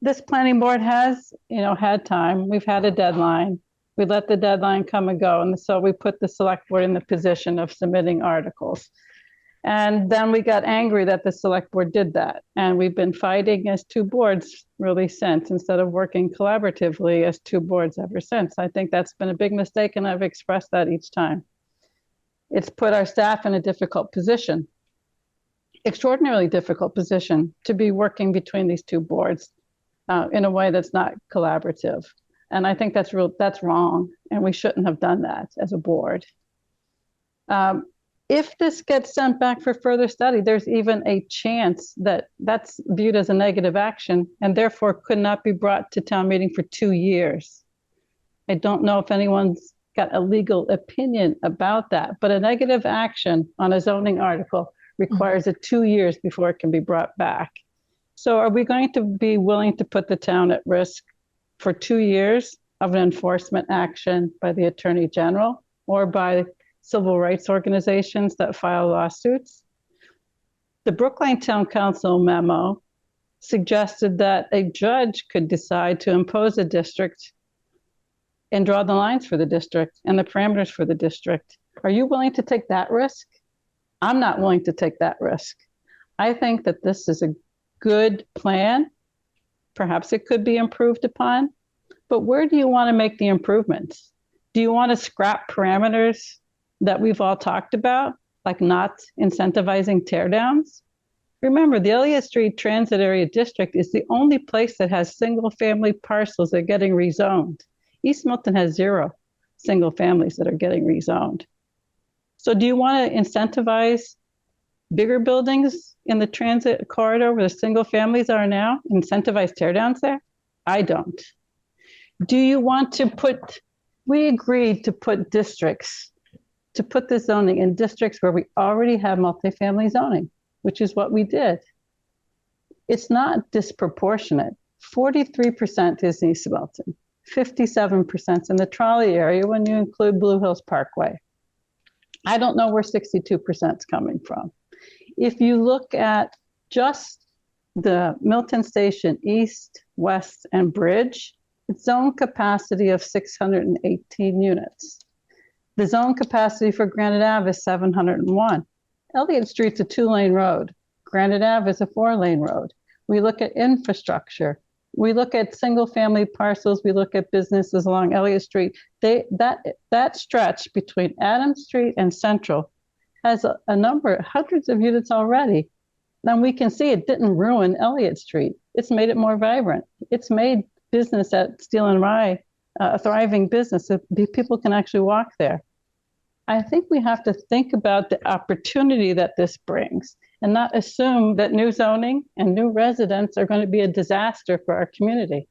this planning board has, you know, had time. We've had a deadline. We let the deadline come and go. And so we put the select board in the position of submitting articles. And then we got angry that the select board did that. And we've been fighting as two boards really since, instead of working collaboratively as two boards ever since. I think that's been a big mistake, and I've expressed that each time. It's put our staff in a difficult position, extraordinarily difficult position, to be working between these two boards in a way that's not collaborative. And I think that's wrong, and we shouldn't have done that as a board. If this gets sent back for further study, there's even a chance that that's viewed as a negative action and therefore could not be brought to town meeting for 2 years. I don't know if anyone's got a legal opinion about that, but a negative action on a zoning article requires 2 years before it can be brought back. So are we going to be willing to put the town at risk for 2 years of an enforcement action by the Attorney General or by civil rights organizations that file lawsuits? The Brookline Town Council memo suggested that a judge could decide to impose a district and draw the lines for the district and the parameters for the district. Are you willing to take that risk? I'm not willing to take that risk. I think that this is a good plan. Perhaps it could be improved upon, but where do you want to make the improvements? Do you want to scrap parameters that we've all talked about, like not incentivizing teardowns? Remember, the Elliott Street Transit Area District is the only place that has single-family parcels that are getting rezoned. East Milton has 0 single families that are getting rezoned. So do you want to incentivize bigger buildings in the transit corridor where the single families are now, incentivize teardowns there? I don't. Do you want to we agreed to put the zoning in districts where we already have multifamily zoning, which is what we did. It's not disproportionate. 43% is East Milton, 57% in the trolley area when you include Blue Hills Parkway. I don't know where 62% is coming from. If you look at just the Milton Station East, West, and Bridge, it's zone capacity of 618 units. The zone capacity for Granite Ave is 701. Elliott Street's a 2-lane road. Granite Ave is a 4-lane road. We look at infrastructure. We look at single-family parcels. We look at businesses along Elliott Street. That stretch between Adams Street and Central has a number, hundreds of units already. Then we can see it didn't ruin Elliott Street. It's made it more vibrant. It's made business at Steel and Rye a thriving business. So people can actually walk there. I think we have to think about the opportunity that this brings and not assume that new zoning and new residents are going to be a disaster for our community.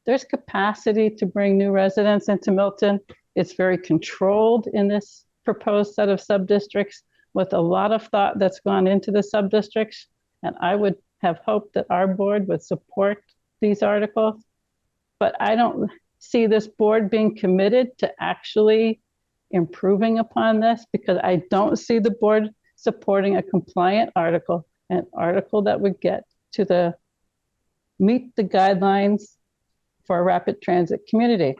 There's capacity to bring new residents into Milton. It's very controlled in this proposed set of sub-districts with a lot of thought that's gone into the sub-districts. And I would have hoped that our board would support these articles, but I don't see this board being committed to actually improving upon this, because I don't see the board supporting a compliant article, an article that would get to meet the guidelines for a rapid transit community.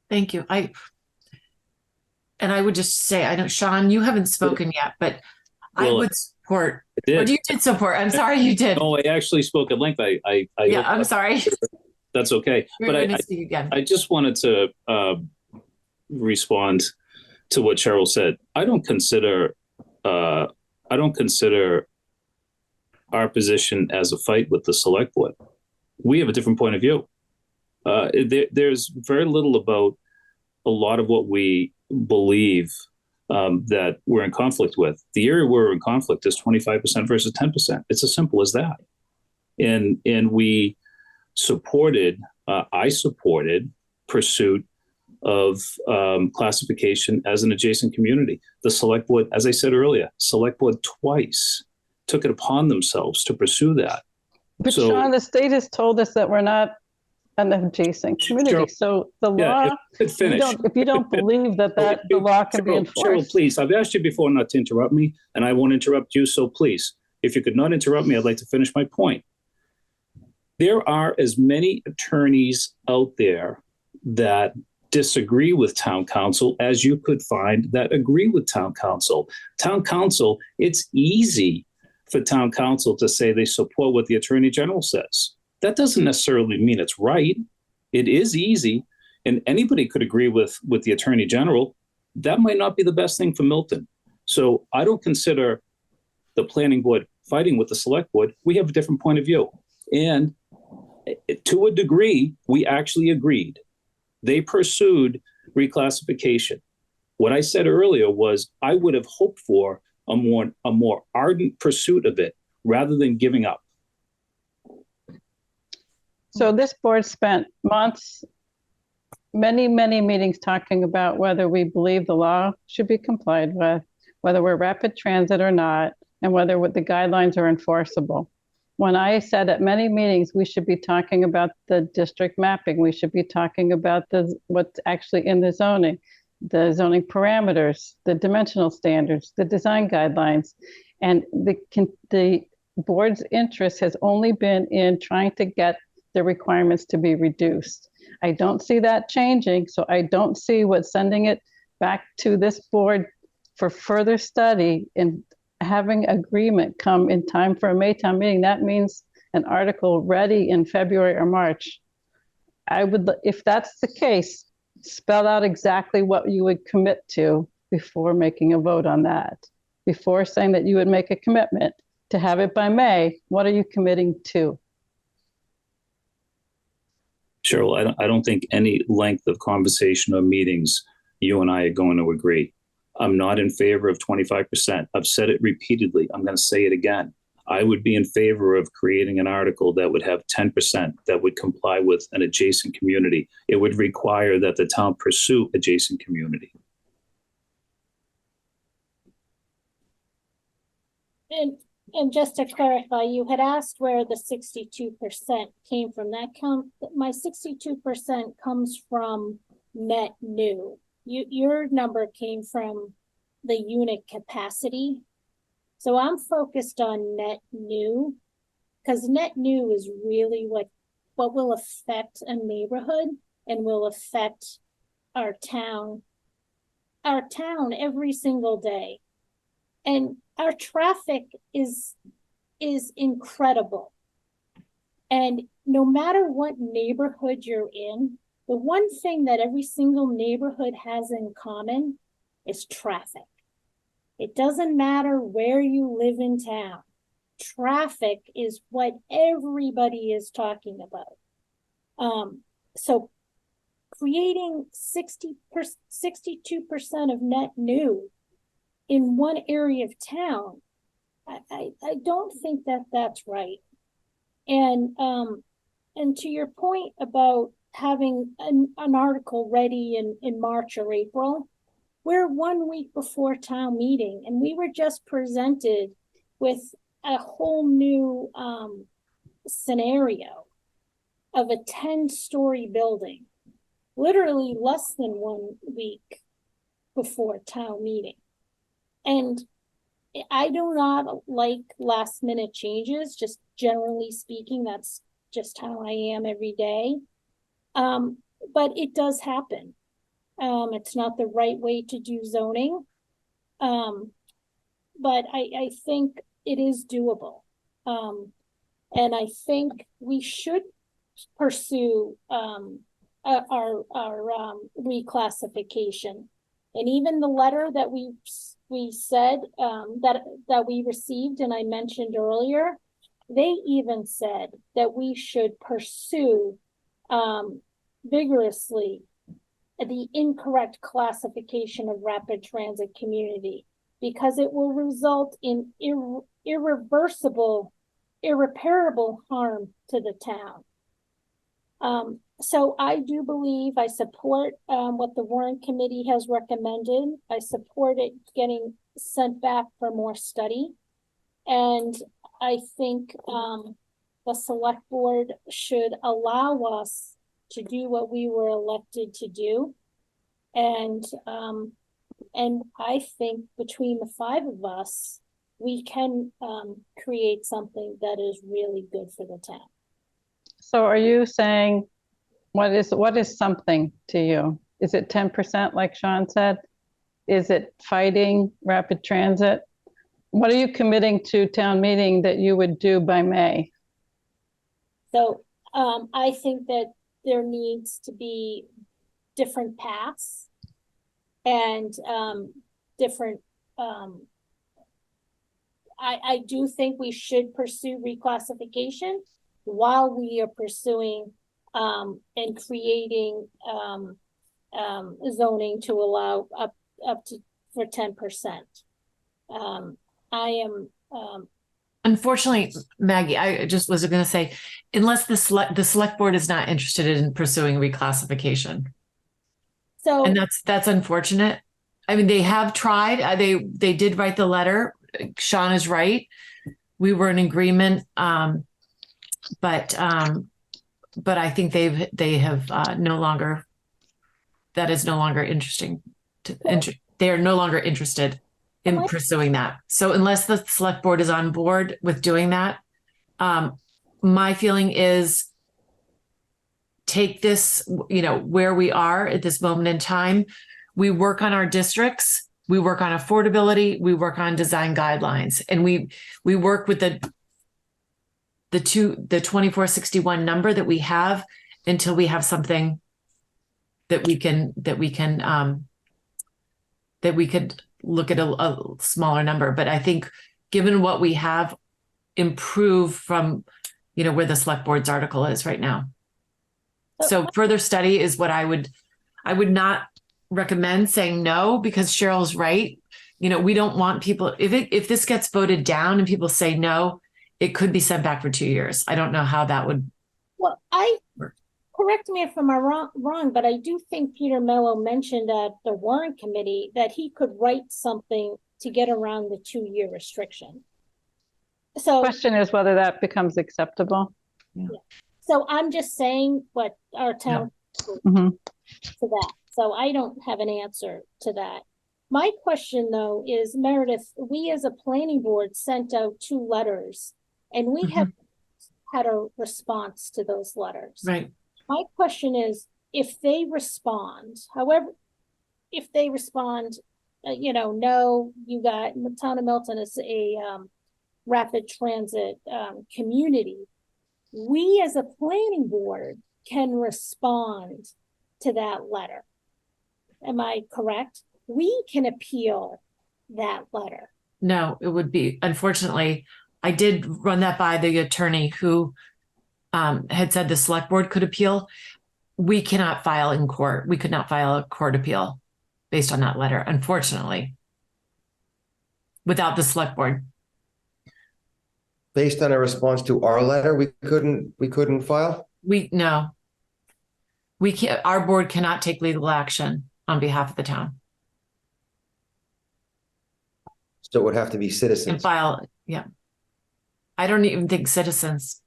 Thank you. I would just say, I know, Sean, you haven't spoken yet, but I would support. Or you did support. I'm sorry, you did. No, I actually spoke at length. Yeah, I'm sorry. That's okay. But I just wanted to respond to what Cheryl said. I don't consider our position as a fight with the select board. We have a different point of view. There's very little about a lot of what we believe that we're in conflict with. The area where we're in conflict is 25% versus 10%. It's as simple as that. And we supported, I supported pursuit of classification as an adjacent community. The select board, as I said earlier, select board twice took it upon themselves to pursue that. But Sean, the state has told us that we're not an adjacent community. Cheryl, so the law, if you don't believe that the law can be enforced. Cheryl, please, I've asked you before not to interrupt me, and I won't interrupt you, so please, if you could not interrupt me, I'd like to finish my point. There are as many attorneys out there that disagree with town council as you could find that agree with town council. Town council, it's easy for town council to say they support what the attorney general says. That doesn't necessarily mean it's right. It is easy, and anybody could agree with the attorney general. That might not be the best thing for Milton. So I don't consider the planning board fighting with the select board. We have a different point of view. And to a degree, we actually agreed. They pursued reclassification. What I said earlier was I would have hoped for a more ardent pursuit of it rather than giving up. So this board spent months, many meetings talking about whether we believe the law should be complied with, whether we're rapid transit or not, and whether the guidelines are enforceable. When I said at many meetings, we should be talking about the district mapping, we should be talking about what's actually in the zoning parameters, the dimensional standards, the design guidelines, and the board's interest has only been in trying to get the requirements to be reduced. I don't see that changing, so I don't see what sending it back to this board for further study and having agreement come in time for a May town meeting. That means an article ready in February or March. I would, if that's the case, spell out exactly what you would commit to before making a vote on that. Before saying that you would make a commitment to have it by May, what are you committing to? Cheryl, I don't think any length of conversation or meetings you and I are going to agree. I'm not in favor of 25%. I've said it repeatedly. I'm going to say it again. I would be in favor of creating an article that would have 10% that would comply with an adjacent community. It would require that the town pursue adjacent community. And just to clarify, you had asked where the 62% came from. My 62% comes from net new. Your number came from the unit capacity. So I'm focused on net new, because net new is really what will affect a neighborhood and will affect our town every single day. And our traffic is incredible. And no matter what neighborhood you're in, the one thing that every single neighborhood has in common is traffic. It doesn't matter where you live in town. Traffic is what everybody is talking about. So creating 62% of net new in one area of town, I don't think that that's right. And to your point about having an article ready in March or April, we're 1 week before town meeting, and we were just presented with a whole new scenario of a 10-story building, literally less than 1 week before town meeting. And I do not like last minute changes, just generally speaking. That's just how I am every day. But it does happen. It's not the right way to do zoning. But I think it is doable. And I think we should pursue our reclassification. And even the letter that we said that we received, and I mentioned earlier, they even said that we should pursue vigorously the incorrect classification of rapid transit community, because it will result in irreparable harm to the town. So I do believe I support what the warrant committee has recommended. I support it getting sent back for more study. And I think the select board should allow us to do what we were elected to do. And I think between the 5 of us, we can create something that is really good for the town. So are you saying, what is something to you? Is it 10%, like Sean said? Is it fighting rapid transit? What are you committing to town meeting that you would do by May? So I think that there needs to be different paths and different, I do think we should pursue reclassification while we are pursuing and creating zoning to allow up to for 10%. I am unfortunately, Maggie, I just was going to say, unless the select board is not interested in pursuing reclassification. So, and that's unfortunate. I mean, they have tried. They did write the letter. Sean is right. We were in agreement, but I think they have no longer. That is no longer interesting. They are no longer interested in pursuing that. So unless the select board is on board with doing that, my feeling is take this, where we are at this moment in time. We work on our districts, we work on affordability, we work on design guidelines, and we work with the 2461 number that we have until we have something that we could look at a smaller number. But I think given what we have, improve from, where the select board's article is right now. So further study is what I would not recommend saying no, because Cheryl's right. We don't want people, if this gets voted down and people say no, it could be sent back for 2 years. I don't know how that would. Well, correct me if I'm wrong, but I do think Peter Mello mentioned at the warrant committee that he could write something to get around the 2-year restriction. So the question is whether that becomes acceptable. Yeah. So I'm just saying what our town to that. So I don't have an answer to that. My question though is, Meredith, we as a planning board sent out 2 letters and we have had a response to those letters. Right. My question is, if they respond, no, you got the town of Milton is a rapid transit community. We as a planning board can respond to that letter. Am I correct? We can appeal that letter. No, it would be, unfortunately, I did run that by the attorney who had said the select board could appeal. We cannot file in court. We could not file a court appeal based on that letter, unfortunately, without the select board. Based on a response to our letter, we couldn't file? No. We can't, our board cannot take legal action on behalf of the town. So it would have to be citizens. And file, yeah. I don't even think citizens.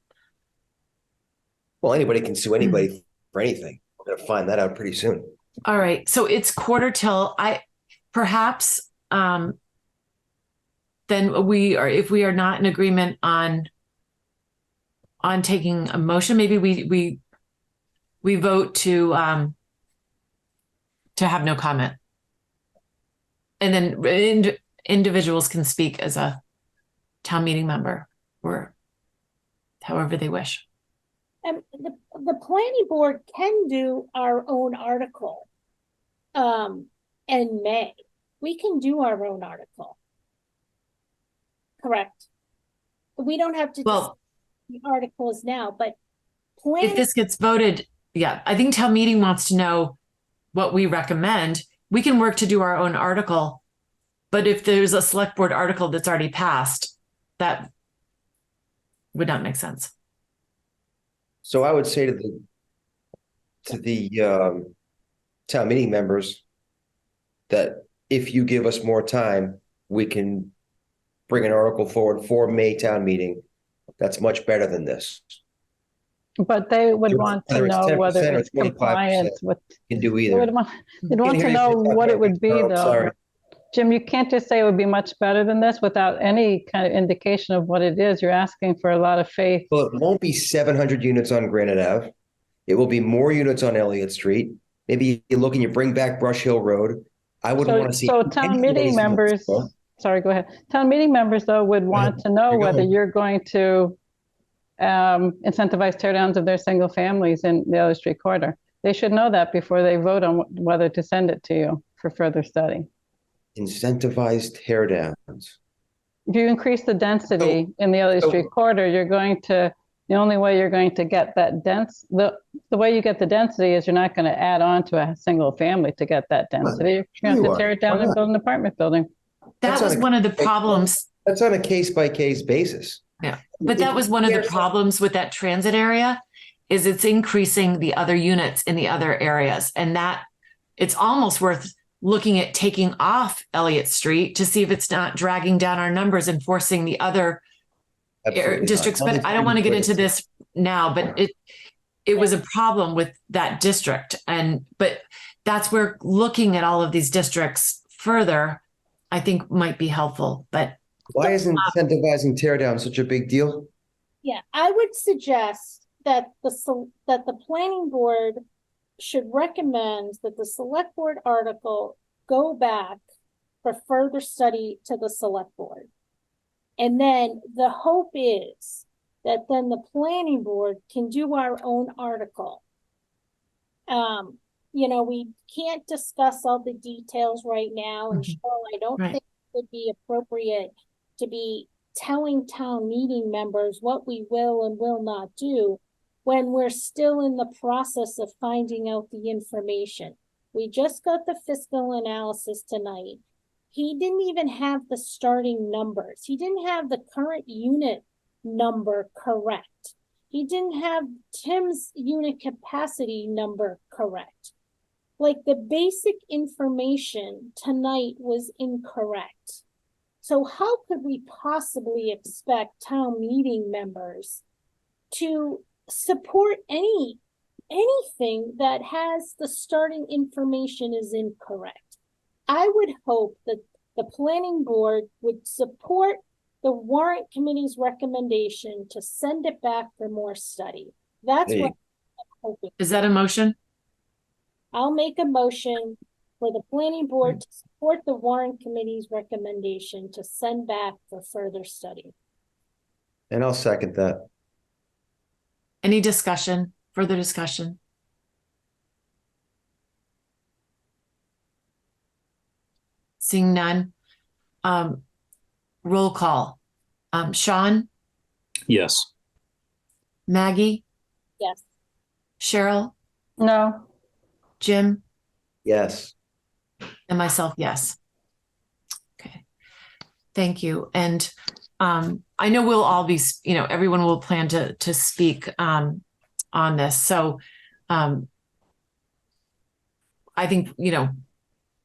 Well, anybody can sue anybody for anything. We're gonna find that out pretty soon. All right. So it's quarter till perhaps then we are, if we are not in agreement on taking a motion, maybe we vote to have no comment. And then individuals can speak as a town meeting member or however they wish. The planning board can do our own article in May. We can do our own article. Correct. We don't have to Well, the articles now, but if this gets voted, yeah, I think town meeting wants to know what we recommend. We can work to do our own article, but if there's a select board article that's already passed, that would not make sense. So I would say to the town meeting members that if you give us more time, we can bring an article forward for May town meeting. That's much better than this. But they would want to know whether it's compliance with. You can do either. They'd want to know what it would be, though. Sorry. Jim, you can't just say it would be much better than this without any kind of indication of what it is. You're asking for a lot of faith. Well, it won't be 700 units on Granite Ave. It will be more units on Elliott Street. Maybe you look and you bring back Brush Hill Road. I wouldn't want to see. So town meeting members, sorry, go ahead. Town meeting members, though, would want to know whether you're going to incentivize tear downs of their single families in the Elliott Street corridor. They should know that before they vote on whether to send it to you for further study. Incentivized tear downs. If you increase the density in the Elliott Street corridor, you're going to, the only way you're going to get that the way you get the density is you're not going to add on to a single family to get that density. You're going to have to tear it down and build an apartment building. That was one of the problems. That's on a case-by-case basis. Yeah, but that was one of the problems with that transit area is it's increasing the other units in the other areas. And that it's almost worth looking at taking off Elliott Street to see if it's not dragging down our numbers and forcing the other districts. But I don't want to get into this now, but it was a problem with that district. But that's where looking at all of these districts further, I think might be helpful. But why isn't incentivizing tear down such a big deal? Yeah, I would suggest that the planning board should recommend that the select board article go back for further study to the select board. And then the hope is that then the planning board can do our own article. We can't discuss all the details right now. And Cheryl, I don't think it would be appropriate to be telling town meeting members what we will and will not do when we're still in the process of finding out the information. We just got the fiscal analysis tonight. He didn't even have the starting numbers. He didn't have the current unit number correct. He didn't have Tim's unit capacity number correct. Like the basic information tonight was incorrect. So how could we possibly expect town meeting members to support anything that has the starting information is incorrect? I would hope that the planning board would support the warrant committee's recommendation to send it back for more study. That's what I'm hoping. Is that a motion? I'll make a motion for the planning board to support the warrant committee's recommendation to send back for further study. And I'll second that. Any discussion, further discussion? Seeing none. Roll call. Sean? Yes. Maggie? Yes. Cheryl? No. Jim? Yes. And myself, yes. Okay. Thank you. And I know we'll all be, everyone will plan to speak on this. So I think,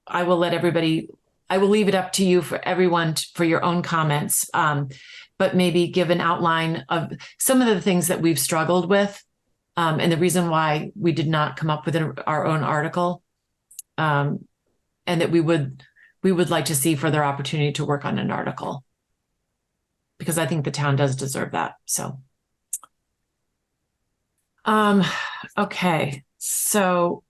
I will let everybody, I will leave it up to you for everyone for your own comments, but maybe give an outline of some of the things that we've struggled with And the reason why we did not come up with our own article, and that we would like to see further opportunity to work on an article, because I think the town does deserve that. So, okay. So,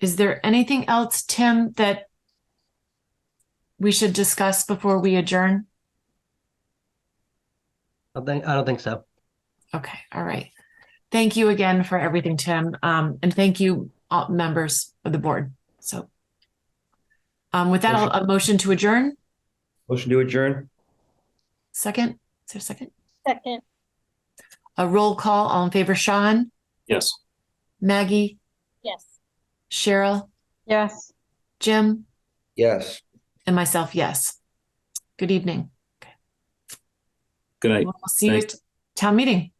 is there anything else, Tim, that we should discuss before we adjourn? I don't think so. Okay. All right. Thank you again for everything, Tim. And thank you, all members of the board. So, with that, a motion to adjourn. Motion to adjourn. Second. Is there a second? Second. A roll call. All in favor, Sean? Yes. Maggie? Yes. Cheryl? Yes. Jim? Yes. And myself, yes. Good evening. Good night. We'll see you at town meeting.